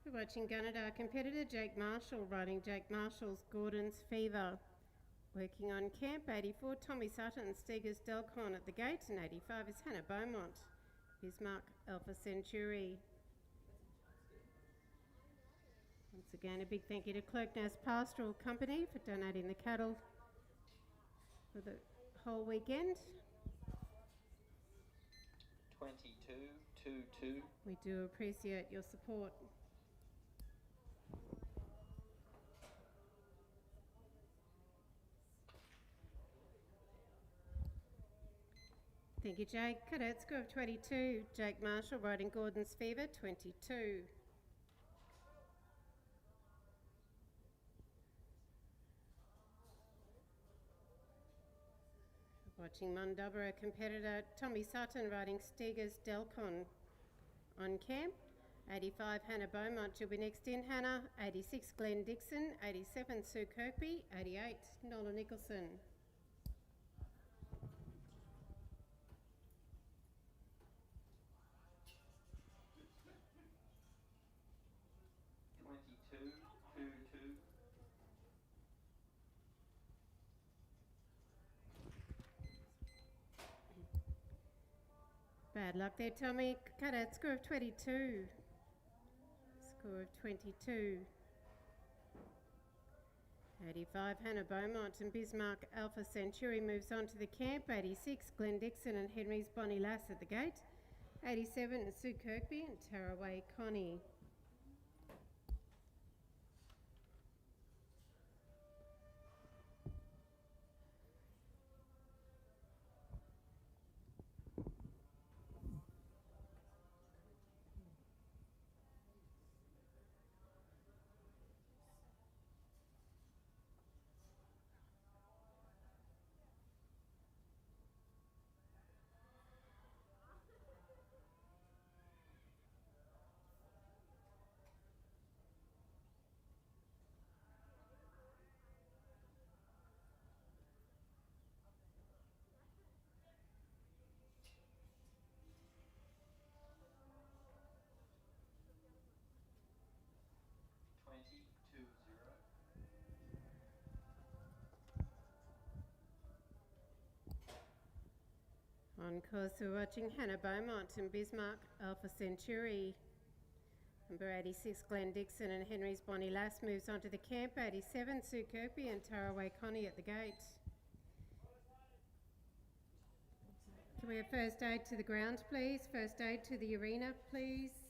We're watching Gunnedah competitor Jake Marshall riding Jake Marshall's Gordon's Fever. Working on camp, 84 Tommy Sutton, Steegers Delcon at the gate, and 85 is Hannah Beaumont, Bismarck Alpha Centauri. Once again, a big thank you to Clerkness Pastoral Company for donating the cattle for the whole weekend. 22-2-2. We do appreciate your support. Thank you, Jake. Cadet score of 22. Jake Marshall riding Gordon's Fever, 22. Watching Mundubbera competitor Tommy Sutton riding Steegers Delcon on camp. 85 Hannah Beaumont, she'll be next in. Hannah. 86 Glenn Dixon. 87 Sue Kirkby. 88 Nola Nicholson. Bad luck there, Tommy. Cut out score of 22. Score of 22. 85 Hannah Beaumont and Bismarck Alpha Centauri moves on to the camp. 86 Glenn Dixon and Henry's Bonnie Lass at the gate. 87 Sue Kirkby and Taraway Connie. On course, we're watching Hannah Beaumont and Bismarck Alpha Centauri. Number 86 Glenn Dixon and Henry's Bonnie Lass moves on to the camp. 87 Sue Kirkby and Taraway Connie at the gate. Can we have first aid to the ground, please? First aid to the arena, please.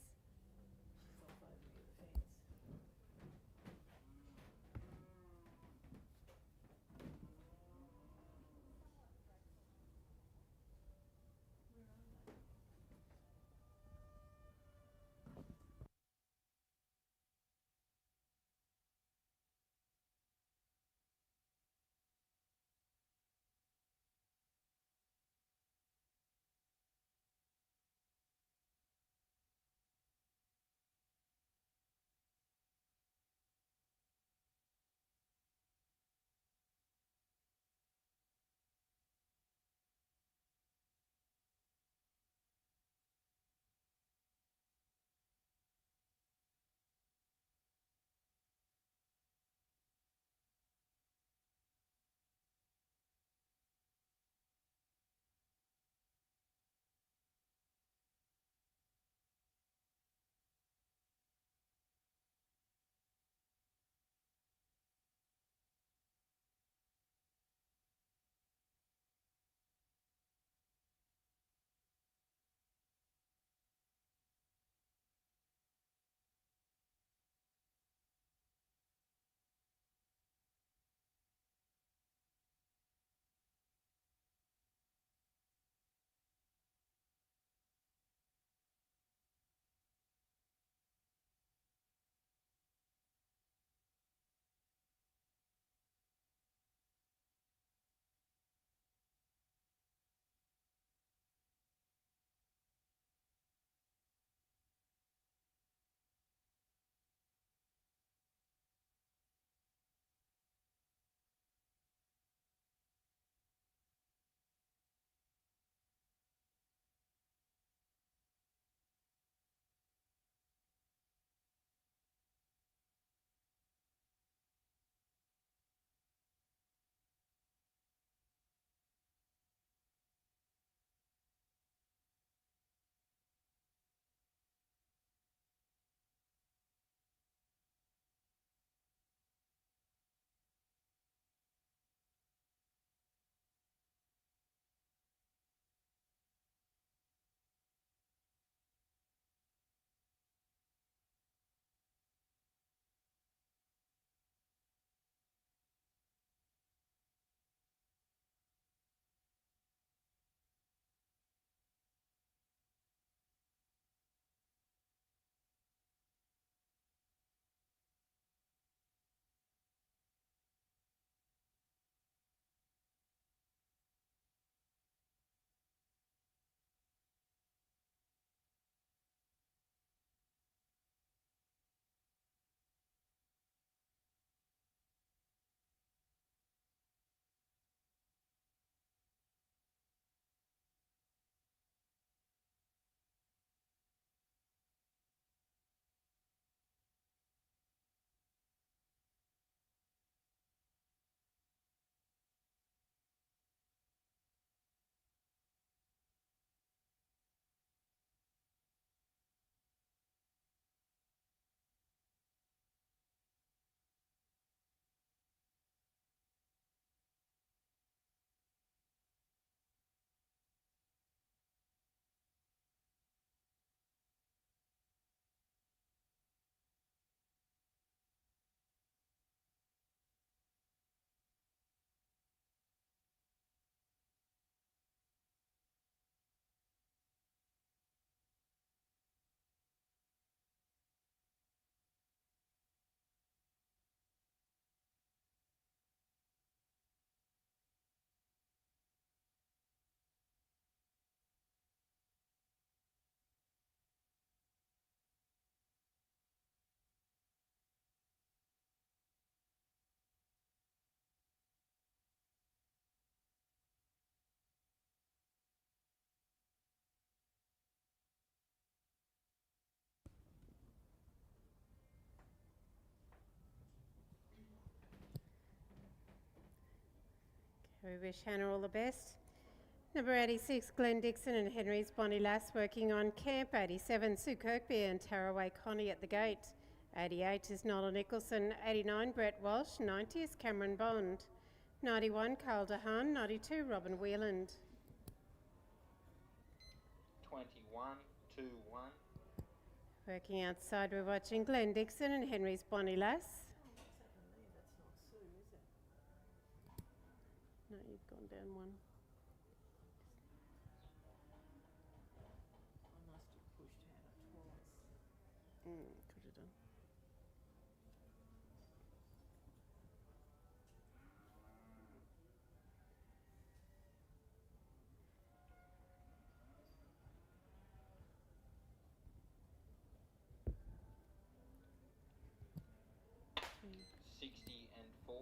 We wish Hannah all the best. Number 86, Glenn Dixon and Henry's Bonnie Lass working on camp. 87, Sue Kirkby and Taraway Connie at the gate. 88 is Nola Nicholson. 89, Brett Walsh. 90 is Cameron Bond. 91, Carl DeHaan. 92, Robin Wheeland. 21, 2, 1. Working outside, we're watching Glenn Dixon and Henry's Bonnie Lass. No, you've gone down one. I must have pushed Hannah twice. Could have done. Mm. 60 and 4.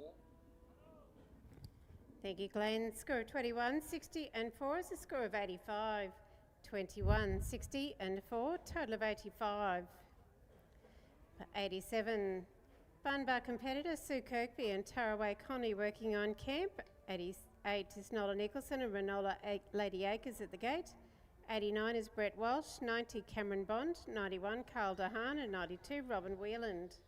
Thank you, Glenn. Score of 21, 60 and 4 is a score of 85. 21, 60 and 4, total of 85. 87, Bunbar competitor Sue Kirkby and Taraway Connie working on camp. 88 is Nola Nicholson and Renola Lady Acres at the gate. 89 is Brett Walsh. 90, Cameron Bond. 91, Carl DeHaan and 92, Robin Wheeland.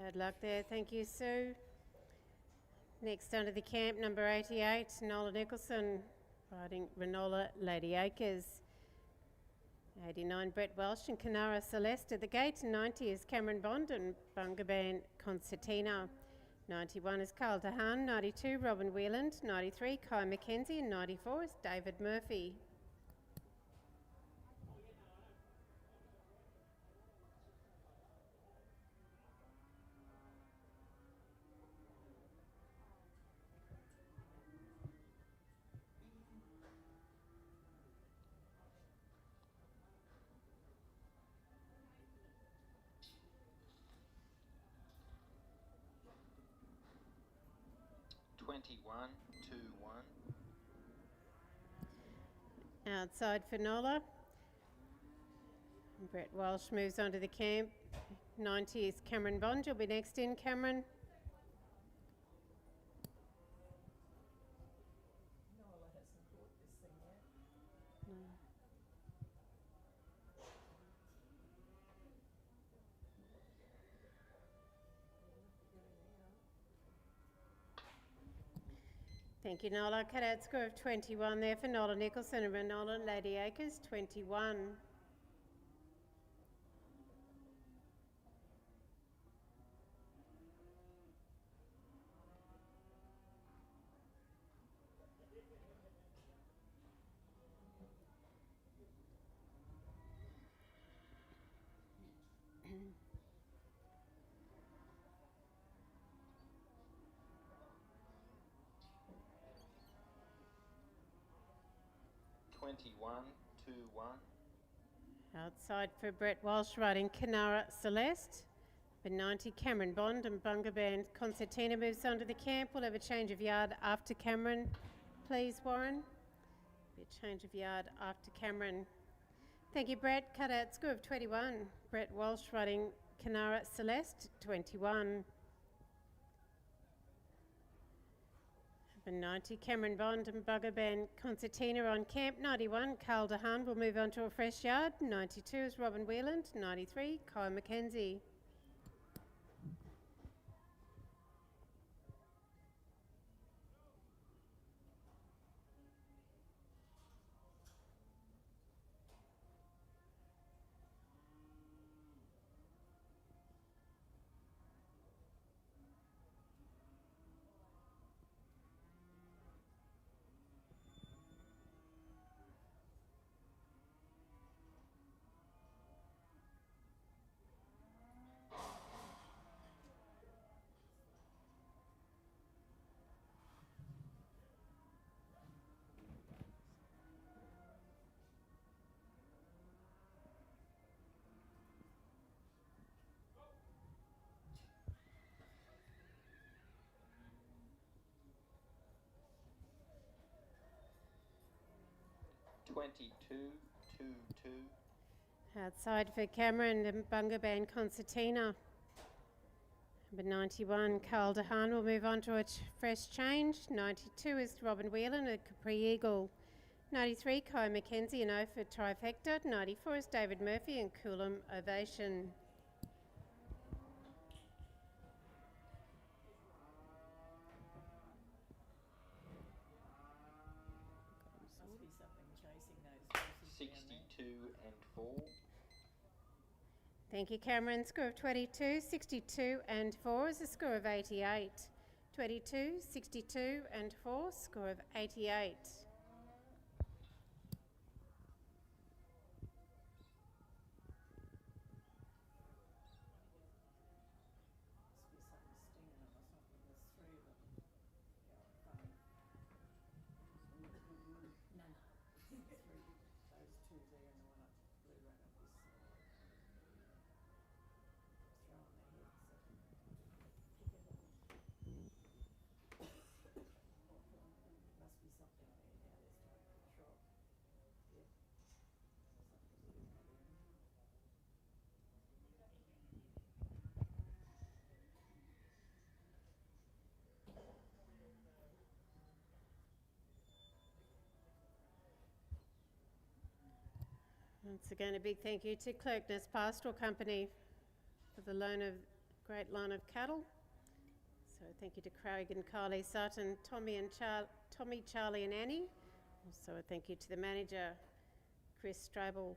Bad luck there, thank you, Sue. Next under the camp, number 88, Nola Nicholson, riding Renola Lady Acres. 89, Brett Welsh and Canara Celeste at the gate. 90 is Cameron Bond and Bungaban Concertina. 91 is Carl DeHaan. 92, Robin Wheeland. 93, Kai McKenzie. And 94 is David Murphy. Twenty-one, 2, 1. Outside for Nola. Brett Walsh moves on to the camp. 90 is Cameron Bond. You'll be next in, Cameron. Nola hasn't caught this thing yet. No. Thank you, Nola. Cut-out score of 21 there for Nola Nicholson and Renola Lady Acres, 21. Twenty-one, 2, 1. Outside for Brett Walsh riding Canara Celeste. For 90, Cameron Bond and Bungaban Concertina moves on to the camp. We'll have a change of yard after Cameron. Please, Warren. Be a change of yard after Cameron. Thank you, Brett. Cut-out score of 21. Brett Walsh riding Canara Celeste, 21. For 90, Cameron Bond and Bungaban Concertina on camp. 91, Carl DeHaan will move on to a fresh yard. 92 is Robin Wheeland. 93, Kai McKenzie. 22-2-2. Outside for Cameron and Bungaban Concertina. Number 91, Carl DeHaan will move on to a fresh change. 92 is Robin Whelan at Capri Eagle. 93, Kai McKenzie and Ophir Trifecta. 94 is David Murphy and Coolum Ovation. Must be something chasing those horses down there. 62-4. Thank you, Cameron. Score of 22, 62 and 4 is a score of 88. 22, 62 and 4, score of 88. Must be something stinging them or something. There's three of them. Yeah, funny. No. Three. Those two there and the one up blue run up this side. Throwing their heads. Must be something there now. They're starting to trot. Yep. Something's doing that in. Once again, a big thank you to Clerkness Pastoral Company for the great loan of cattle. So thank you to Craig and Kylie Sutton, Tommy, Charlie and Annie. Also a thank you to the manager, Chris Strabel.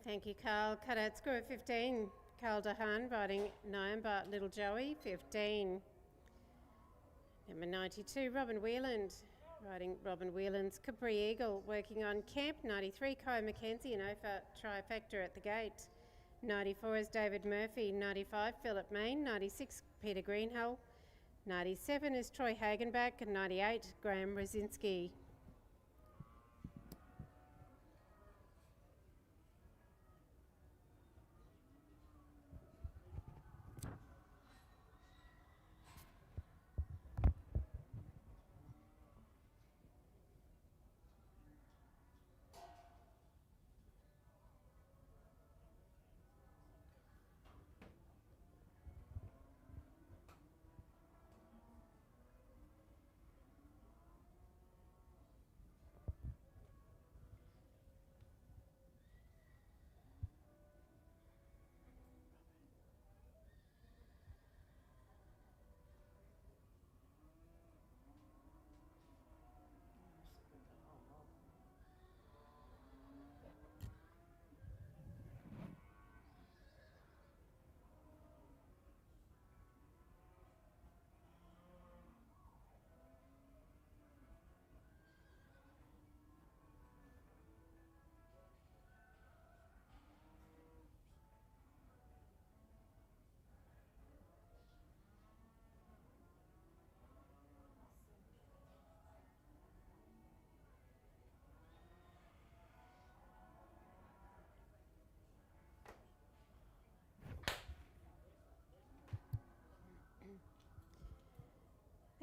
Thank you, Carl. Cutout score of 15. Carl DeHaan riding Nyamba Little Joey, 15. Number 92, Robin Wheeland, riding Robin Wheeland's Capri Eagle, working on Camp. 93, Kai McKenzie and Ophir Trifecta at the gate. 94 is David Murphy. 95, Philip Main. 96, Peter Greenhull. 97 is Troy Hagenbach, and 98, Graham Rosinski.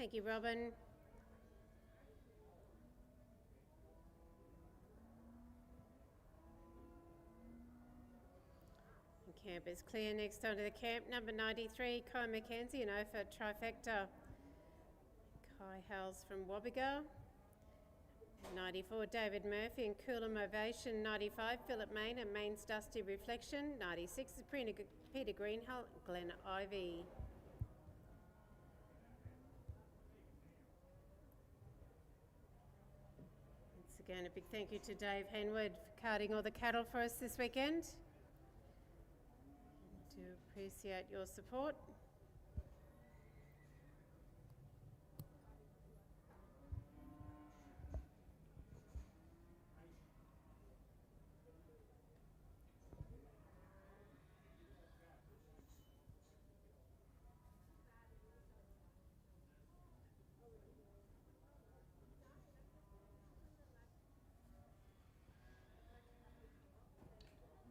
Thank you, Robin. The camp is clear. Next onto the camp, number 93, Kai McKenzie, an OFA trifecta. Kai Hales from Wabbiga. 94, David Murphy and Coolum Ovation. 95, Philip Main and Main's Dusty Reflection. 96 is Peter Greenhill, Glen Ivy. Once again, a big thank you to Dave Henwood for carting all the cattle for us this weekend. Do appreciate your support.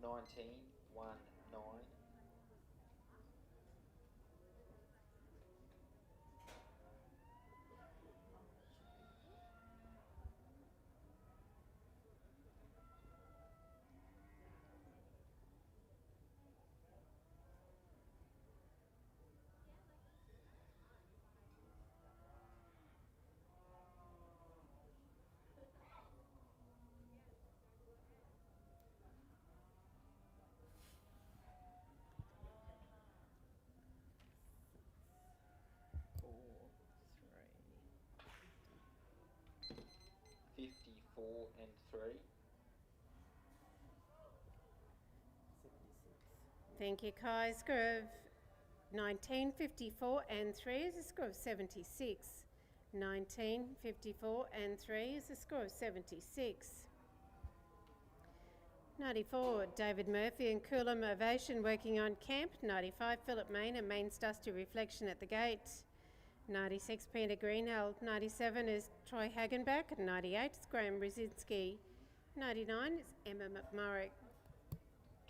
Nineteen, 1, 9. And 3. Thank you, Kai. Score of 19, 54 and 3 is a score of 76. 19, 54 and 3 is a score of 76. 94, David Murphy and Coolum Ovation working on camp. 95, Philip Main and Main's Dusty Reflection at the gate. 96, Peter Greenhill. 97 is Troy Hagenbach. 98 is Graham Brzezinski. 99 is Emma McMurray.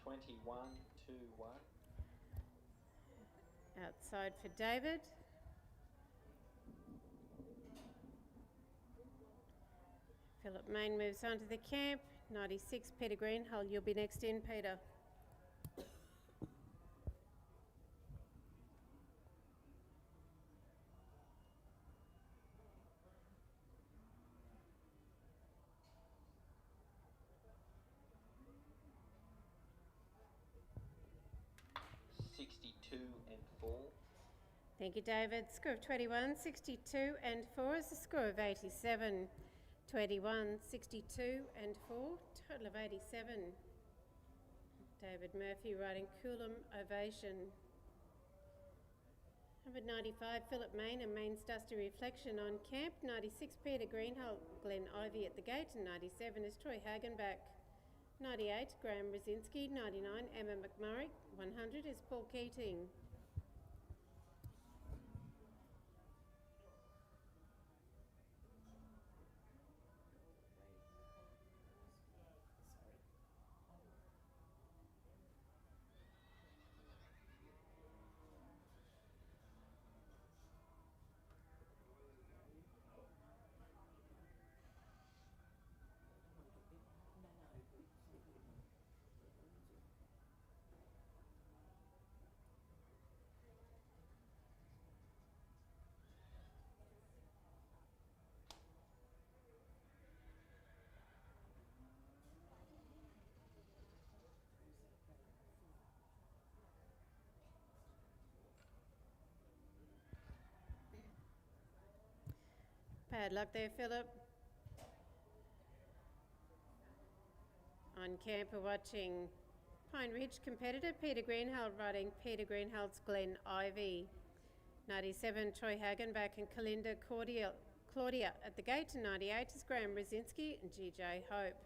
21, 2, 1. Outside for David. Philip Main moves on to the camp. 96, Peter Greenhill. You'll be next in, Peter. 62 and 4. Thank you, David. Score of 21, 62 and 4 is a score of 87. 21, 62 and 4, total of 87. David Murphy riding Coolum Ovation. Number 95, Philip Main and Main's Dusty Reflection on camp. 96, Peter Greenhill, Glen Ivy at the gate. And 97 is Troy Hagenbach. 98, Graham Brzezinski. 99, Emma McMurray. 100 is Paul Keating. Bad luck there, Philip. On camp, we're watching Pine Ridge competitor Peter Greenhill riding Peter Greenhill's Glen Ivy. 97, Troy Hagenbach and Kalinda Claudia at the gate. And 98 is Graham Brzezinski and GJ Hope.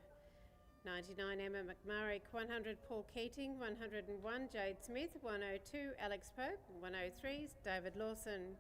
99, Emma McMurray. 100, Paul Keating. 101, Jade Smith. 102, Alex Pope. 103 is David Lawson.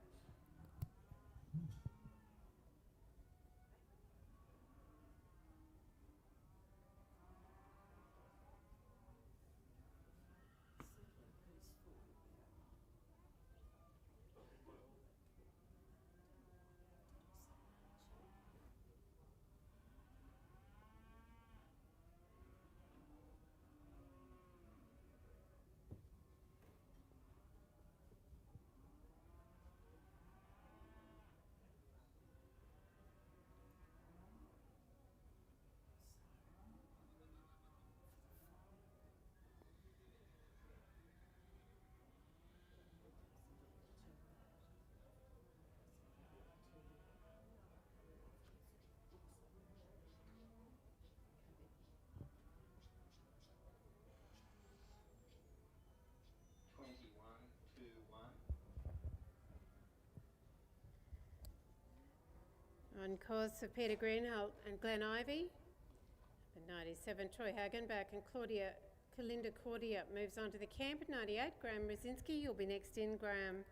On course for Peter Greenholt and Glen Ivy. At 97, Troy Hagenbach and Kalinda Cordia moves on to the camp. At 98, Graham Rosinski, you'll be next in, Graham.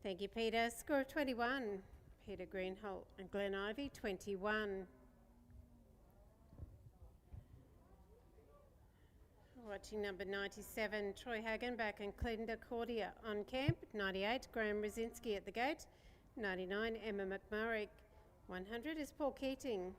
Thank you, Peter. Score of 21. Peter Greenholt and Glen Ivy, 21. Watching number 97, Troy Hagenbach and Kalinda Cordia on camp. 98, Graham Rosinski at the gate. 99, Emma McMurray. 100 is Paul Keating.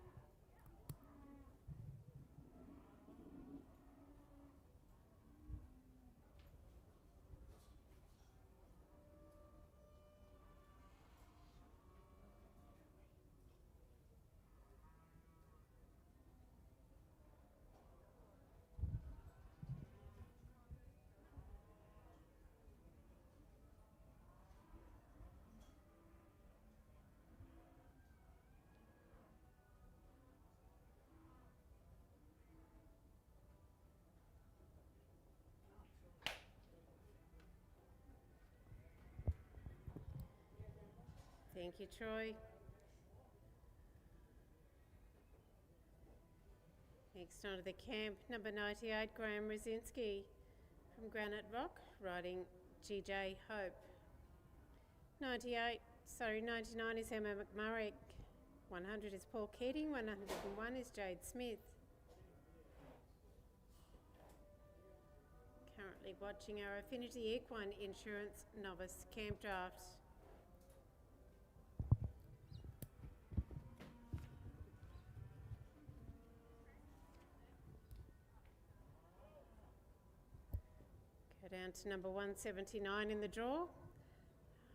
Thank you, Troy. Next on to the camp, number 98, Graham Rosinski from Granite Rock, riding GJ Hope. 99 is Emma McMurray. 100 is Paul Keating. 101 is Jade Smith. Currently watching our Affinity Equine Insurance Novice Camp Draft. Down to number 179 in the draw.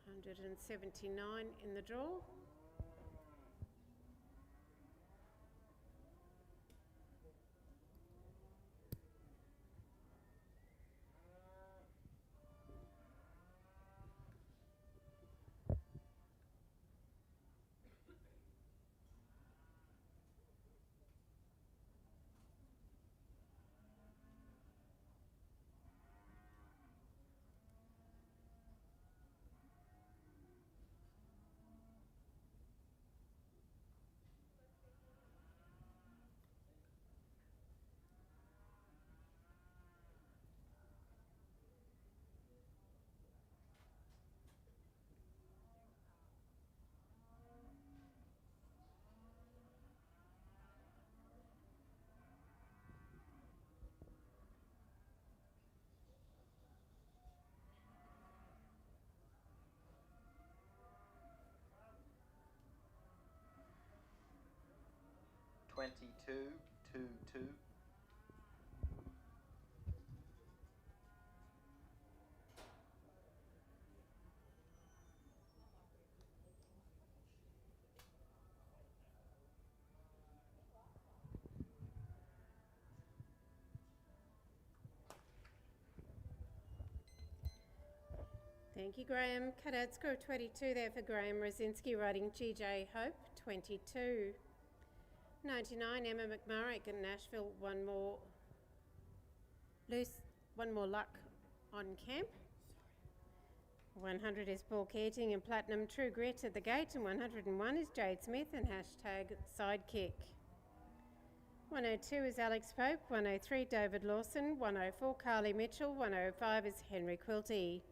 179 in the draw. Twenty-two, 2-2. Thank you, Graham. Cut-out score of 22 there for Graham Rosinski, riding GJ Hope, 22. 99, Emma McMurray and Nashville, one more luck on camp. 100 is Paul Keating and Platinum True Grit at the gate, and 101 is Jade Smith and hashtag Sidekick. 102 is Alex Pope, 103 David Lawson, 104 Carly Mitchell, 105 is Henry Quilty.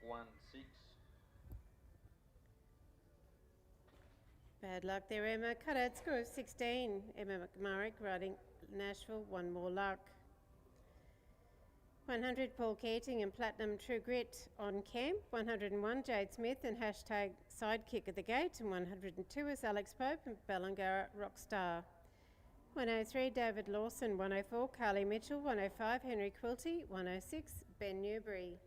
16. Bad luck there, Emma. Cut out score of 16. Emma McMurray riding Nashville, One More Luck. 100 Paul Keating and Platinum True Grit on camp. 101 Jade Smith and hashtag Sidekick at the gate. And 102 is Alex Pope and Bellangara Rockstar. 103 David Lawson. 104 Carly Mitchell. 105 Henry Quilty. 106 Ben Newbury.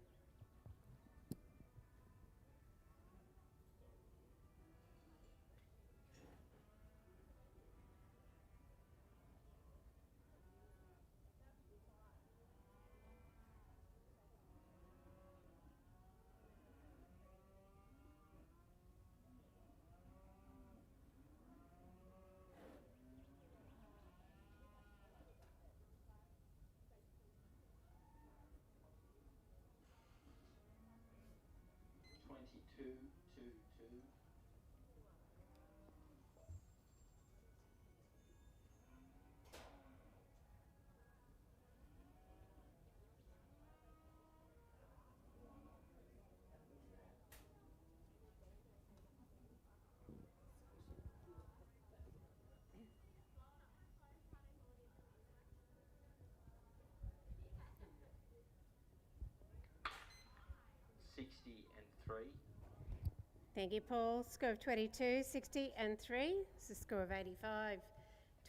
Thank you, Paul. Score of 22, 60 and 3. It's a score of 85.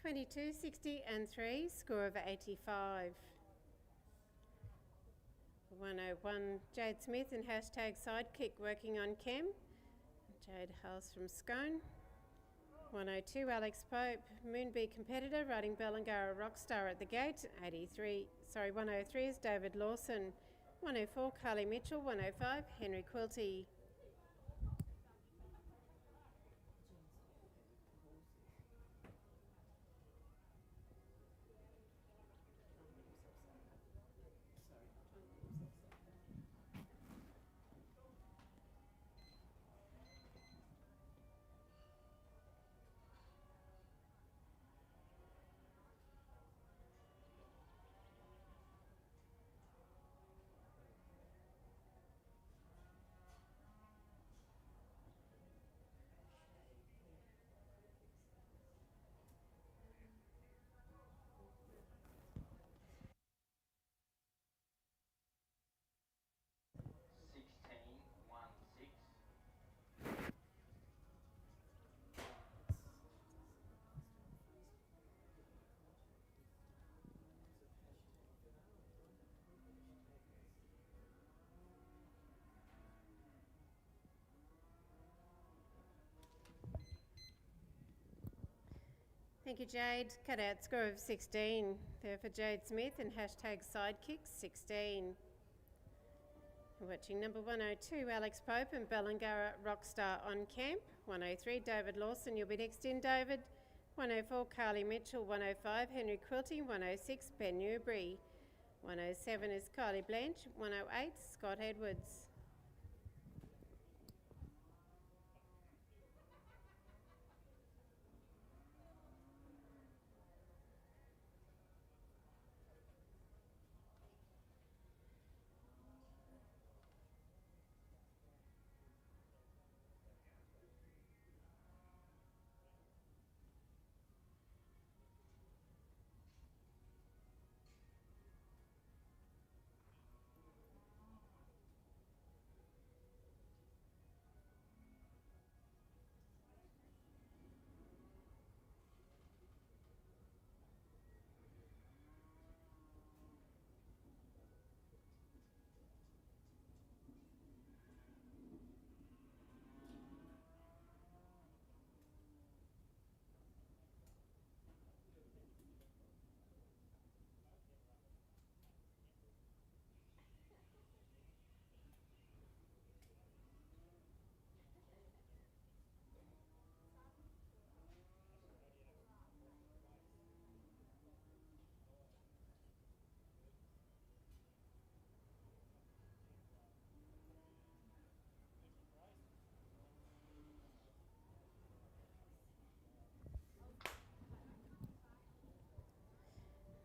22, 60 and 3. Score of 85. 101 Jade Smith and hashtag Sidekick working on chem. Jade House from Scone. 102 Alex Pope, Moonbee competitor riding Bellangara Rockstar at the gate. 103 is David Lawson. 104 Carly Mitchell. 105 Henry Quilty. Thank you, Jade. Cut out score of 16. There for Jade Smith and hashtag Sidekick 16. We're watching number 102, Alex Pope and Bellangara Rockstar on camp. 103, David Lawson. You'll be next in, David. 104, Carly Mitchell. 105, Henry Quilty. 106, Ben Newbury. 107 is Kylie Blanche. 108, Scott Edwards.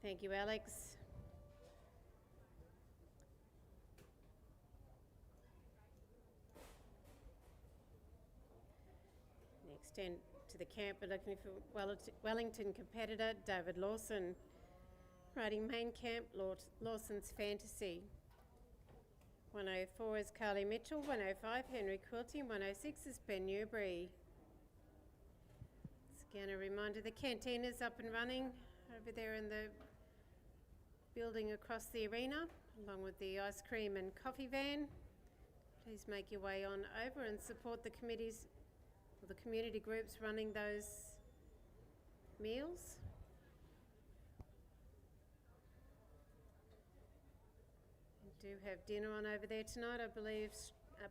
Thank you, Alex. next in to the camp, we're looking for Wellington competitor David Lawson. Riding main camp, Lawson's Fantasy. 104 is Carly Mitchell, 105 Henry Quilty, 106 is Ben Newbury. Again, a reminder, the canteen is up and running over there in the building across the arena, along with the ice cream and coffee van. Please make your way on over and support the committees or the community groups running those meals. We do have dinner on over there tonight. I believe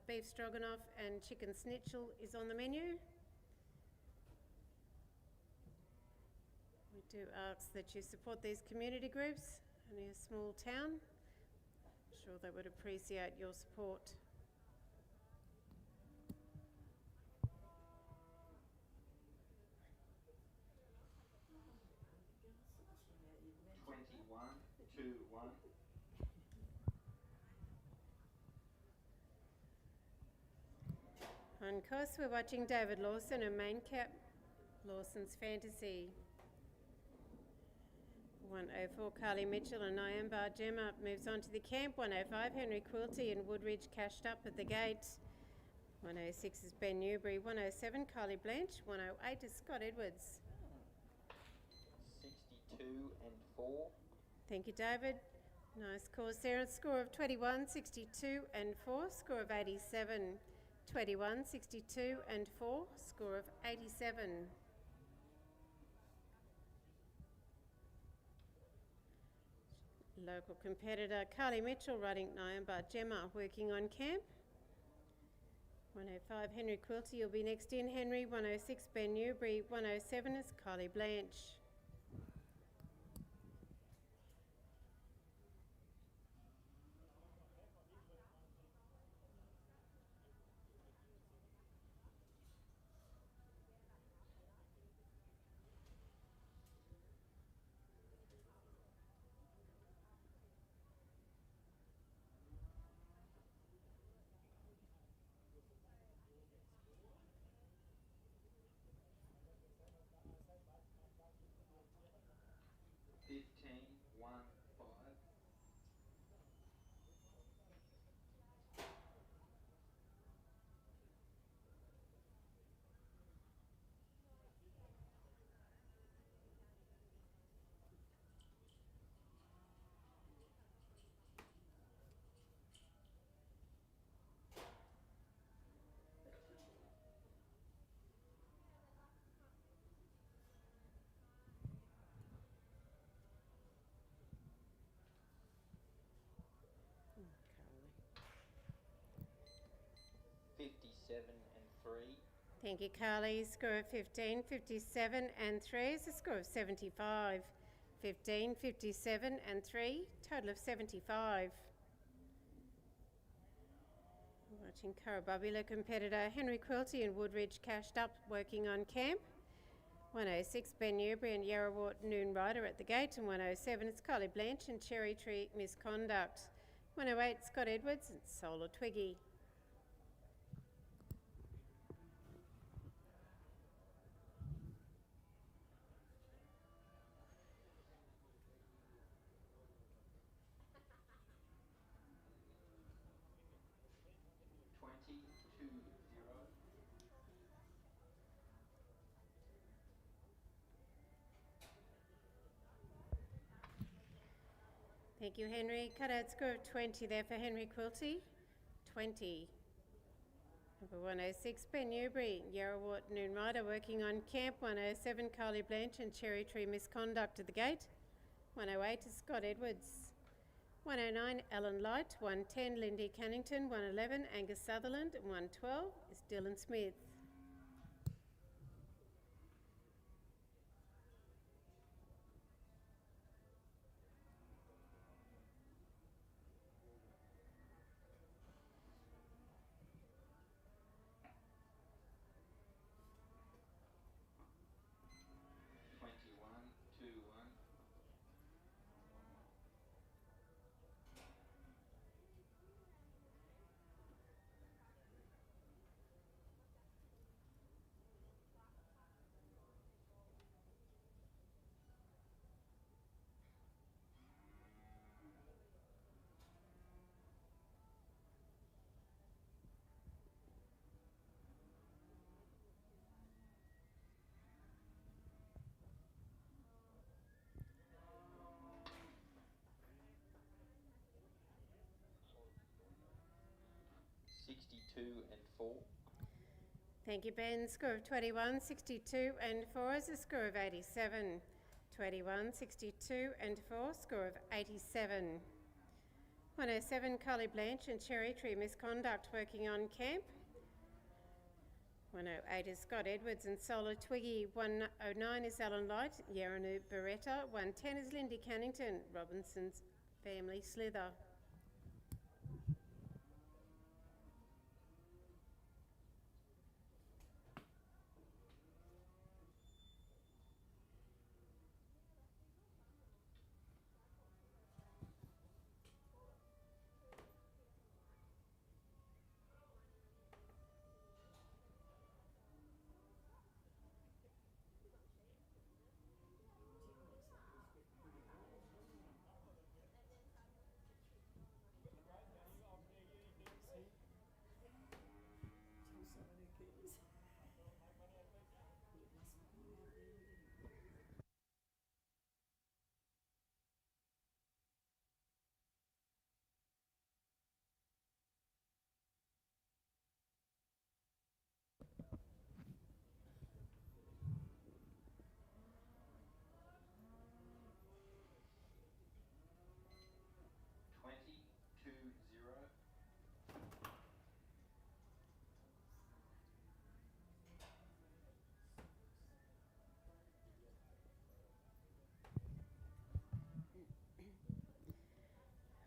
beef stroganoff and chicken schnitzel is on the menu. We do ask that you support these community groups. Only a small town. I'm sure they would appreciate your support. On course, we're watching David Lawson and main cap Lawson's Fantasy. 104 Carly Mitchell and Nyamba Gemma moves on to the camp. 105 Henry Quilty and Woodridge cashed up at the gate. 106 is Ben Newbury. 107 Carly Blanche. 108 is Scott Edwards. 62 and 4. Thank you, David. Nice course there. A score of 21, 62 and 4. Score of 87. 21, 62 and 4. Score of 87. Local competitor Carly Mitchell riding Nyamba Gemma working on camp. 105 Henry Quilty will be next in. Henry. 106 Ben Newbury. 107 is Carly Blanche. And 3. Thank you, Carly. Score of 15, 57 and 3 is a score of 75. 15, 57 and 3, total of 75. Watching Currabubula competitor Henry Quilty and Woodridge cashed up working on camp. 106 Ben Newbury and Yarrawart Noon Rider at the gate, and 107 is Carly Blanche and Cherry Tree Misconduct. 108 Scott Edwards and Solar Twiggy. Thank you, Henry. Cut-out score of 20 there for Henry Quilty. 20. Number 106, Ben Newbury, Yarrawart Noon Rider working on camp. 107, Carly Blanche and Cherry Tree Misconduct at the gate. 108 is Scott Edwards. 109, Alan Light. 110, Lindy Cannington. 111, Angus Sutherland. And 112 is Dylan Smith. and 4. Thank you, Ben. Score of 21, 62 and 4 is a score of 87. 21, 62 and 4, score of 87. 107, Collie Blanche and Cherry Tree Misconduct working on camp. 108 is Scott Edwards and Solar Twiggy. 109 is Alan Light, Yaranu Beretta. 110 is Lindy Cannington, Robinson's Family Slither.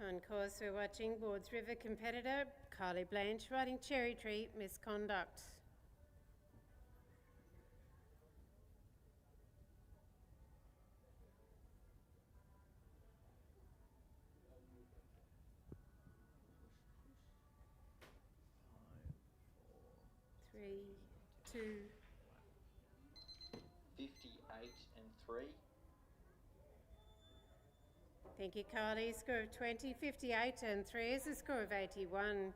On course, we're watching Wards River competitor Carly Blanche riding Cherry Tree Misconduct. Three, 2. 58 and 3. Thank you, Carly. Score of 20, 58 and 3 is a score of 81.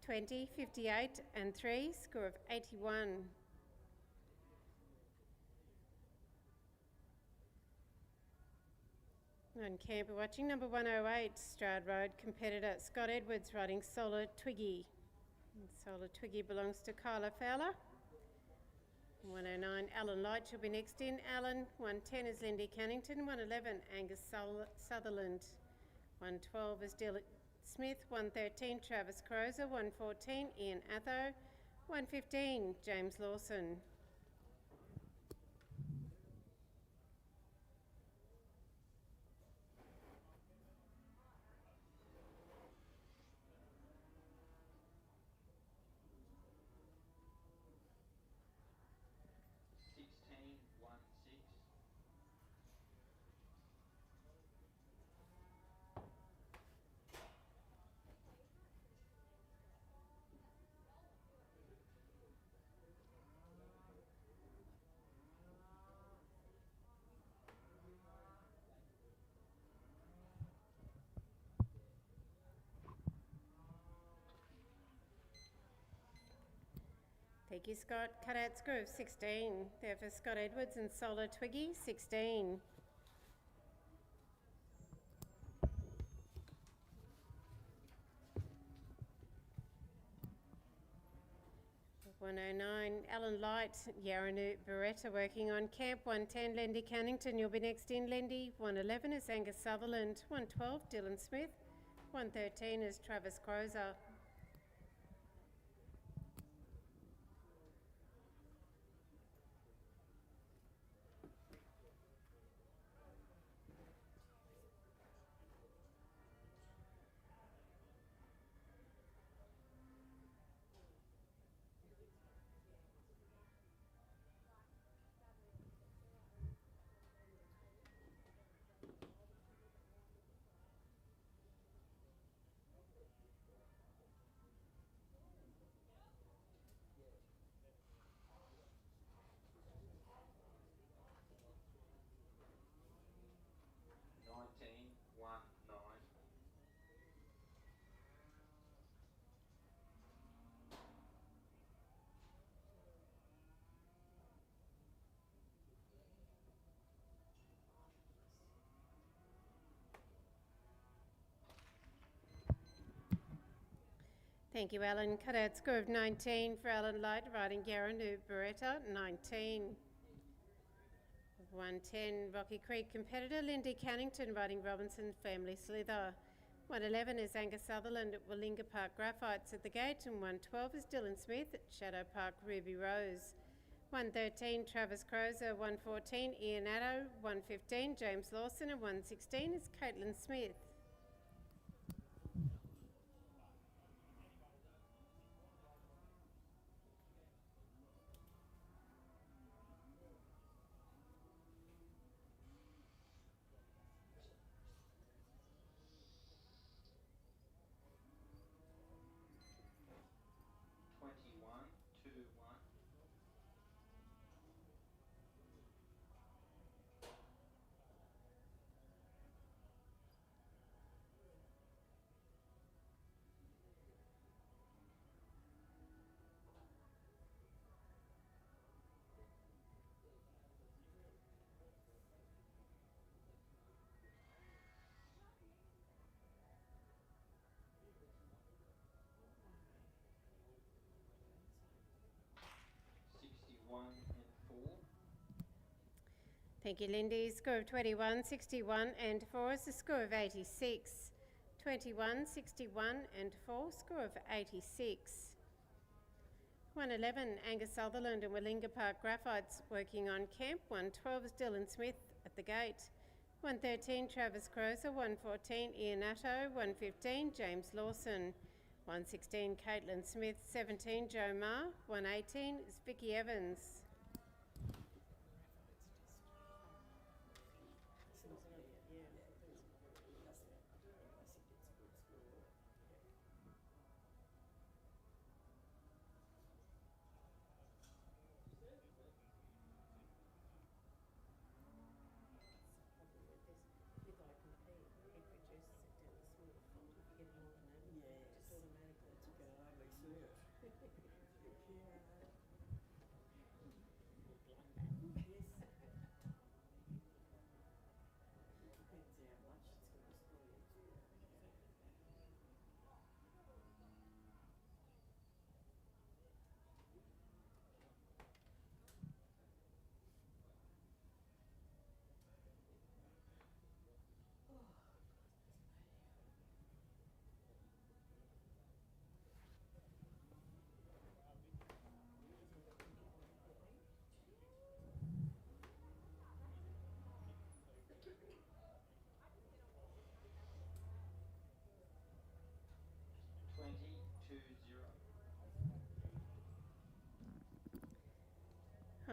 20, 58 and 3, score of 81. On camp, we're watching number 108, Stroud Road competitor Scott Edwards riding Solar Twiggy. And Solar Twiggy belongs to Kyla Fowler. 109, Alan Light will be next in. Alan. 110 is Lindy Cannington. 111, Angus Sutherland. 112 is Dylan Smith. 113, Travis Crozer. 114, Ian Atho. 115, James Lawson. Thank you, Scott. Cutout score of 16. There for Scott Edwards and Solar Twiggy, 16. $109, Alan Light, Yaranu Beretta working on camp. 110, Lindy Cannington, you'll be next in, Lindy. 111 is Angus Sutherland. 112, Dylan Smith. 113 is Travis Crozer. Thank you, Alan. Cutout score of 19 for Alan Light, riding Yarranu Beretta, 19. 110, Rocky Creek competitor Lindy Cannington, riding Robinson Family Slither. 111 is Angus Sutherland at Willinga Park Graphites at the gate, and 112 is Dylan Smith at Shadow Park Ruby Rose. 113, Travis Crozer. 114, Ian Addo. 115, James Lawson, and 116 is Caitlin Smith. Thank you, Lindy. Score of 21, 61 and 4 is the score of 86. 21, 61 and 4, score of 86. 111, Angus Sutherland and Willinga Park Graphites working on camp. 112 is Dylan Smith at the gate. 113, Travis Crozer. 114, Ian Atto. 115, James Lawson. 116, Caitlin Smith. 17, Joe Ma. 118 is Vicky Evans.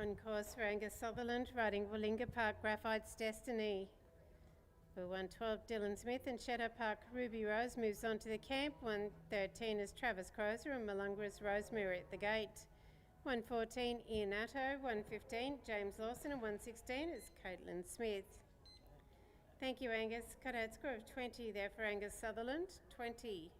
On course for Angus Sutherland, riding Willinga Park Graphites Destiny. For 112, Dylan Smith and Shadow Park Ruby Rose moves on to the camp. 113 is Travis Crozer and Malungra's Rosemary at the gate. 114, Ian Atto. 115, James Lawson, and 116 is Caitlin Smith. Thank you, Angus. Cutout score of 20 there for Angus Sutherland, 20.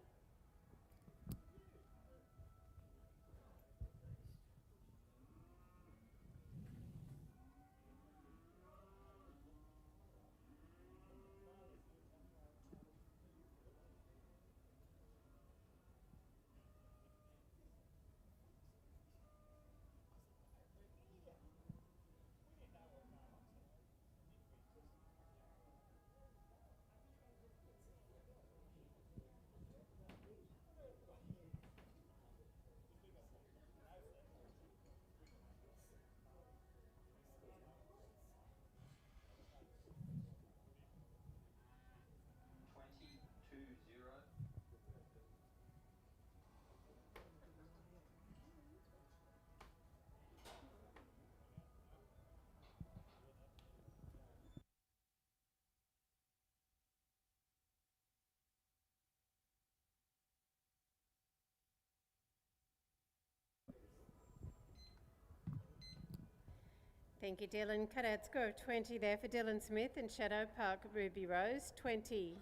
Thank you, Dylan. Cutout score of 20 there for Dylan Smith and Shadow Park Ruby Rose, 20.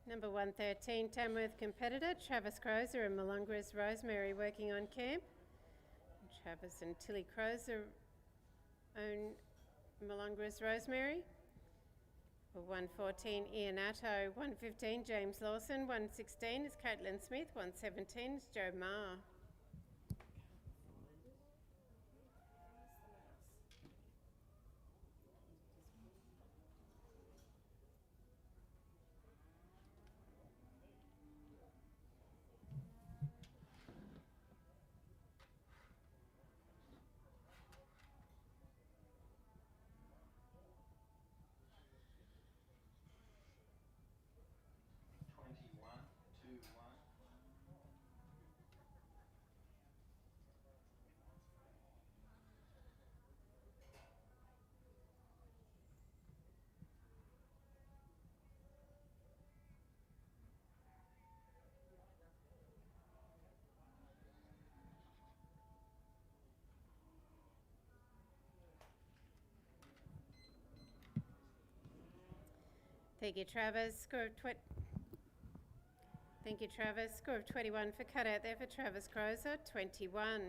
Number 113, Tamworth competitor Travis Crozer and Malungra's Rosemary working on camp. Travis and Tilly Crozer own Malungra's Rosemary. For 114, Ian Atto. 115, James Lawson. 116 is Caitlin Smith. 117 is Joe Marr. Thank you, Travis. Score of Thank you, Travis. Score of 21 for cutout there for Travis Crozer. 21.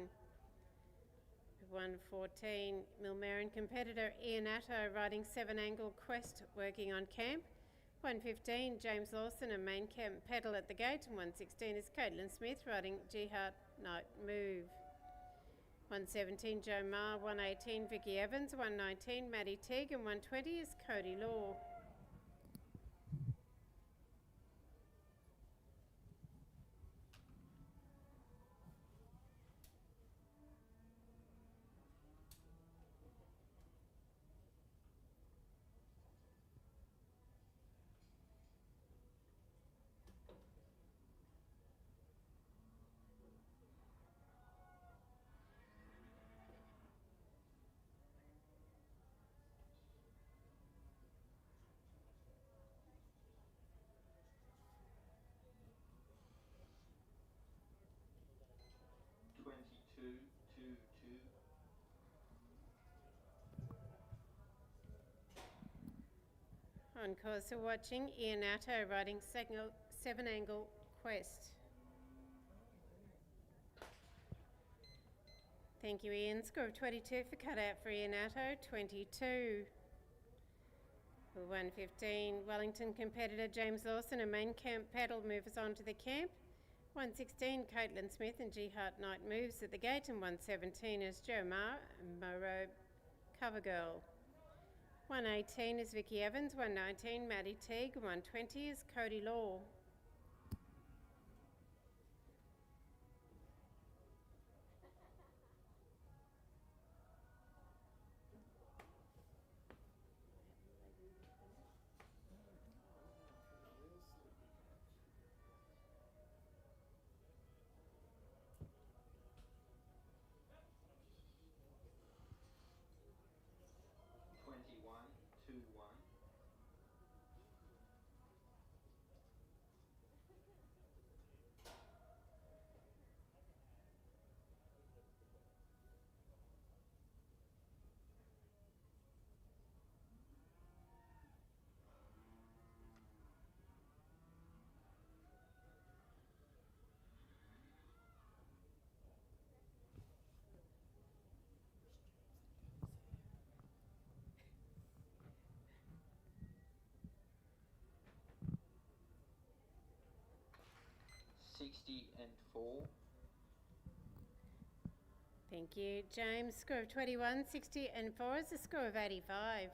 114, Millmerran competitor Ian Atto riding 7-angle Quest working on camp. 115, James Lawson and main camp pedal at the gate. And 116 is Caitlin Smith riding Jihad Night Move. 117, Joe Marr. 118, Vicky Evans. 119, Maddie Teague. And 120 is Cody Law. On course, we're watching Ian Atto riding 7-angle Quest. Thank you, Ian. Score of 22 for cutout for Ian Atto. 22. For 115, Wellington competitor James Lawson and main camp paddle movers on to the camp. 116, Caitlin Smith and Jihad Night moves at the gate. And 117 is Joe Marr and Moreau Covergirl. 118 is Vicky Evans. 119, Maddie Teague. 120 is Cody Law. And 4. Thank you, James. Score of 21, 60 and 4 is a score of 85.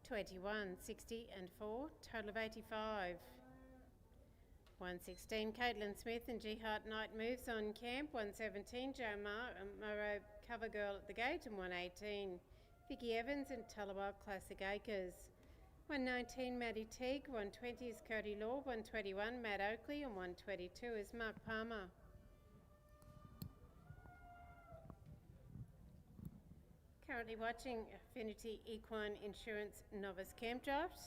21, 60 and 4, total of 85. 116, Caitlin Smith and Jihad Night moves on camp. 117, Joe Marr and Moreau Covergirl at the gate. And 118, Vicky Evans and Tullawah Classic Acres. 119, Maddie Teague. 120 is Cody Law. 121, Matt Oakley. And 122 is Mark Palmer. Currently watching Affinity Equine Insurance Novice Camp Drafts.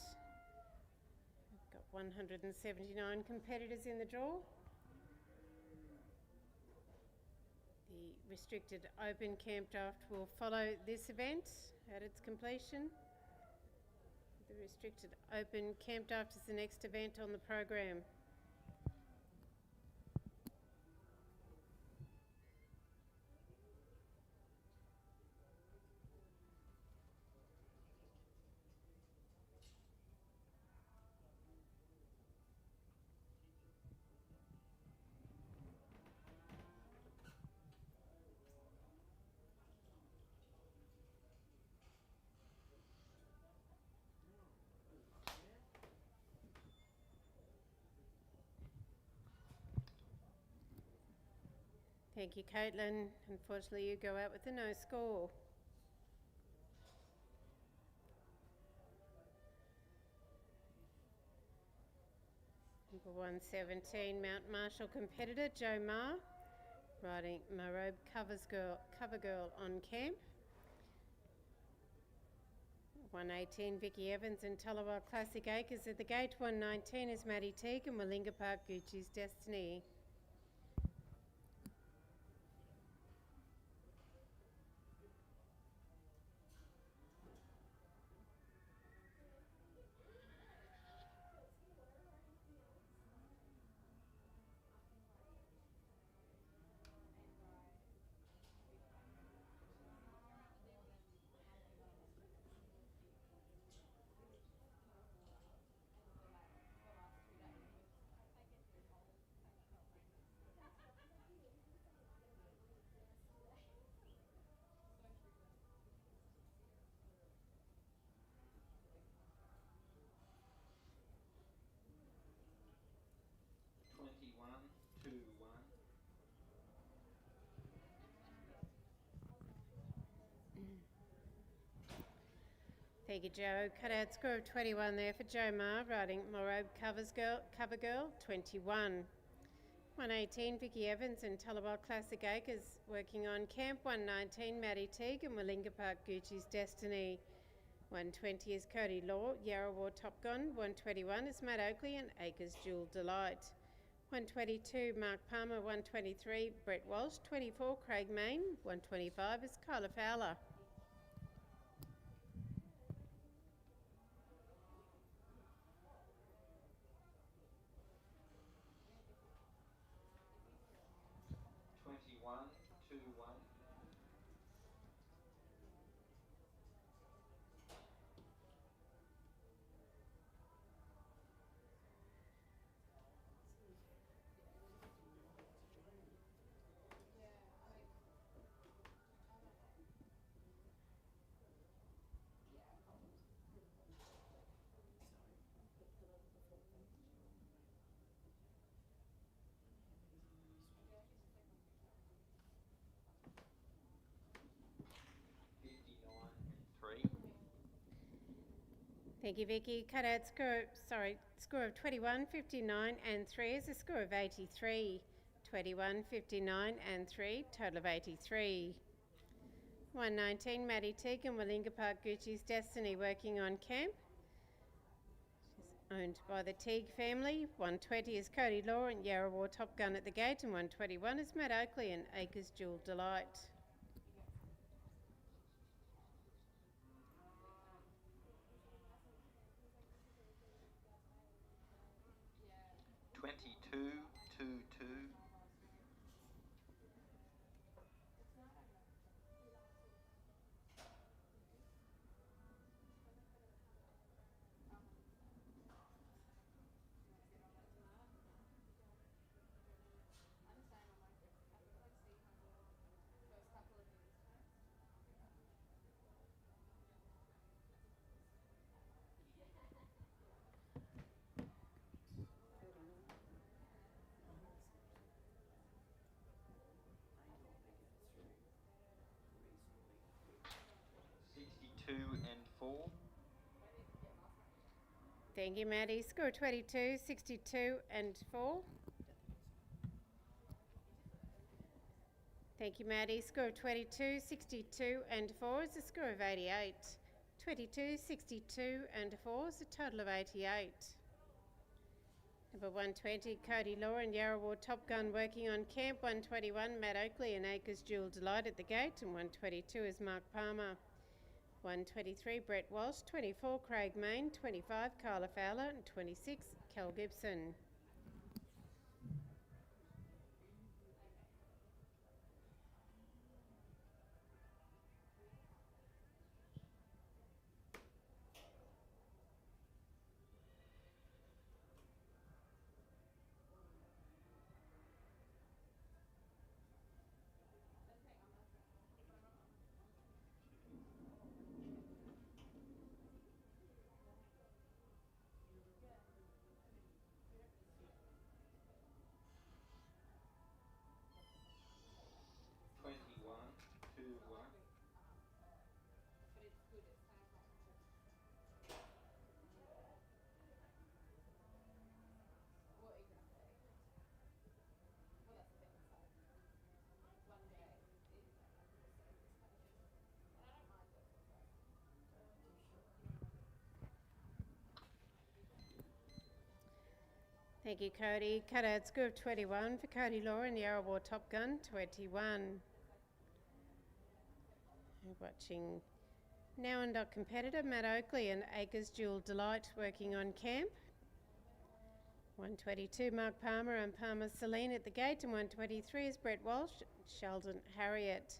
We've got 179 competitors in the draw. The restricted open camp draft will follow this event at its completion. The restricted open camp draft is the next event on the program. Thank you, Caitlin. Unfortunately, you go out with a no score. Number 117, Mount Marshall competitor Joe Ma, riding Marobe Cover Girl on camp. 118, Vicky Evans and Tullawa Classic Acres at the gate. 119 is Maddie Teague and Willinga Park Gucci's Destiny. Thank you, Joe. Cut out score of 21 there for Joe Ma, riding Marobe Cover Girl, 21. 118, Vicky Evans and Tullawa Classic Acres working on camp. 119, Maddie Teague and Willinga Park Gucci's Destiny. 120 is Cody Law, Yarrawarr Top Gun. 121 is Matt Oakley and Acres Jewel Delight. 122, Mark Palmer. 123, Brett Walsh. 24, Craig Main. 125 is Kyla Fowler. Thank you, Vicky. Cut out score of 21, 59 and 3 is a score of 83. 21, 59 and 3, total of 83. 119, Maddie Teague and Willinga Park Gucci's Destiny working on camp. She's owned by the Teague family. 120 is Cody Law and Yarrawarr Top Gun at the gate, and 121 is Matt Oakley and Acres Jewel Delight. Thank you, Maddie. Score 22, 62 and 4. Thank you, Maddie. Score 22, 62 and 4 is a score of 88. 22, 62 and 4 is a total of 88. Number 120, Cody Law and Yarrawarr Top Gun working on camp. 121, Matt Oakley and Acres Jewel Delight at the gate, and 122 is Mark Palmer. 123, Brett Walsh. 24, Craig Main. 25, Kyla Fowler. And 26, Kel Gibson. Thank you, Cody. Cut out score of 21 for Cody Law and Yarrawar Top Gun 21. We're watching now and our competitor Matt Oakley and Acres Jewel Delight working on camp. 122 Mark Palmer and Palmer Celine at the gate, and 123 is Brett Walsh, Sheldon Harriet.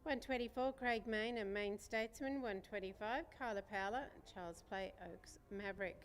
124 Craig Main and Main Statesman. 125 Kyla Powler and Charles Play Oaks Maverick.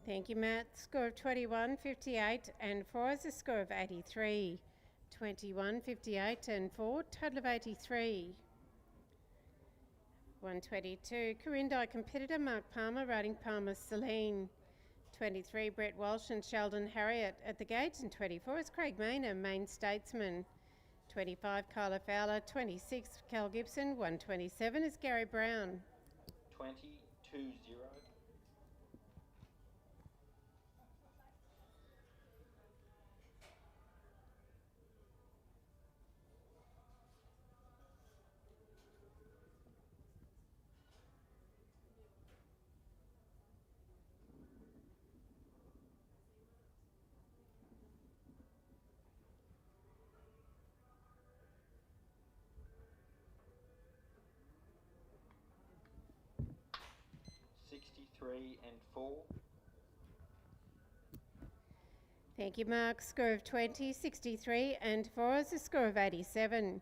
Thank you, Matt. Score of 21, 58 and 4 is a score of 83. 21, 58 and 4, total of 83. 122, Corindi competitor Mark Palmer riding Palmer Celine. 23, Brett Walsh and Sheldon Harriet at the gate, and 24 is Craig Main and Main Statesman. 25, Kyla Fowler. 26, Cal Gibson. 127 is Gary Brown. 20-0. 63 and 4. Thank you, Mark. Score of 20, 63 and 4 is a score of 87.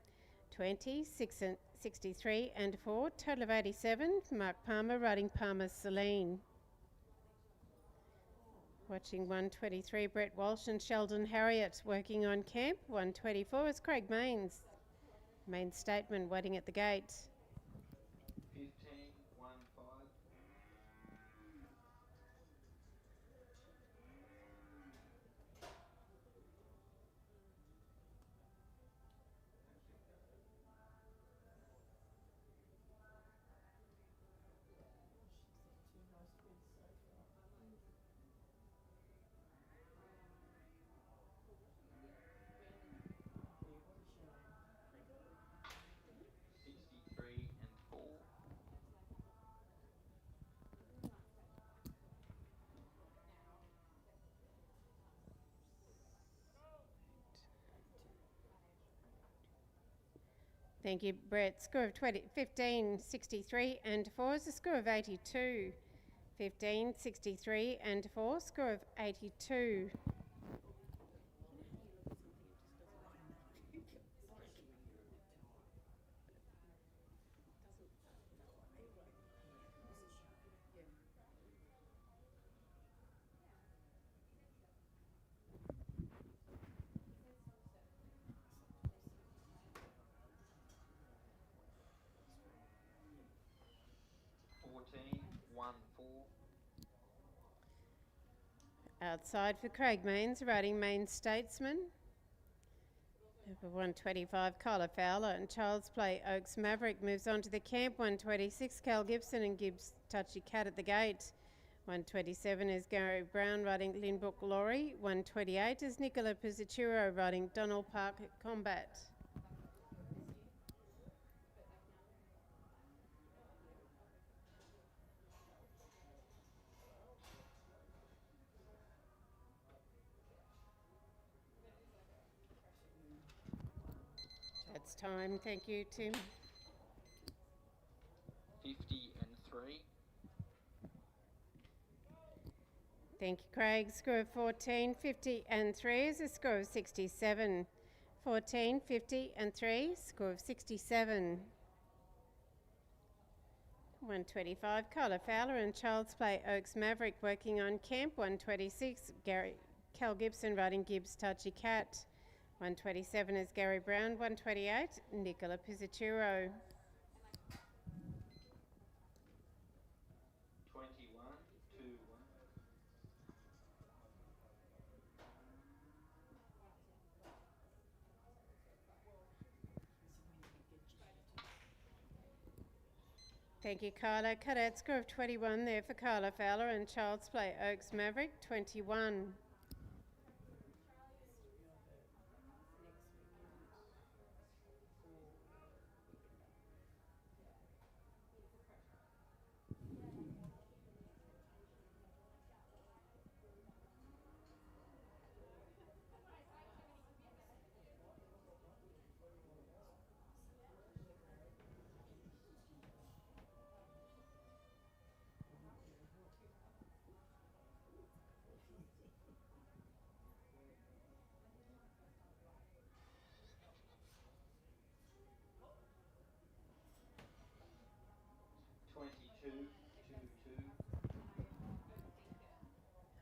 20, 63 and 4, total of 87. Mark Palmer riding Palmer Celine. Watching 123, Brett Walsh and Sheldon Harriet working on camp. 124 is Craig Mains. Main Statement waiting at the gate. 15-1-5. 63 and 4. Thank you, Brett. Score of 15, 63 and 4 is a score of 82. 15, 63 and 4, score of 82. Outside for Craig Mains, riding Main Statesman. Number 125, Kyla Fowler and Child's Play Oaks Maverick moves on to the camp. 126, Cal Gibson and Gibbs Touchy Cat at the gate. 127 is Gary Brown riding Lynbrook Laurie. 128 is Nicola Pizzichuro riding Donald Park Combat. That's time. Thank you, Tim. 50 and 3. Thank you, Craig. Score of 14, 50 and 3 is a score of 67. 14, 50 and 3, score of 67. 125, Carla Fowler and Child's Play Oaks Maverick working on camp. 126, Cal Gibson riding Gibbs Touchy Cat. 127 is Gary Brown. 128, Nicola Pizzaturo. 21, 2, 1. Thank you, Carla. Cut-out score of 21 there for Carla Fowler and Child's Play Oaks Maverick. 21.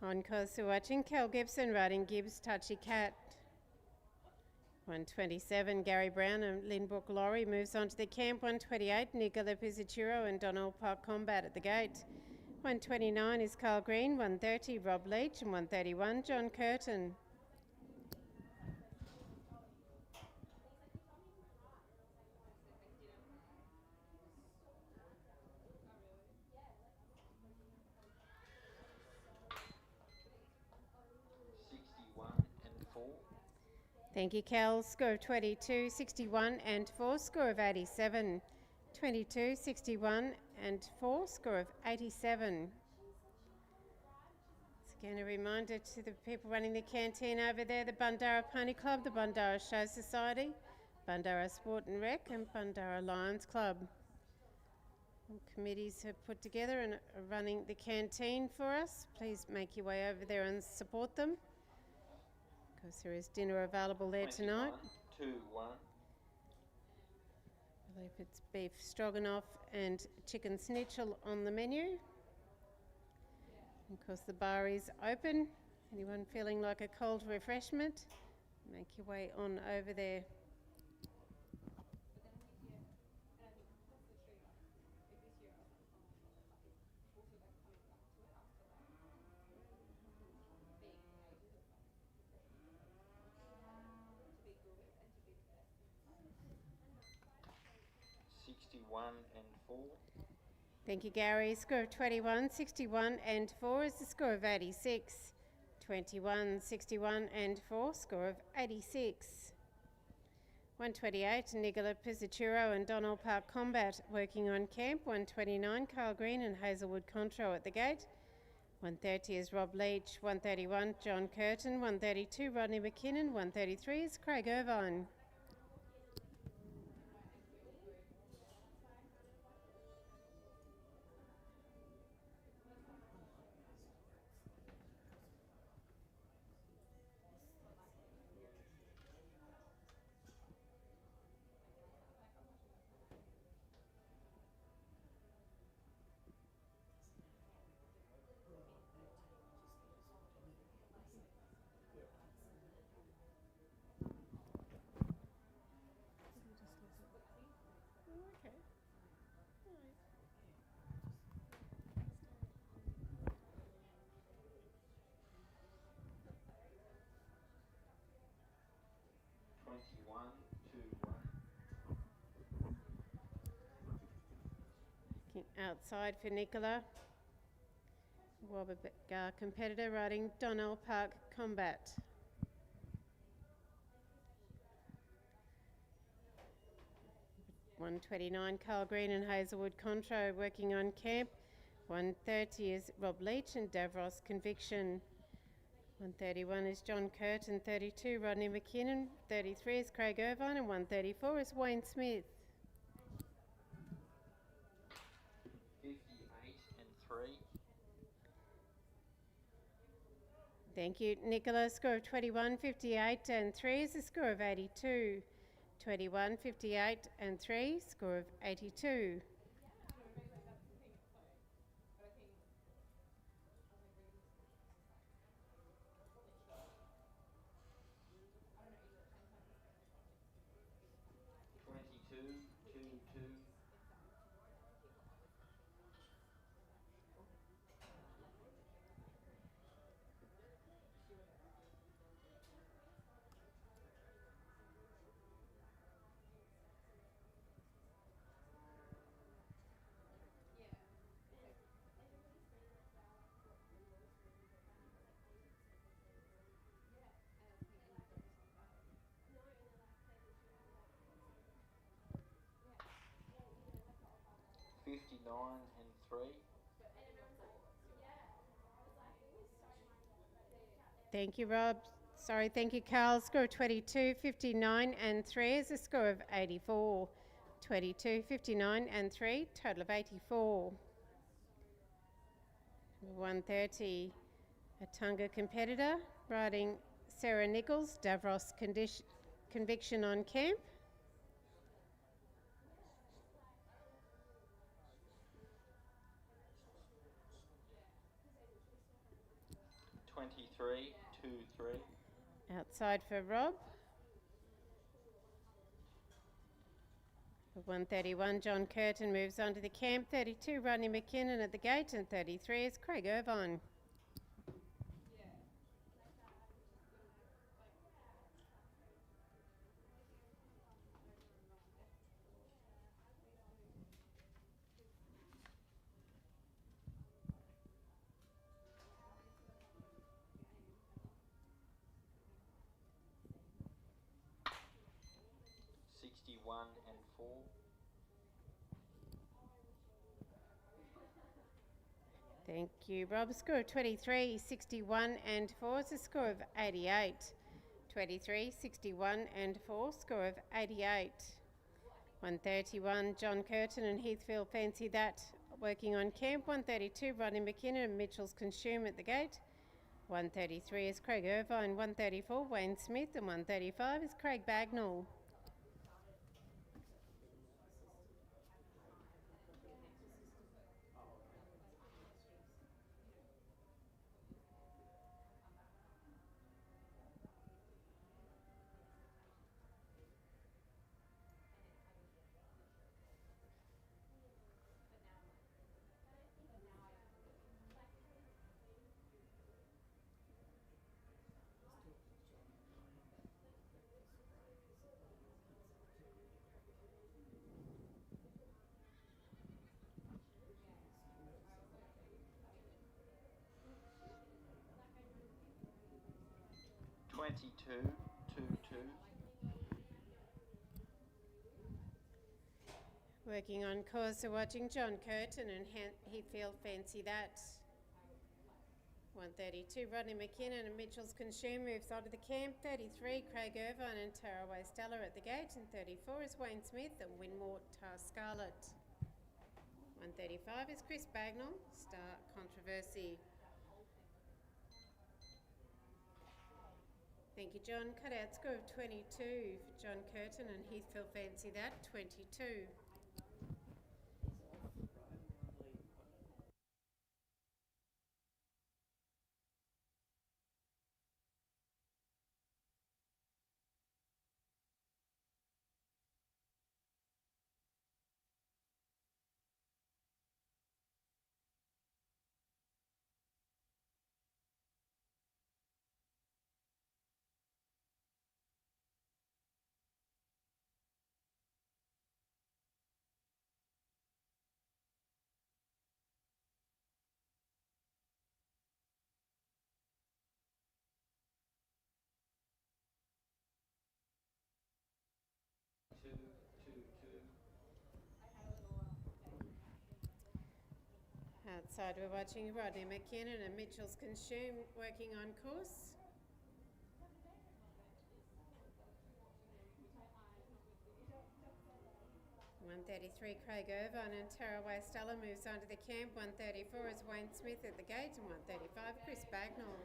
On course to watching Cal Gibson riding Gibbs Touchy Cat. 127, Gary Brown and Lynbrook Laurie moves on to the camp. 128, Nicola Pizzaturo and Donald Park Combat at the gate. 129 is Carl Green. 130, Rob Leach. And 131, John Curtin. 61 and 4. Thank you, Cal. Score of 22, 61 and 4, score of 87. 22, 61 and 4, score of 87. Once again, a reminder to the people running the canteen over there, the Bundara Pony Club, the Bundara Show Society, Bundara Sport and Rec and Bundara Lions Club. All committees have put together and are running the canteen for us. Please make your way over there and support them, because there is dinner available there tonight. 2, 1. I believe it's beef stroganoff and chicken schnitzel on the menu. And of course the bar is open. Anyone feeling like a cold refreshment, make your way on over there. And 4. Thank you, Gary. Score of 21, 61 and 4 is the score of 86. 21, 61 and 4, score of 86. 128, Nicola Pizzaturo and Donald Park Combat working on camp. 129, Carl Green and Hazelwood Contro at the gate. 130 is Rob Leach. 131, John Curtin. 132, Rodney McKinnon. 133 is Craig Irvine. Outside for Nicola. Wobbegar competitor riding Donnell Park Combat. $129, Carl Green and Hazelwood Contro working on camp. 130 is Rob Leach and Davros Conviction. 131 is John Curtin. 32, Rodney McKinnon. 33 is Craig Irvine. And 134 is Wayne Smith. 58 and 3. Thank you. Nicola, score of 21, 58 and 3 is a score of 82. 21, 58 and 3, score of 82. and 3. Thank you, Rob. Sorry, thank you, Carl. Score of 22, 59 and 3 is a score of 84. 22, 59 and 3, total of 84. 130, a Tonga competitor riding Sarah Nichols, Davros conviction on camp. 23, 2, 3. Outside for Rob. For 131, John Curtin moves on to the camp. 32, Rodney McKinnon at the gate, and 33 is Craig Irvine. And 4. Thank you, Rob. Score of 23, 61 and 4 is a score of 88. 23, 61 and 4, score of 88. 131, John Curtin and Heathfield Fancy That working on camp. 132, Rodney McKinnon and Mitchell's Consume at the gate. 133 is Craig Irvine. 134, Wayne Smith, and 135 is Craig Bagnall. Two, 2, 2. Working on course, so watching John Curtin and Heathfield Fancy That. 132, Rodney McKinnon and Mitchell's Consume moves on to the camp. 33, Craig Irvine and Taraway Stella at the gate. And 34 is Wayne Smith and Winmore Tar Scarlet. 135 is Chris Bagnall, Star Controversy. Thank you, John. Cutout score of 22 for John Curtin and Heathfield Fancy That, 22. Outside we're watching Rodney McKinnon and Mitchell's Consume working on course. .133 Craig Irvine and Taraway Stella moves on to the camp. 134 is Wayne Smith at the gate, and 135 Chris Bagnall.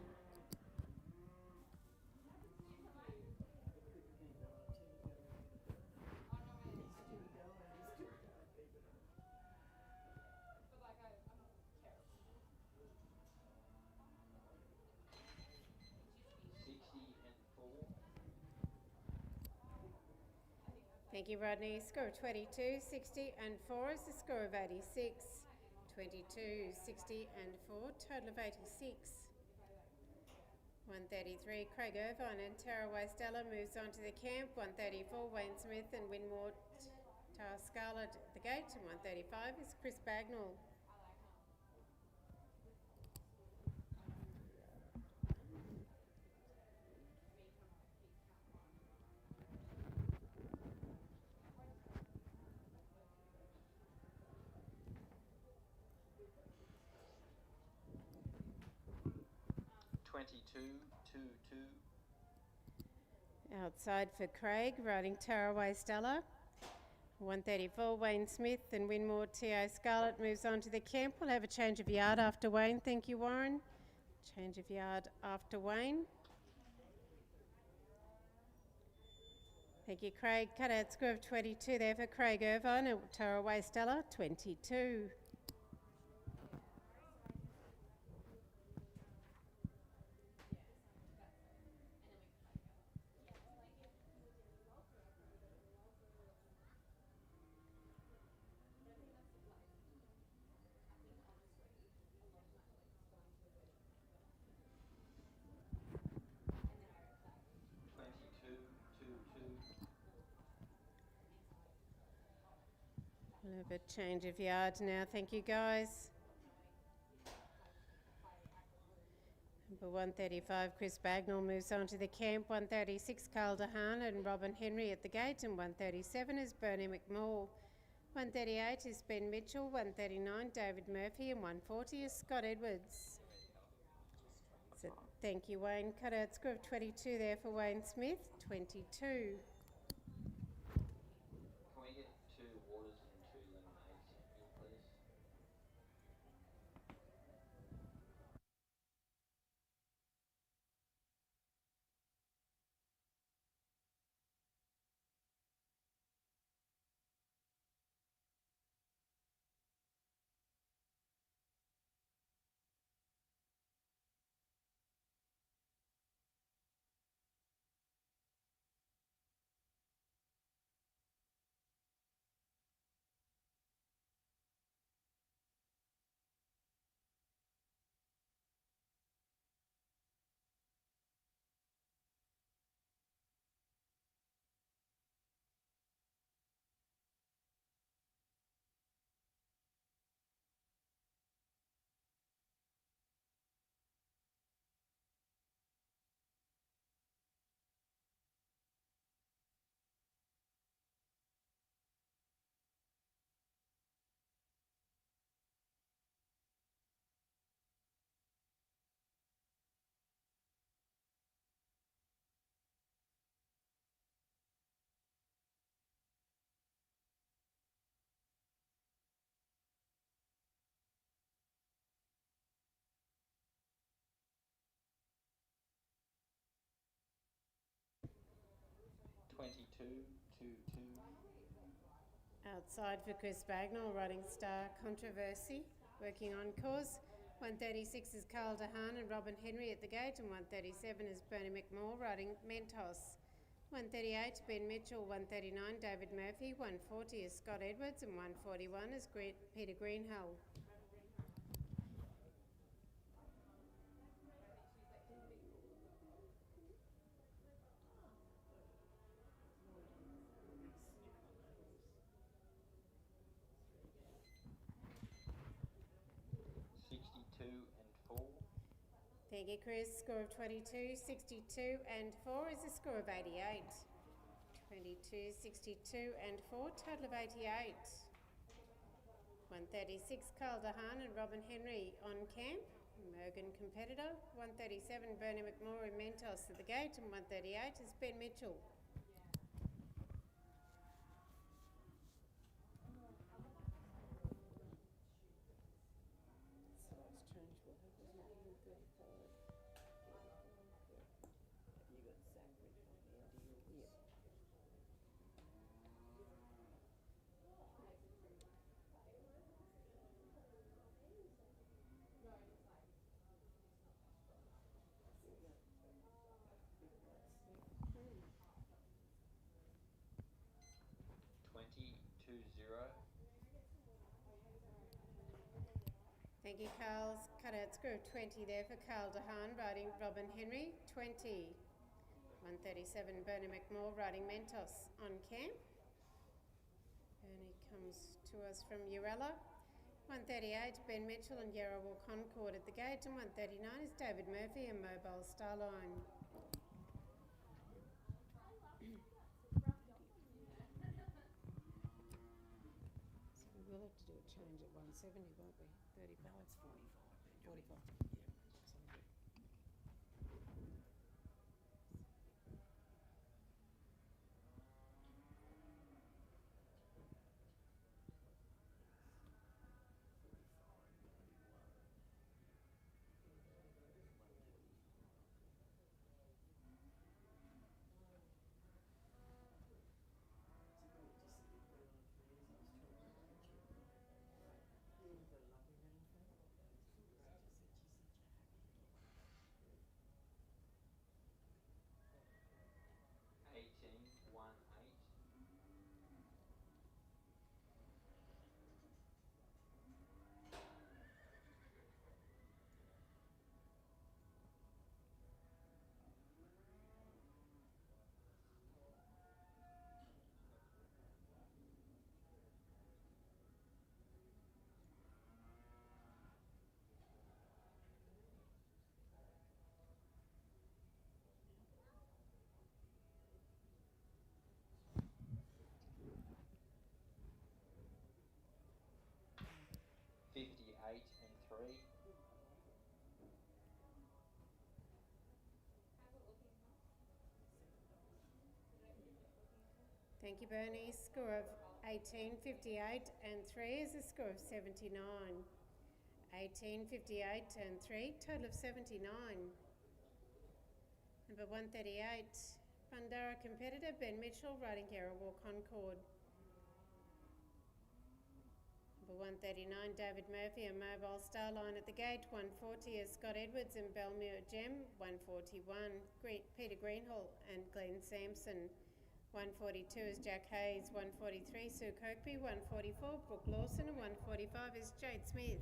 Thank you, Rodney. Score of 22, 60 and 4 is the score of 86. 22, 60 and 4, total of 86. 133, Craig Irvine and Taraway Stella moves on to the camp. 134, Wayne Smith and Winmore Scarlett at the gate. And 135 is Chris Bagnall. Outside for Craig, riding Taraway Stella. 134, Wayne Smith and Winmore T.O. Scarlett moves on to the camp. We'll have a change of yard after Wayne. Thank you, Warren. Change of yard after Wayne. Thank you, Craig. Cut out score of 22 there for Craig Irvine and Taraway Stella, 22. We'll have a change of yard now. Thank you, guys. Number 135, Chris Bagnall moves on to the camp. 136, Carl DeHaan and Robin Henry at the gate. And 137 is Bernie McMall. 138 is Ben Mitchell. 139, David Murphy. And 140 is Scott Edwards. So thank you, Wayne. Cut out score of 22 there for Wayne Smith, 22. 22-2-2. Outside for Chris Bagnall, riding Star Controversy, working on course. 136 is Carl DeHaan and Robin Henry at the gate, and 137 is Bernie McMall riding Mentos. 138 Ben Mitchell, 139 David Murphy, 140 is Scott Edwards, and 141 is Peter Greenhull. Thank you, Chris. Score of 22, 62 and 4 is a score of 88. 22, 62 and 4, total of 88. 136, Carl DeHaan and Robin Henry on camp, Mergen competitor. 137, Bernie McMall and Mentos at the gate, and 138 is Ben Mitchell. Thank you, Carl's cut out score of 20 there for Carl DeHaan riding Robin Henry, 20. 137, Bernie McMore riding Mentos on camp. Bernie comes to us from Urella. 138, Ben Mitchell and Yarrawal Concord at the gate, and 139 is David Murphy and Mobile Starline. So we will have to do a change at 170, won't we? 35. It's 45. 45. Thank you, Bernie. Score of 18, 58 and 3 is a score of 79. 18, 58 and 3, total of 79. Number 138, Bundara competitor Ben Mitchell riding Yarrawal Concord. Number 139, David Murphy and Mobile Starline at the gate. 140 is Scott Edwards and Belmere Gem. 141, Peter Greenhall and Glenn Sampson. 142 is Jack Hayes. 143, Sue Kirkby. 144, Brooke Lawson. And 145 is Jade Smith.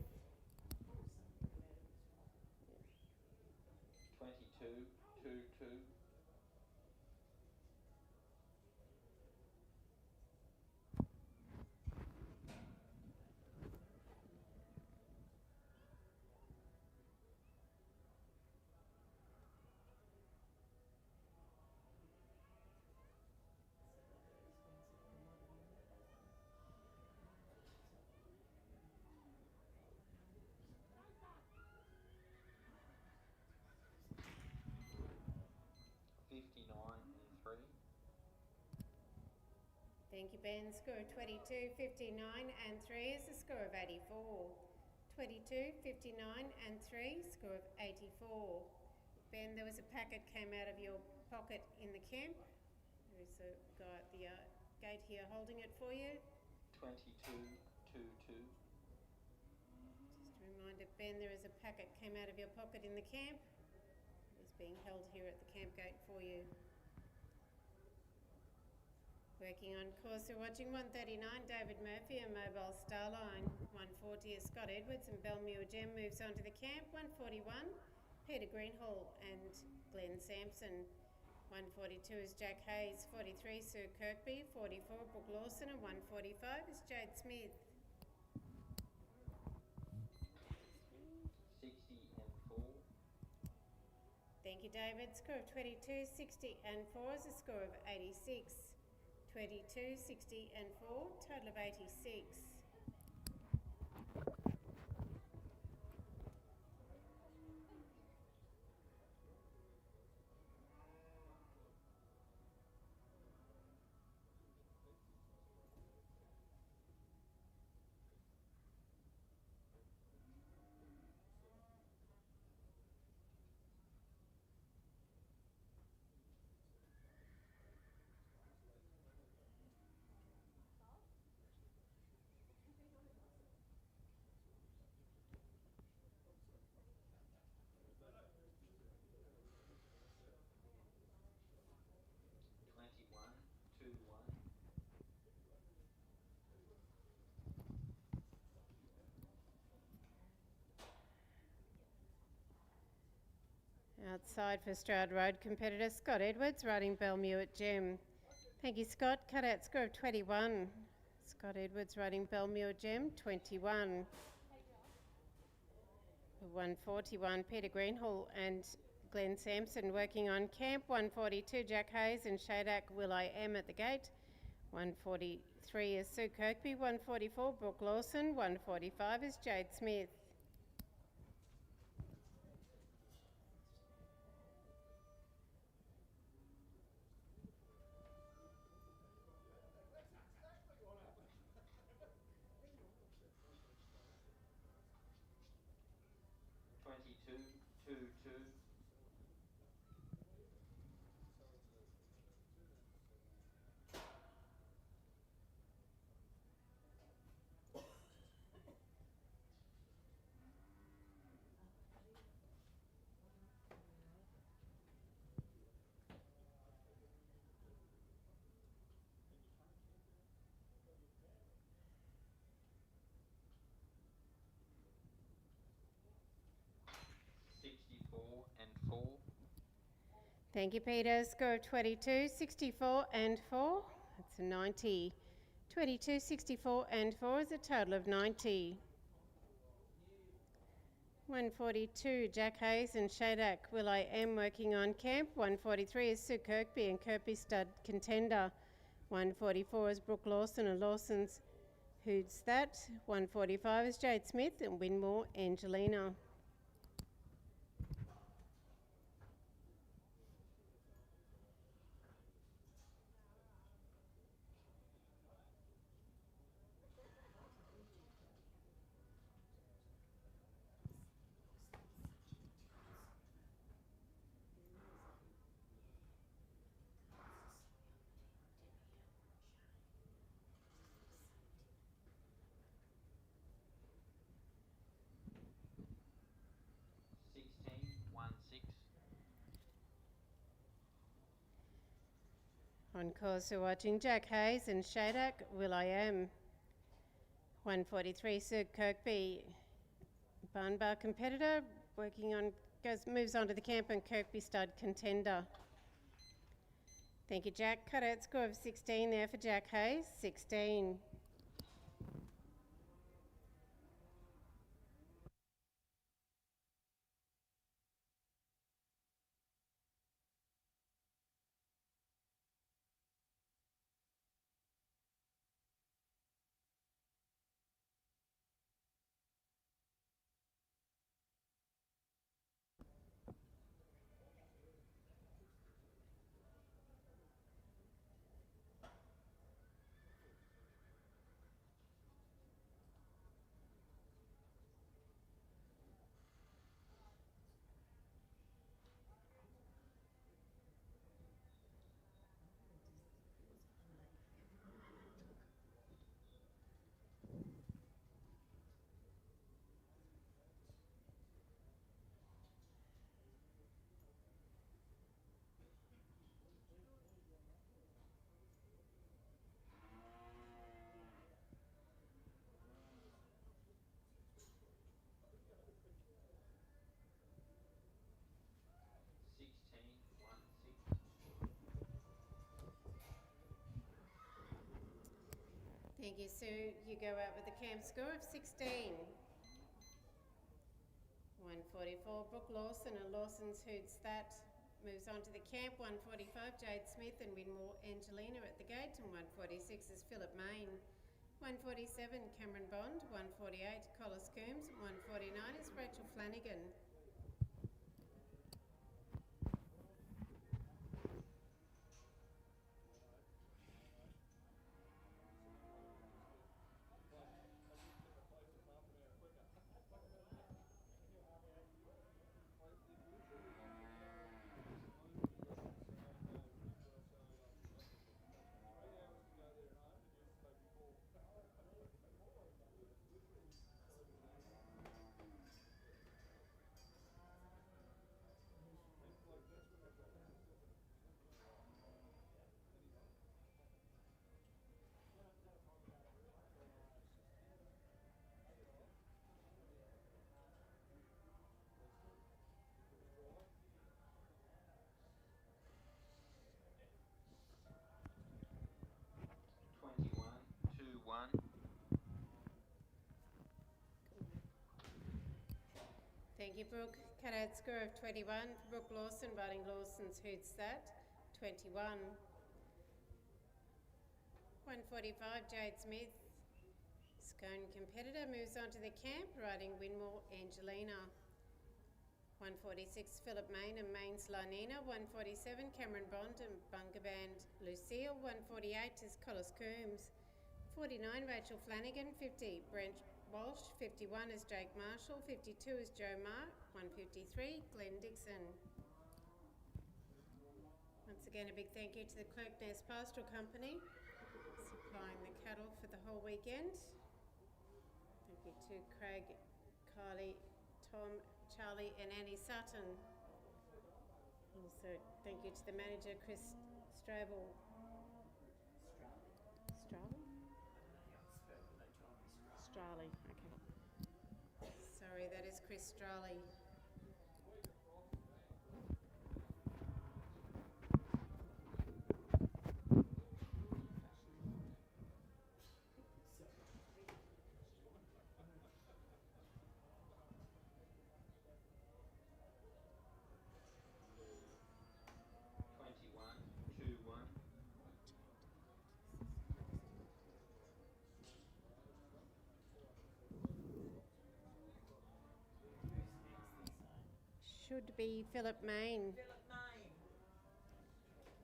22-2-2. Thank you, Ben. Score of 22, 59 and 3 is a score of 84. 22, 59 and 3, score of 84. Ben, there was a packet came out of your pocket in the camp. There is a guy at the gate here holding it for you. 22-2-2. Just a reminder, Ben, there is a packet came out of your pocket in the camp. It's being held here at the camp gate for you. Working on course, we're watching 139, David Murphy and Mobile Starline. 140 is Scott Edwards and Belmere Gem moves on to the camp. 141, Peter Greenhall and Glenn Sampson. 142 is Jack Hayes. 43, Sue Kirkby. 44, Brooke Lawson. And 145 is Jade Smith. 60 and 4. Thank you, David. Score of 22, 60 and 4 is a score of 86. 22, 60 and 4, total of 86. Outside for Stroud Road competitor Scott Edwards riding Belmue at Gem. Thank you, Scott. Cutout score of 21. Scott Edwards riding Belmue at Gem, 21. 141, Peter Greenhall and Glenn Sampson working on camp. 142, Jack Hayes and Shadak Will I Am at the gate. 143 is Sue Kirkby. 144, Brooke Lawson. 145 is Jade Smith. Thank you, Peter. Score of 22, 64 and 4. That's a 90. 22, 64 and 4 is a total of 90. 142, Jack Hayes and Shadak Will I Am working on camp. 143 is Sue Kirkby and Kirkby stud contender. 144 is Brooke Lawson and Lawson's Who's That. 145 is Jade Smith and Winmore Angelina. On course we're watching Jack Hayes and Shadak Will I Am. 143 Sue Kirkby, Barnbar competitor, moves on to the camp and Kirkby stud contender. Thank you, Jack. Cutout score of 16 there for Jack Hayes, 16. Thank you, Sue. You go out with the camp score of 16. 144, Brooke Lawson and Lawson's Who's That moves on to the camp. 145, Jade Smith and Winmore Angelina at the gate. And 146 is Philip Main. 147, Cameron Bond. 148, Collis Coombs. 149 is Rachel Flanagan. thank you, Brooke. Cut-out score of 21 for Brooke Lawson, riding Lawson's Hoots That, 21. 145, Jade Smith. Scone competitor moves on to the camp, riding Winmore Angelina. 146, Philip Main and Main's Lanina. 147, Cameron Bond and Bungaband Lucille. 148 is Collis Coombs. 49, Rachel Flanagan. 50, Brent Walsh. 51 is Jake Marshall. 52 is Joe Mark. 153, Glenn Dixon. Once again, a big thank you to the Clerkness Pastoral Company, supplying the cattle for the whole weekend. Thank you to Craig, Kylie, Tom, Charlie and Annie Sutton. Also, thank you to the manager, Chris Strable. Straley, okay. Sorry, that is Chris Straley. Should be Philip Main. Philip Main.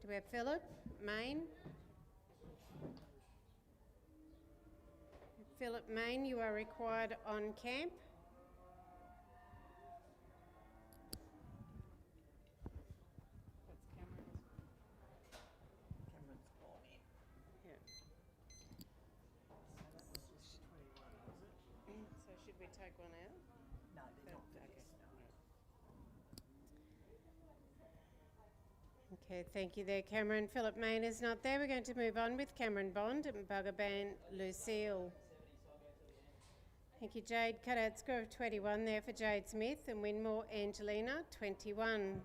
Do we have Philip Main? Philip Main, you are required on camp. That's Cameron's. Cameron's gone in. Yeah. So that was just 21, was it? So should we take one out? No, they're not. Okay. No. Okay, thank you there, Cameron. Philip Main is not there. We're going to move on with Cameron Bond and Buggerban Lucille. Thank you, Jade. Cut-out score of 21 there for Jade Smith and Winmore Angelina, 21.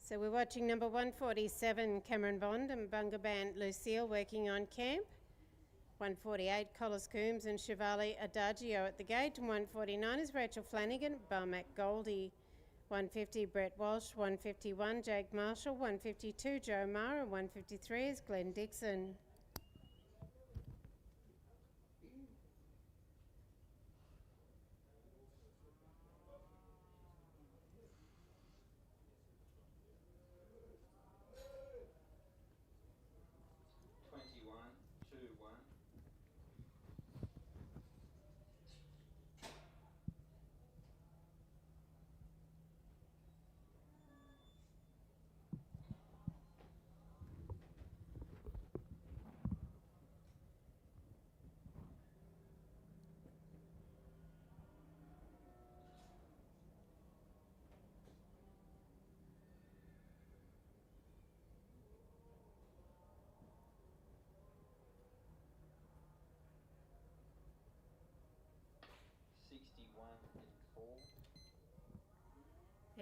So we're watching number 147, Cameron Bond and Bungaband Lucille working on camp. 148, Collis Coombs and Chevalier Adagio at the gate. And 149 is Rachel Flanagan, Barmac Goldie. 150, Brett Walsh. 151, Jake Marshall. 152, Joe Mara. And 153 is Glenn Dixon.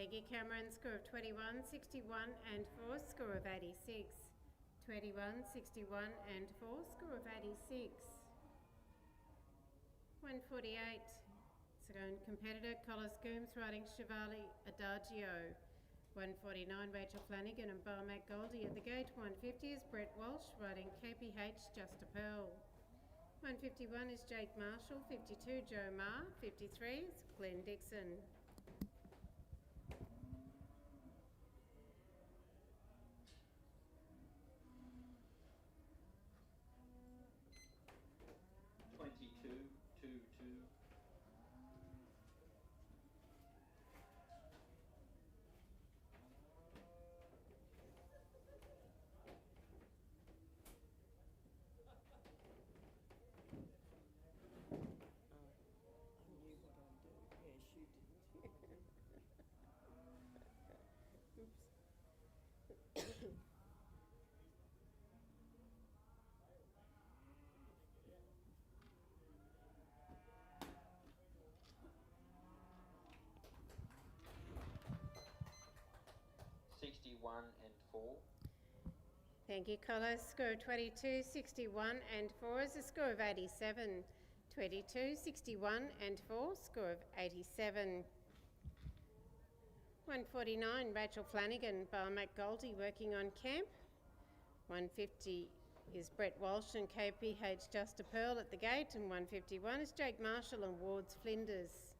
Thank you, Cameron. Score of 21, 61 and 4, score of 86. 21, 61 and 4, score of 86. 148, Sagone competitor, Collis Coombs riding Chevalier Adagio. 149, Rachel Flanagan and Barmac Goldie at the gate. 150 is Brett Walsh riding KPH Just a Pearl. 151 is Jake Marshall. 52, Joe Marr. 53 is Glenn Dixon. I knew what I'd do. Yeah, she didn't. and 4. Thank you, Carlos. Score of 22, 61 and 4 is a score of 87. 22, 61 and 4, score of 87. 149, Rachel Flanagan, Barmac Goldie working on camp. 150 is Brett Walsh and KPH Just a Pearl at the gate, and 151 is Jake Marshall and Wards Flinders.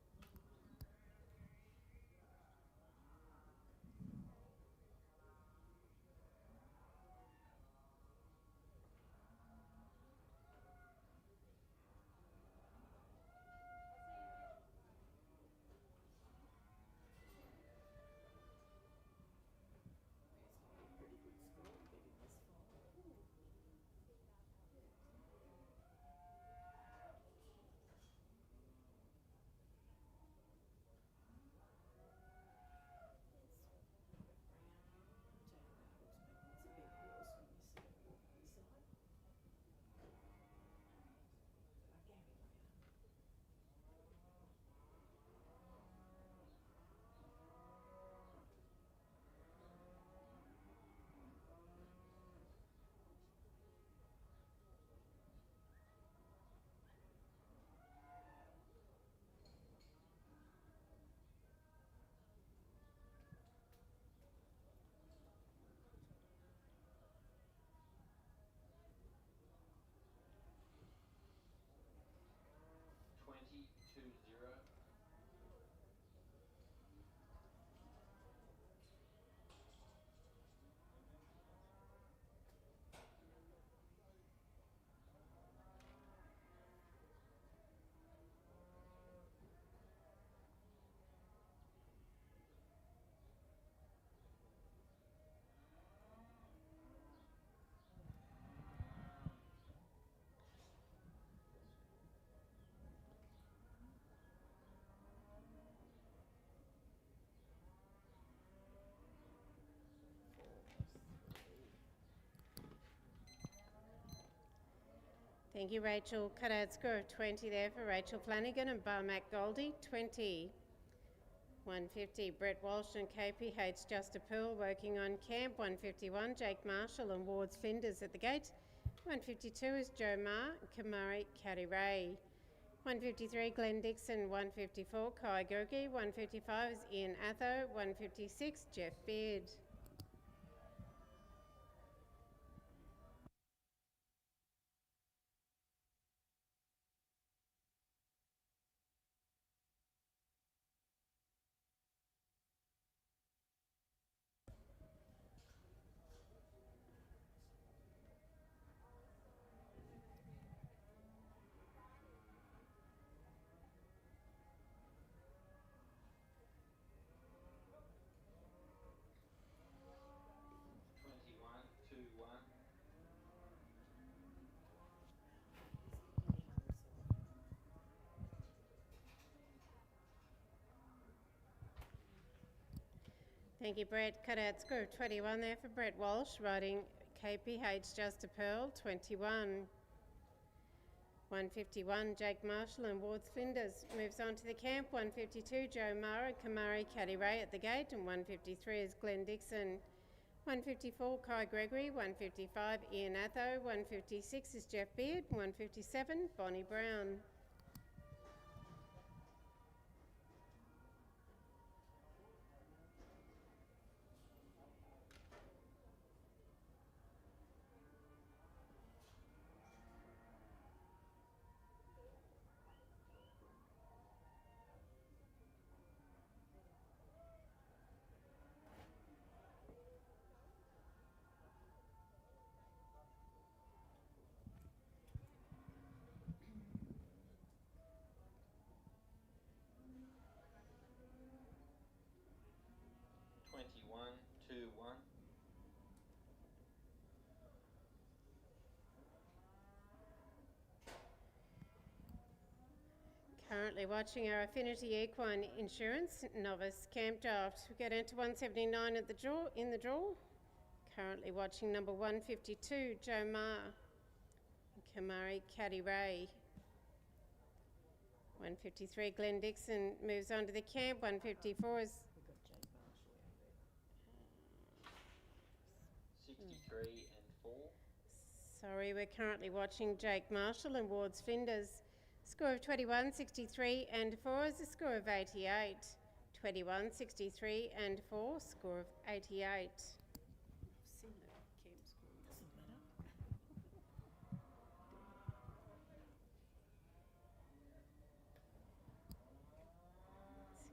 Thank you, Rachel. Cutout score of 20 there for Rachel Flanagan and Barmac Goldie, 20. 150, Brett Walsh and KPH Just a Pearl working on camp. 151, Jake Marshall and Wards Flinders at the gate. 152 is Joe Marr and Kamari Caddy Ray. 153, Glenn Dixon. 154, Kai Gurgi. 155 is Ian Atho. 156, Jeff Beard. Thank you, Brett. Cutout score of 21 there for Brett Walsh, riding KPH Just a Pearl, 21. 151, Jake Marshall and Wards Flinders moves on to the camp. 152, Joe Marr and Kamari Caddy Ray at the gate, and 153 is Glenn Dixon. 154, Kai Gregory. 155, Ian Atho. 156 is Jeff Beard. 157, Bonnie Brown. Currently watching our Affinity Equine Insurance novice camp draft. We get into 179 at the draw, in the draw. Currently watching number 152, Joe Marr and Kamari Caddy Ray. 153, Glenn Dixon moves on to the camp. 154 is 63 and 4. Sorry, we're currently watching Jake Marshall and Wards Flinders. Score of 21, 63 and 4 is a score of 88. 21, 63 and 4, score of 88. I've seen the camp score. Doesn't matter.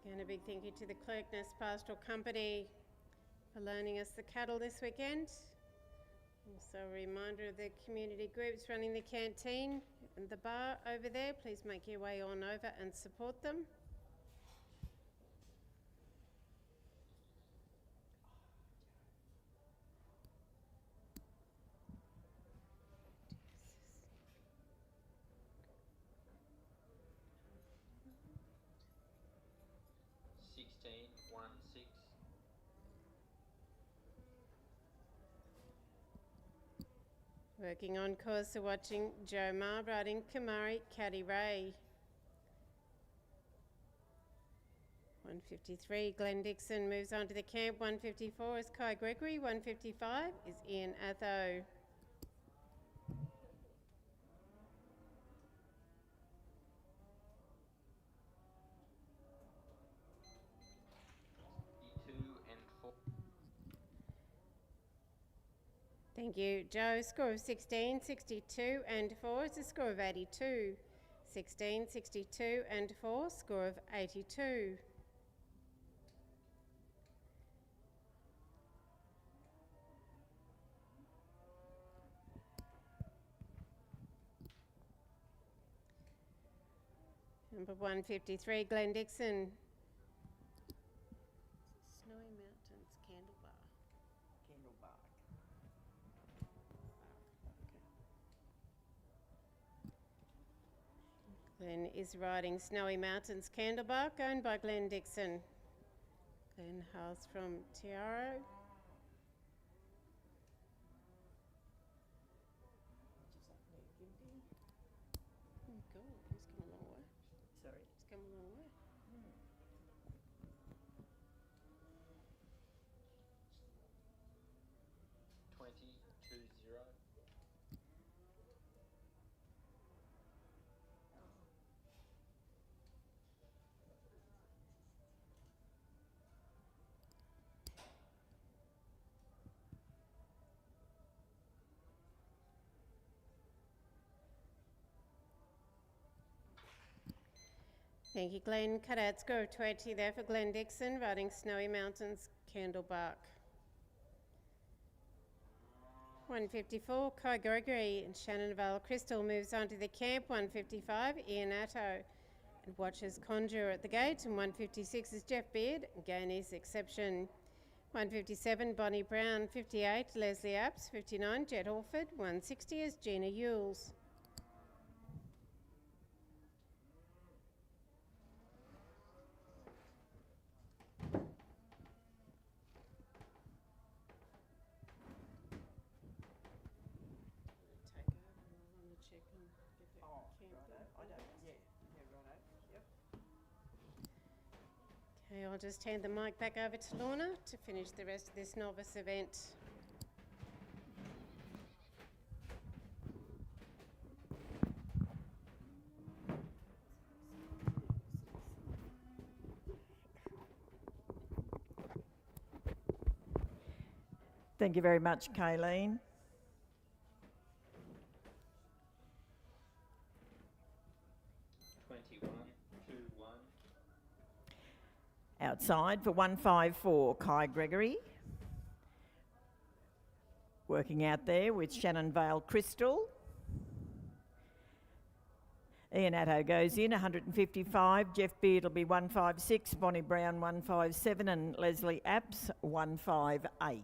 Again, a big thank you to the Clerkness Pastoral Company for loaning us the cattle this weekend. Also a reminder of the community groups running the canteen and the bar over there. Please make your way on over and support them. Working on course, so watching Joe Ma riding Kamari Caddy Ray. 153, Glenn Dixon moves on to the camp. 154 is Kai Gregory. 155 is Ian Atho. Thank you, Joe. Score of 16, 62 and 4 is a score of 82. 16, 62 and 4, score of 82. Number 153, Glenn Dixon. Snowy Mountains, Candlebar. Candlebark. Glenn is riding Snowy Mountains, Candlebark, owned by Glenn Dixon. Glenn hails from Tiaro. Oh God, he's come a long way. Sorry. He's come a long way. 20-0. Thank you, Glenn. Cutout score of 20 there for Glenn Dixon, riding Snowy Mountains, Candlebark. 154, Kai Gregory and Shannon Vale Crystal moves on to the camp. 155, Ian Atto and watches Conjure at the gate. And 156 is Jeff Beard, Gainey's Exception. 157, Bonnie Brown. 58, Leslie Apps. 59, Jet Orford. 160 is Gina Yules. Take over and I'll run the check and get the Oh, camp righto. done. I don't. Yeah. Yeah. Righto. Yep. Okay, I'll just hand the mic back over to Lorna to finish the rest of this novice event. Thank you very much, Kayleen. Outside for 154, Kai Gregory. Working out there with Shannon Vale Crystal. Ian Atto goes in, 155. Jeff Beard will be 156. Bonnie Brown, 157. And Leslie Apps, 158.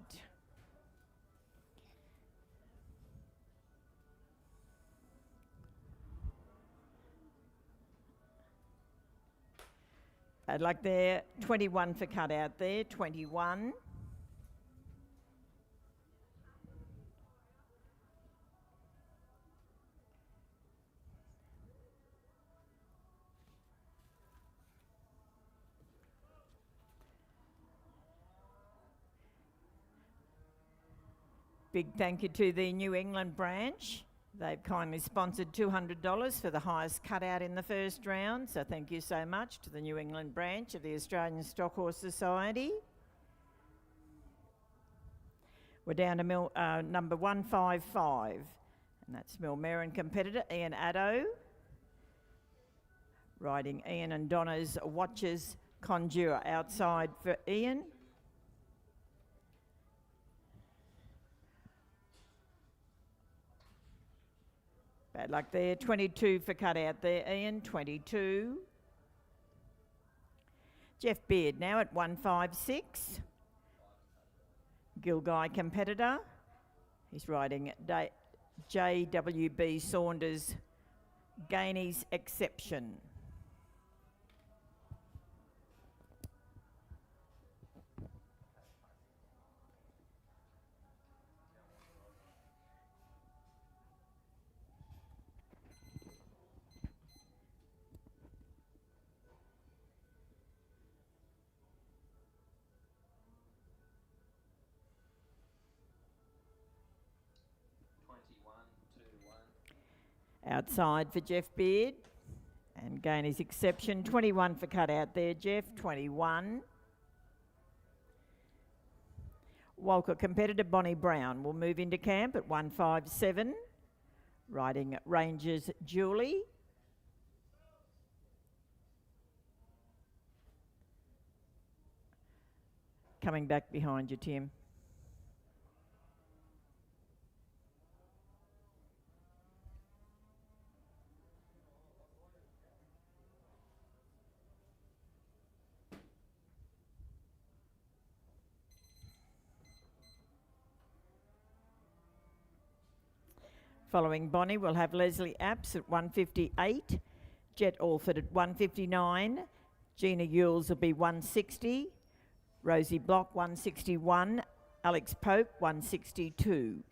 Bad luck there. 21 for cut out there. 21. Big thank you to the New England branch. They've kindly sponsored $200 for the highest cutout in the first round, so thank you so much to the New England branch of the Australian Stock Horse Society. We're down to number 155, and that's Millmerran competitor Ian Addo, riding Ian and Donna's Watches Conjure. Outside for Ian. Bad luck there. 22 for cutout there, Ian. 22. Jeff Beard now at 156. Gilguy competitor. He's riding JWB Saunders Gainey's Exception. Outside for Jeff Beard and Gainey's Exception. 21 for cutout there, Jeff. 21. Walker competitor Bonnie Brown will move into camp at 157. Riding Rangers Julie. Coming back behind you, Tim. Following Bonnie, we'll have Leslie Apps at 158, Jet Alford at 159, Gina Yules will be 160, Rosie Block 161, Alex Pope 162.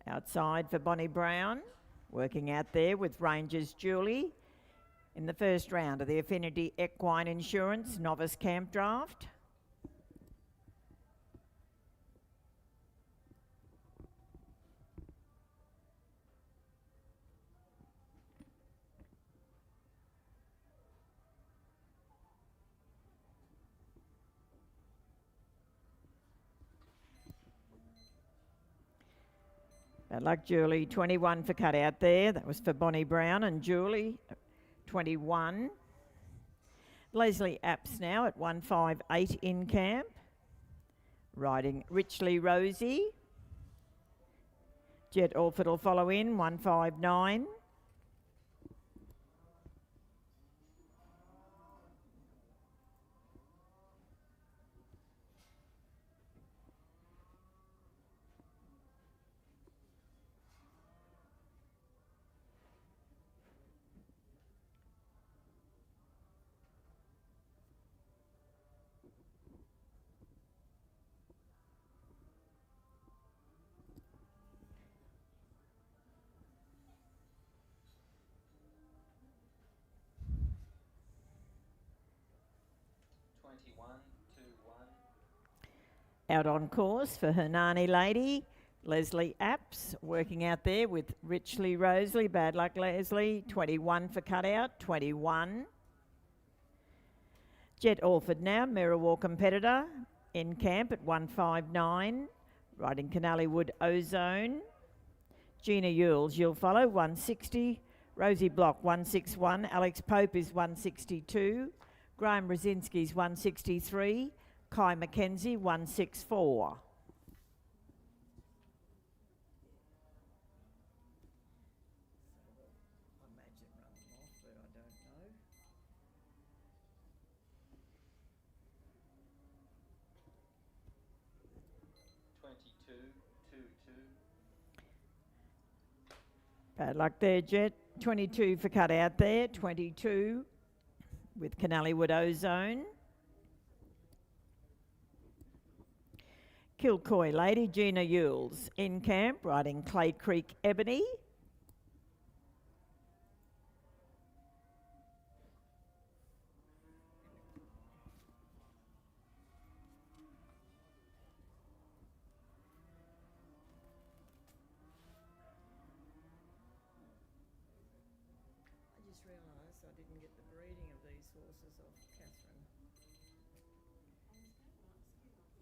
Outside for Bonnie Brown, working out there with Rangers Julie in the first round of the Affinity Equine Insurance Novice Camp Draft. Bad luck, Julie. 21 for cutout there. That was for Bonnie Brown and Julie. 21. Leslie Apps now at 158 in camp. Riding Richly Rosie. Jet Orford will follow in, 159. Out on course for Hernani Lady, Leslie Apps, working out there with Richly Rosalie. Bad luck, Leslie. 21 for cutout, 21. Jet Orford now, Mirrorwar competitor, in camp at 159. Riding Canally Wood Ozone. Gina Yules, you'll follow, 160. Rosie Block, 161. Alex Pope is 162. Graham Brzezinski's 163. Kai McKenzie, 164. Bad luck there, Jet. 22 for cutout there. 22 with Canally Wood Ozone. Kilcoy Lady Gina Yules in camp, riding Clay Creek Ebony. I just realised I didn't get the breeding of these horses off Catherine.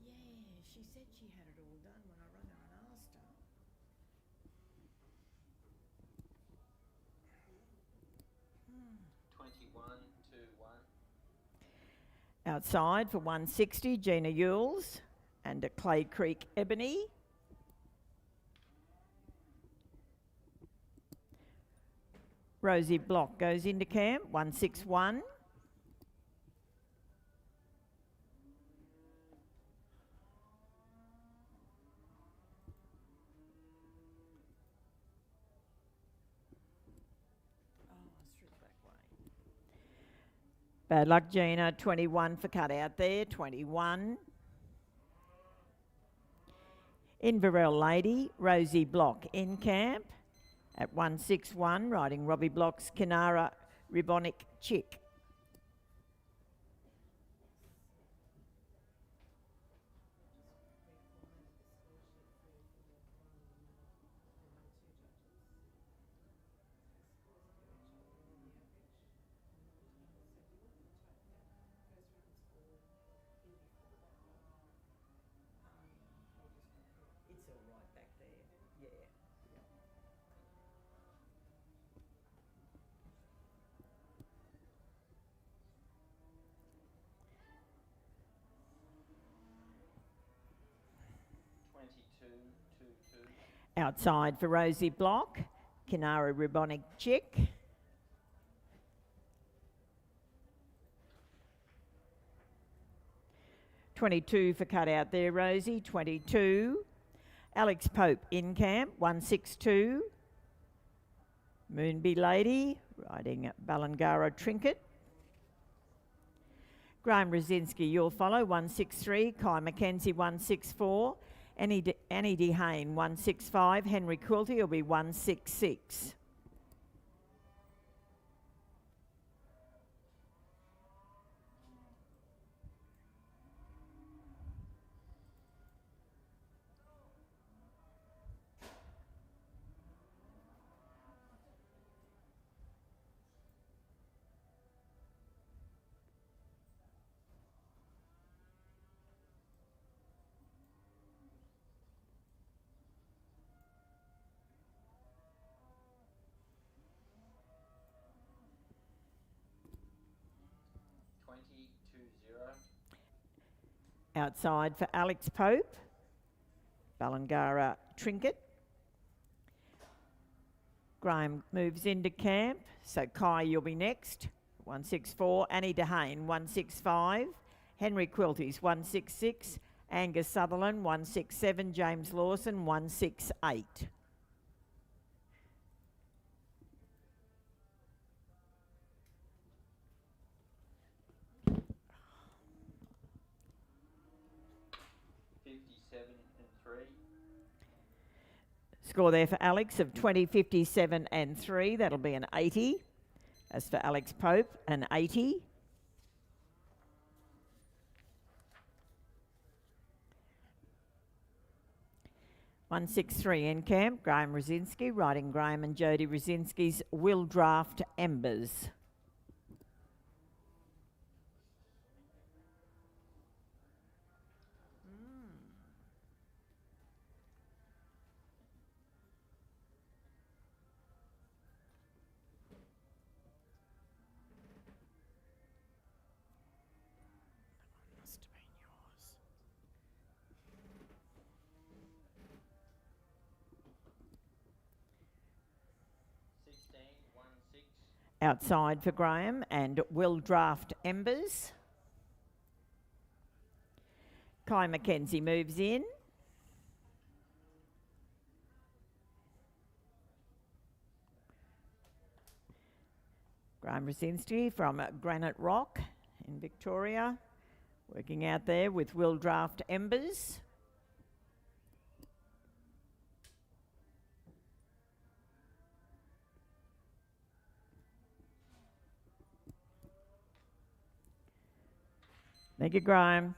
Yeah, she said she had it all done when I rang her and asked her. 21, 2, 1. Outside for 160, Gina Yules and a Clay Creek Ebony. Rosie Block goes into camp, 161. Bad luck, Gina. 21 for cut out there. 21. Inverell Lady, Rosie Block in camp at 161, riding Robbie Block's Kinara Ribonic Chick. It's all right back there. Yeah. Outside for Rosie Block, Kinara Ribonic Chick. $22 for cut out there, Rosie. 22. Alex Pope in camp, 162. Moonbee Lady, riding Ballangara Trinket. Graham Rosinski, you'll follow, 163. Kai Mackenzie, 164. Annie Dehane, 165. Henry Quilty will be 166. Outside for Alex Pope, Ballangara Trinket. Graham moves into camp, so Kai, you'll be next. 164. Annie Dehane, 165. Henry Quilty's 166. Angus Sutherland, 167. James Lawson, 168. Score there for Alex of 20, 57 and 3. That'll be an 80. As for Alex Pope, an 80. $163 in camp. Graham Rosinski, riding Graham and Jodie Rosinski's Will Draft Embers. Outside for Graham and Will Draft Embers. Kai Mackenzie moves in. Graham Rosinski from Granite Rock in Victoria, working out there with Will Draft Embers. Thank you, Graham.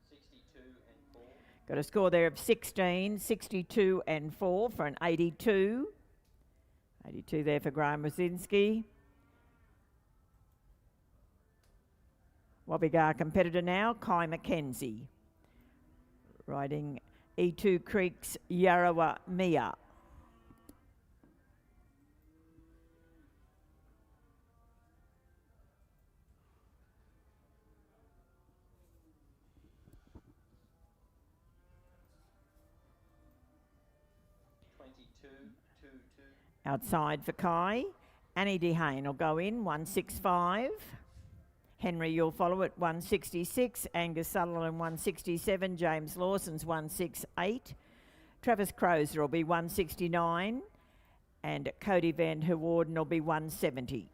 62 and 4. Got a score there of 16, 62 and 4 for an 82. 82 there for Graham Wazinski. Wobbegar competitor now, Kai McKenzie. Riding E2 Creeks Yarrawa Mia. Outside for Kai. Annie Dehane will go in, 165. Henry, you'll follow at 166. Angus Sutherland, 167. James Lawson's 168. Travis Crozer will be 169. And Cody Van Herwarden will be 170.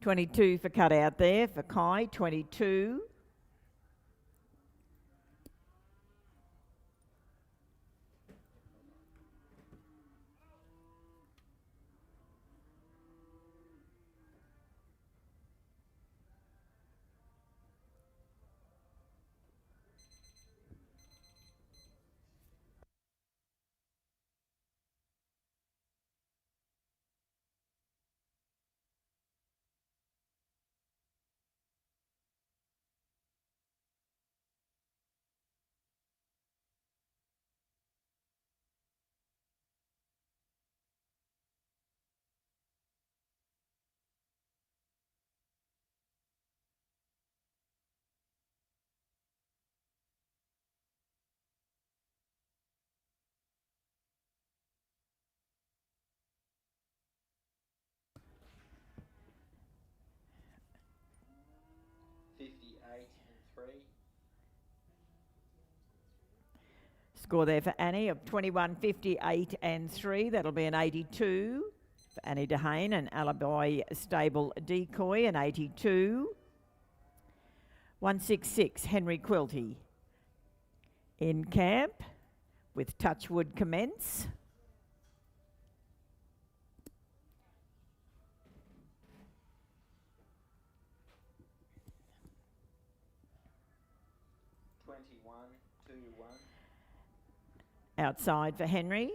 22 for cut out there for Kai, 22. Score there for Annie of 21, 58 and 3. That'll be an 82 for Annie Dehane and Alibi Stable Decoy, an 82. 166, Henry Quilty. In camp with Touchwood Commence. Outside for Henry.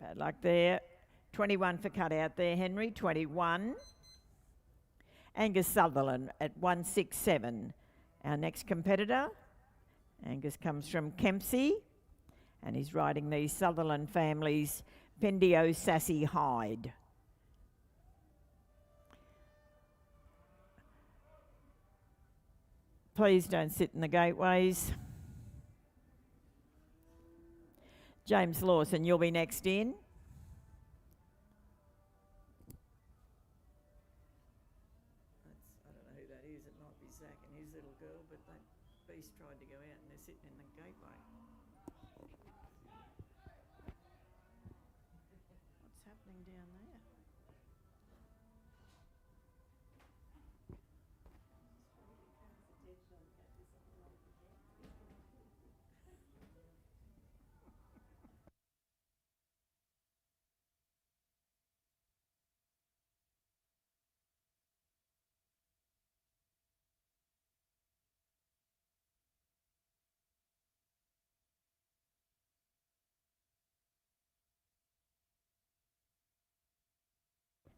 Bad luck there. 21 for cut out there, Henry. 21. Angus Sutherland at 167. Our next competitor. Angus comes from Kempsey and he's riding the Sutherland family's Pendio Sassy Hide. Please don't sit in the gateways. James Lawson, you'll be next in. I don't know who that is. It might be Zach and his little girl, but that beast tried to go out and they're sitting in the gateway. What's happening down there?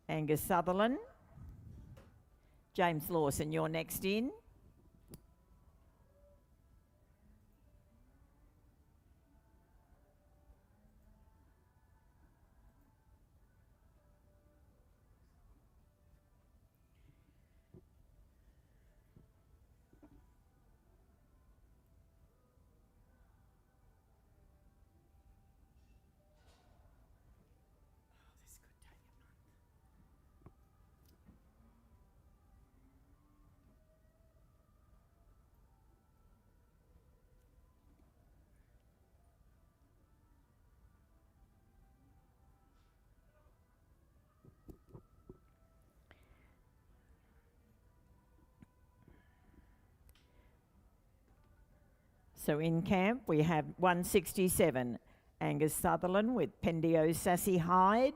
Angus Sutherland. James Lawson, you're next in. So in camp we have 167, Angus Sutherland with Pendio Sassy Hide.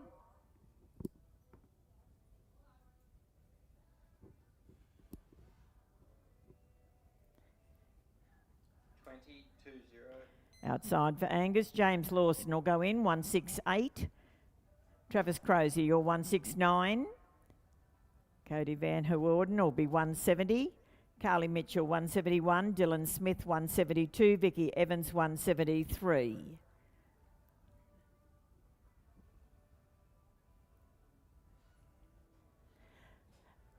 20-0. Outside for Angus, James Lawson will go in, 168. Travis Crozier, you're 169. Cody Van Hoorden will be 170. Carly Mitchell, 171. Dylan Smith, 172. Vicky Evans, 173.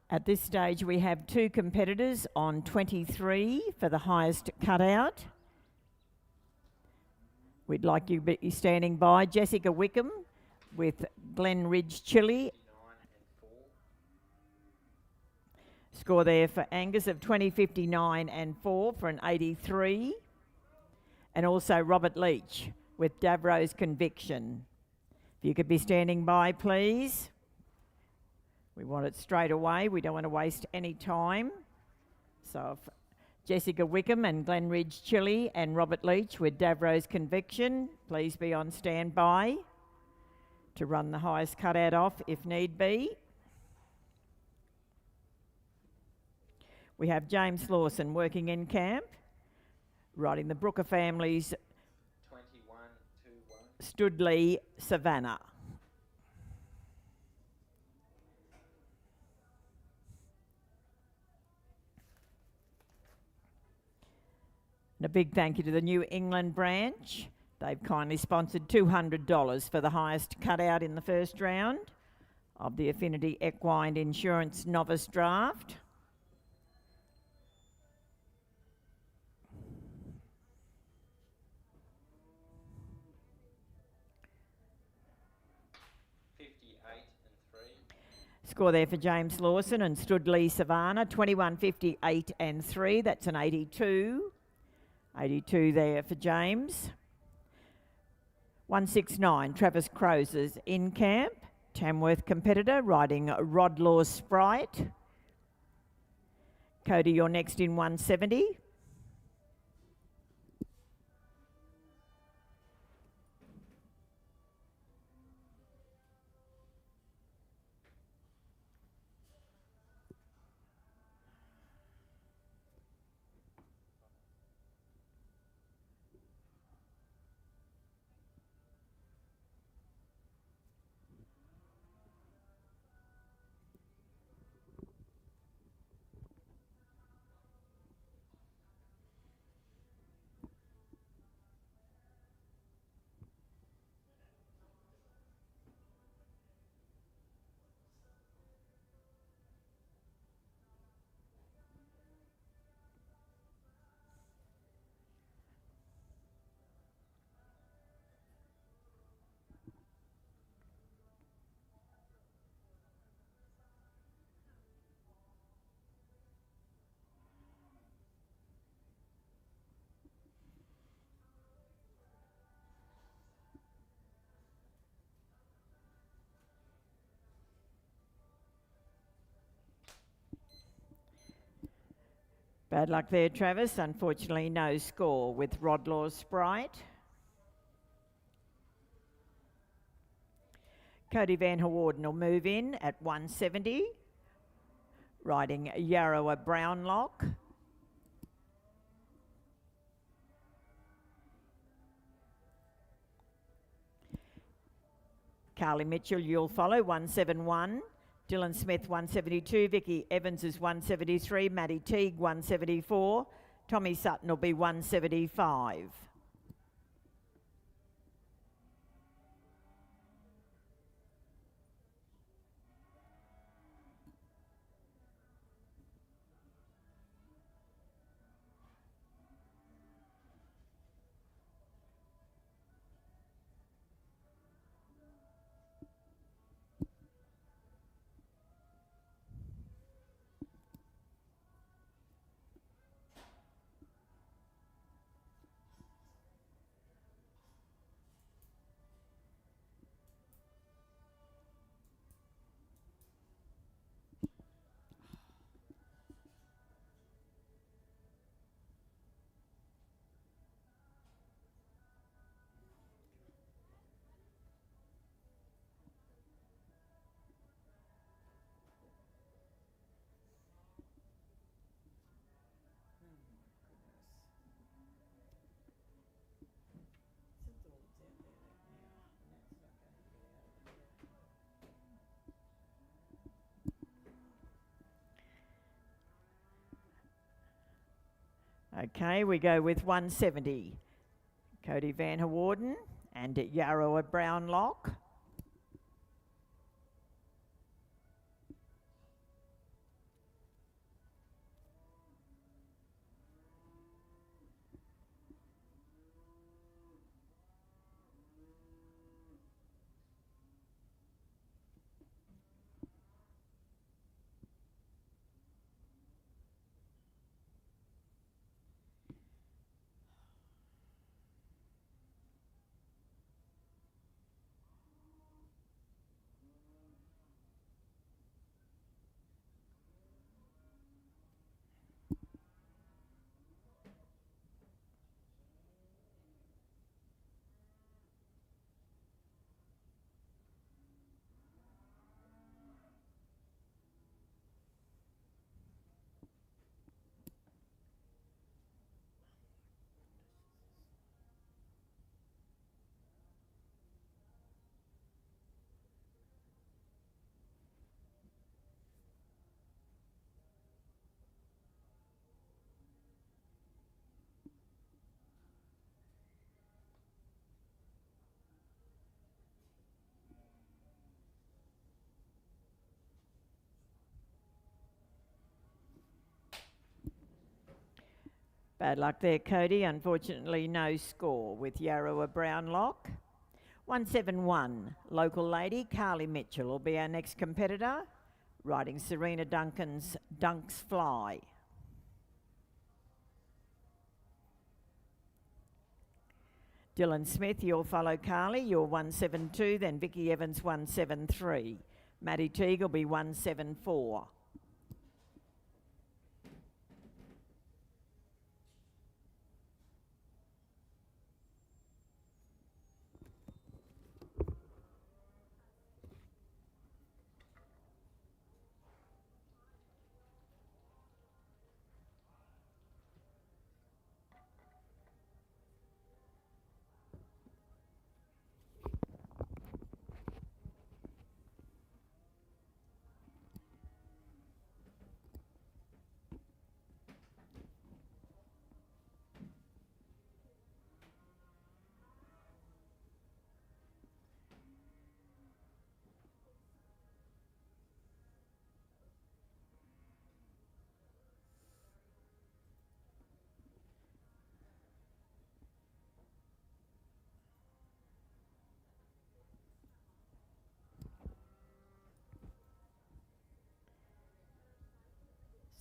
At this stage, we have two competitors on 23 for the highest cutout. We'd like you to be standing by. Jessica Wickham with Glen Ridge Chili. Score there for Angus of 20.59 and 4 for an 83. And also Robert Leach with Davro's Conviction. If you could be standing by, please. We want it straight away. We don't want to waste any time. So if Jessica Wickham and Glen Ridge Chili and Robert Leach with Davro's Conviction, please be on standby to run the highest cutout off if need be. We have James Lawson working in camp, riding the Brooker family's 21-1. Studley Savannah. And a big thank you to the New England branch. They've kindly sponsored $200 for the highest cutout in the first round of the Affinity Equine Insurance Novice Draft. Score there for James Lawson and Studley Savannah, 21.58 and 3. That's an 82. 82 there for James. 169, Travis Crozes in camp. Tamworth competitor riding Rodlaw Sprite. Cody, you're next in 170. Bad luck there, Travis. Unfortunately, no score with Rodlaw Sprite. Cody Van Hoorden will move in at 170, riding Yarrowa Brownlock. Carly Mitchell, you'll follow, 171. Dylan Smith, 172. Vicky Evans is 173. Maddie Teague, 174. Tommy Sutton will be 175. Okay, we go with 170. Cody Van Hewarden and Yarrow Brownlock. Bad luck there, Cody. Unfortunately, no score with Yarrow Brownlock. 171, local lady Carly Mitchell will be our next competitor, riding Serena Duncan's Dunks Fly. Dylan Smith, you'll follow Carly, you're 172, then Vicky Evans 173. Maddie Teague will be 174.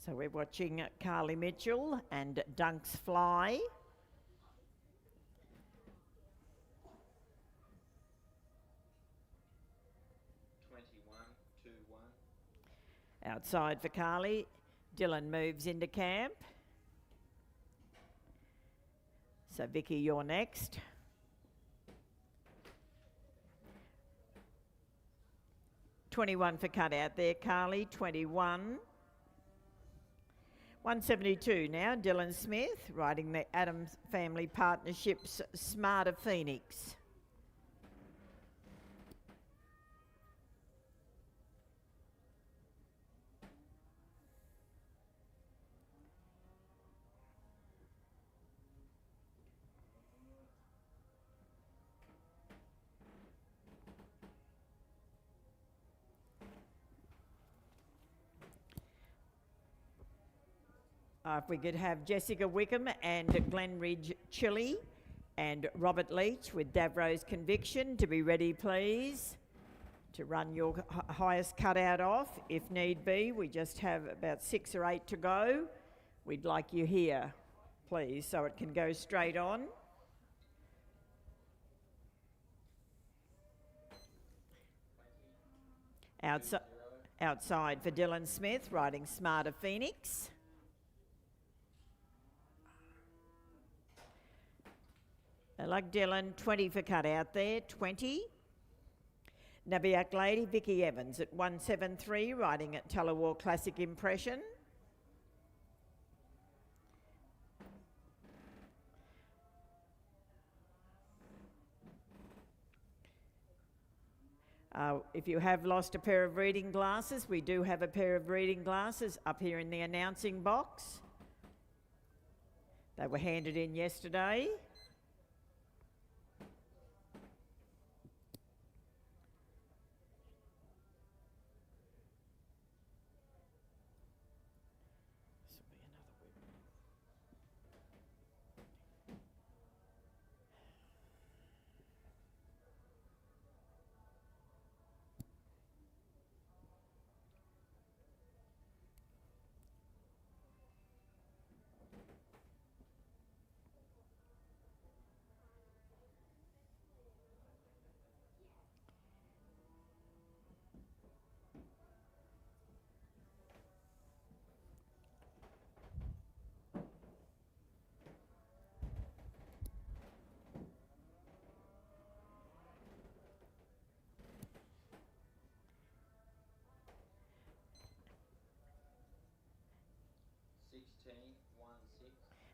So we're watching Carly Mitchell and Dunks Fly. Outside for Carly. Dylan moves into camp. So Vicky, you're next. $21 for cutout there, Carly, 21. 172 now, Dylan Smith, riding the Adams Family Partnerships Smarter Phoenix. If we could have Jessica Wickham and Glenridge Chili and Robert Leach with Davro's Conviction to be ready, please, to run your highest cutout off if need be. We just have about 6 or 8 to go. We'd like you here, please, so it can go straight on. Outside for Dylan Smith, riding Smarter Phoenix. Like Dylan, 20 for cutout there, 20. Nabiak Lady, Vicky Evans at 173, riding at Tullawar Classic Impression. If you have lost a pair of reading glasses, we do have a pair of reading glasses up here in the announcing box. They were handed in yesterday.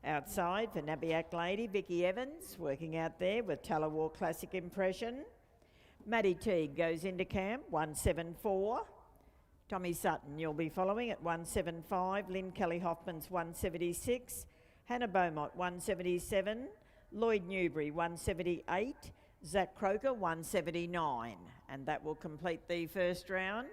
Outside for Nabiac Lady, Vicky Evans working out there with Talawar Classic Impression. Maddie Teague goes into camp, 174. Tommy Sutton, you'll be following at 175. Lynn Kelly Hoffman's 176. Hannah Beaumont, 177. Lloyd Newbury, 178. Zach Croker, 179. And that will complete the first round.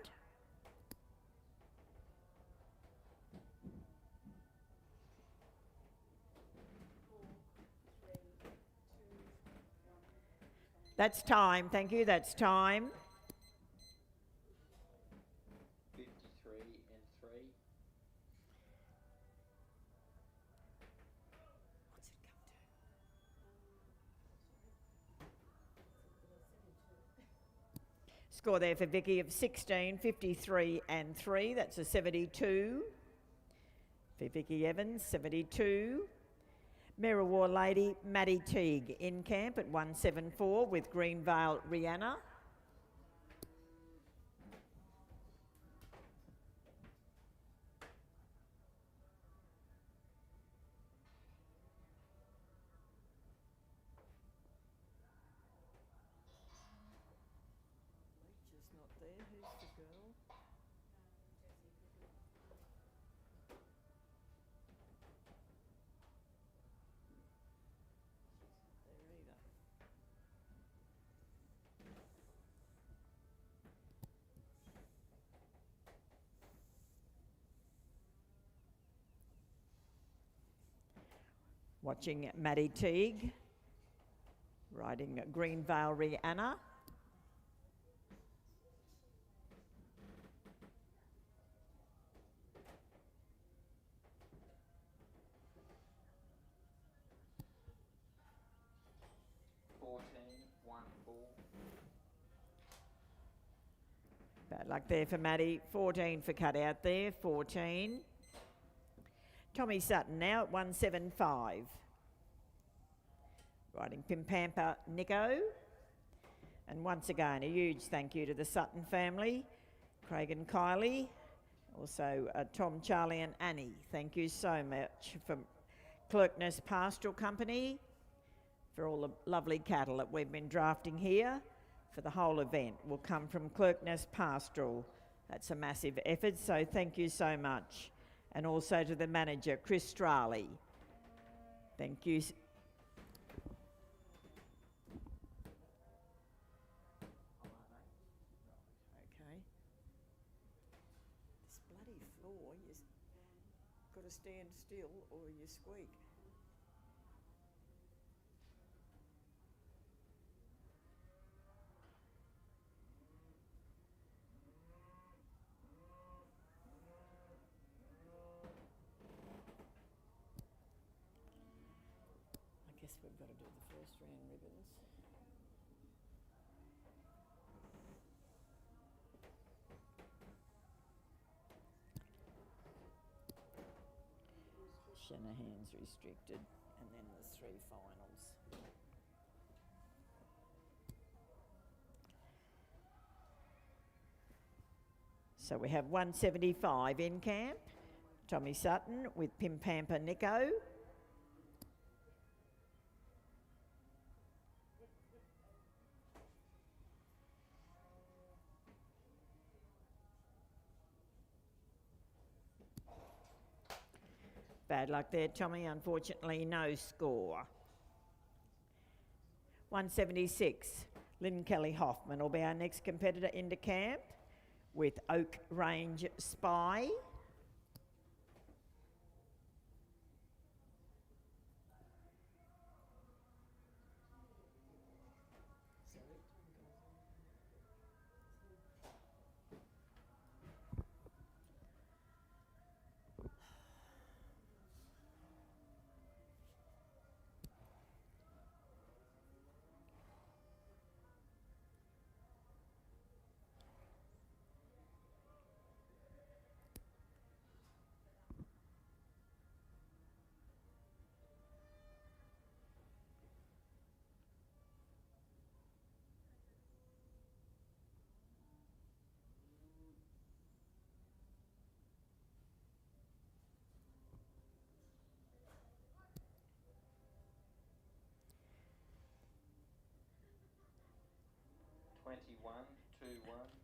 That's time, thank you, that's time. 53 and 3. What's it come to? Score there for Vicky of 16, 53 and 3. That's a 72. For Vicky Evans, 72. Merriwar Lady, Maddie Teague in camp at 174 with Greenvale Rihanna. Leach is not there. Who's the girl? There either. Watching Maddie Teague riding Greenvale Rihanna. Bad luck there for Maddie. 14 for cut out there, 14. Tommy Sutton now at 175. Riding Pimpampa Nico. And once again, a huge thank you to the Sutton family, Craig and Kylie, also Tom, Charlie and Annie. Thank you so much from Clerkness Pastoral Company for all the lovely cattle that we've been drafting here. For the whole event will come from Clerkness Pastoral. That's a massive effort, so thank you so much. And also to the manager, Chris Straley. Thank you. Okay. This bloody floor, you've got to stand still or you squeak. I guess we've got to do the first round ribbons. Shanahan's restricted, and then the 3 finals. So we have 175 in camp. Tommy Sutton with Pimpampa Nico. Bad luck there, Tommy. Unfortunately, no score. 176, Lynn Kelly Hoffman will be our next competitor into camp with Oak Range Spy.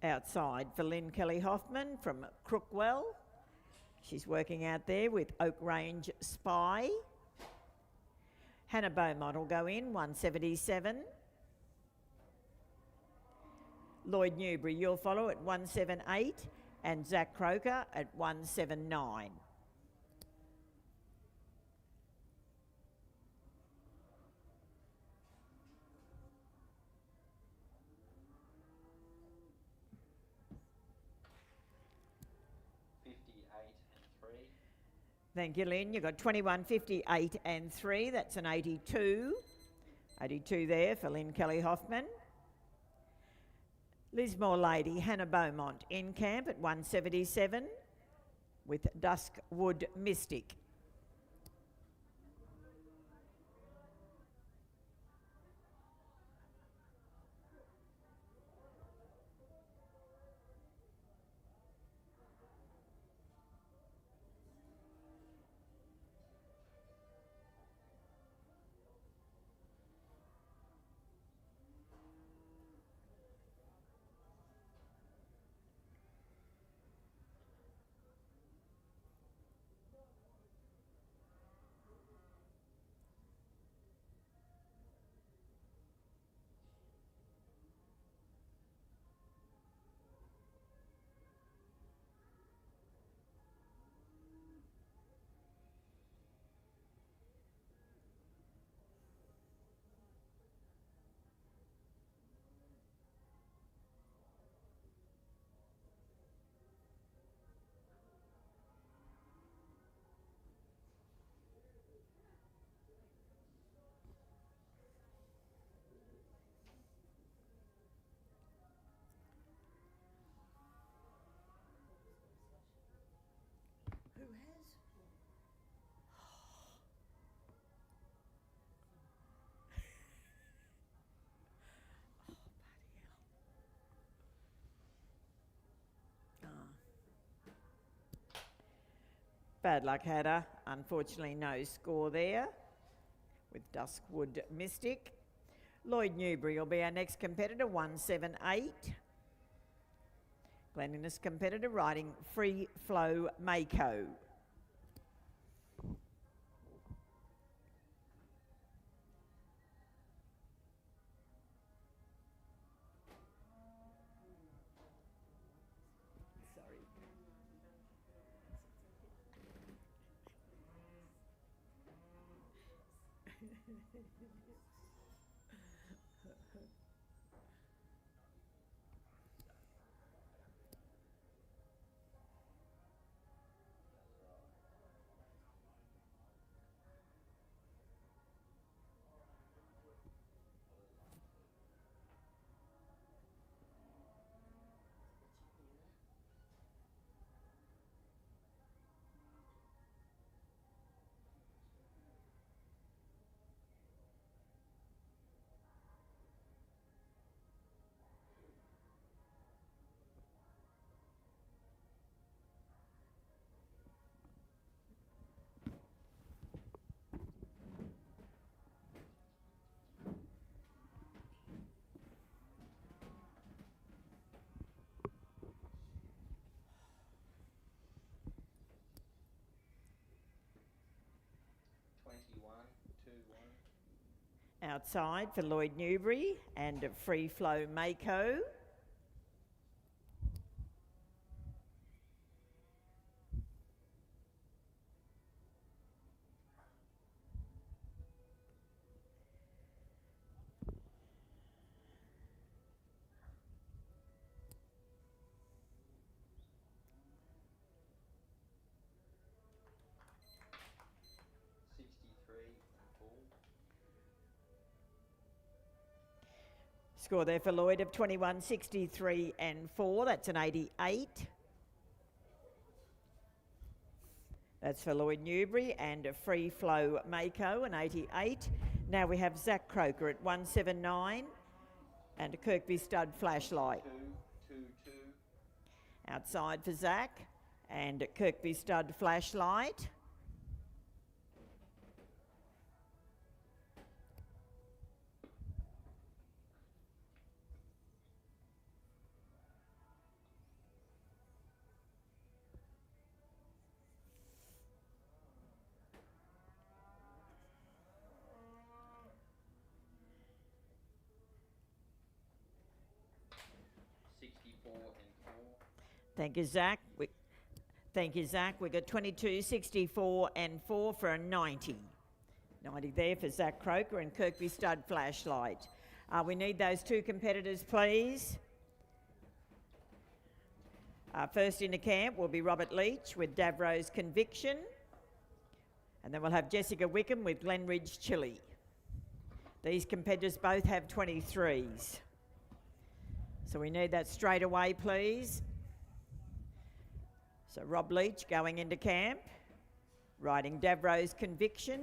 Outside for Lynn Kelly Hoffman from Crookwell. She's working out there with Oak Range Spy. Hannah Beaumont will go in, 177. Lloyd Newbury, you'll follow at 178, and Zach Croker at 179. Thank you, Lynn. You've got 21, 58 and 3. That's an 82. 82 there for Lynn Kelly Hoffman. Lismore Lady, Hannah Beaumont in camp at 177 with Duskwood Mystic. Bad luck, Hadder. Unfortunately, no score there with Duskwood Mystic. Lloyd Newbury will be our next competitor, 178. Cleanliness competitor riding Free Flow Mako. outside for Lloyd Newbury and Free Flow Mako. Score there for Lloyd of 21.63 and 4. That's an 88. That's for Lloyd Newbury and a Free Flow Mako, an 88. Now we have Zach Croker at 179 and a Kirkby Stud Flashlight. Outside for Zach and a Kirkby Stud Flashlight. Thank you, Zach. Thank you, Zach. We got 22, 64 and 4 for a 90. 90 there for Zach Croker and Kirkby Stud Flashlight. We need those two competitors, please. First into camp will be Robert Leach with Davro's Conviction. And then we'll have Jessica Wickham with Glenridge Chili. These competitors both have 23s. So we need that straight away, please. So Rob Leach going into camp, riding Davro's Conviction.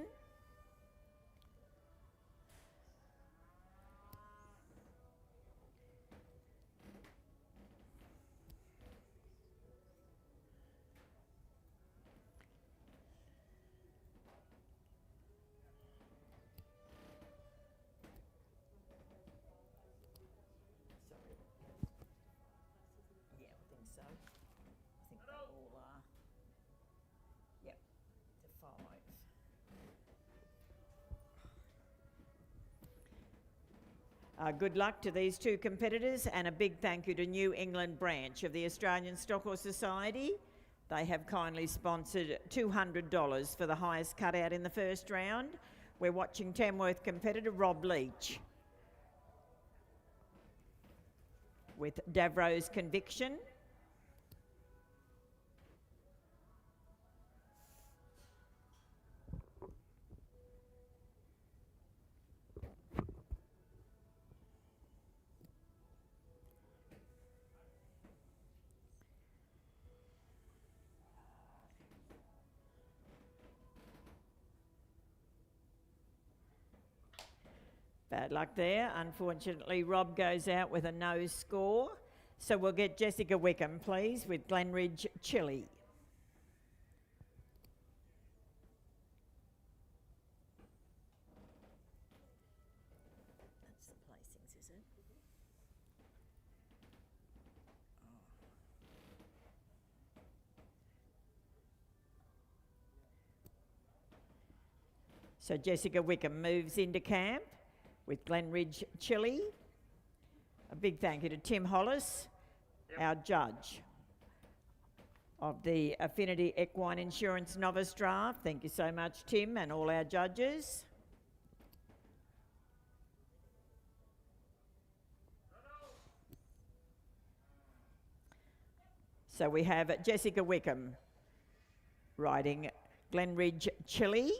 Good luck to these two competitors and a big thank you to New England branch of the Australian Stock Horse Society. They have kindly sponsored $200 for the highest cutout in the first round. We're watching Tamworth competitor Rob Leach with Davro's Conviction. Bad luck there. Unfortunately, Rob goes out with a no score. So we'll get Jessica Wickham, please, with Glenridge Chili. That's the placings, is it? So Jessica Wickham moves into camp with Glenridge Chili. A big thank you to Tim Hollis, our judge of the Affinity Equine Insurance Novice Draft. Thank you so much, Tim, and all our judges. So we have Jessica Wickham riding Glenridge Chili.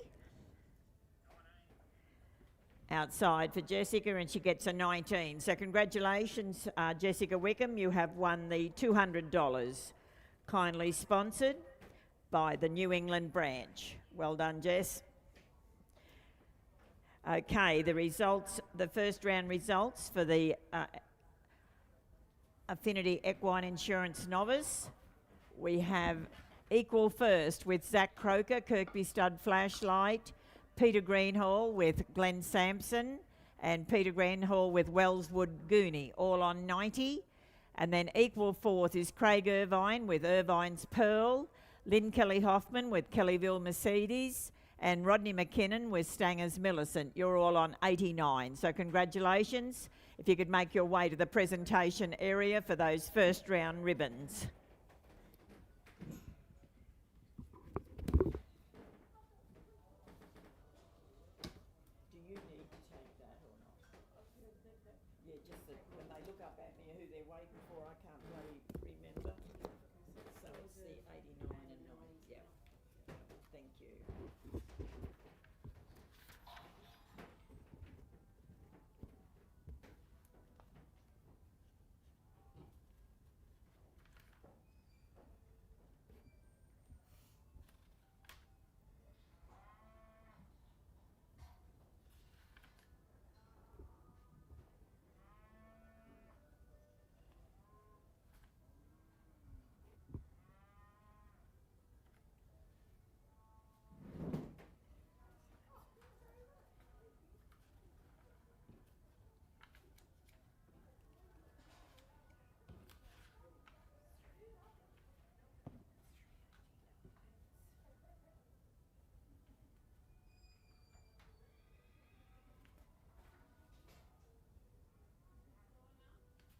Outside for Jessica, and she gets a 19. So congratulations, Jessica Wickham. You have won the $200, kindly sponsored by the New England branch. Well done, Jess. Okay, the results, the first round results for the Affinity Equine Insurance Novice. We have equal first with Zach Croker, Kirkby Stud Flashlight, Peter Greenhall with Glenn Sampson, and Peter Greenhall with Wellswood Goonie, all on 90. And then equal fourth is Craig Irvine with Irvine's Pearl, Lynn Kelly Hoffman with Kellyville Mercedes, And Rodney McKinnon with Stangers Millicent. You're all on 89. So congratulations. If you could make your way to the presentation area for those first round ribbons. Do you need to take that or not? Yeah, just that when they look up at me who they're waiting for, I can't bloody remember. So it's the 89 and 90. Yeah. Thank you.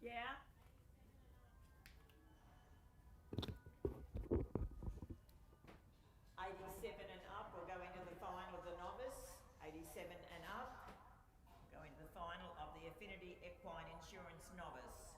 Yeah. 87 and up will go into the final of the novice. 87 and up go into the final of the Affinity Equine Insurance Novice.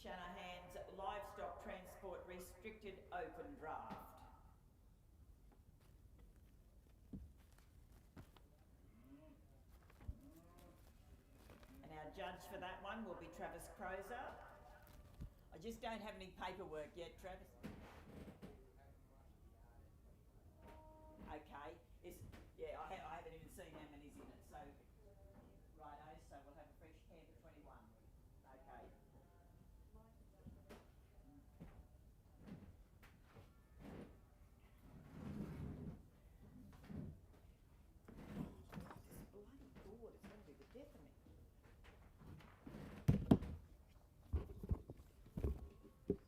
Shanahan's Livestock Transport Restricted Open Draft. And our judge for that one will be Travis Crozer. I just don't have any paperwork yet, Travis. Okay, I haven't even seen how many's in it, so righto, so we'll have a fresh camp at 21. Okay. This bloody board is going to be the death of me. He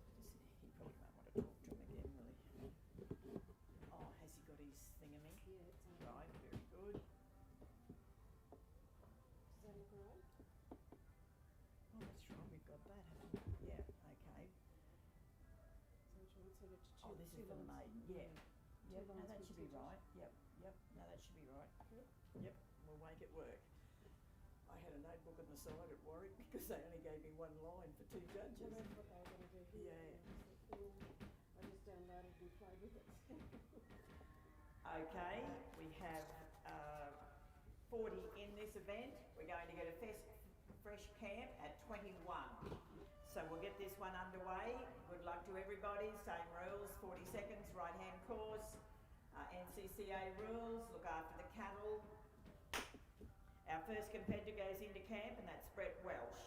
probably won't want to talk to him again, will he? Oh, has he got his thingamy? Yeah, it's Right, very good. Does that look alright? Oh, that's right, we've got that, haven't we? Yeah, okay. So which one? So that's Oh, this is for the maiden, yeah. Yep, no, lines that with should be teachers. right. Yep, no, that should be right. Yep, we'll make it work. I had a notebook on the side at Warwick because they only gave me one line for two judges. Well, that's what they were going to do here. Yeah. I just downloaded and played with it. Okay, we have 40 in this event. We're going to get a fresh camp at 21. So we'll get this one underway. Good luck to everybody. Same rules, 40 seconds, right-hand course. NCCA rules, look after the cattle. Our first competitor goes into camp, and that's Brett Welsh,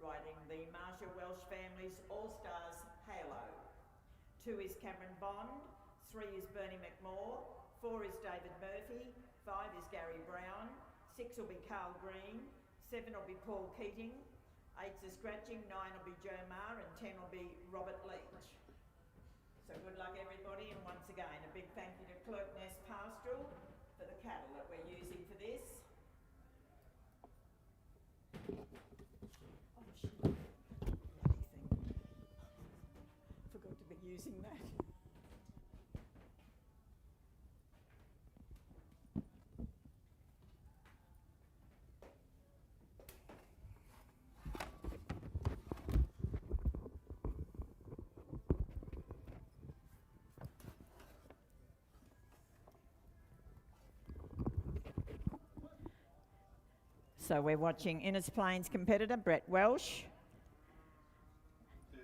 riding the Marshall Welsh family's All-Stars Halo. 2 is Cameron Bond, 3 is Bernie McMore, 4 is David Murphy, 5 is Gary Brown, 6 will be Carl Green, 7 will be Paul Keating, 8's a scratching, 9 will be Joe Marr, and 10 will be Robert Leach. So good luck everybody, and once again a big thank you to Clerk Nest Pastoral for the cattle that we're using for this. Oh shit, bloody thing. Forgot to be using that. So we're watching Innes Plains competitor Brett Welsh. 2-1.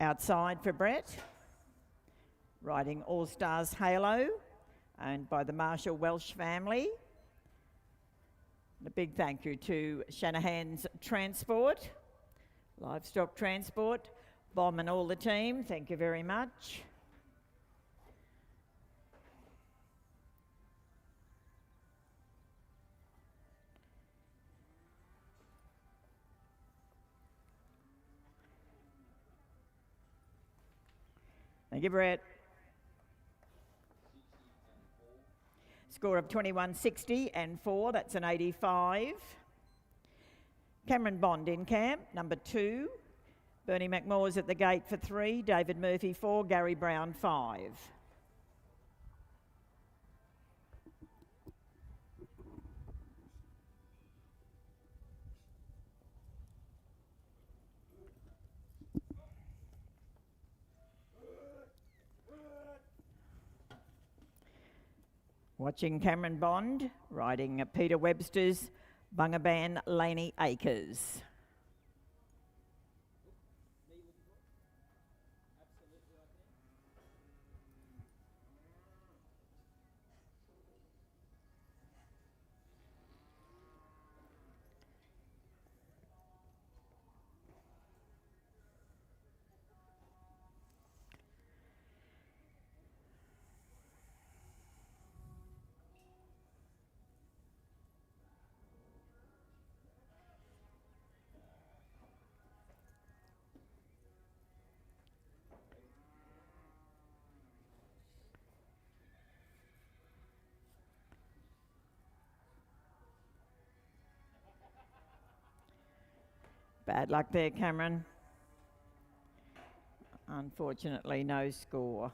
Outside for Brett, riding All Stars Halo, owned by the Marshall Welsh family. And a big thank you to Shanahan's Transport, Livestock Transport, Bob and all the team, thank you very much. Thank you, Brett. Score of 21.60 and 4, that's an 85. Cameron Bond in camp, number 2. Bernie McMore's at the gate for 3, David Murphy 4, Gary Brown 5. Watching Cameron Bond, riding Peter Webster's Bungaban Laney Acres. Bad luck there, Cameron. Unfortunately, no score.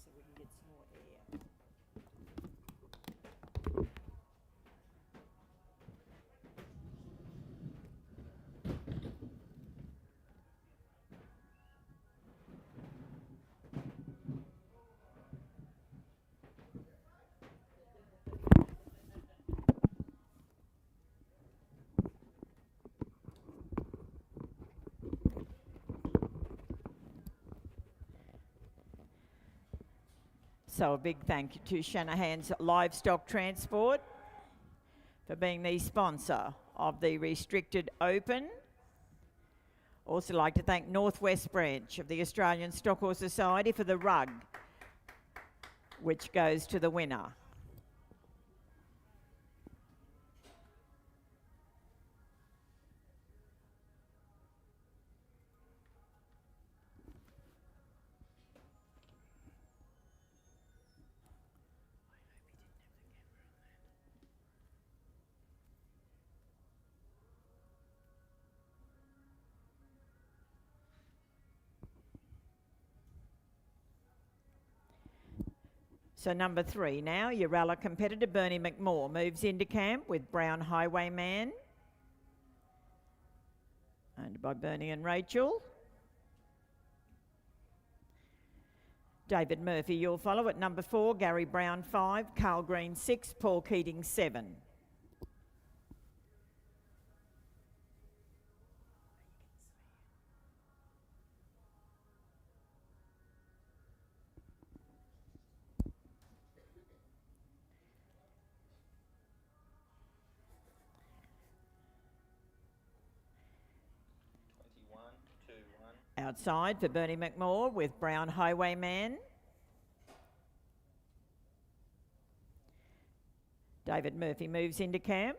so we can get some more air. So a big thank you to Shanahan's Livestock Transport for being the sponsor of the Restricted Open. Also like to thank Northwest Branch of the Australian Stock Horse Society for the rug, which goes to the winner. So number 3 now, Uralla competitor Bernie McMorr moves into camp with Brown Highwayman, owned by Bernie and Rachel. David Murphy, you'll follow at number 4, Gary Brown 5, Carl Green 6, Paul Keating 7. Outside for Bernie McMorr with Brown Highwayman. David Murphy moves into camp.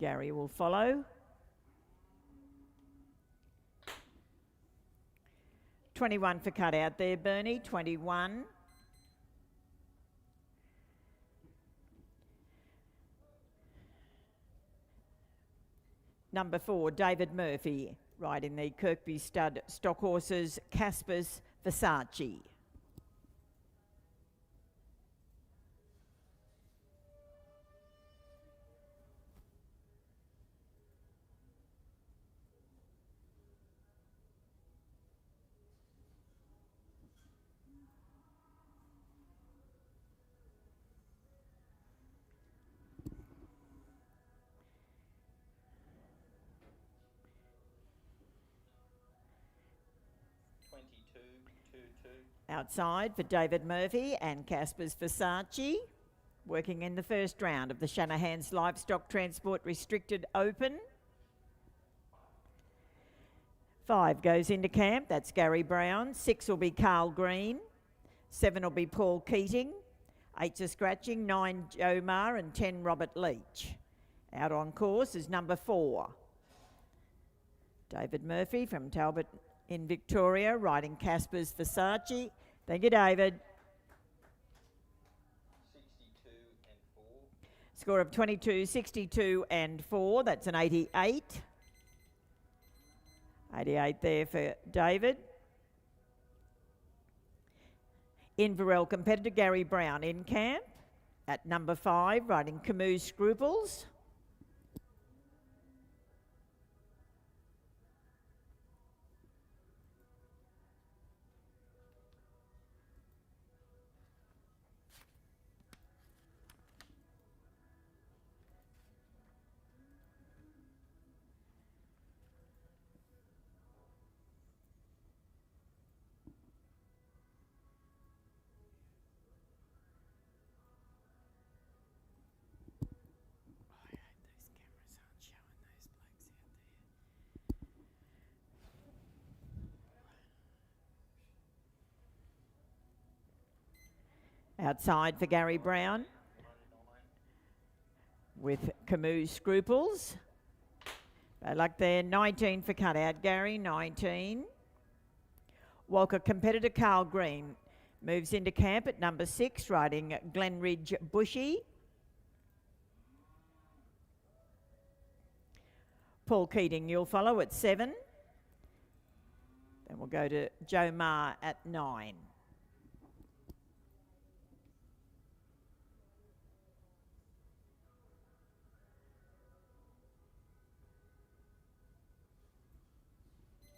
Gary will follow. 21 for cut out there, Bernie, 21. Number 4, David Murphy, riding the Kirkby Stud Stock Horses, Casper's Versace. Outside for David Murphy and Casper's Versace, working in the first round of the Shanahan's Livestock Transport Restricted Open. 5 goes into camp, that's Gary Brown. 6 will be Carl Green. 7 will be Paul Keating. 8's a scratching, 9 Joe Marr and 10 Robert Leach. Out on course is number 4. David Murphy from Talbot in Victoria, riding Casper's Versace. Thank you, David. 62 and 4. Score of 22, 62 and 4. That's an 88. 88 there for David. Inverell competitor Gary Brown in camp at number 5, riding Camus Scruples. Outside for Gary Brown with Camus Scruples. Bad luck there. 19 for cutout, Gary, 19. Walker competitor Carl Green moves into camp at number 6, riding Glenridge Bushy. Paul Keating, you'll follow at 7. Then We'll go to Joe Ma at 9. I think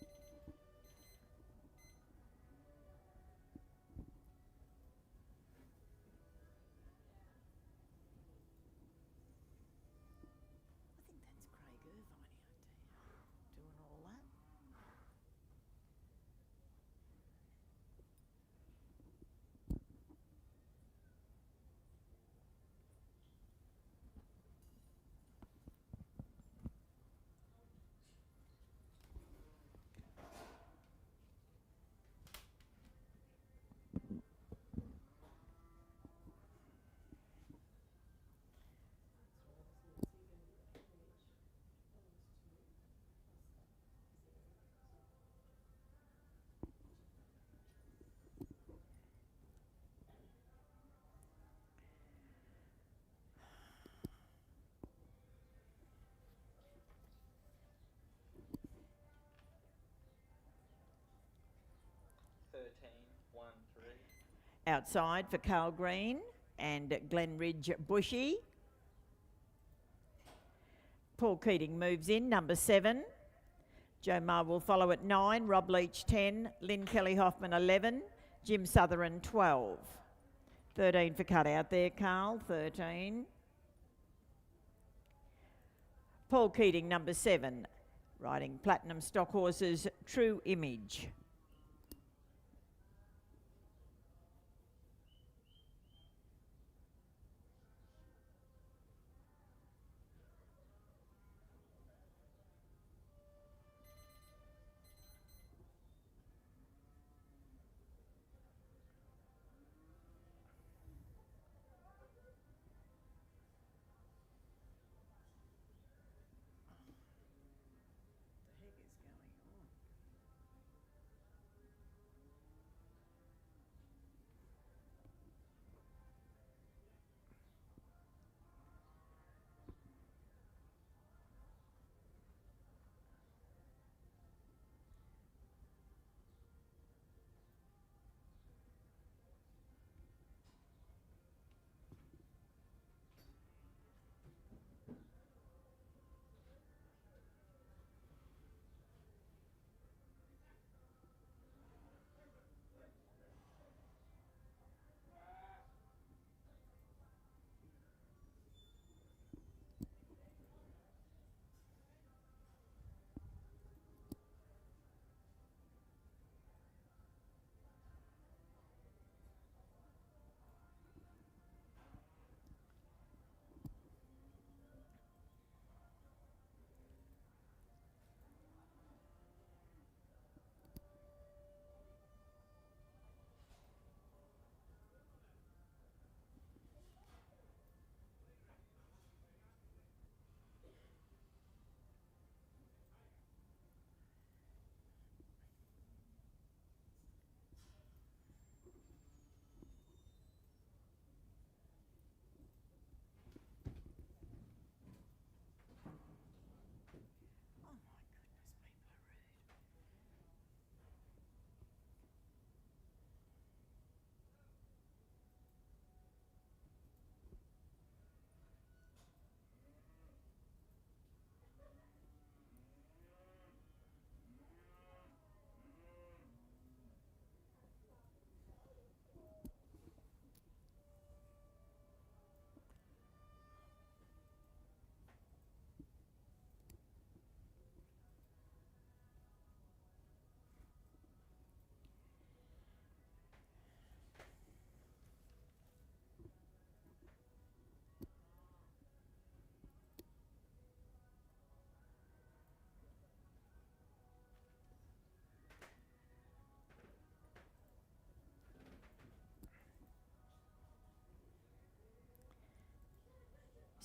that's Craig Irvine out there doing all that. Outside for Carl Green and Glenridge Bushy. Paul Keating moves in, number 7. Joe Ma will follow at 9, Rob Leach 10, Lynn Kelly Hoffman 11, Jim Sutherland 12. 13 for cut out there, Carl, 13. Paul Keating, number 7, riding Platinum Stock Horses True Image.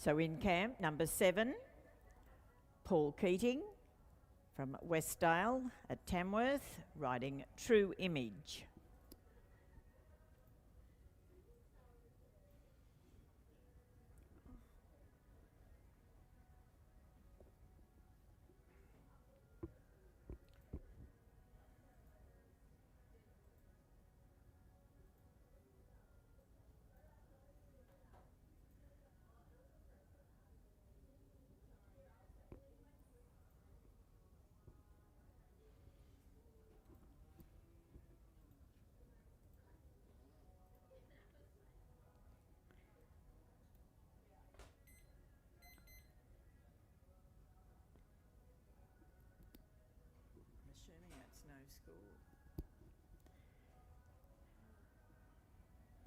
So in camp, number 7, Paul Keating from Westdale at Tamworth, riding True Image.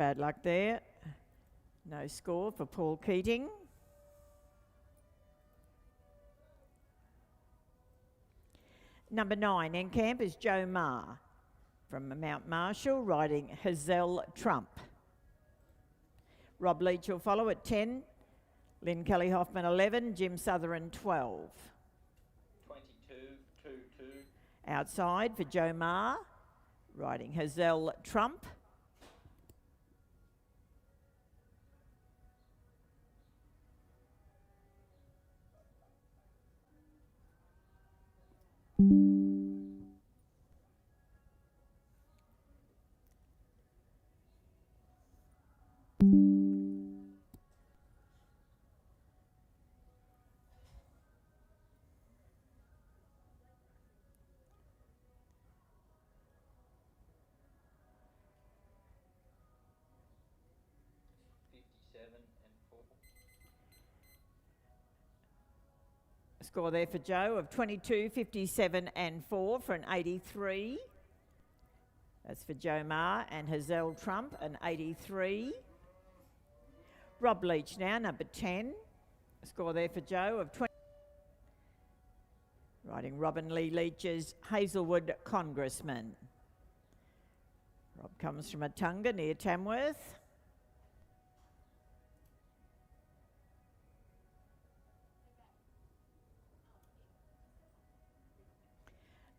bad luck there. No score for Paul Keating. Number 9, in camp is Joe Marr from Mount Marshall, riding Hazel Trump. Rob Leach will follow at 10. Lynn Kelly Hoffman 11, Jim Sutherland 12. 22, 2, 2. Outside for Joe Marr, riding Hazel Trump. Score there for Joe of 22, 57 and 4 for an 83. That's for Joe Marr and Hazel Trump, an 83. Rob Leach now, number 10. Score there for Joe of 20. Riding Robin Lee Leach's Hazelwood Congressman. Rob comes from Atunga near Tamworth.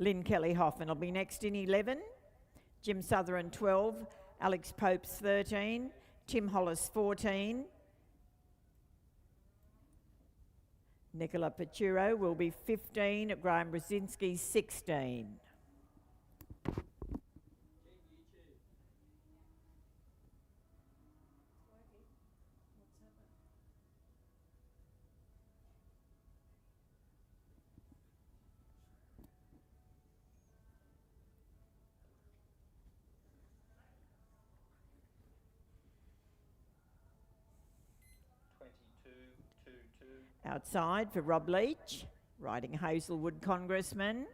Lynn Kelly Hoffman will be next in 11. Jim Sutherland 12. Alex Pope's 13. Tim Hollis 14. Nicola Pachuro will be 15. Graham Brzezinski 16. Outside for Rob Leach, riding Hazelwood Congressman.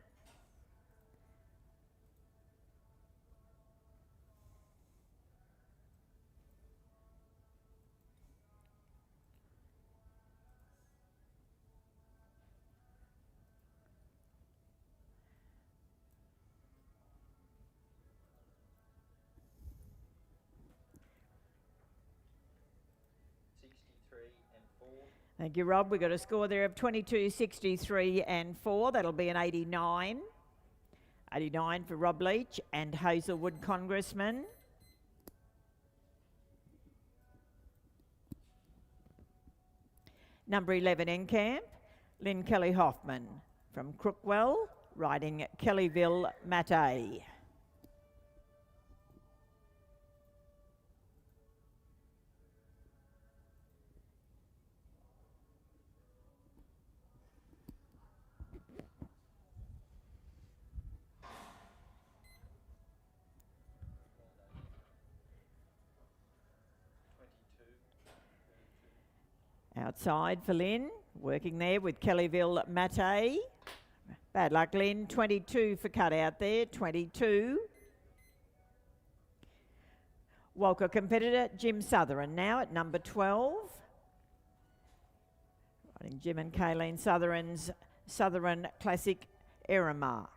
Thank you, Rob. We got a score there of 22, 63 and 4. That'll be an 89. 89 for Rob Leach and Hazelwood Congressman. Number 11 in camp, Lynn Kelly Hoffman from Crookwell, riding Kellyville Matte. Outside for Lynn, working there with Kellyville Matte. Bad luck, Lynn. 22 for cut out there, 22. Walker competitor Jim Sutherland now at number 12. Riding Jim and Kayleen Sutherland's Sutherland Classic Eramar.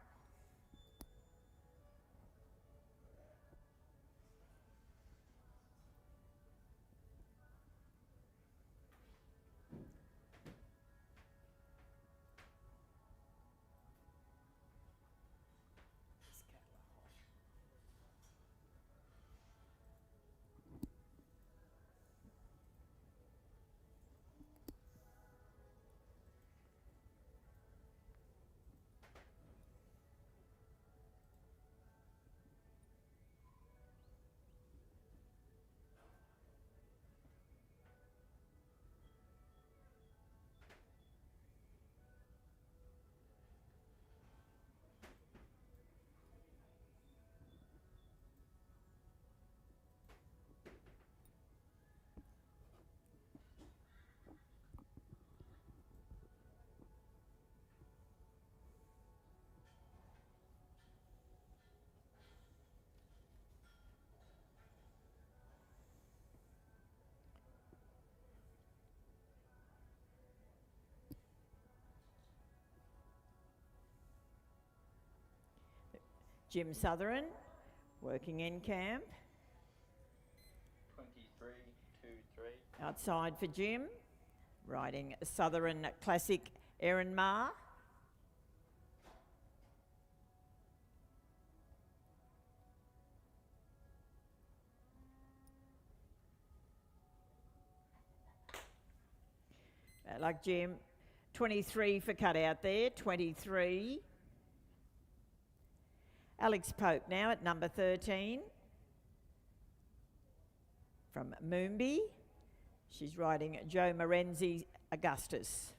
Jim Southern, working in camp. 23-2-3. Outside for Jim, riding Southern Classic Erin Ma. Like Jim, 23 for cut out there, 23. Alex Pope now at number 13 from Moombi. She's riding Joe Morenzi Augustus.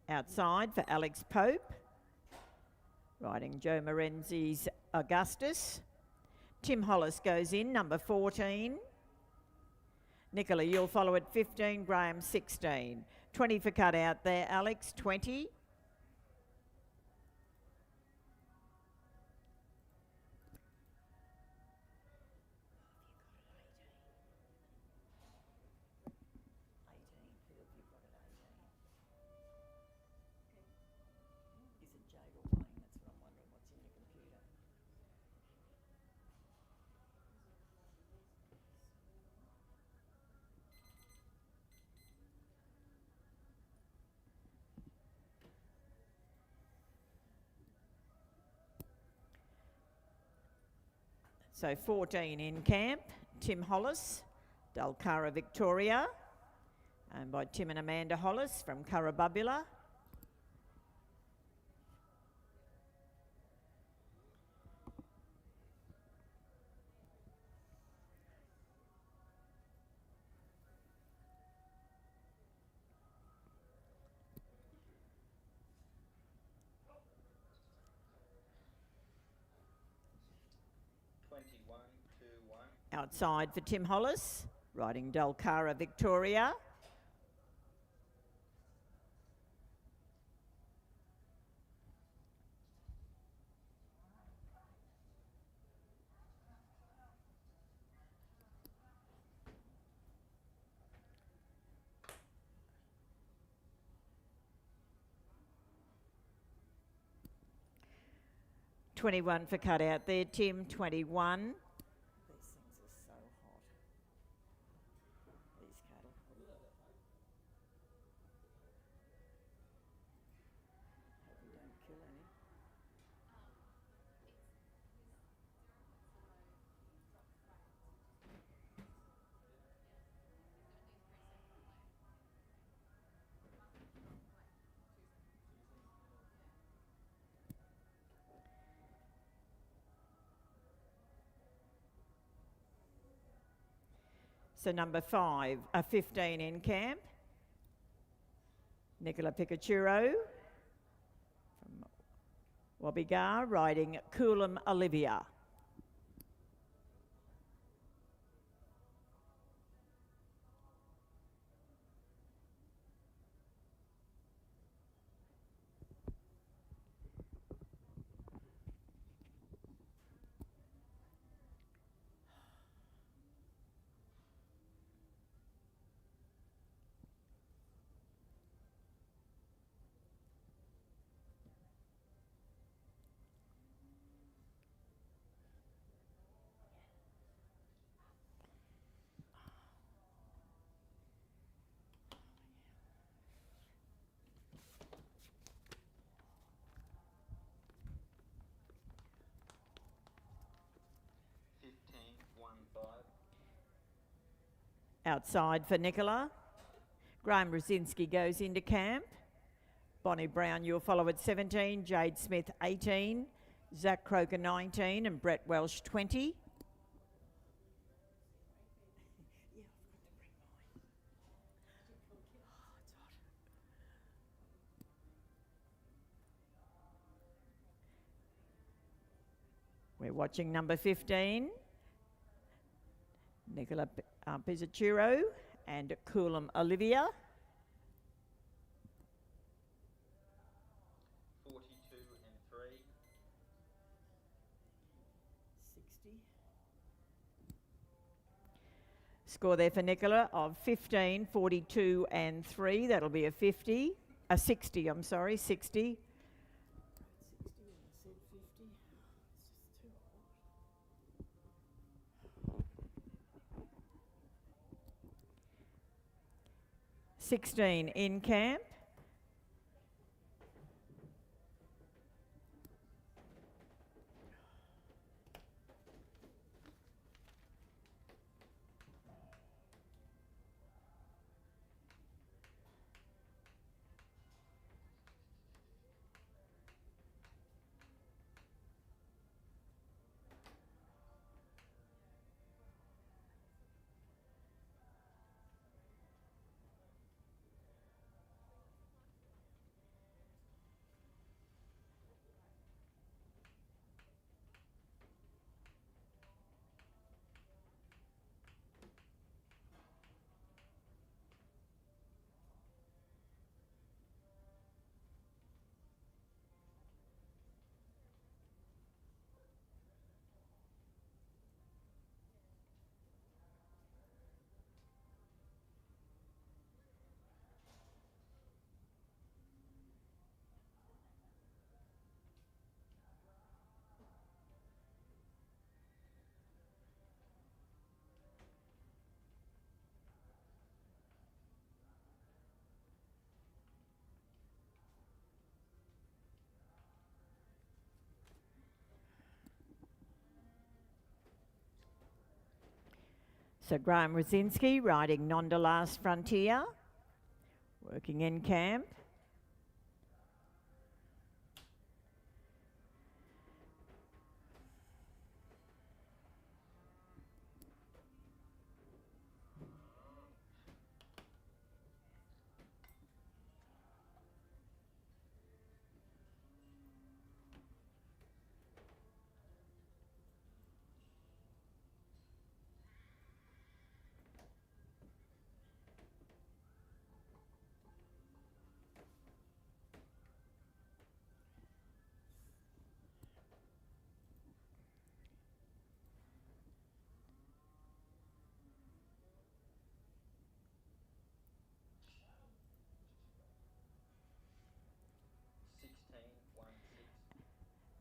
Outside for Alex Pope, riding Joe Morenzi's Augustus. Tim Hollis goes in, number 14. Nicola, you'll follow at 15, Graham 16. 20 for cut out there, Alex, 20. So 14 in camp, Tim Hollis, Dulcara Victoria, owned by Tim and Amanda Hollis from Currabubula. Outside for Tim Hollis, riding Dulcara Victoria. $21 for cut out there, Tim, 21. So number 15 in camp, Nicola Picachuro from Wobbegar, riding Coolum Olivia. Outside for Nicola. Graham Brzezinski goes into camp. Bonnie Brown, you'll follow at 17. Jade Smith, 18. Zach Croker 19 and Brett Welsh 20. We're watching number 15, Nicola Pizzacchiro and Coolum Olivia. 42 and 3. 60. Score there for Nicola of 15, 42 and 3. That'll be a 50. A 60, I'm sorry, 60. 60 and I said 50. It's just too hot. 16 in camp. So Graham Rosinski riding Nonda Last Frontier, working in camp.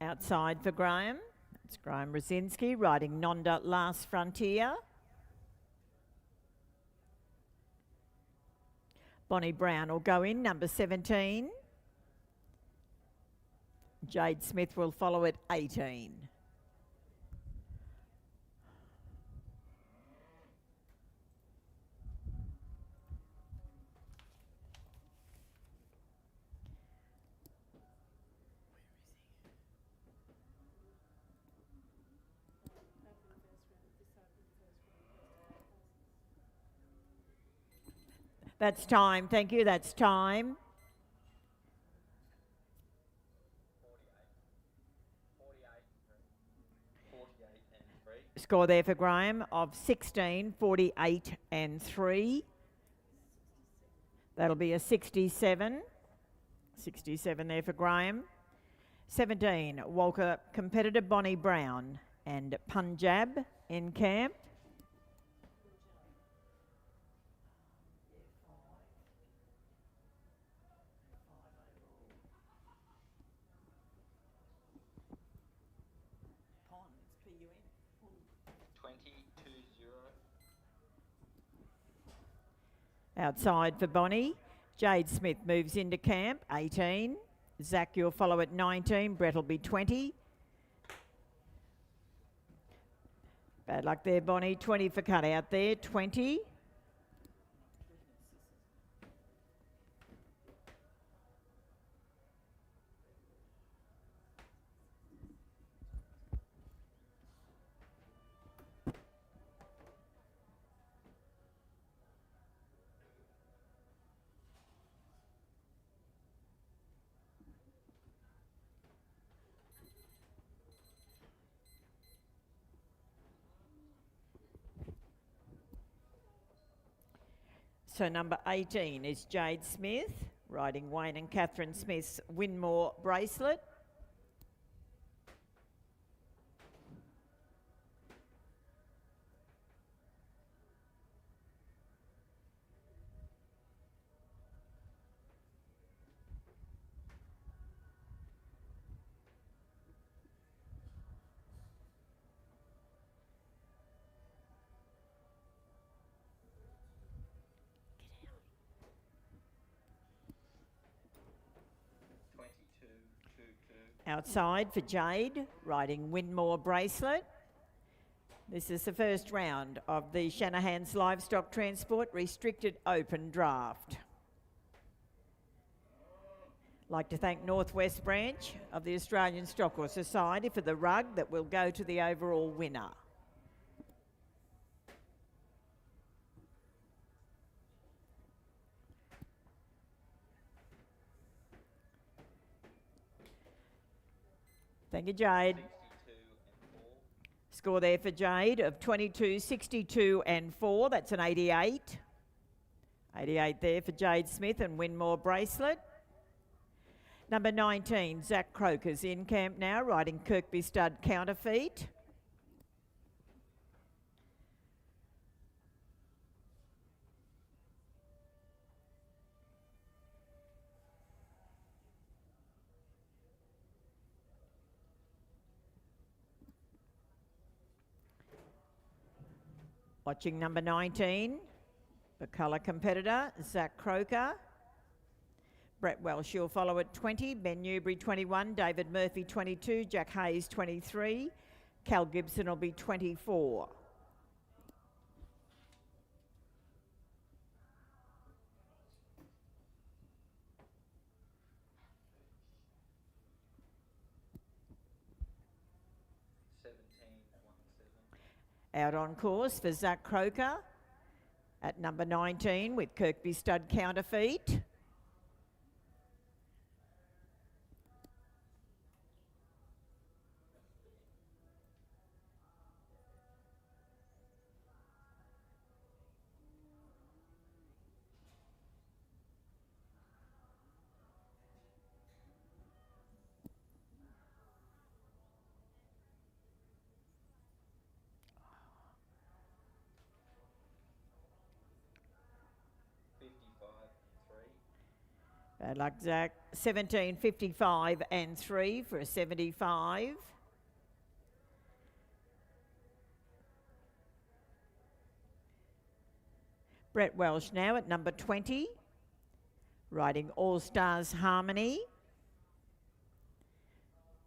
Outside for Graham. It's Graham Rosinski riding Nonda Last Frontier. Bonnie Brown will go in, number 17. Jade Smith will follow at 18. That's time, thank you, that's time. 48 and 3. Score there for Graham of 16, 48 and 3. That'll be a 67. 67 there for Graham. 17, Walker competitor Bonnie Brown and Punjab in camp. Outside for Bonnie. Jade Smith moves into camp, 18. Zach, you'll follow at 19. Brett will be 20. Bad luck there, Bonnie. 20 for cut out there, 20. So number 18 is Jade Smith, riding Wayne and Catherine Smith's Winmore Bracelet. Outside for Jade, riding Winmore Bracelet. This is the first round of the Shanahan's Livestock Transport Restricted Open Draft. I'd like to thank Northwest Branch of the Australian Stock Horse Society for the rug that will go to the overall winner. Thank you, Jade. Score there for Jade of 22, 62 and 4. That's an 88. 88 there for Jade Smith and Winmore Bracelet. Number 19, Zach Croker's in camp now, riding Kirkby Stud Counterfeit. Watching number 19, the colour competitor, Zach Croker. Brett Welsh, you'll follow at 20, Ben Newbury 21, David Murphy 22, Jack Hayes 23, Cal Gibson will be 24. Out on course for Zach Croker at number 19 with Kirkby Stud Counterfeit. Bad luck, Zach. 17, 55 and 3 for a 75. Brett Welsh now at number 20, riding All Stars Harmony.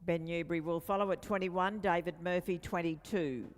Ben Newbury will follow at 21, David Murphy 22.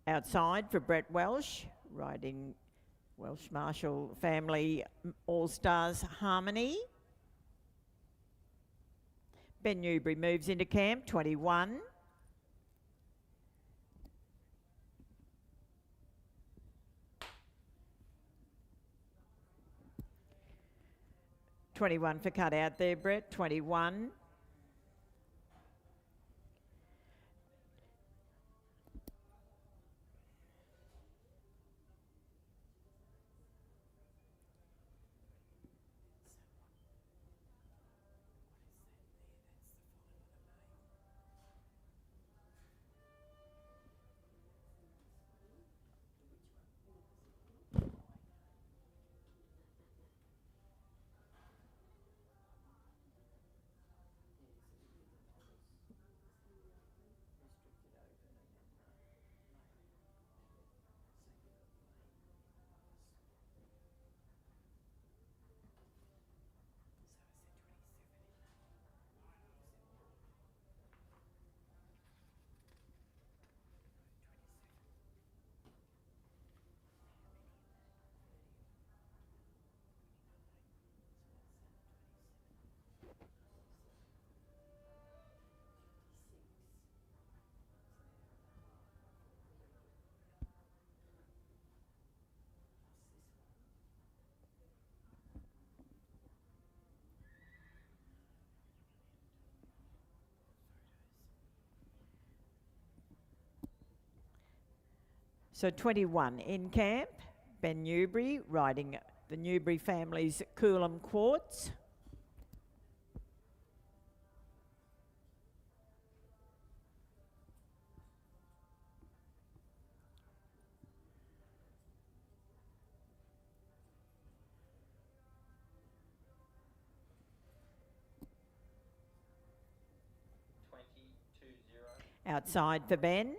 Outside for Brett Welsh, riding Welsh Marshall Family All Stars Harmony. Ben Newbury moves into camp, 21. $21 for cut out there, Brett, 21. So 21 in camp, Ben Newbury riding the Newbury family's Coolum Quartz. Outside for Ben.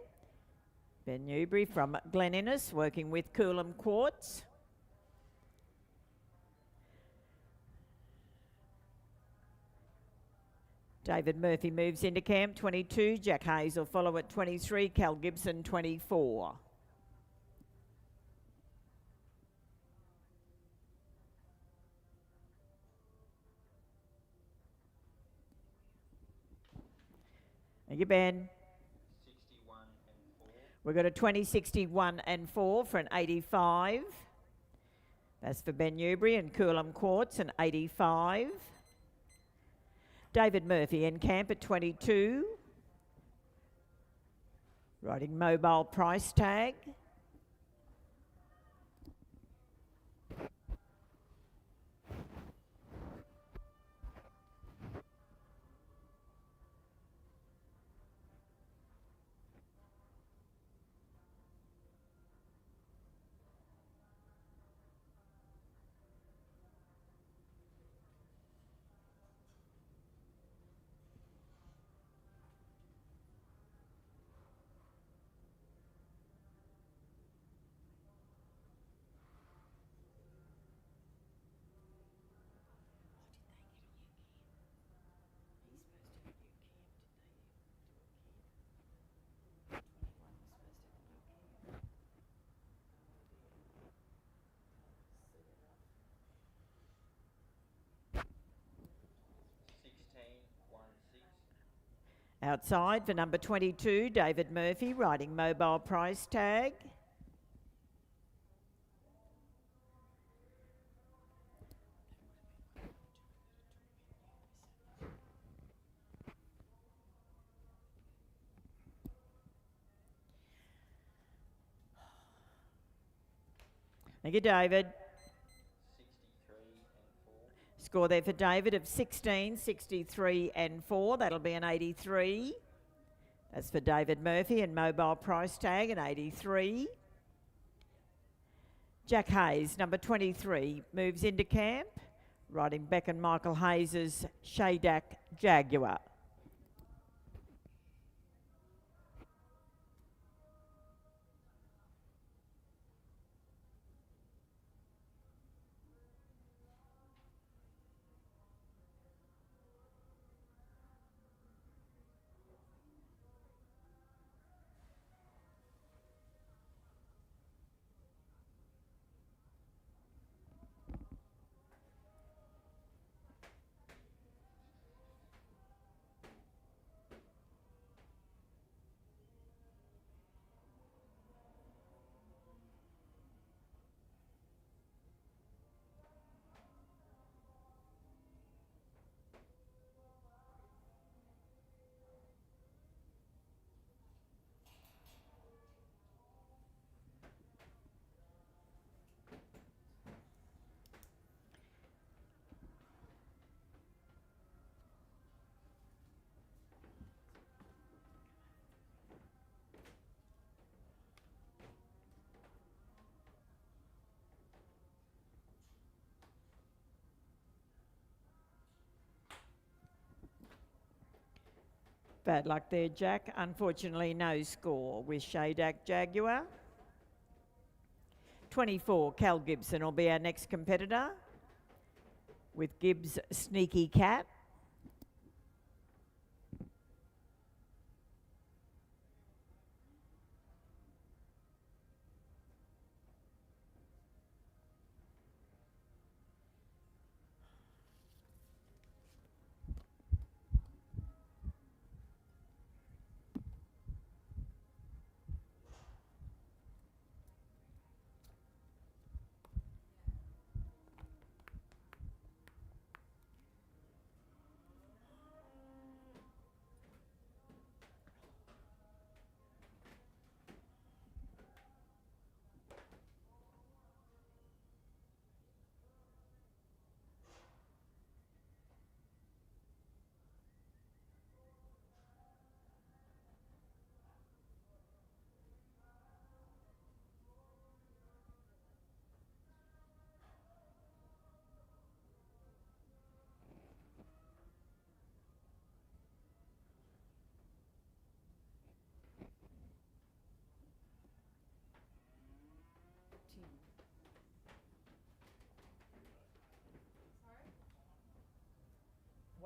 Ben Newbury from Glen Innes working with Coolum Quartz. David Murphy moves into camp, 22. Jack Hayes will follow at 23. Cal Gibson, 24. Thank you, Ben. 61 and 4. We've got a 20, 61 and 4 for an 85. That's for Ben Newbury and Coolum Quartz, an 85. David Murphy in camp at 22. Riding Mobile Price Tag. Outside for number 22, David Murphy riding Mobile Price Tag. Thank you, David. 63 and 4. Score there for David of 16, 63 and 4. That'll be an 83. That's for David Murphy and Mobile Price Tag, an 83. Jack Hayes, number 23, moves into camp, riding Beck and Michael Hayes' JAG Jaguar. Bad luck there, Jack. Unfortunately, no score with JAG Jaguar. 24, Cal Gibson will be our next competitor with Gibbs Sneaky Cat.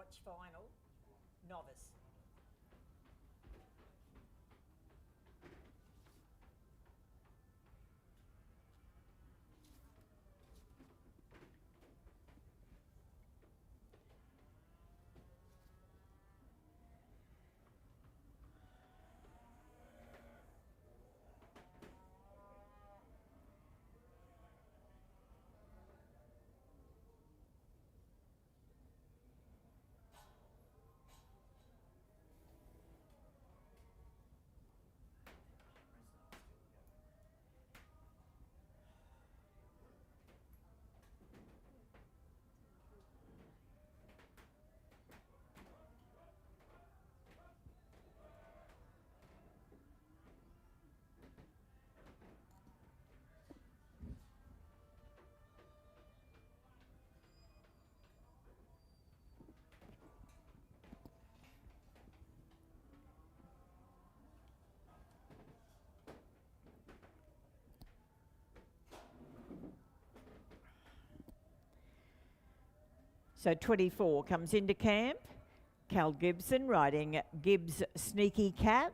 March final, novice. So 24 comes into camp. Cal Gibson riding Gibbs Sneaky Cat.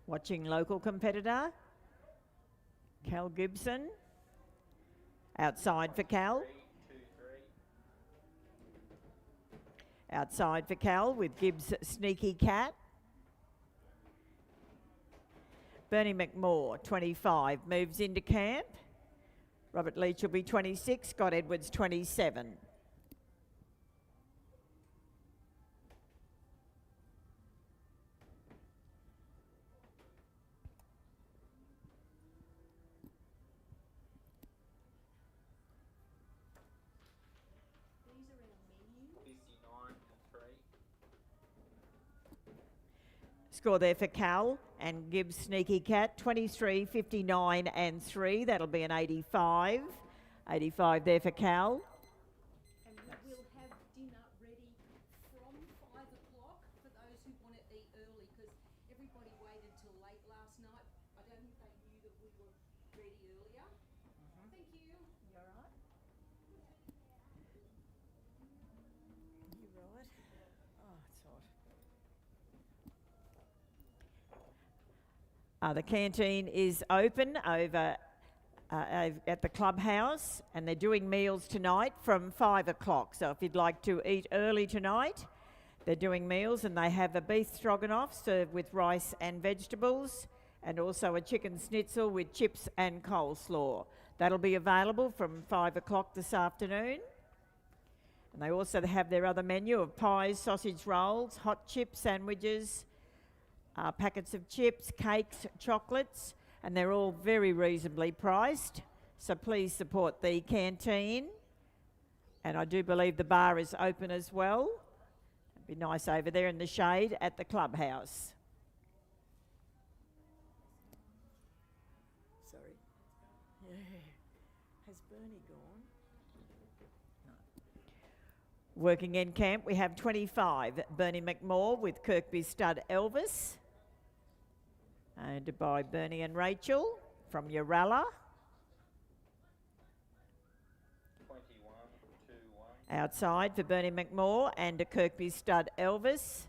Watching local competitor, Cal Gibson. Outside for Cal. Outside for Cal with Gibbs Sneaky Cat. Bernie McMorr, 25, moves into camp. Robert Leach will be 26, Scott Edwards, 27. Score there for Cal and Gibbs Sneaky Cat, 23, 59 and 3. That'll be an 85. 85 there for Cal. And we will have dinner ready from 5 o'clock for those who want to eat early, because everybody waited till late last night. I don't think they knew that we were ready earlier. Thank you. You all right? You right? Oh, it's hot. The canteen is open over at the clubhouse, and they're doing meals tonight from 5 o'clock. So if you'd like to eat early tonight, they're doing meals, and they have a beef stroganoff served with rice and vegetables, and also a chicken schnitzel with chips and coleslaw. That'll be available from 5 o'clock this afternoon. And they also have their other menu of pies, sausage rolls, hot chip sandwiches, packets of chips, cakes, chocolates, and they're all very reasonably priced. So please support the canteen. And I do believe the bar is open as well. It'd be nice over there in the shade at the clubhouse. Sorry. Yeah. Has Bernie gone? No. Working in camp, we have 25, Bernie McMorr with Kirkby stud Elvis. Owned by Bernie and Rachel from Uralla. 21, 2, 1. Outside for Bernie McMorr and a Kirkby stud Elvis.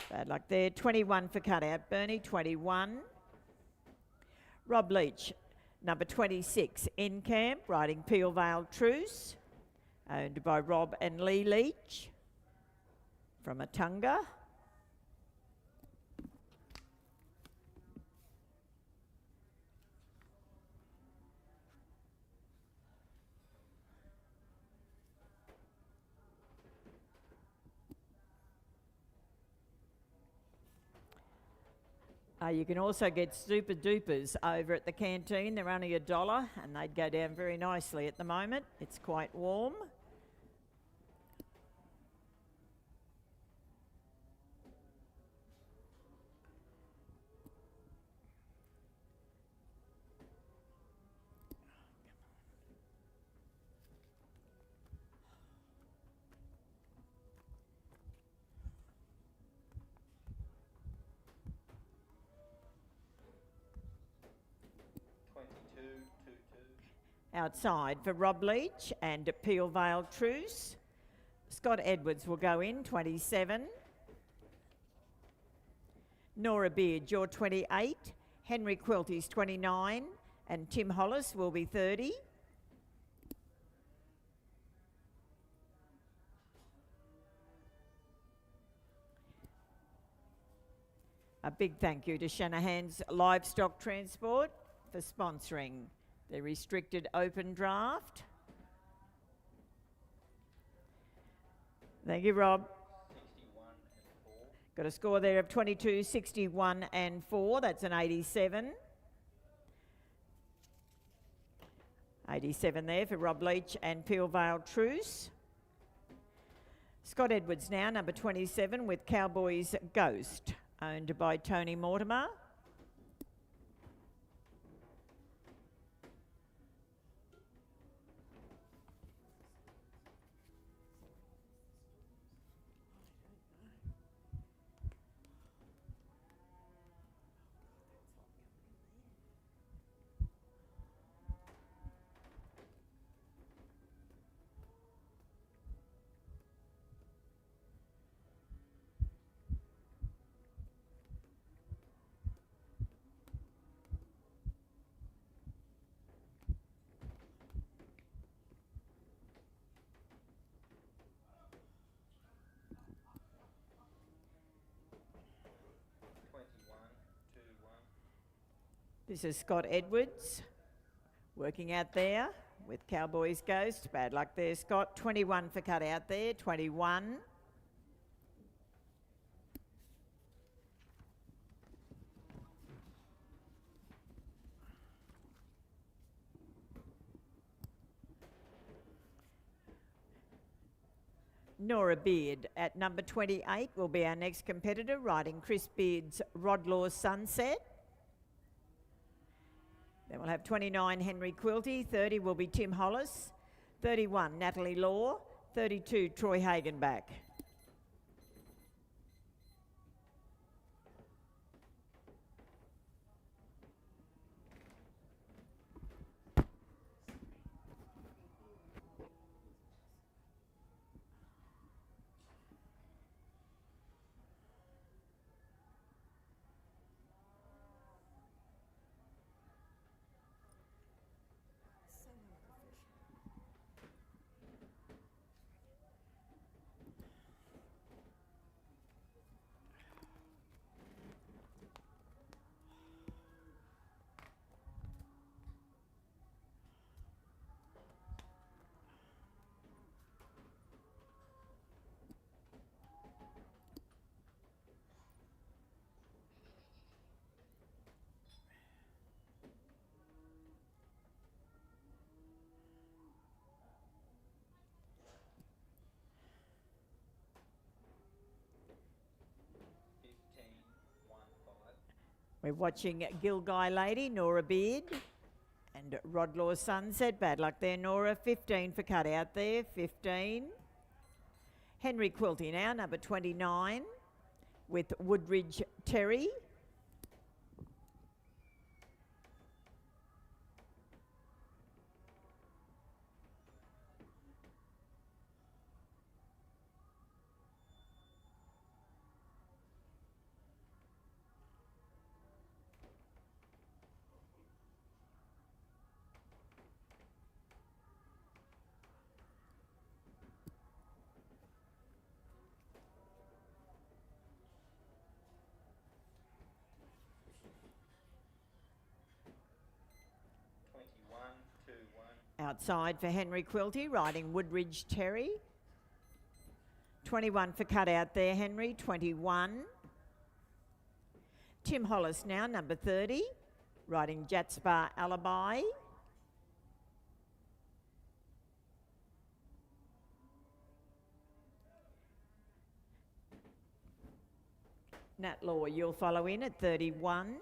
Bad luck there. 21 for cutout Bernie, 21. Rob Leach, number 26, in camp, riding Peel Vale Truce. Owned by Rob and Lee Leach from Atunga. You can also get super dupers over at the canteen. They're only $1 and they'd go down very nicely at the moment. It's quite warm. Outside for Rob Leach and Peel Vale Truce. Scott Edwards will go in, 27. Nora Beard, you're 28. Henry Quilty's 29. And Tim Hollis will be 30. A big thank you to Shanahan's Livestock Transport for sponsoring the restricted open draft. Thank you, Rob. 61 and 4. Got a score there of 22, 61 and 4. That's an 87. 87 there for Rob Leach and Peel Vale Truce. Scott Edwards now, number 27 with Cowboys Ghost, owned by Tony Mortimer. This is Scott Edwards working out there with Cowboys Ghost. Bad luck there, Scott. 21 for cut out there, 21. Nora Beard at number 28 will be our next competitor, riding Chris Beard's Rodlaw Sunset. Then we'll have 29 Henry Quilty, 30 will be Tim Hollis, 31 Natalie Law, 32 Troy Hagenbach. We're watching Gilgai Lady, Nora Beard, and Rodlaw Sunset. Bad luck there, Nora. 15 for cut out there, 15. Henry Quilty now, number 29, with Woodridge Terry. Outside for Henry Quilty, riding Woodridge Terry. 21 for cut out there, Henry, 21. Tim Hollis now, number 30, riding Jatsbar Alibi. Nat Law, you'll follow in at 31.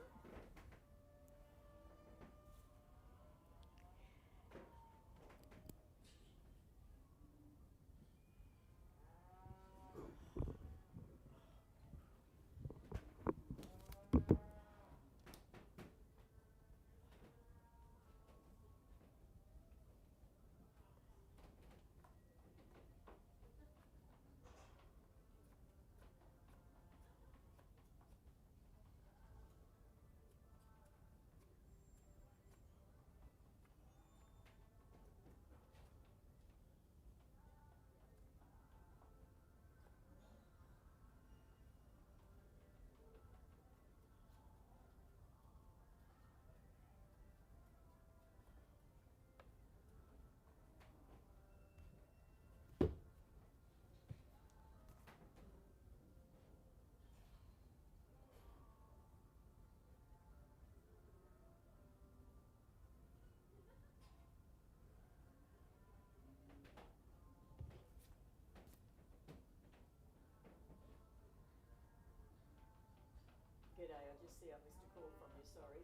G'day, I just see I missed a call from you, sorry.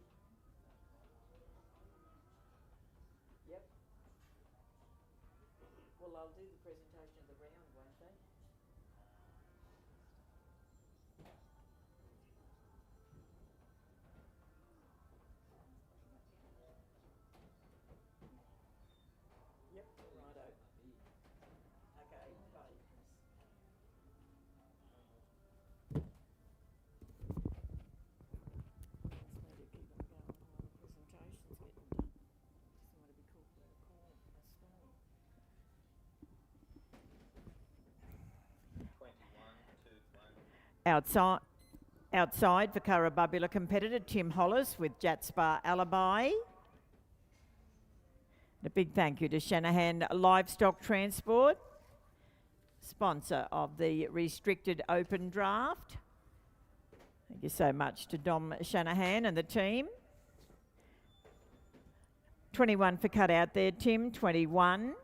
Yep. Well, I'll do the presentation of the round, won't they? Yep, righto. Okay, bye. Maybe keep them going while the presentation's getting done. Just want to be called for a call, a storm. 21, 2, 1. Outside for Currabubula competitor Tim Hollis with Jatsbar Alibi. And a big thank you to Shanahan Livestock Transport, sponsor of the restricted open draft. Thank you so much to Dom Shanahan and the team. 21 for cut out there, Tim, 21.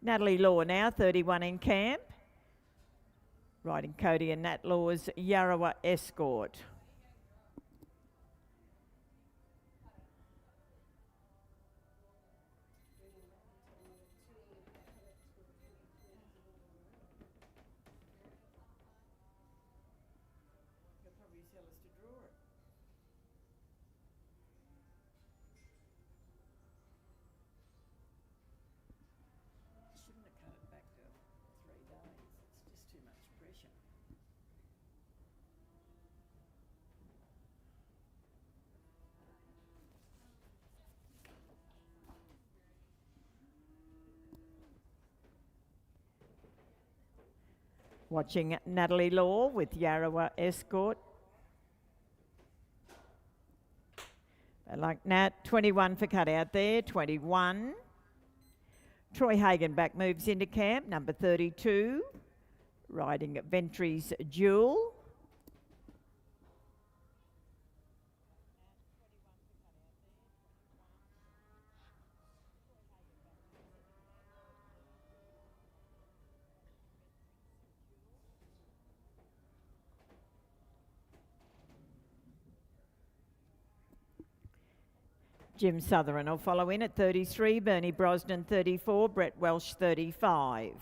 Natalie Law now, 31 in camp. Riding Cody and Nat Law's Yarrawa Escort. You'll probably tell us to draw it. Shouldn't have cut it back to 3 days. It's just too much pressure. Watching Natalie Law with Yarrawa Escort. I like Nat, 21 for cut out there, 21. Troy Hagan back moves into camp, number 32. Riding Ventry's Jewel. Jim Sutherland will follow in at 33, Bernie Brosnan 34, Brett Welsh 35.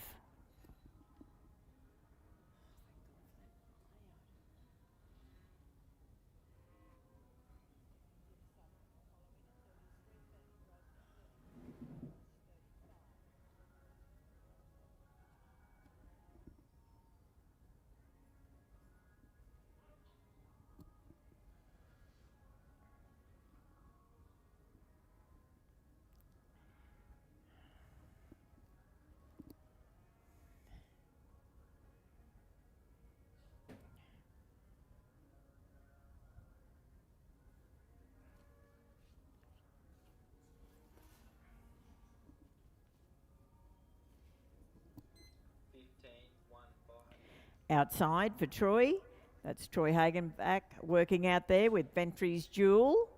Outside for Troy, That's Troy Hagen back working out there with Ventry's Jewel.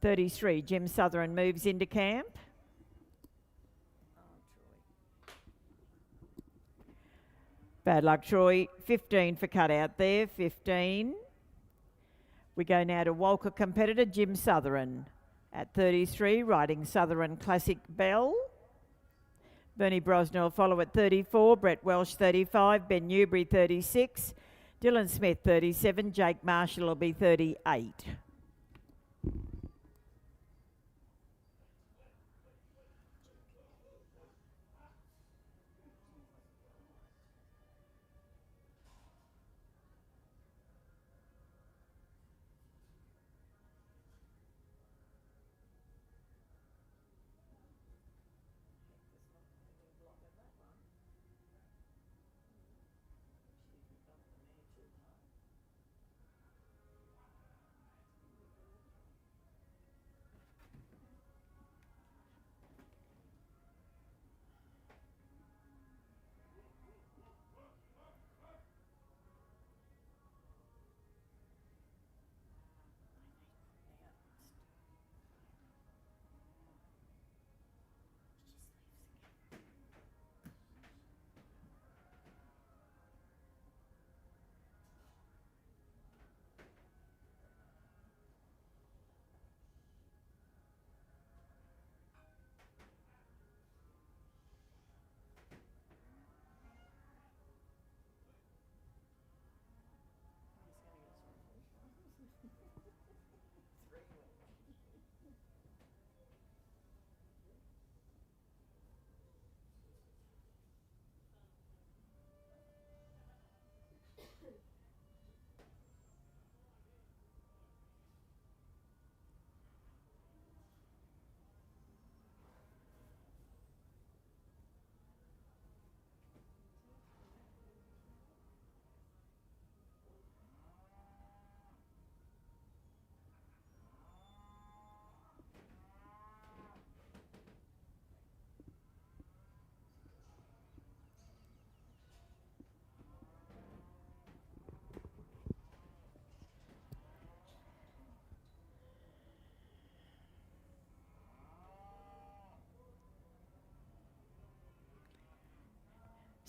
33, Jim Sutherland moves into camp. Bad luck, Troy. 15 for cut out there, 15. We go now to Walker competitor Jim Sutherland at 33, riding Sutherland Classic Bell. Bernie Brosnan will follow at 34, Brett Welsh 35, Ben Newbury 36, Dylan Smith 37, Jake Marshall will be 38.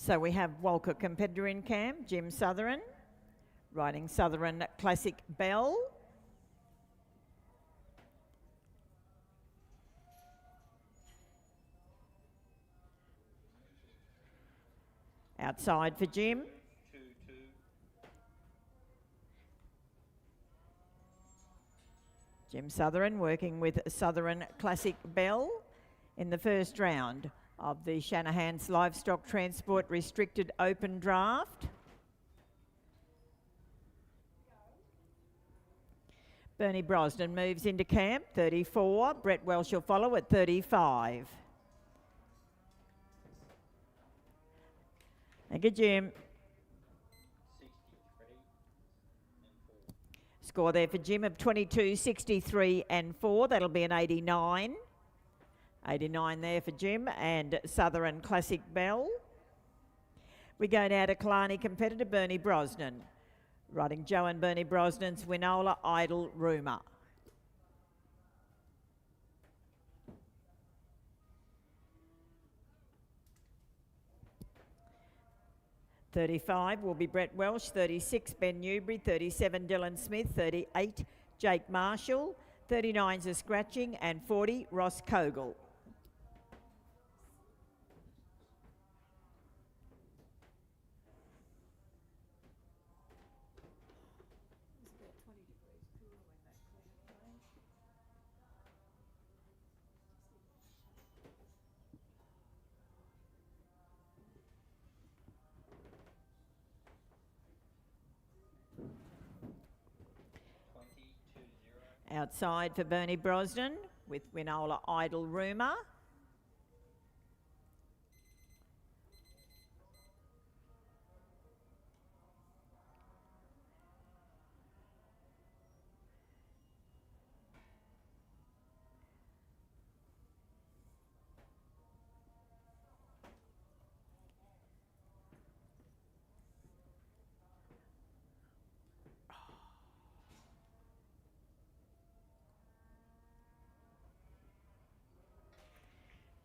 So we have Walker competitor in camp, Jim Sutherland, riding Sutherland Classic Bell. Outside for Jim. Jim Sutherland working with Sutherland Classic Bell in the first round of the Shanahan's Livestock Transport Restricted Open Draft. Bernie Brosnan moves into camp, 34. Brett Welsh will follow at 35. Thank you, Jim. Score there for Jim of 22, 63 and 4. That'll be an 89. 89 there for Jim and Sutherland Classic Bell. We go now to Killarney competitor Bernie Brosnan, riding Joe and Bernie Brosnan's Winola Idle Rumour. $35 will be Brett Welsh, 36 Ben Newbury, 37 Dylan Smith, 38 Jake Marshall, 39's a scratching and 40 Ross Kogel. Outside for Bernie Brosnan with Winola Idle Rumour.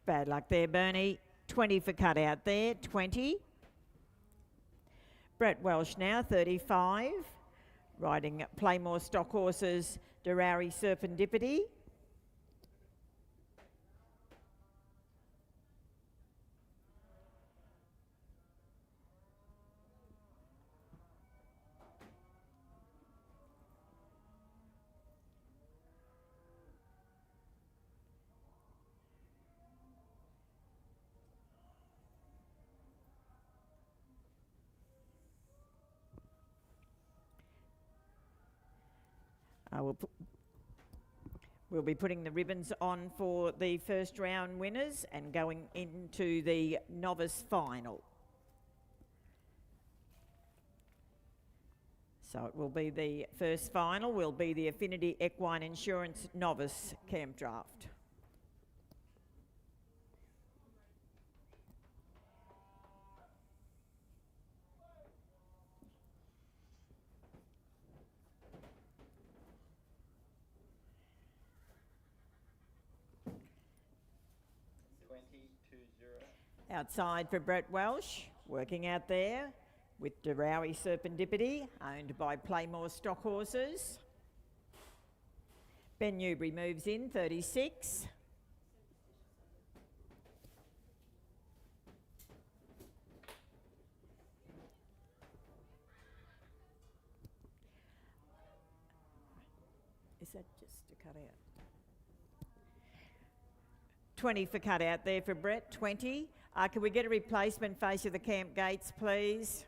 Bad luck there, Bernie. 20 for cut out there, 20. Brett Welsh now, 35. Riding Playmore stock horses, Derari Serendipity. We'll be putting the ribbons on for the first round winners and going into the novice final. So it will be the first final, will be the Affinity Equine Insurance Novice Camp Draft. Outside for Brett Welsh, working out there with Derari Serendipity, owned by Playmore Stock Horses. Ben Newbury moves in, 36. Is that just a cut out? 20 for cut out there for Brett, 20. Can we get a replacement face of the camp gates, please?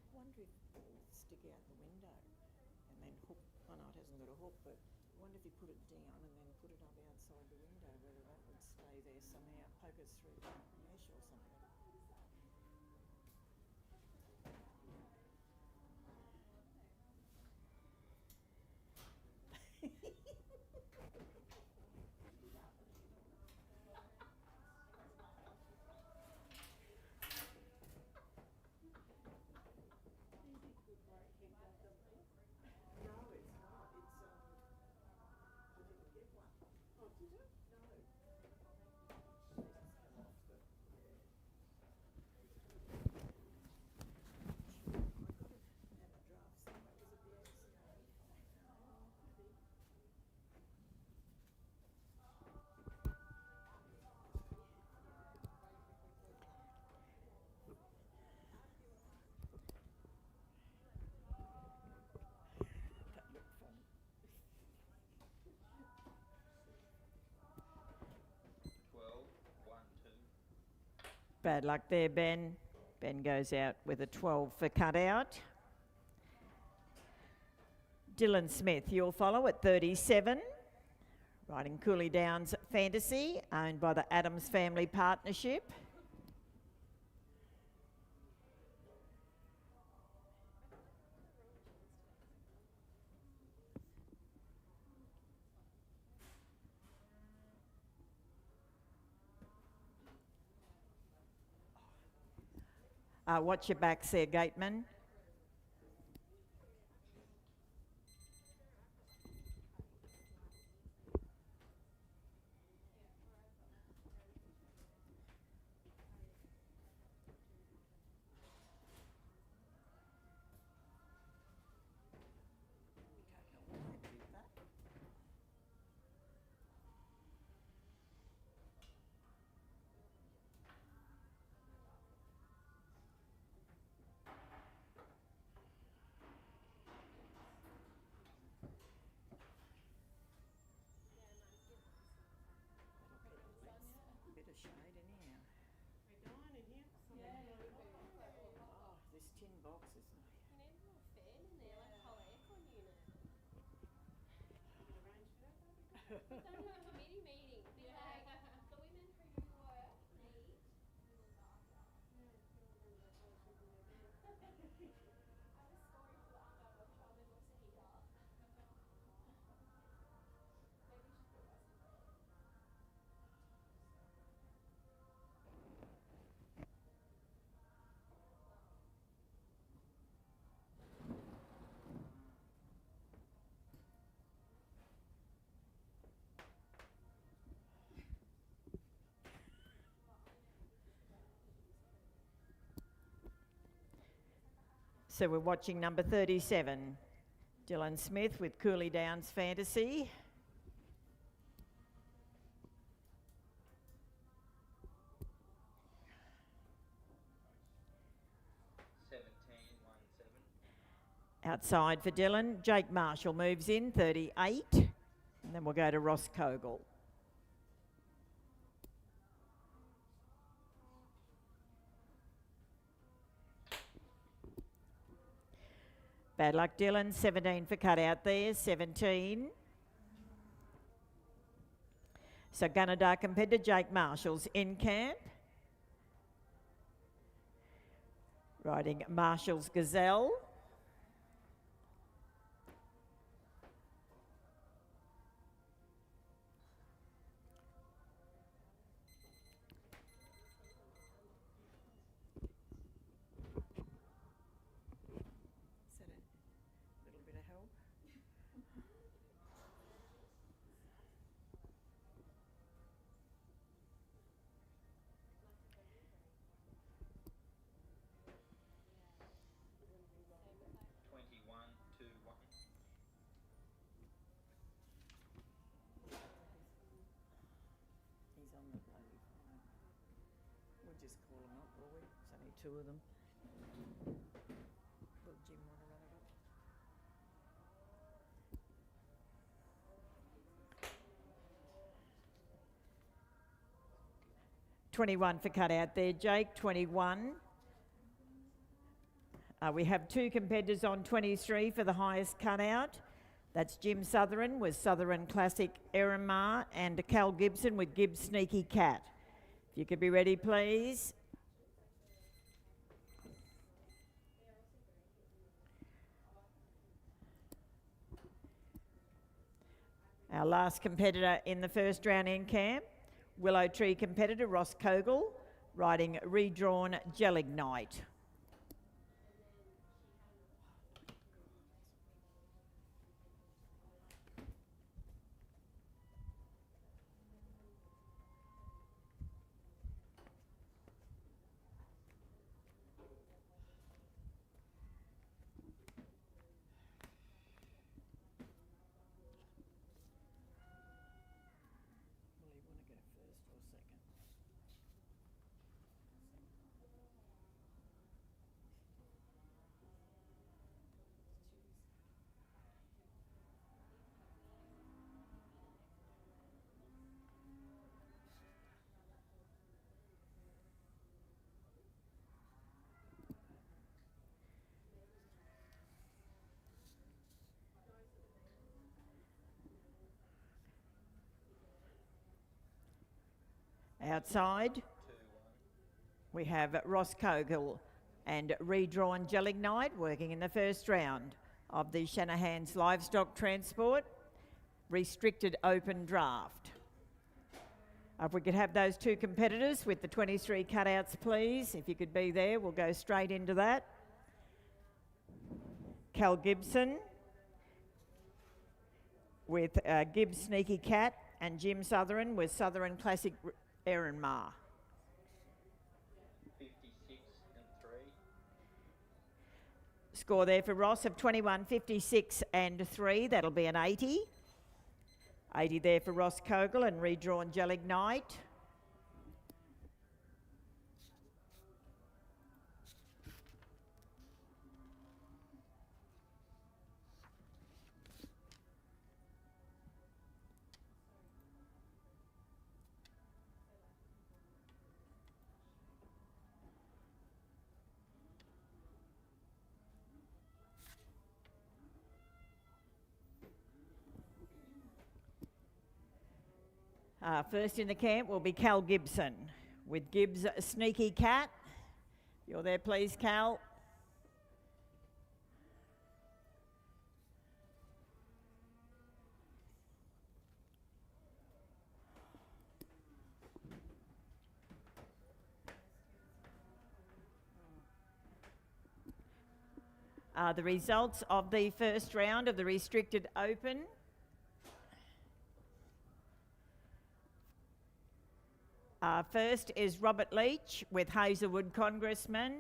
I wonder if we'll stick out the window and then hook. Oh no, it hasn't got a hook, but I wonder if you put it down and then put it up outside the window, whether that would stay there somehow, poke us through the mesh or something. Bad luck there, Ben. Ben goes out with a 12 for cut out. Dylan Smith, you'll follow at 37. Riding Cooley Downs Fantasy, owned by the Adams Family Partnership. Watch your backs there, Gateman. We've done a committee meeting. Be like, the women who you work need to look after. I have a story for the workshop. There was a heater. Maybe you should put us in bed. So we're watching number 37, Dylan Smith with Cooley Downs Fantasy. Outside for Dylan, Jake Marshall moves in, 38. And then we'll go to Ross Kogel. Bad luck, Dylan. 17 for cut out there, 17. So Gunnedah competitor Jake Marshall's in camp. Riding Marshall's Gazelle. We'll just call them up, will we? There's only two of them. Will Jim want to run it up? $21 for cut out there, Jake, 21. We have two competitors on 23 for the highest cutout. That's Jim Sutherland with Sutherland Classic Erenmar and Cal Gibson with Gibbs Sneaky Cat. If you could be ready, please. Our last competitor in the first round in camp, Willow Tree competitor Ross Kogel, riding redrawn Gelignite. Outside, we have Ross Kogel and redrawn Gelignite working in the first round of the Shanahan's Livestock Transport Restricted Open Draft. If we could have those two competitors with the 23 cutouts, please. If you could be there, we'll go straight into that. Cal Gibson with Gibbs Sneaky Cat and Jim Sutherland with Sutherland Classic Erenmar. 56 and 3. Score there for Ross of 21, 56 and 3. That'll be an 80. 80 there for Ross Kogel and redrawn Gelignite. First in the camp will be Cal Gibson with Gibbs Sneaky Cat. You're there, please, Cal. The results of the first round of the Restricted Open. First is Robert Leach with Hazelwood Congressman.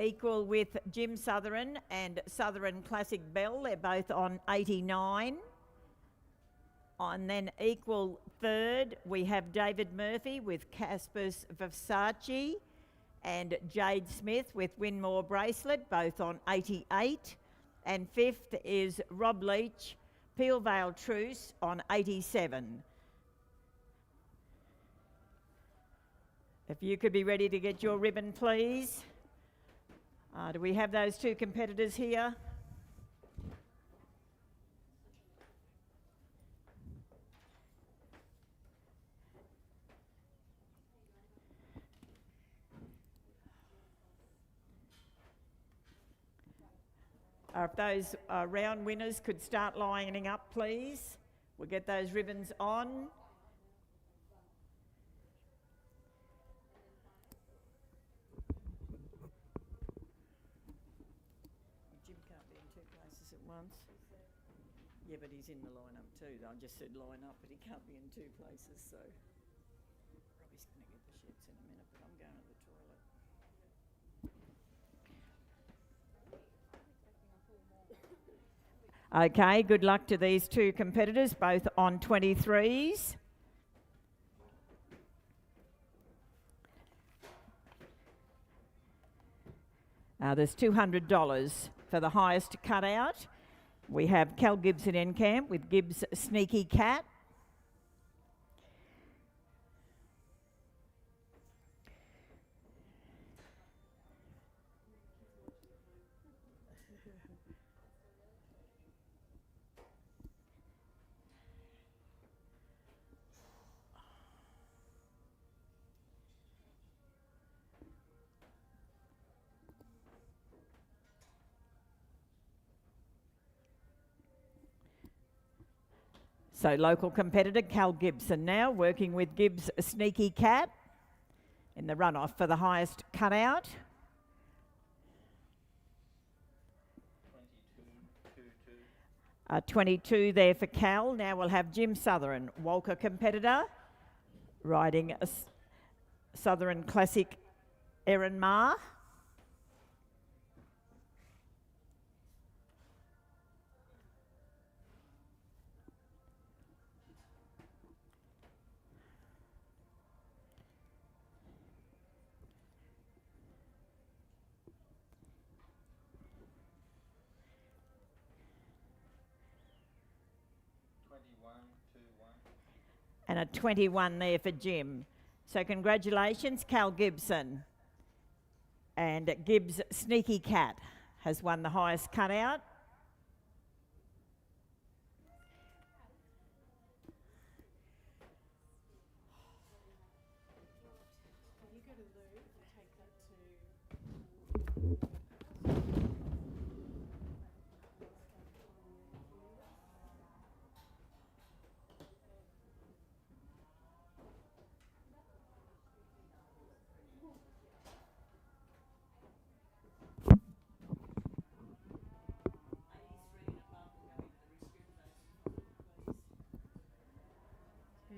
Equal with Jim Southern and Southern Classic Bell. They're both on 89. And then equal third, we have David Murphy with Casper's Versace and Jade Smith with Winmore Bracelet, both on 88. And fifth is Rob Leach, Peel Vale Truce on 87. If you could be ready to get your ribbon, please. Do we have those two competitors here? If those round winners could start lining up, please. We'll get those ribbons on. Jim can't be in two places at once. Yeah, but he's in the lineup too. I just said line up, but he can't be in two places, so. Robbie's going to get the sheds in a minute, but I'm going to the toilet. Okay, good luck to these two competitors, both on 23s. There's $200 for the highest cutout. We have Cal Gibson in camp with Gibbs Sneaky Cat. So local competitor Cal Gibson now working with Gibbs Sneaky Cat in the runoff for the highest cutout. 22 there for Cal. Now we'll have Jim Southern, Walker competitor, riding a Southern Classic Erin Ma. And a 21 there for Jim. So congratulations, Cal Gibson. And Gibbs Sneaky Cat has won the highest cutout.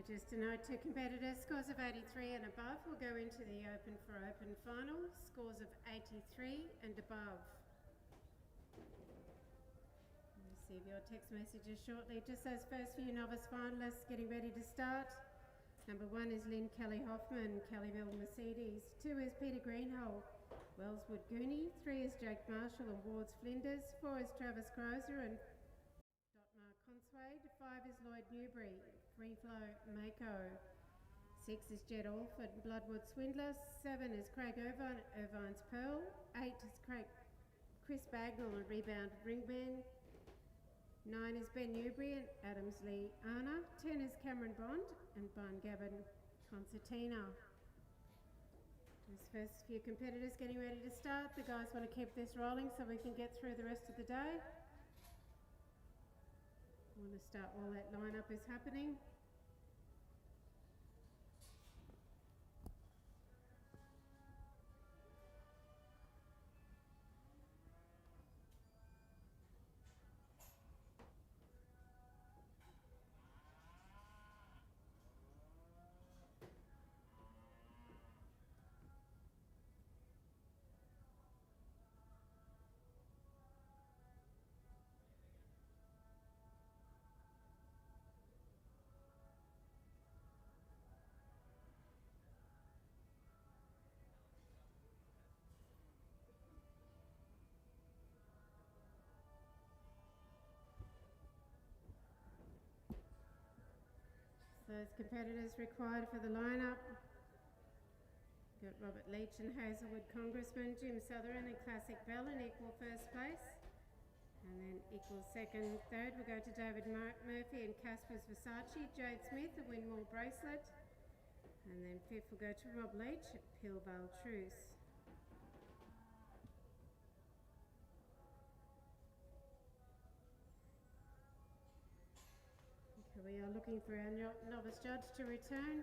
Just a note to competitors, scores of 83 and above will go into the open final, scores of 83 and above. Receive your text messages shortly. Just those first few novice finalists getting ready to start. Number 1 is Lynn Kelly Hoffman, Kellyville Mercedes. 2 is Peter Greenhole, Wellswood Goonie. 3 is Jake Marshall and Wards Flinders. 4 is Travis Crozer and Dotmar Conswade. 5 is Lloyd Newbury, Free Flow Mako. 6 is Jed Alford, Bloodwood Swindler. 7 is Craig Irvine, Irvine's Pearl. 8 is Chris Bagnall and Rebound Ringman. 9 is Ben Newbury and Adamsley Anna. 10 is Cameron Bond and Barngavin Concertina. These first few competitors getting ready to start. The guys want to keep this rolling so we can get through the rest of the day. I want to start while that lineup is happening. those competitors required for the lineup. Got Robert Leach and Hazelwood Congressman, Jim Sutherland and Classic Bell in equal first place. And then equal second, third, we'll go to David Murphy and Casper's Versace, Jade Smith, the Winmore Bracelet. And then fifth will go to Rob Leach at Pillvale Truce. Okay, we are looking for our novice judge to return.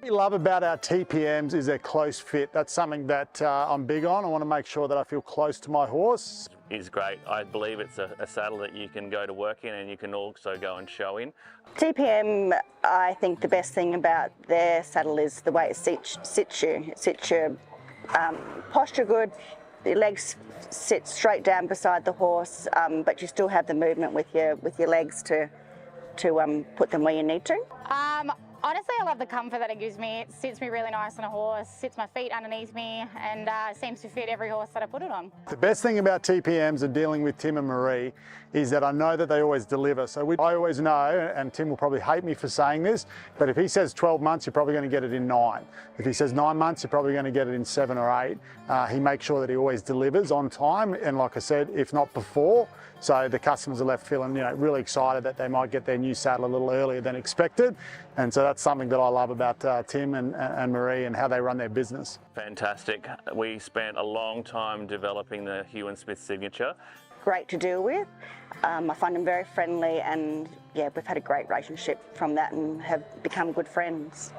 What we love about our TPMs is their close fit. That's something that I'm big on. I want to make sure that I feel close to my horse. Is great. I believe it's a saddle that you can go to work in and you can also go and show in. TPM, I think the best thing about their saddle is the way it sits you. It sits your posture good, the legs sit straight down beside the horse, but you still have the movement with your legs to put them where you need to. Honestly, I love the comfort that it gives me. It sits me really nice on a horse, sits my feet underneath me, and seems to fit every horse that I put it on. The best thing about TPMs and dealing with Tim and Marie is that I know that they always deliver. So I always know, and Tim will probably hate me for saying this, but if he says 12 months, you're probably going to get it in 9. If he says 9 months, you're probably going to get it in 7 or 8. He makes sure that he always delivers on time, and like I said, if not before, so the customers are left feeling, really excited that they might get their new saddle a little earlier than expected. And so that's something that I love about Tim and Marie and how they run their business. Fantastic. We spent a long time developing the Hugh and Smith signature. Great to deal with. I find them very friendly, and yeah, we've had a great relationship from that and have become good friends.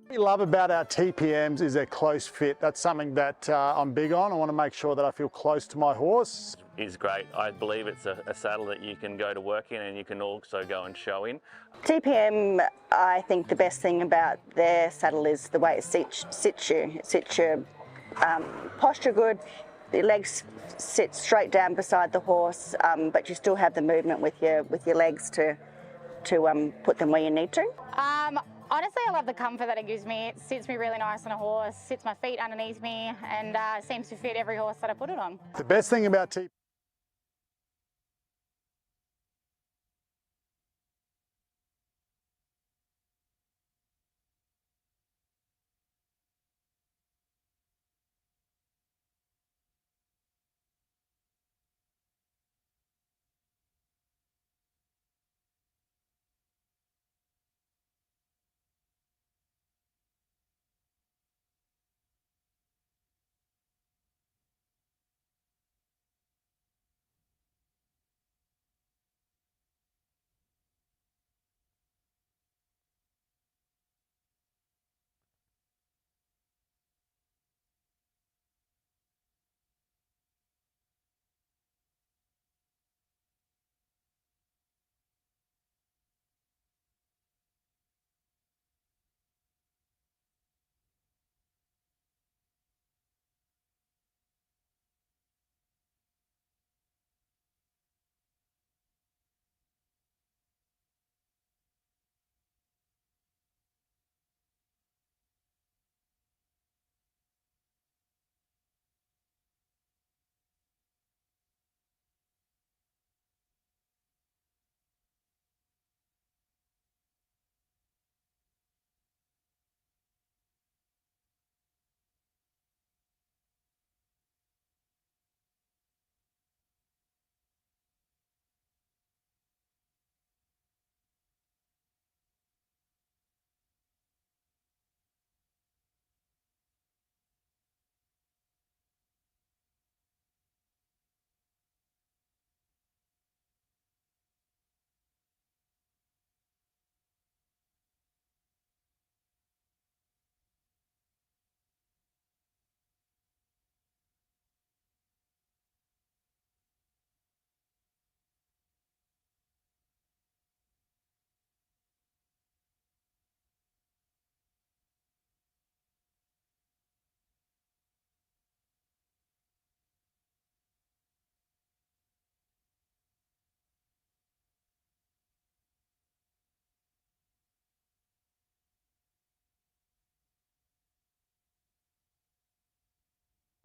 What we love about our TPMs is their close fit. That's something that I'm big on. I want to make sure that I feel close to my horse. Is great. I believe it's a saddle that you can go to work in and you can also go and show in. TPM, I think the best thing about their saddle is the way it sits you. It sits your posture good, the legs sit straight down beside the horse, but you still have the movement with your legs to put them where you need to. Honestly, I love the comfort that it gives me. It sits me really nice on a horse, sits my feet underneath me, and seems to fit every horse that I put it on. The best thing about TPM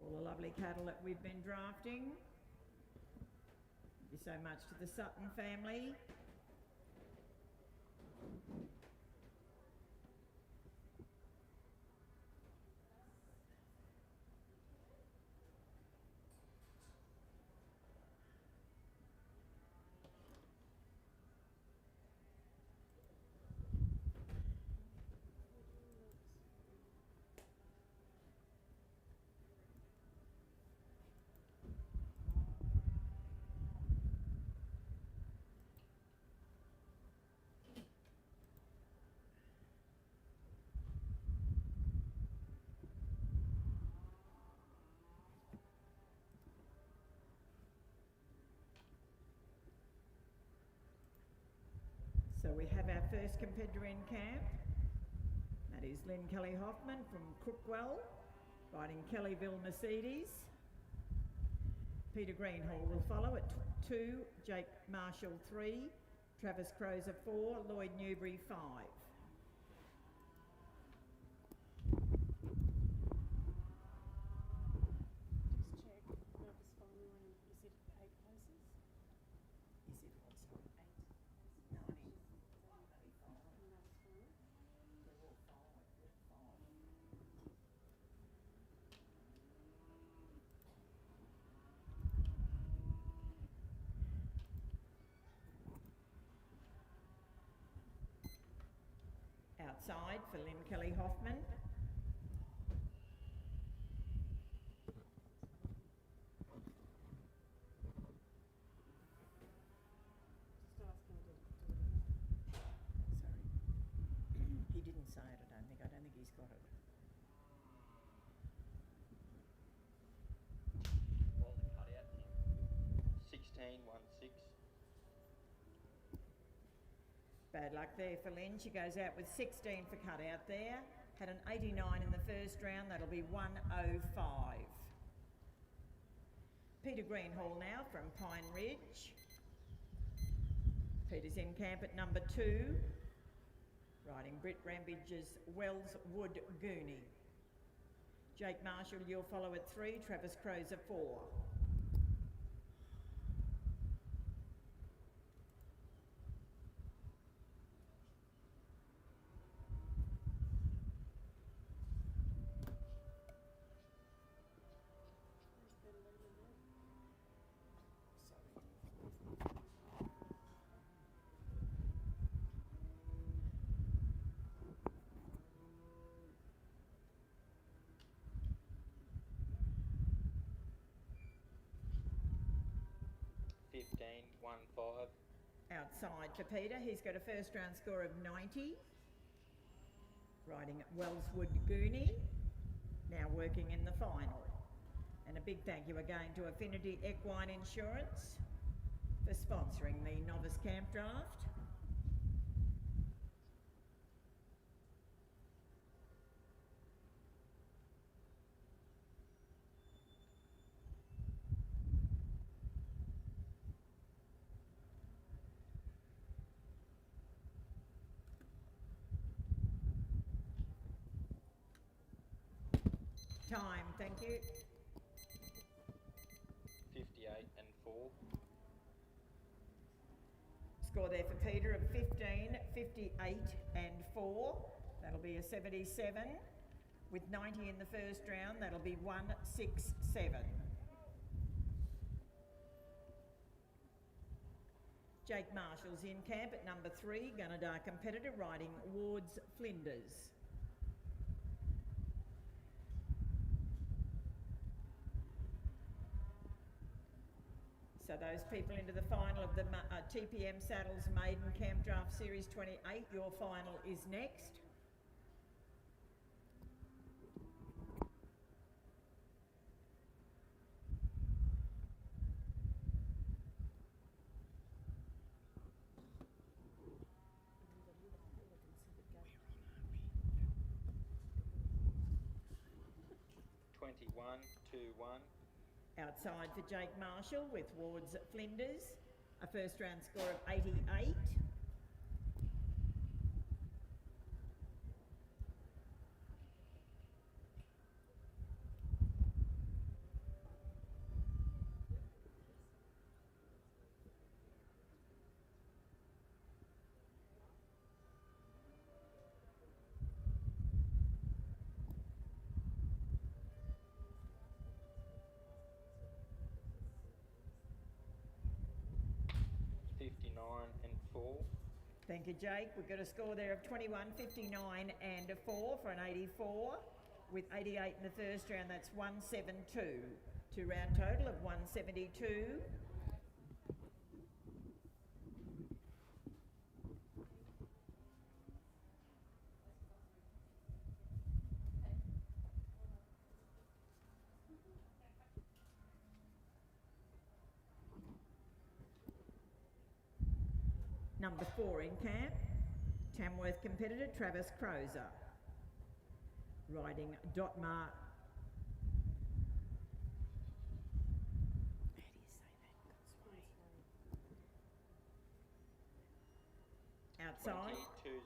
All the lovely cattle that we've been drafting. Thank you so much to the Sutton family. So we have our first competitor in camp. That is Lynn Kelly Hoffman from Crookwell, riding Kellyville Mercedes. Peter Greenhall will follow at 2, Jake Marshall 3, Travis Crozer 4, Lloyd Newbury 5. Just check, Marcus Farnley, is it 8 places? Is it what, sorry? 8. 90. Marcus Farnley? They're all 5. Outside for Lynn Kelly Hoffman. Just asking to Sorry. He didn't say it, I don't think. I don't think he's got it. Well, the cutout here. 16-1-6. Bad luck there for Lynn. She goes out with 16 for cut out there. Had an 89 in the first round. That'll be 105. Peter Greenhall now from Pine Ridge. Peter's in camp at number 2. Riding Britt Rambage's Wellswood Goonie. Jake Marshall, you'll follow at 3. Travis Crozer 4. Outside for Peter, he's got a first round score of 90. Riding at Wellswood Goonie, now working in the final. And a big thank you again to Affinity Equine Insurance for sponsoring the novice camp draft. Time, thank you. 58-4. Score there for Peter of 15, 58 and 4. That'll be a 77. With 90 in the first round, that'll be 167. Jake Marshall's in camp at number 3, Gunnedah competitor riding Ward's Flinders. So those people into the final of the TPM Saddles Maiden Camp Draft Series 28, your final is next. Outside for Jake Marshall with Ward's Flinders, a first round score of 88. Thank you, Jake. We've got a score there of 21, 59 and 4 for an 84. With 88 in the first round, that's 172. 2 round total of 172. Number 4 in camp, Tamworth competitor Travis Crozer, riding Dotmar. Outside 20.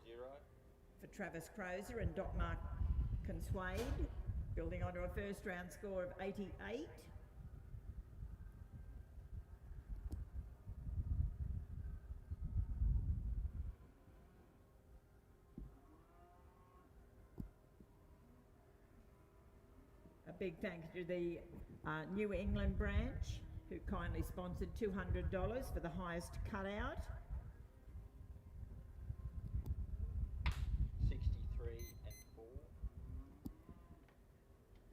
for Travis Crozer and Dotmar Conswade, building onto a first round score of 88. A big thank you to the New England branch, who kindly sponsored $200 for the highest cutout. 63 and 4.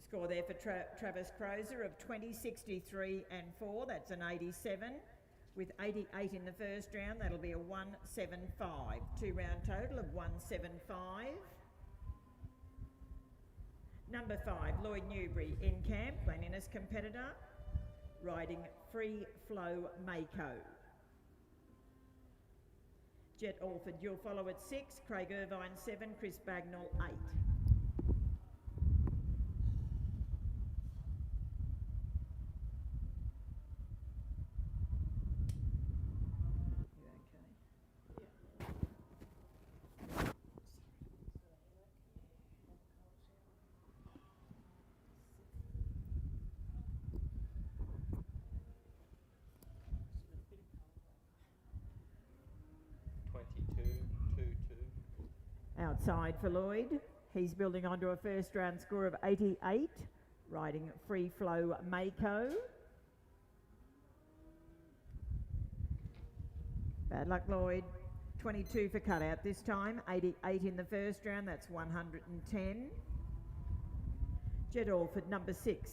Score there for Travis Crozer of 20, 63 and 4. That's an 87. With 88 in the first round, that'll be a 175. 2 round total of 175. Number 5, Lloyd Newbury in camp, cleanliness competitor, riding Free Flow Mako. Jet Alford, you'll follow at 6, Craig Irvine 7, Chris Bagnall 8. Outside for Lloyd, he's building onto a first round score of 88, riding Free Flow Mako. Bad luck Lloyd, 22 for cutout this time, 88 in the first round, that's 110. Jet Alford, number 6,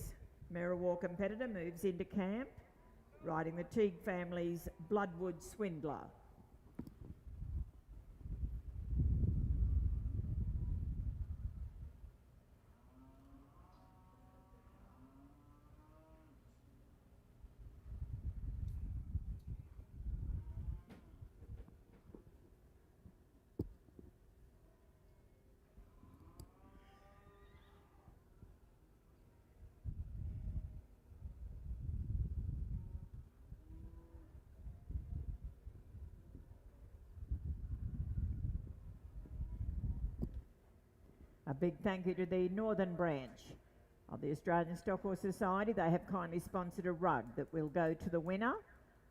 Merriwar competitor, moves into camp, riding the Teague family's Bloodwood Swindler. A big thank you to the Northern branch of the Australian Stock Horse Society. They have kindly sponsored a rug that will go to the winner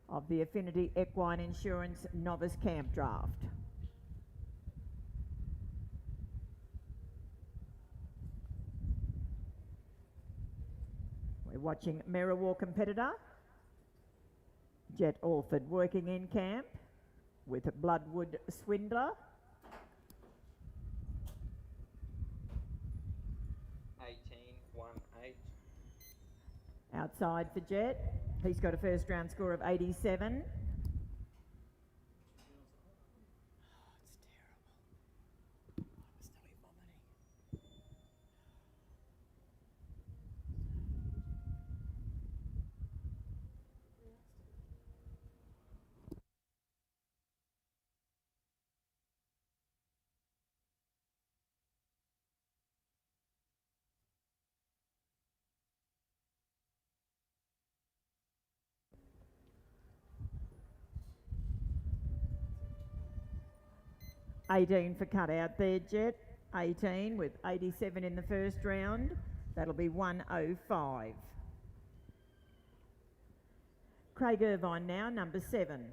of the Affinity Equine Insurance Novice Camp Draft. We're watching Merriwar competitor Jet Alford working in camp with Bloodwood Swindler. 18-1-8. Outside for Jet, he's got a first round score of 87. $18 for cutout there, Jet. 18 with 87 in the first round. That'll be 105. Craig Irvine now, number 7.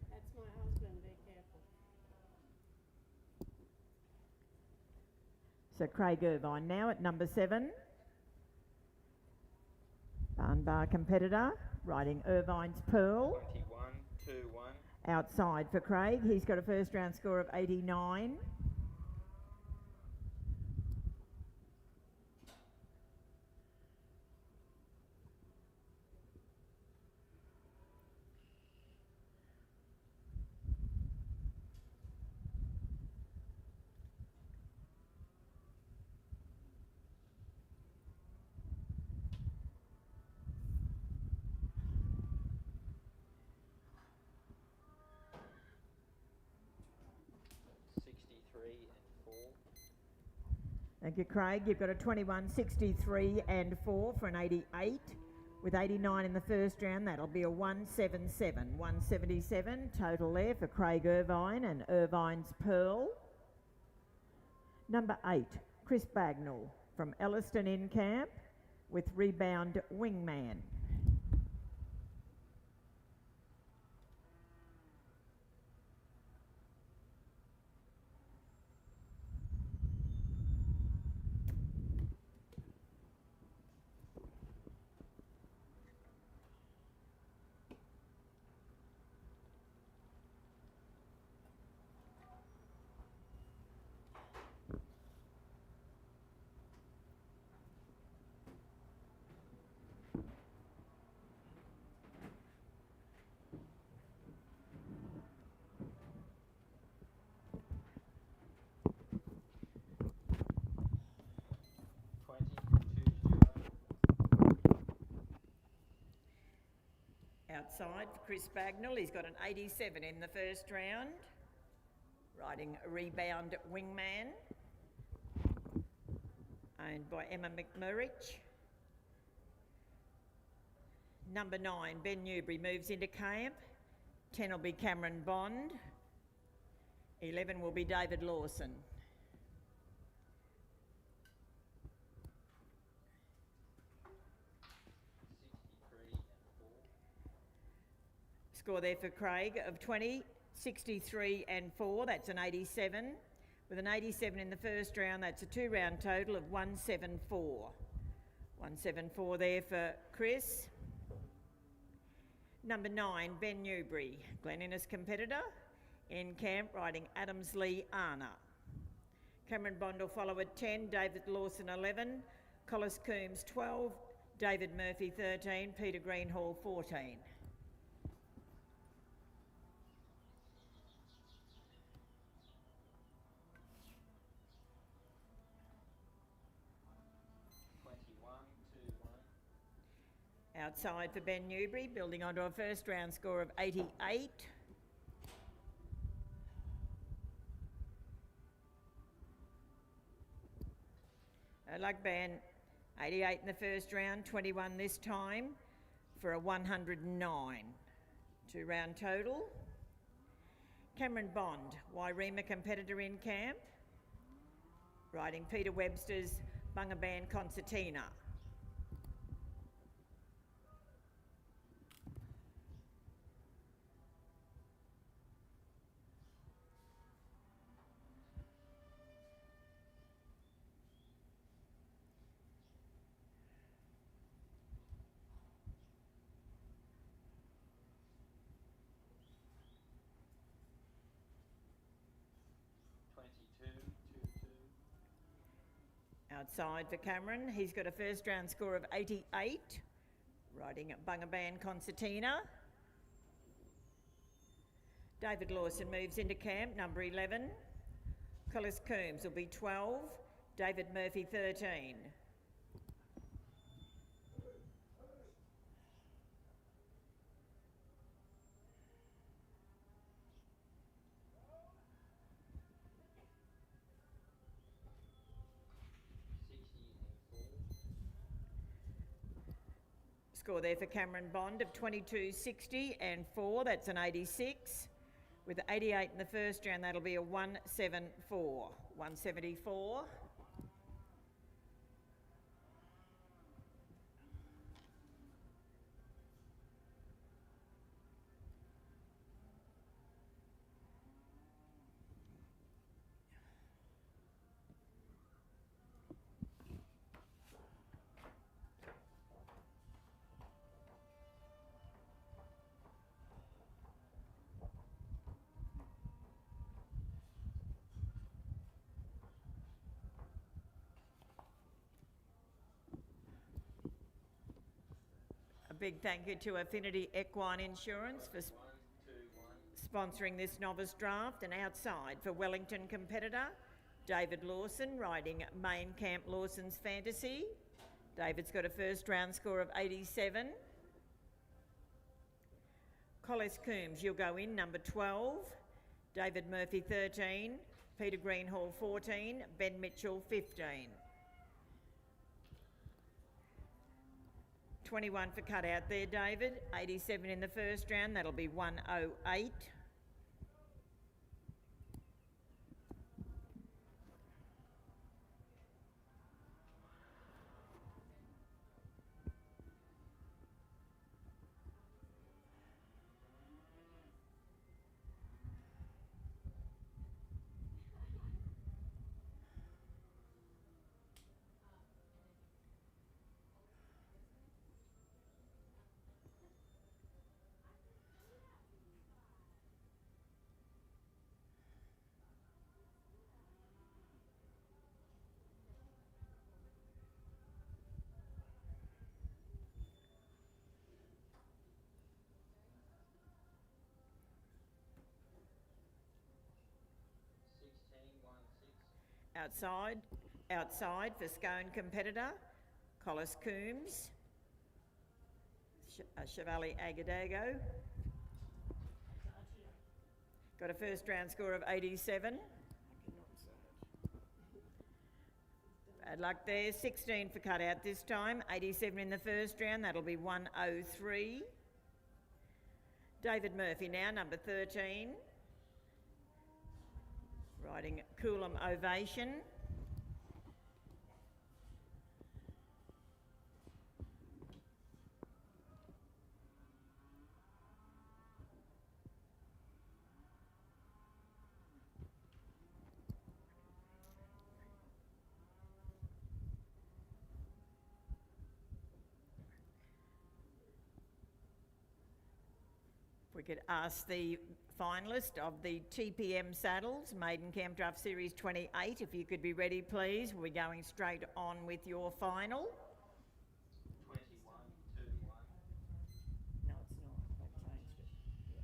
That's my husband, be careful. So Craig Irvine now at number 7. Barnbar competitor, riding Irvine's Pearl. 21-2-1. Outside for Craig, he's got a first round score of 89. Thank you, Craig. You've got a 21, 63 and 4 for an 88. With 89 in the first round, that'll be a 177. 177 total there for Craig Irvine and Irvine's Pearl. Number 8, Chris Bagnall from Elliston in camp with Rebound Wingman. Outside for Chris Bagnall, he's got an 87 in the first round, riding Rebound Wingman, owned by Emma McMurrich. Number 9, Ben Newbury moves into camp. 10 will be Cameron Bond. 11 will be David Lawson. Score there for Craig of 20, 63 and 4, that's an 87. With an 87 in the first round, that's a 2-round total of 174. 174 there for Chris. Number 9, Ben Newbury, Glen Innes competitor, in camp riding Adamsley Arna. Cameron Bond will follow at 10, David Lawson 11, Collis Coombs 12, David Murphy 13, Peter Greenhall 14. Outside for Ben Newbury, building onto a first round score of 88. Luck Ben, 88 in the first round, 21 this time for a 109. 2-round total. Cameron Bond, Wairema competitor in camp, riding Peter Webster's Bungaban Concertina. Outside for Cameron, he's got a first round score of 88, riding at Bungaban Concertina. David Lawson moves into camp, number 11. Collis Coombs will be 12, David Murphy 13. Score there for Cameron Bond of 22, 60 and 4, that's an 86. With 88 in the first round, that'll be a 174. 174. Big thank you to Affinity Equine Insurance for sponsoring this novice draft. And outside for Wellington competitor, David Lawson, riding Main Camp Lawson's Fantasy. David's got a first round score of 87. Collis Coombs, you'll go in, number 12. David Murphy 13. Peter Greenhall 14, Ben Mitchell 15. 21 for cut out there, David. 87 in the first round, that'll be 108. Outside for Scone competitor, Collis Coombs, Chevalier Agadago. Got a first round score of 87. Bad luck there, 16 for cut out this time, 87 in the first round, that'll be 103. David Murphy now, number 13. Riding Coolum Ovation. If we could ask the finalist of the TPM Saddles, Maiden Camp Draft Series 28, if you could be ready, please. We're going straight on with your final. 21, 2 to 1. No, it's not. They've changed it. Yeah.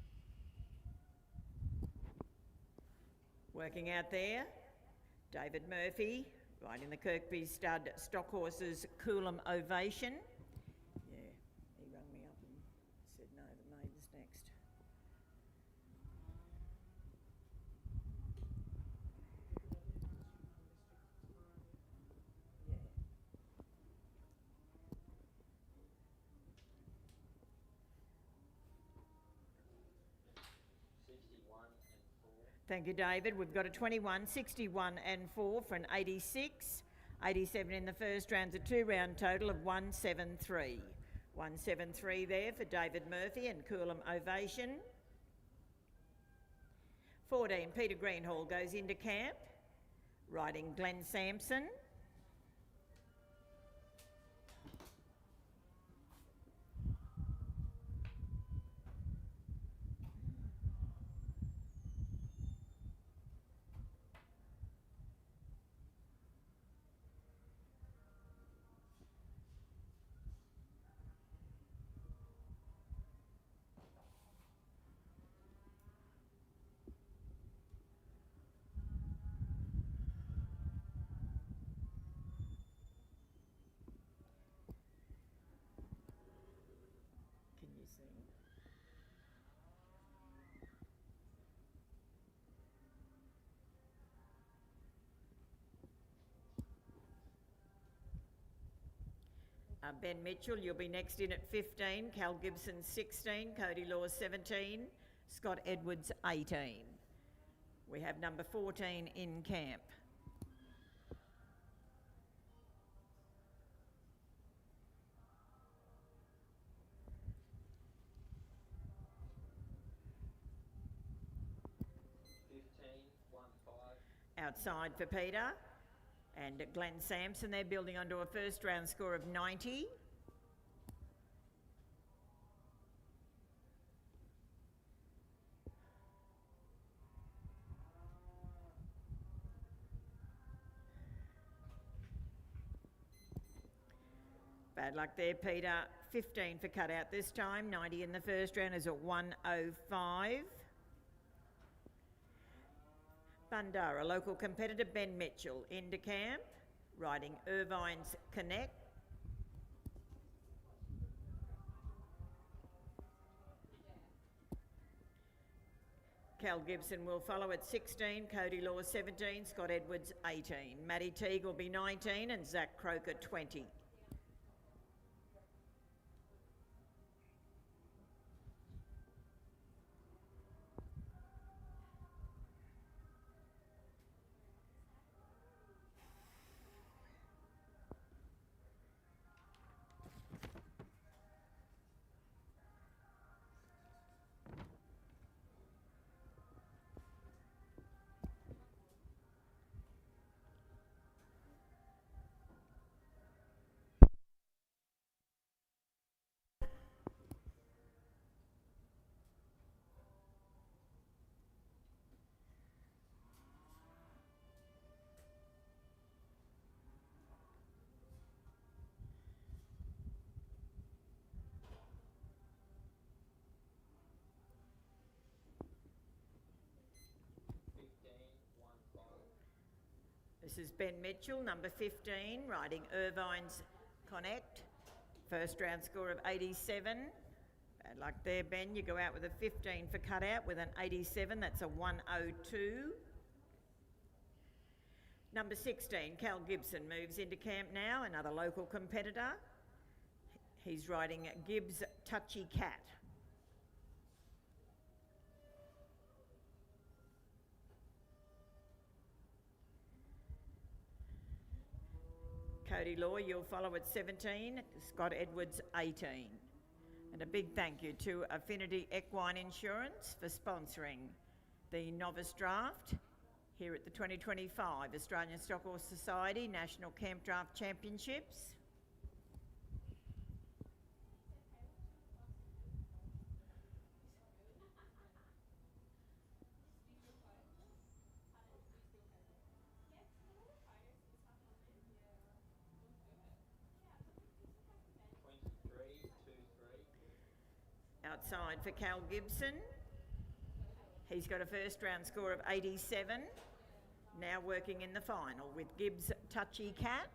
Working out there, David Murphy, riding the Kirkby Stud Stock Horses Coolum Ovation. Yeah, he rang me up and said no, the Maiden's next. Yeah. Thank you, David. We've got a 21, 61 and 4 for an 86. 87 in the first round's a two-round total of 173. 173 there for David Murphy and Coolum Ovation. 14, Peter Greenhall goes into camp, riding Glenn Sampson. Can you see? Ben Mitchell, you'll be next in at 15, Cal Gibson 16, Cody Law 17, Scott Edwards 18. We have number 14 in camp. Outside for Peter and Glenn Sampson. They're building onto a first round score of 90. Bad luck there, Peter. 15 for cut out this time. 90 in the first round is at 105. Bundara, local competitor Ben Mitchell into camp, riding Irvine's Connect. Cal Gibson will follow at 16, Cody Law 17, Scott Edwards 18. Matty Teague will be 19 and Zach Croker 20. This is Ben Mitchell, number 15, riding Irvine's Connect. First round score of 87. Bad luck there, Ben. You go out with a 15 for cutout with an 87. That's a 102. Number 16, Cal Gibson, moves into camp now, another local competitor. He's riding Gibbs Touchy Cat. Cody Law, you'll follow at 17, Scott Edwards 18. And a big thank you to Affinity Equine Insurance for sponsoring the novice draft here at the 2025 Australian Stock Horse Society National Camp Draft Championships. Outside for Cal Gibson. He's got a first round score of 87. Now working in the final with Gibbs Touchy Cat.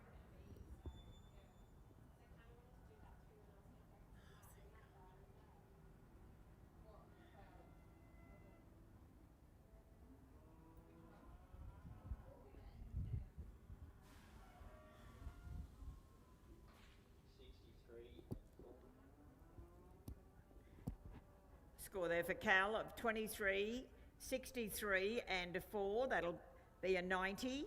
Score there for Cal of 23, 63 and 4. That'll be a 90.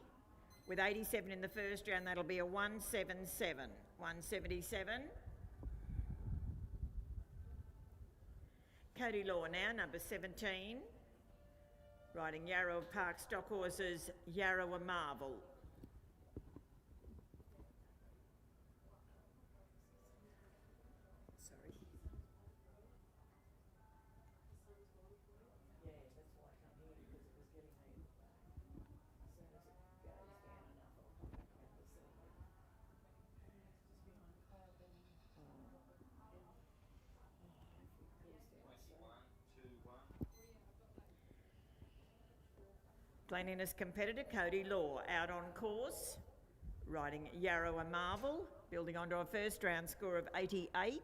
With 87 in the first round, that'll be a 177. 177. Cody Law now, number 17. Riding Yarrow Park Stock Horses, Yarrow a Marvel. Cleanliness competitor Cody Law out on course, riding Yarrow a Marvel, building onto a first round score of 88.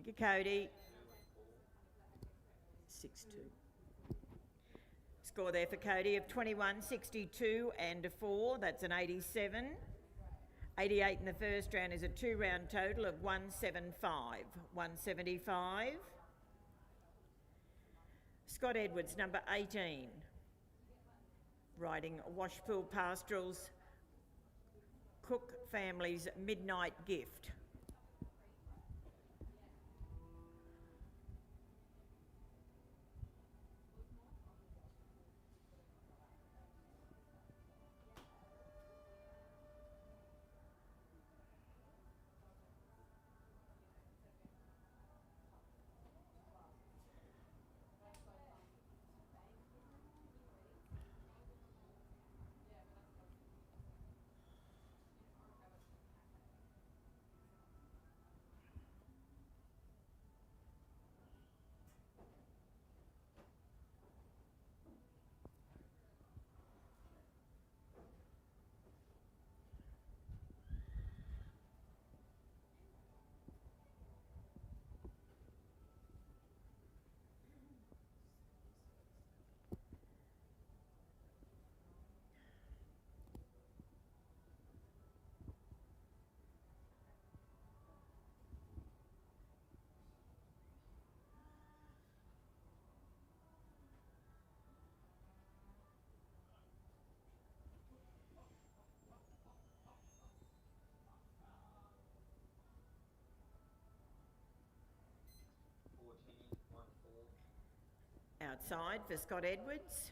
Thank you, Cody. 6-2. Score there for Cody of 21, 62 and 4. That's an 87. 88 in the first round is a 2-round total of 175. 175. Scott Edwards, number 18. Riding Washpool Pastoral's Cook Family's Midnight Gift. Outside for Scott Edwards.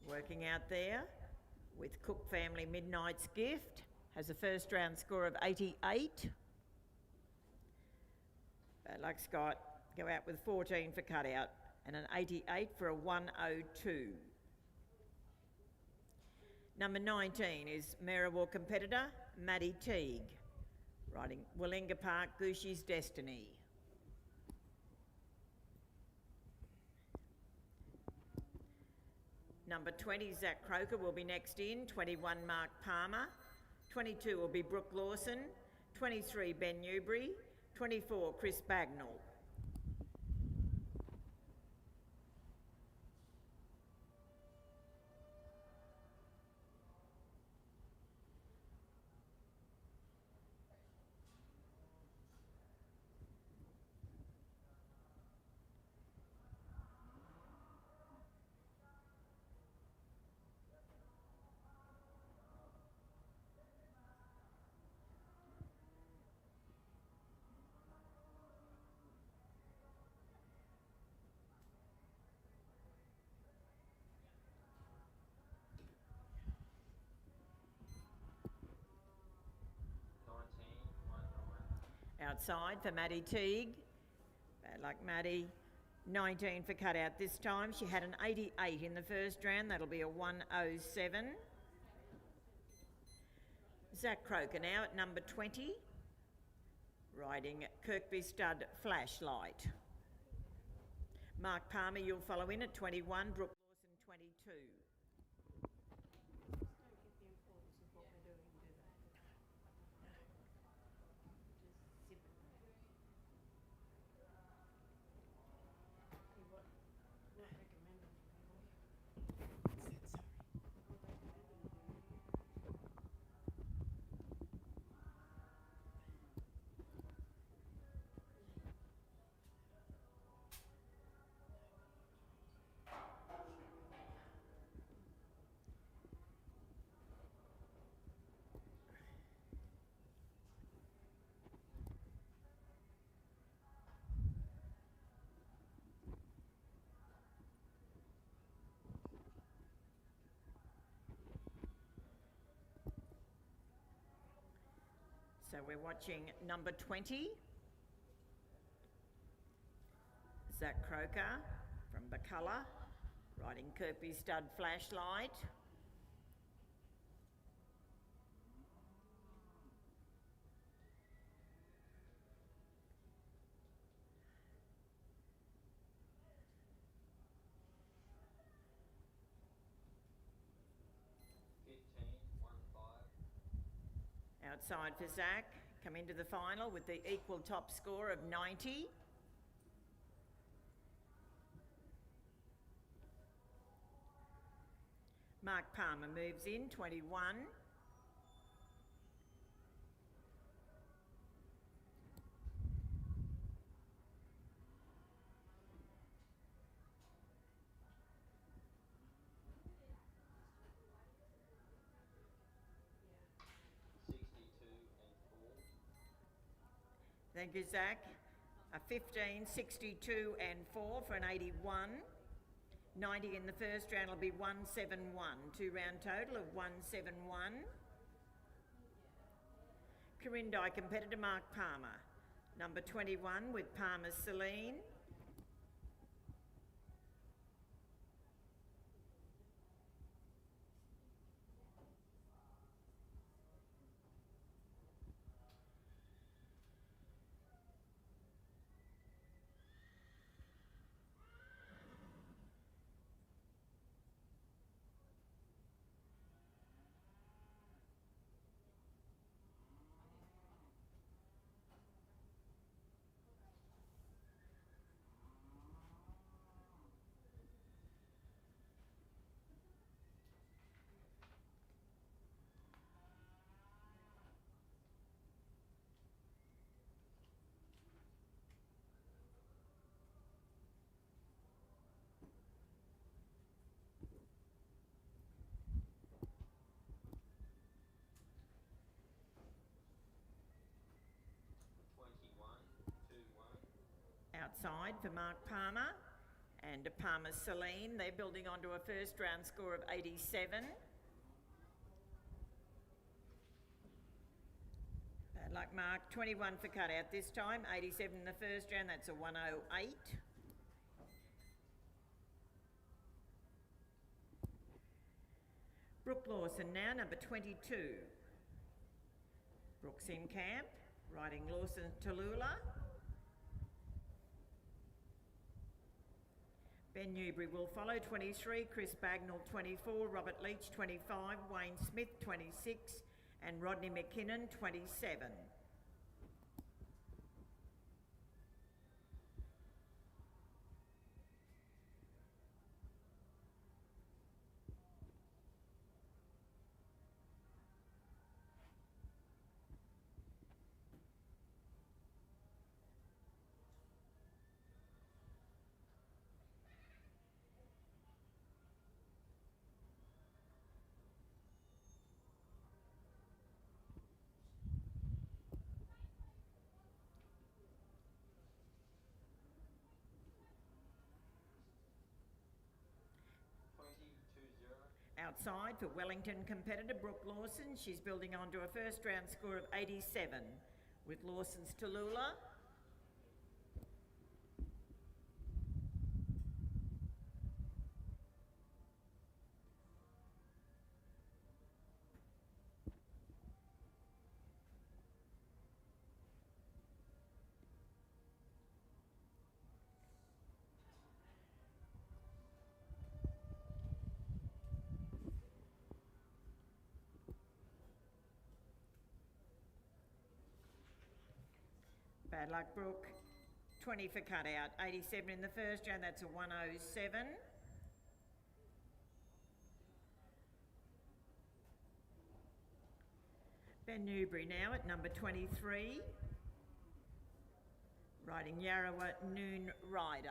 Working out there with Cook Family Midnight's Gift. Has a first round score of 88. Bad luck Scott. Go out with 14 for cutout and an 88 for a 102. Number 19 is Merriwa competitor Maddie Teague, riding Willinga Park Gooshy's Destiny. Number 20, Zach Croker, will be next in. 21, Mark Palmer. 22 will be Brooke Lawson. 23, Ben Newbury. 24, Chris Bagnall. Outside for Maddie Teague. Bad luck Maddie. 19 for cutout this time. She had an 88 in the first round. That'll be a 107. Zach Croker now at number 20. Riding Kirkby Stud Flashlight. Mark Palmer, you'll follow in at 21. Brooke Lawson, 22. So we're watching number 20, Zach Croker from Bacalla, riding Kirkby Stud Flashlight. Outside for Zach, come into the final with the equal top score of 90. Mark Palmer moves in, 21. Thank you, Zach. A 15, 62 and 4 for an 81. 90 in the first round will be 171. Two-round total of 171. Corindai competitor Mark Palmer. Number 21 with Palmer's Celine. Outside for Mark Palmer. and Palmer Celine. They're building onto a first round score of 87. Bad luck mark, 21 for cutout this time, 87 in the first round, that's a 108. Brooke Lawson now, number 22. Brooks in camp, riding Lawson Tallulah. Ben Newbury will follow, 23, Chris Bagnall 24, Robert Leach 25, Wayne Smith 26 and Rodney McKinnon 27. Outside for Wellington competitor Brooke Lawson. She's building onto a first round score of 87 with Lawson's Tallulah. Bad luck, Brooke. 20 for cutout. 87 in the first round, that's a 107. Ben Newbury now at number 23. Riding Yarrawa Noon Rider.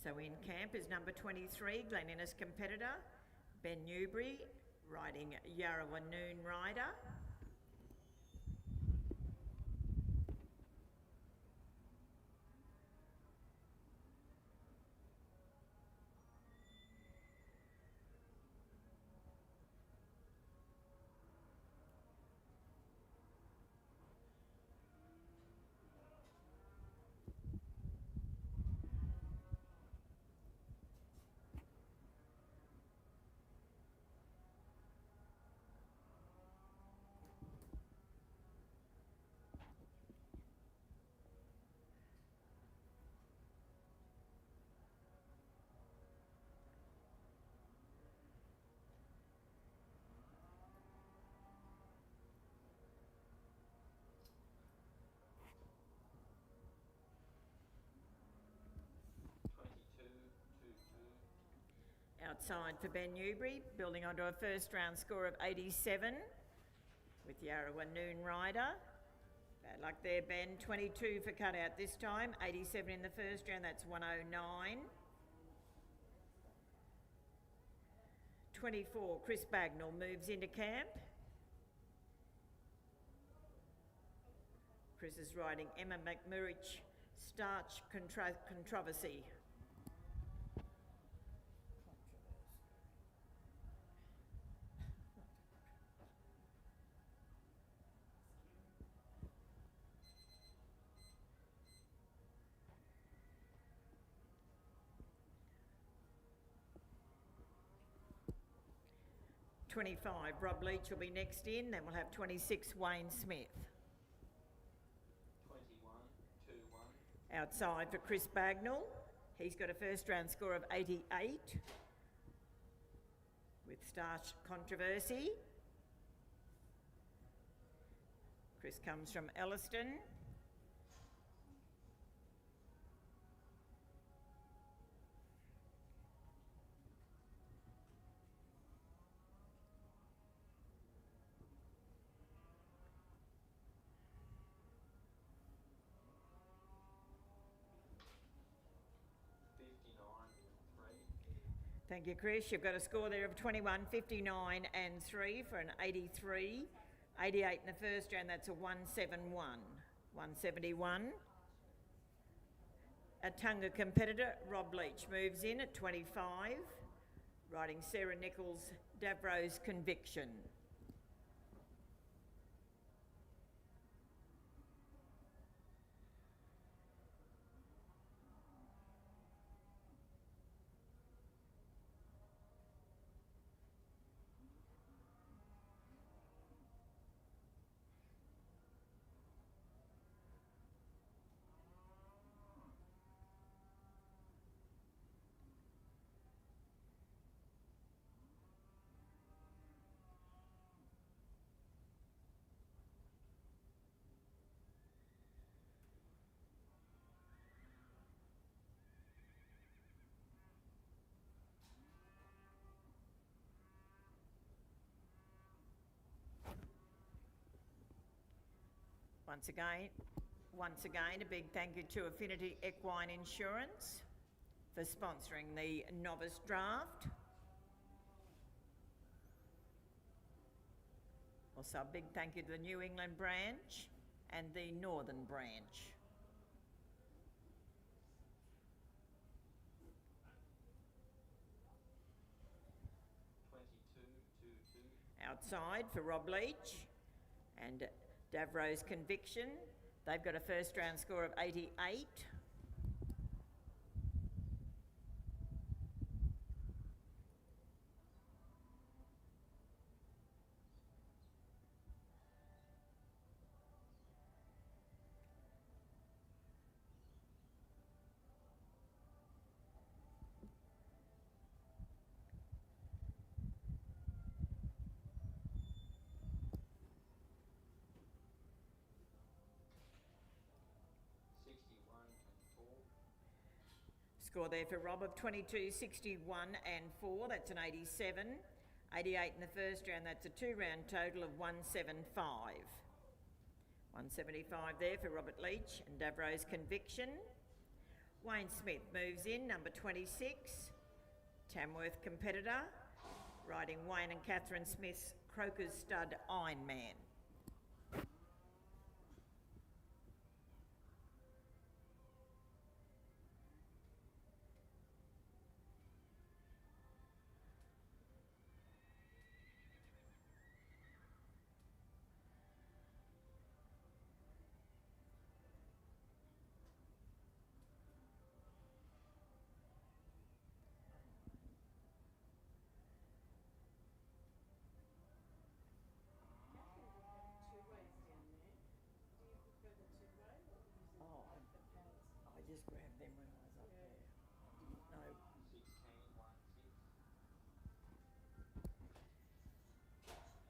So in camp is number 23, Glen Innes competitor, Ben Newbury, riding Yarrawa Noon Rider. Outside for Ben Newbury, building onto a first round score of 87 with Yarrawa Noon Rider. Bad luck there, Ben. 22 for cutout this time, 87 in the first round, that's 109. 24, Chris Bagnall moves into camp. Chris is riding Emma McMurrich Starch Controversy. $25, Rob Leach will be next in, then we'll have 26, Wayne Smith. 21, 2, 1. Outside for Chris Bagnall. He's got a first round score of 88 with Starch Controversy. Chris comes from Elliston. Thank you, Chris. You've got a score there of 21, 59 and 3 for an 83. 88 in the first round, that's a 171. 171. A Tonga competitor, Rob Leach, moves in at 25, riding Sarah Nichols' Davro's Conviction. Once again, a big thank you to Affinity Equine Insurance for sponsoring the novice draft. Also, a big thank you to the New England branch and the Northern branch. Outside for Rob Leach and Davro's Conviction. They've got a first round score of 88. Score there for Rob of 22, 61 and 4, that's an 87. 88 in the first round, that's a 2-round total of 175. 175 there for Robert Leach and Davro's Conviction. Wayne Smith moves in, number 26. Tamworth competitor, riding Wayne and Catherine Smith's Croker's Stud Ironman. Just grabbed them when I was up there. I didn't know.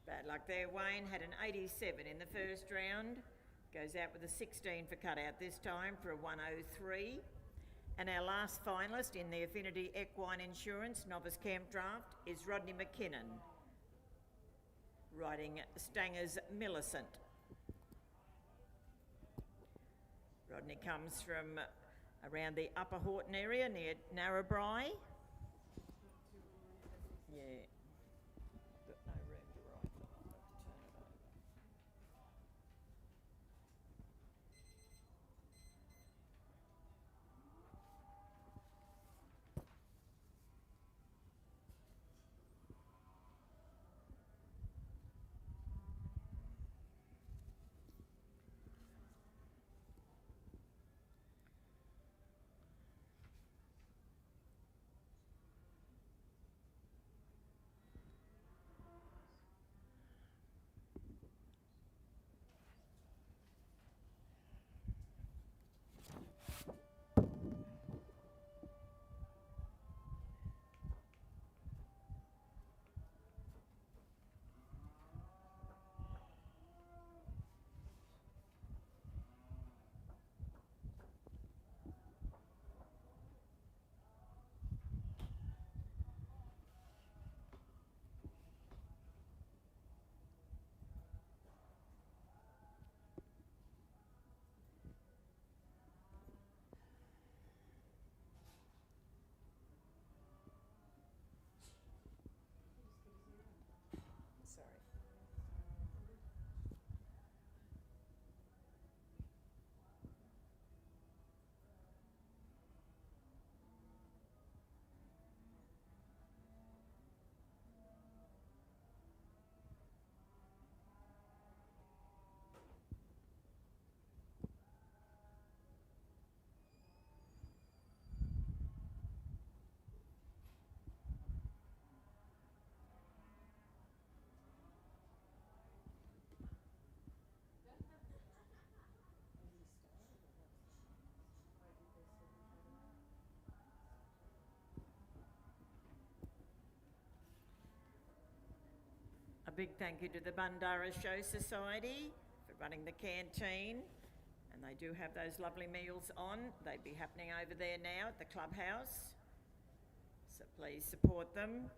Bad luck there. Wayne had an 87 in the first round. Goes out with a 16 for cutout this time for a 103. And our last finalist in the Affinity Equine Insurance Novice Camp Draft is Rodney McKinnon, riding Stanger's Millicent. Rodney comes from around the Upper Horton area near Narrabri. Yeah. Got no room to ride, but I'll have to turn it over. big thank you to the Bundara Show Society for running the canteen, and they do have those lovely meals on. They'd be happening over there now at the clubhouse, so please support them.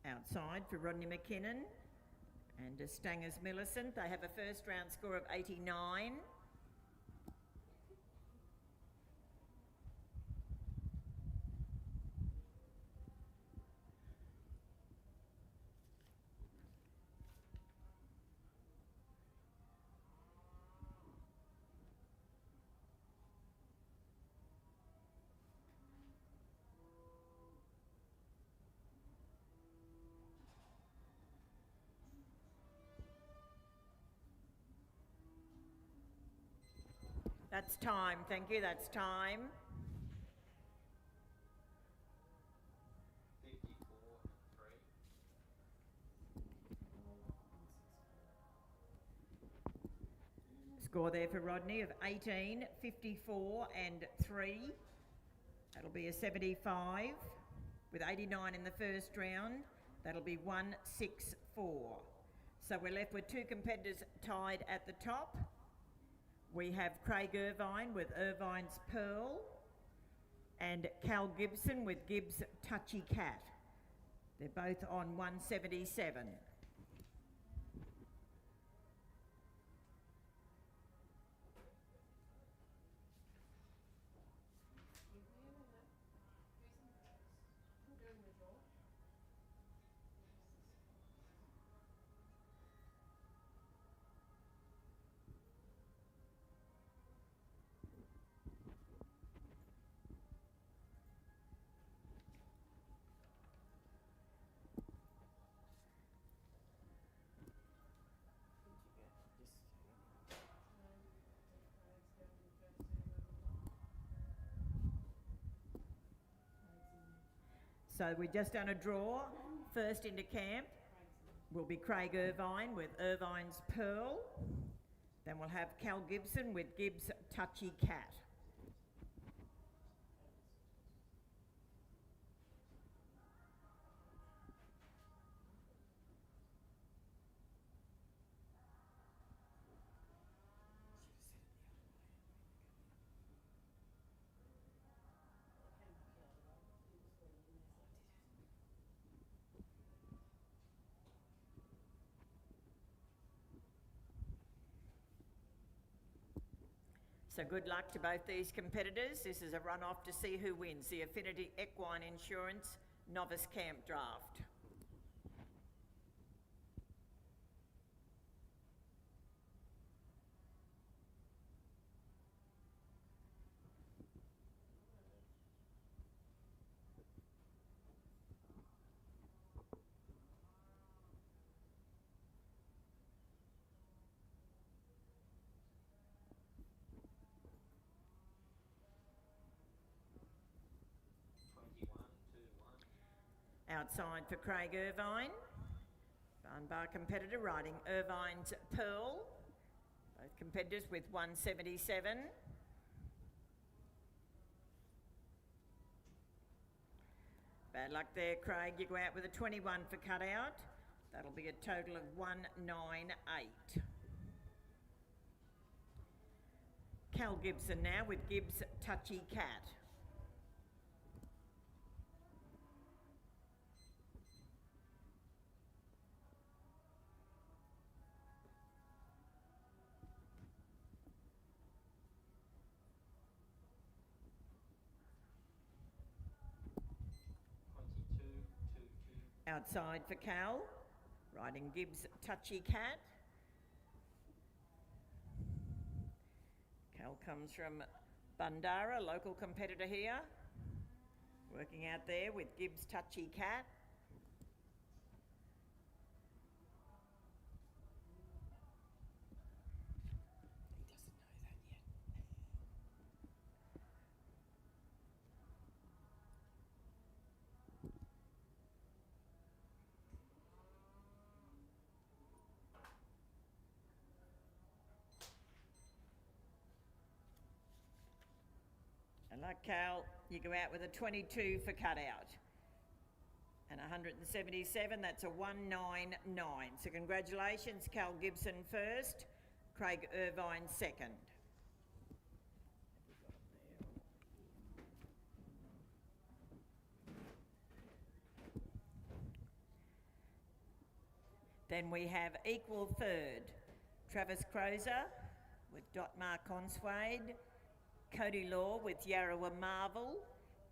Outside for Rodney McKinnon and Stangers Millicent. They have a first round score of 89. That's time, thank you, that's time. 54 and 3. Score there for Rodney of 18, 54 and 3. That'll be a 75. With 89 in the first round, that'll be 164. So we're left with two competitors tied at the top. We have Craig Irvine with Irvine's Pearl and Cal Gibson with Gibbs' Touchy Cat. They're both on 177. So we've just done a draw. First into camp will be Craig Irvine with Irvine's Pearl. Then we'll have Cal Gibson with Gibbs' Touchy Cat. So good luck to both these competitors. This is a run-off to see who wins the Affinity Equine Insurance Novice Camp Draft. Outside for Craig Irvine. Barnbar competitor riding Irvine's Pearl. Both competitors with 177. Bad luck there, Craig. You go out with a 21 for cutout. That'll be a total of 198. Cal Gibson now with Gibbs Touchy Cat. Outside for Cal, riding Gibbs Touchy Cat. Cal comes from Bundara, local competitor here. Working out there with Gibbs Touchy Cat. And like Cal, you go out with a 22 for cutout. And 177, that's a 199. So congratulations, Cal Gibson first, Craig Irvine second. Then we have equal third, Travis Crozer with Dotmar Conswade, Cody Law with Yarrawa Marvel,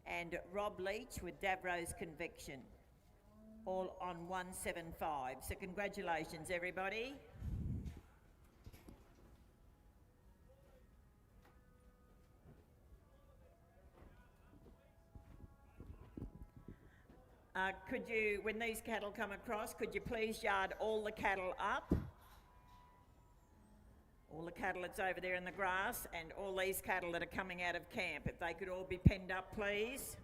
and Rob Leach with Davro's Conviction, all on 175. So congratulations, everybody. Could you, when these cattle come across, could you please yard all the cattle up? All the cattle that's over there in the grass and all these cattle that are coming out of camp, if they could all be penned up, please.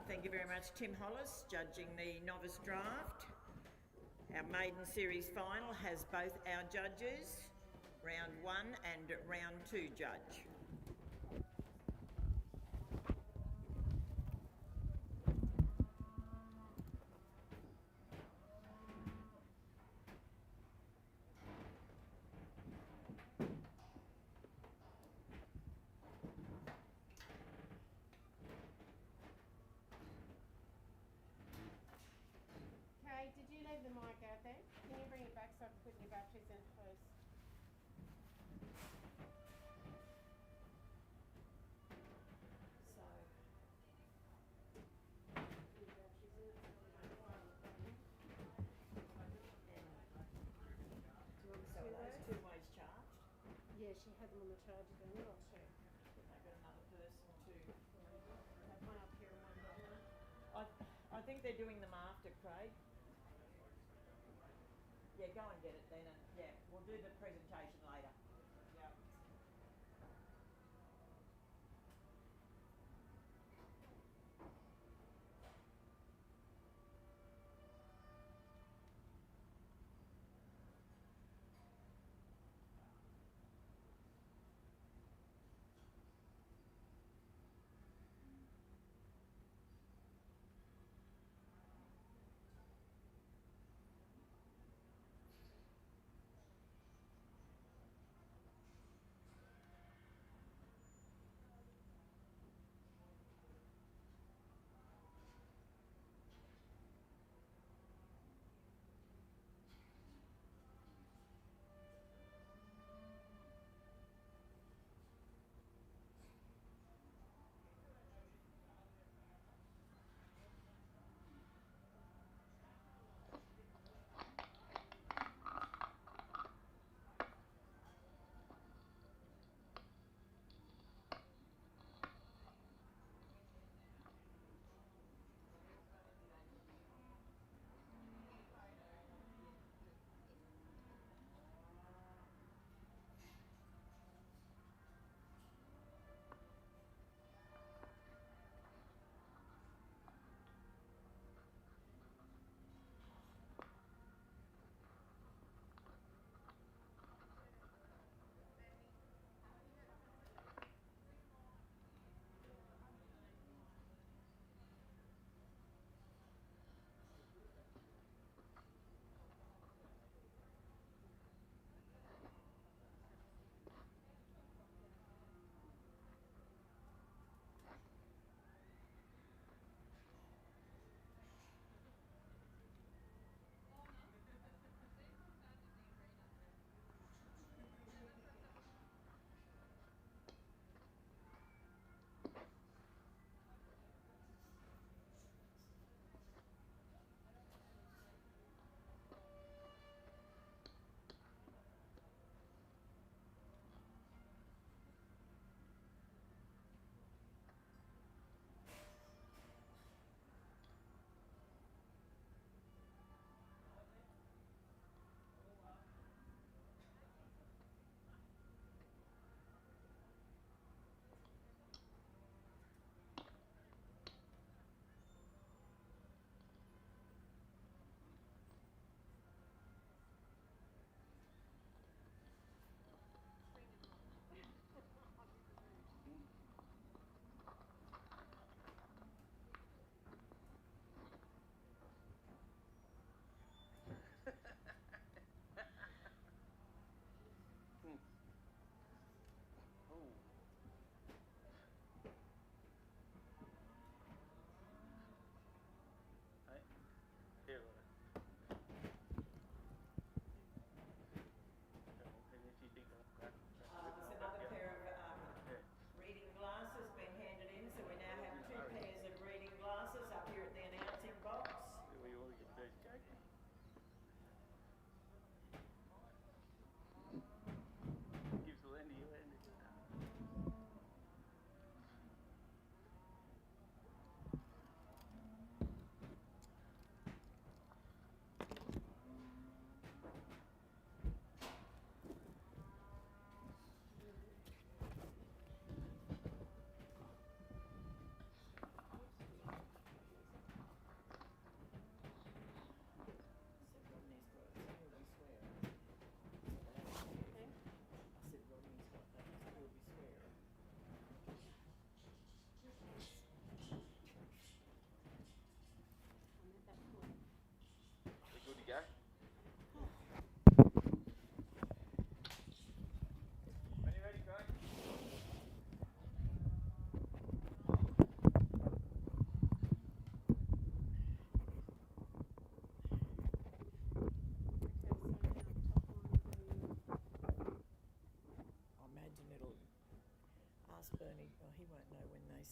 Thank you very much, Tim Hollis, judging the novice draft. Our maiden series final has both our judges, round 1 and round 2 judge. Leave the mic out there. Can you bring it back so I can put your batteries in first? Yeah, she had them on the charger, don't you? I'll check. They've got another person to... Have one up here and one down there. I think they're doing them after, Craig. Yeah, go and get it then, and yeah, we'll do the presentation later. Yep.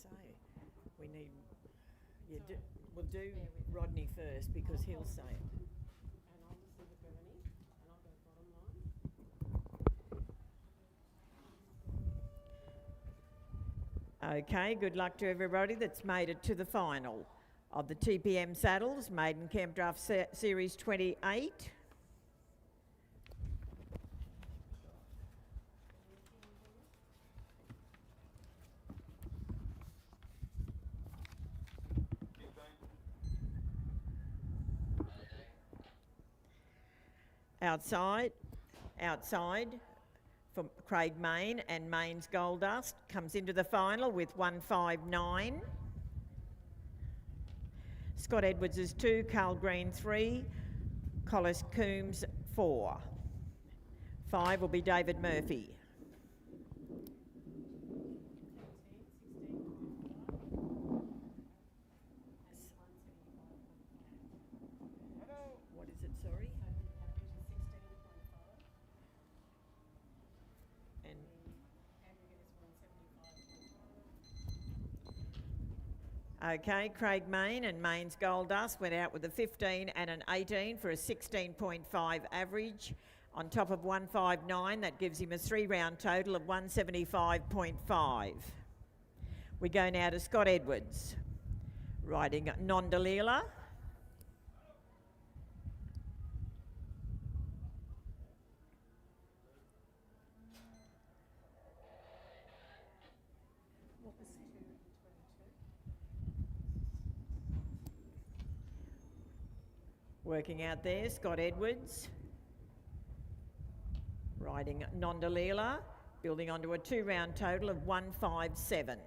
say, we need, we'll do Rodney first because he'll say it. And I'll listen to Bernie, and I'll go bottom line. Okay, good luck to everybody that's made it to the final of the TPM Saddles Maiden Camp Draft Series 28. Outside for Craig Main and Main's Gold Dust comes into the final with 159. Scott Edwards is 2, Carl Green 3, Collis Coombs 4. 5 will be David Murphy. What is it, sorry? And okay, Craig Main and Main's Gold Dust went out with a 15 and an 18 for a 16.5 average. On top of 159, that gives him a 3-round total of 175.5. We go now to Scott Edwards, riding Nondalila. Working out there, Scott Edwards, riding Nondalila, building onto a 2-round total of 157.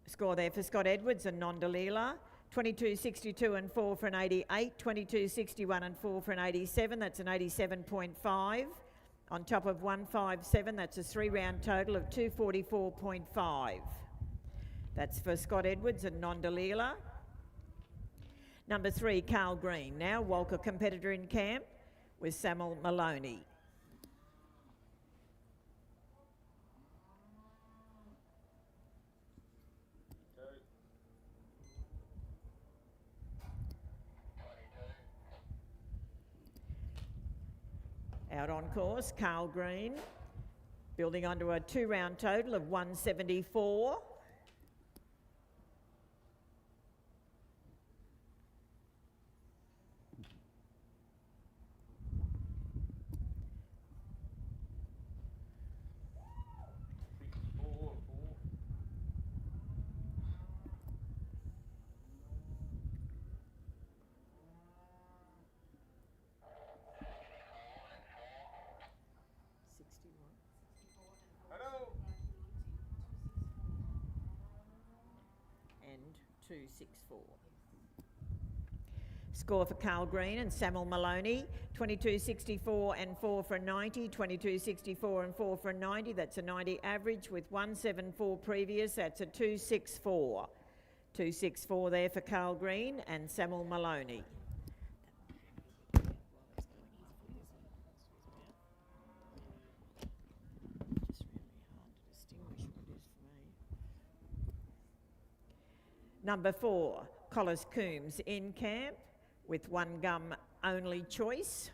Score there for Scott Edwards and Nondalila. 22.62 and 4 for an 88, 22.61 and 4 for an 87, that's an 87.5. On top of 157, that's a 3-round total of 244.5. That's for Scott Edwards and Nondalila. Number 3, Carl Green, now Walker competitor in camp with Samuel Maloney. Out on course, Carl Green, building onto a 2-round total of 174. And 264. Score for Carl Green and Samuel Maloney, 22.64 and 4 for a 90, 22.64 and 4 for a 90, that's a 90 average with 174 previous, that's a 264. 264 there for Carl Green and Samuel Maloney. Number 4, Collis Coombs in camp with 1 gum only choice.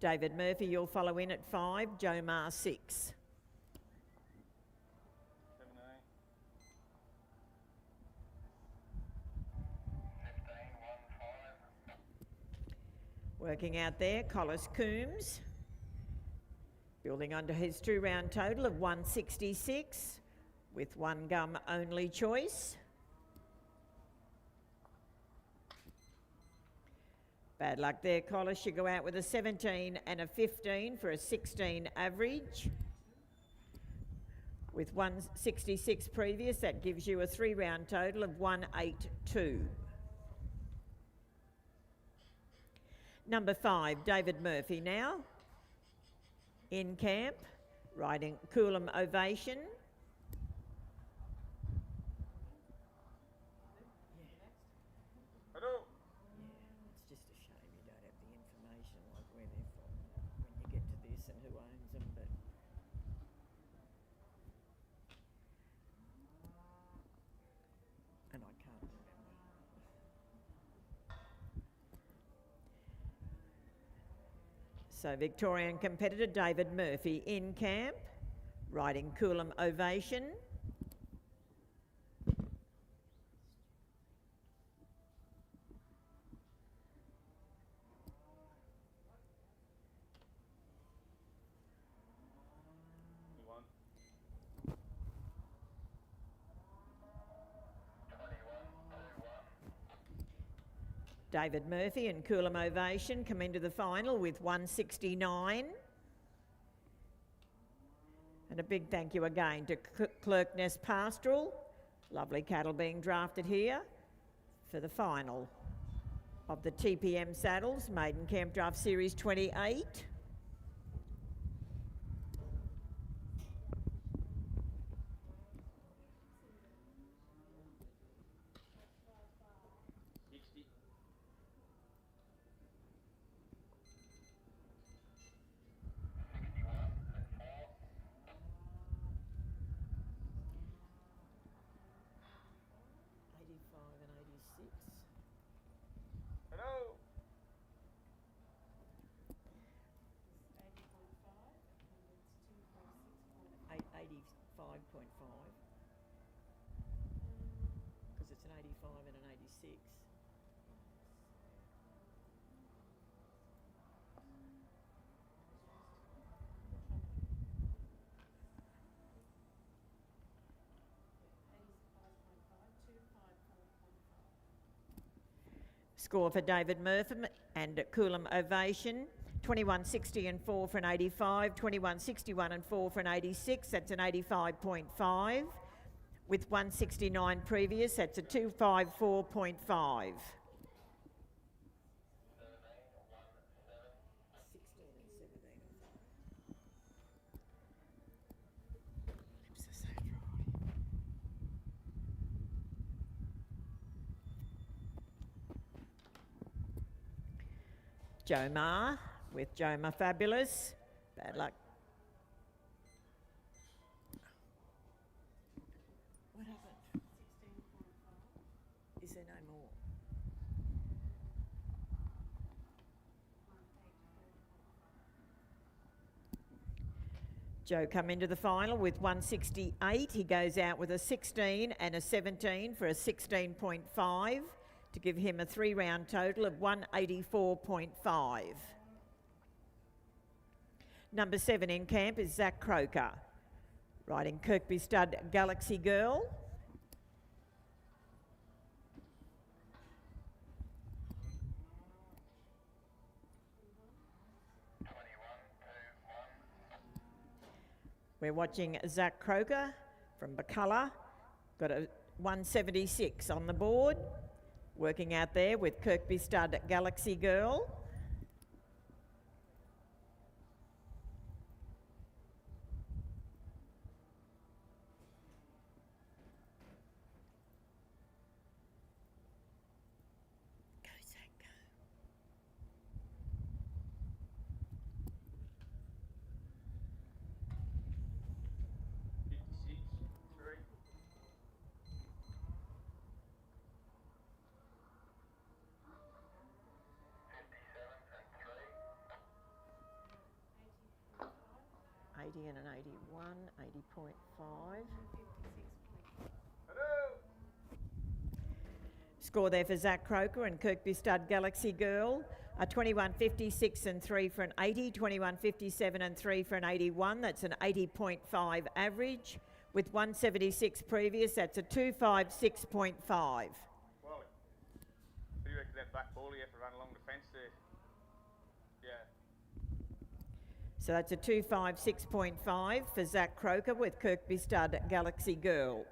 David Murphy, you'll follow in at 5, Joe Ma 6. Working out there, Collis Coombs, building onto his 2-round total of 166 with one gum only choice. Bad luck there, Collis. You go out with a 17 and a 15 for a 16 average. With 166 previous, that gives you a 3-round total of 182. Number 5, David Murphy now. In camp, riding Coolum Ovation. Hello. Yeah, it's just a shame you don't have the information like where they're from when you get to this and who owns them, but and I can't remember. So Victorian competitor David Murphy in camp, riding Coolum Ovation. David Murphy and Coolum Ovation come into the final with 169. And a big thank you again to Clerkness Pastoral. Lovely cattle being drafted here for the final of the TPM Saddles Maiden Camp Draft Series 28. Hello. 85.5 because it's an 85 and an 86. Score for David Murphy and Coolum Ovation, 21.60 and 4 for an 85, 21.61 and 4 for an 86, that's an 85.5. With 169 previous, that's a 254.5. Joe Ma with Joe Ma Fabulous. Bad luck. What happened? 16.5. Is there no more? Joe come into the final with 168. He goes out with a 16 and a 17 for a 16.5. to give him a 3-round total of 184.5. Number 7 in camp is Zach Croker, riding Kirkby Stud Galaxy Girl. We're watching Zach Croker from Bacalla, got a 176 on the board. Working out there with Kirkby Stud Galaxy Girl. Go, Zach, go. 80 and an 81, 80.5. Score there for Zach Croker and Kirkby Stud Galaxy Girl. A 21.56 and 3 for an 80, 21.57 and 3 for an 81. That's an 80.5 average. With 176 previous, that's a 256.5. Wally, do you reckon that back ball you have to run along the fence there? Yeah. So that's a 256.5 for Zach Croker with Kirkby Stud Galaxy Girl.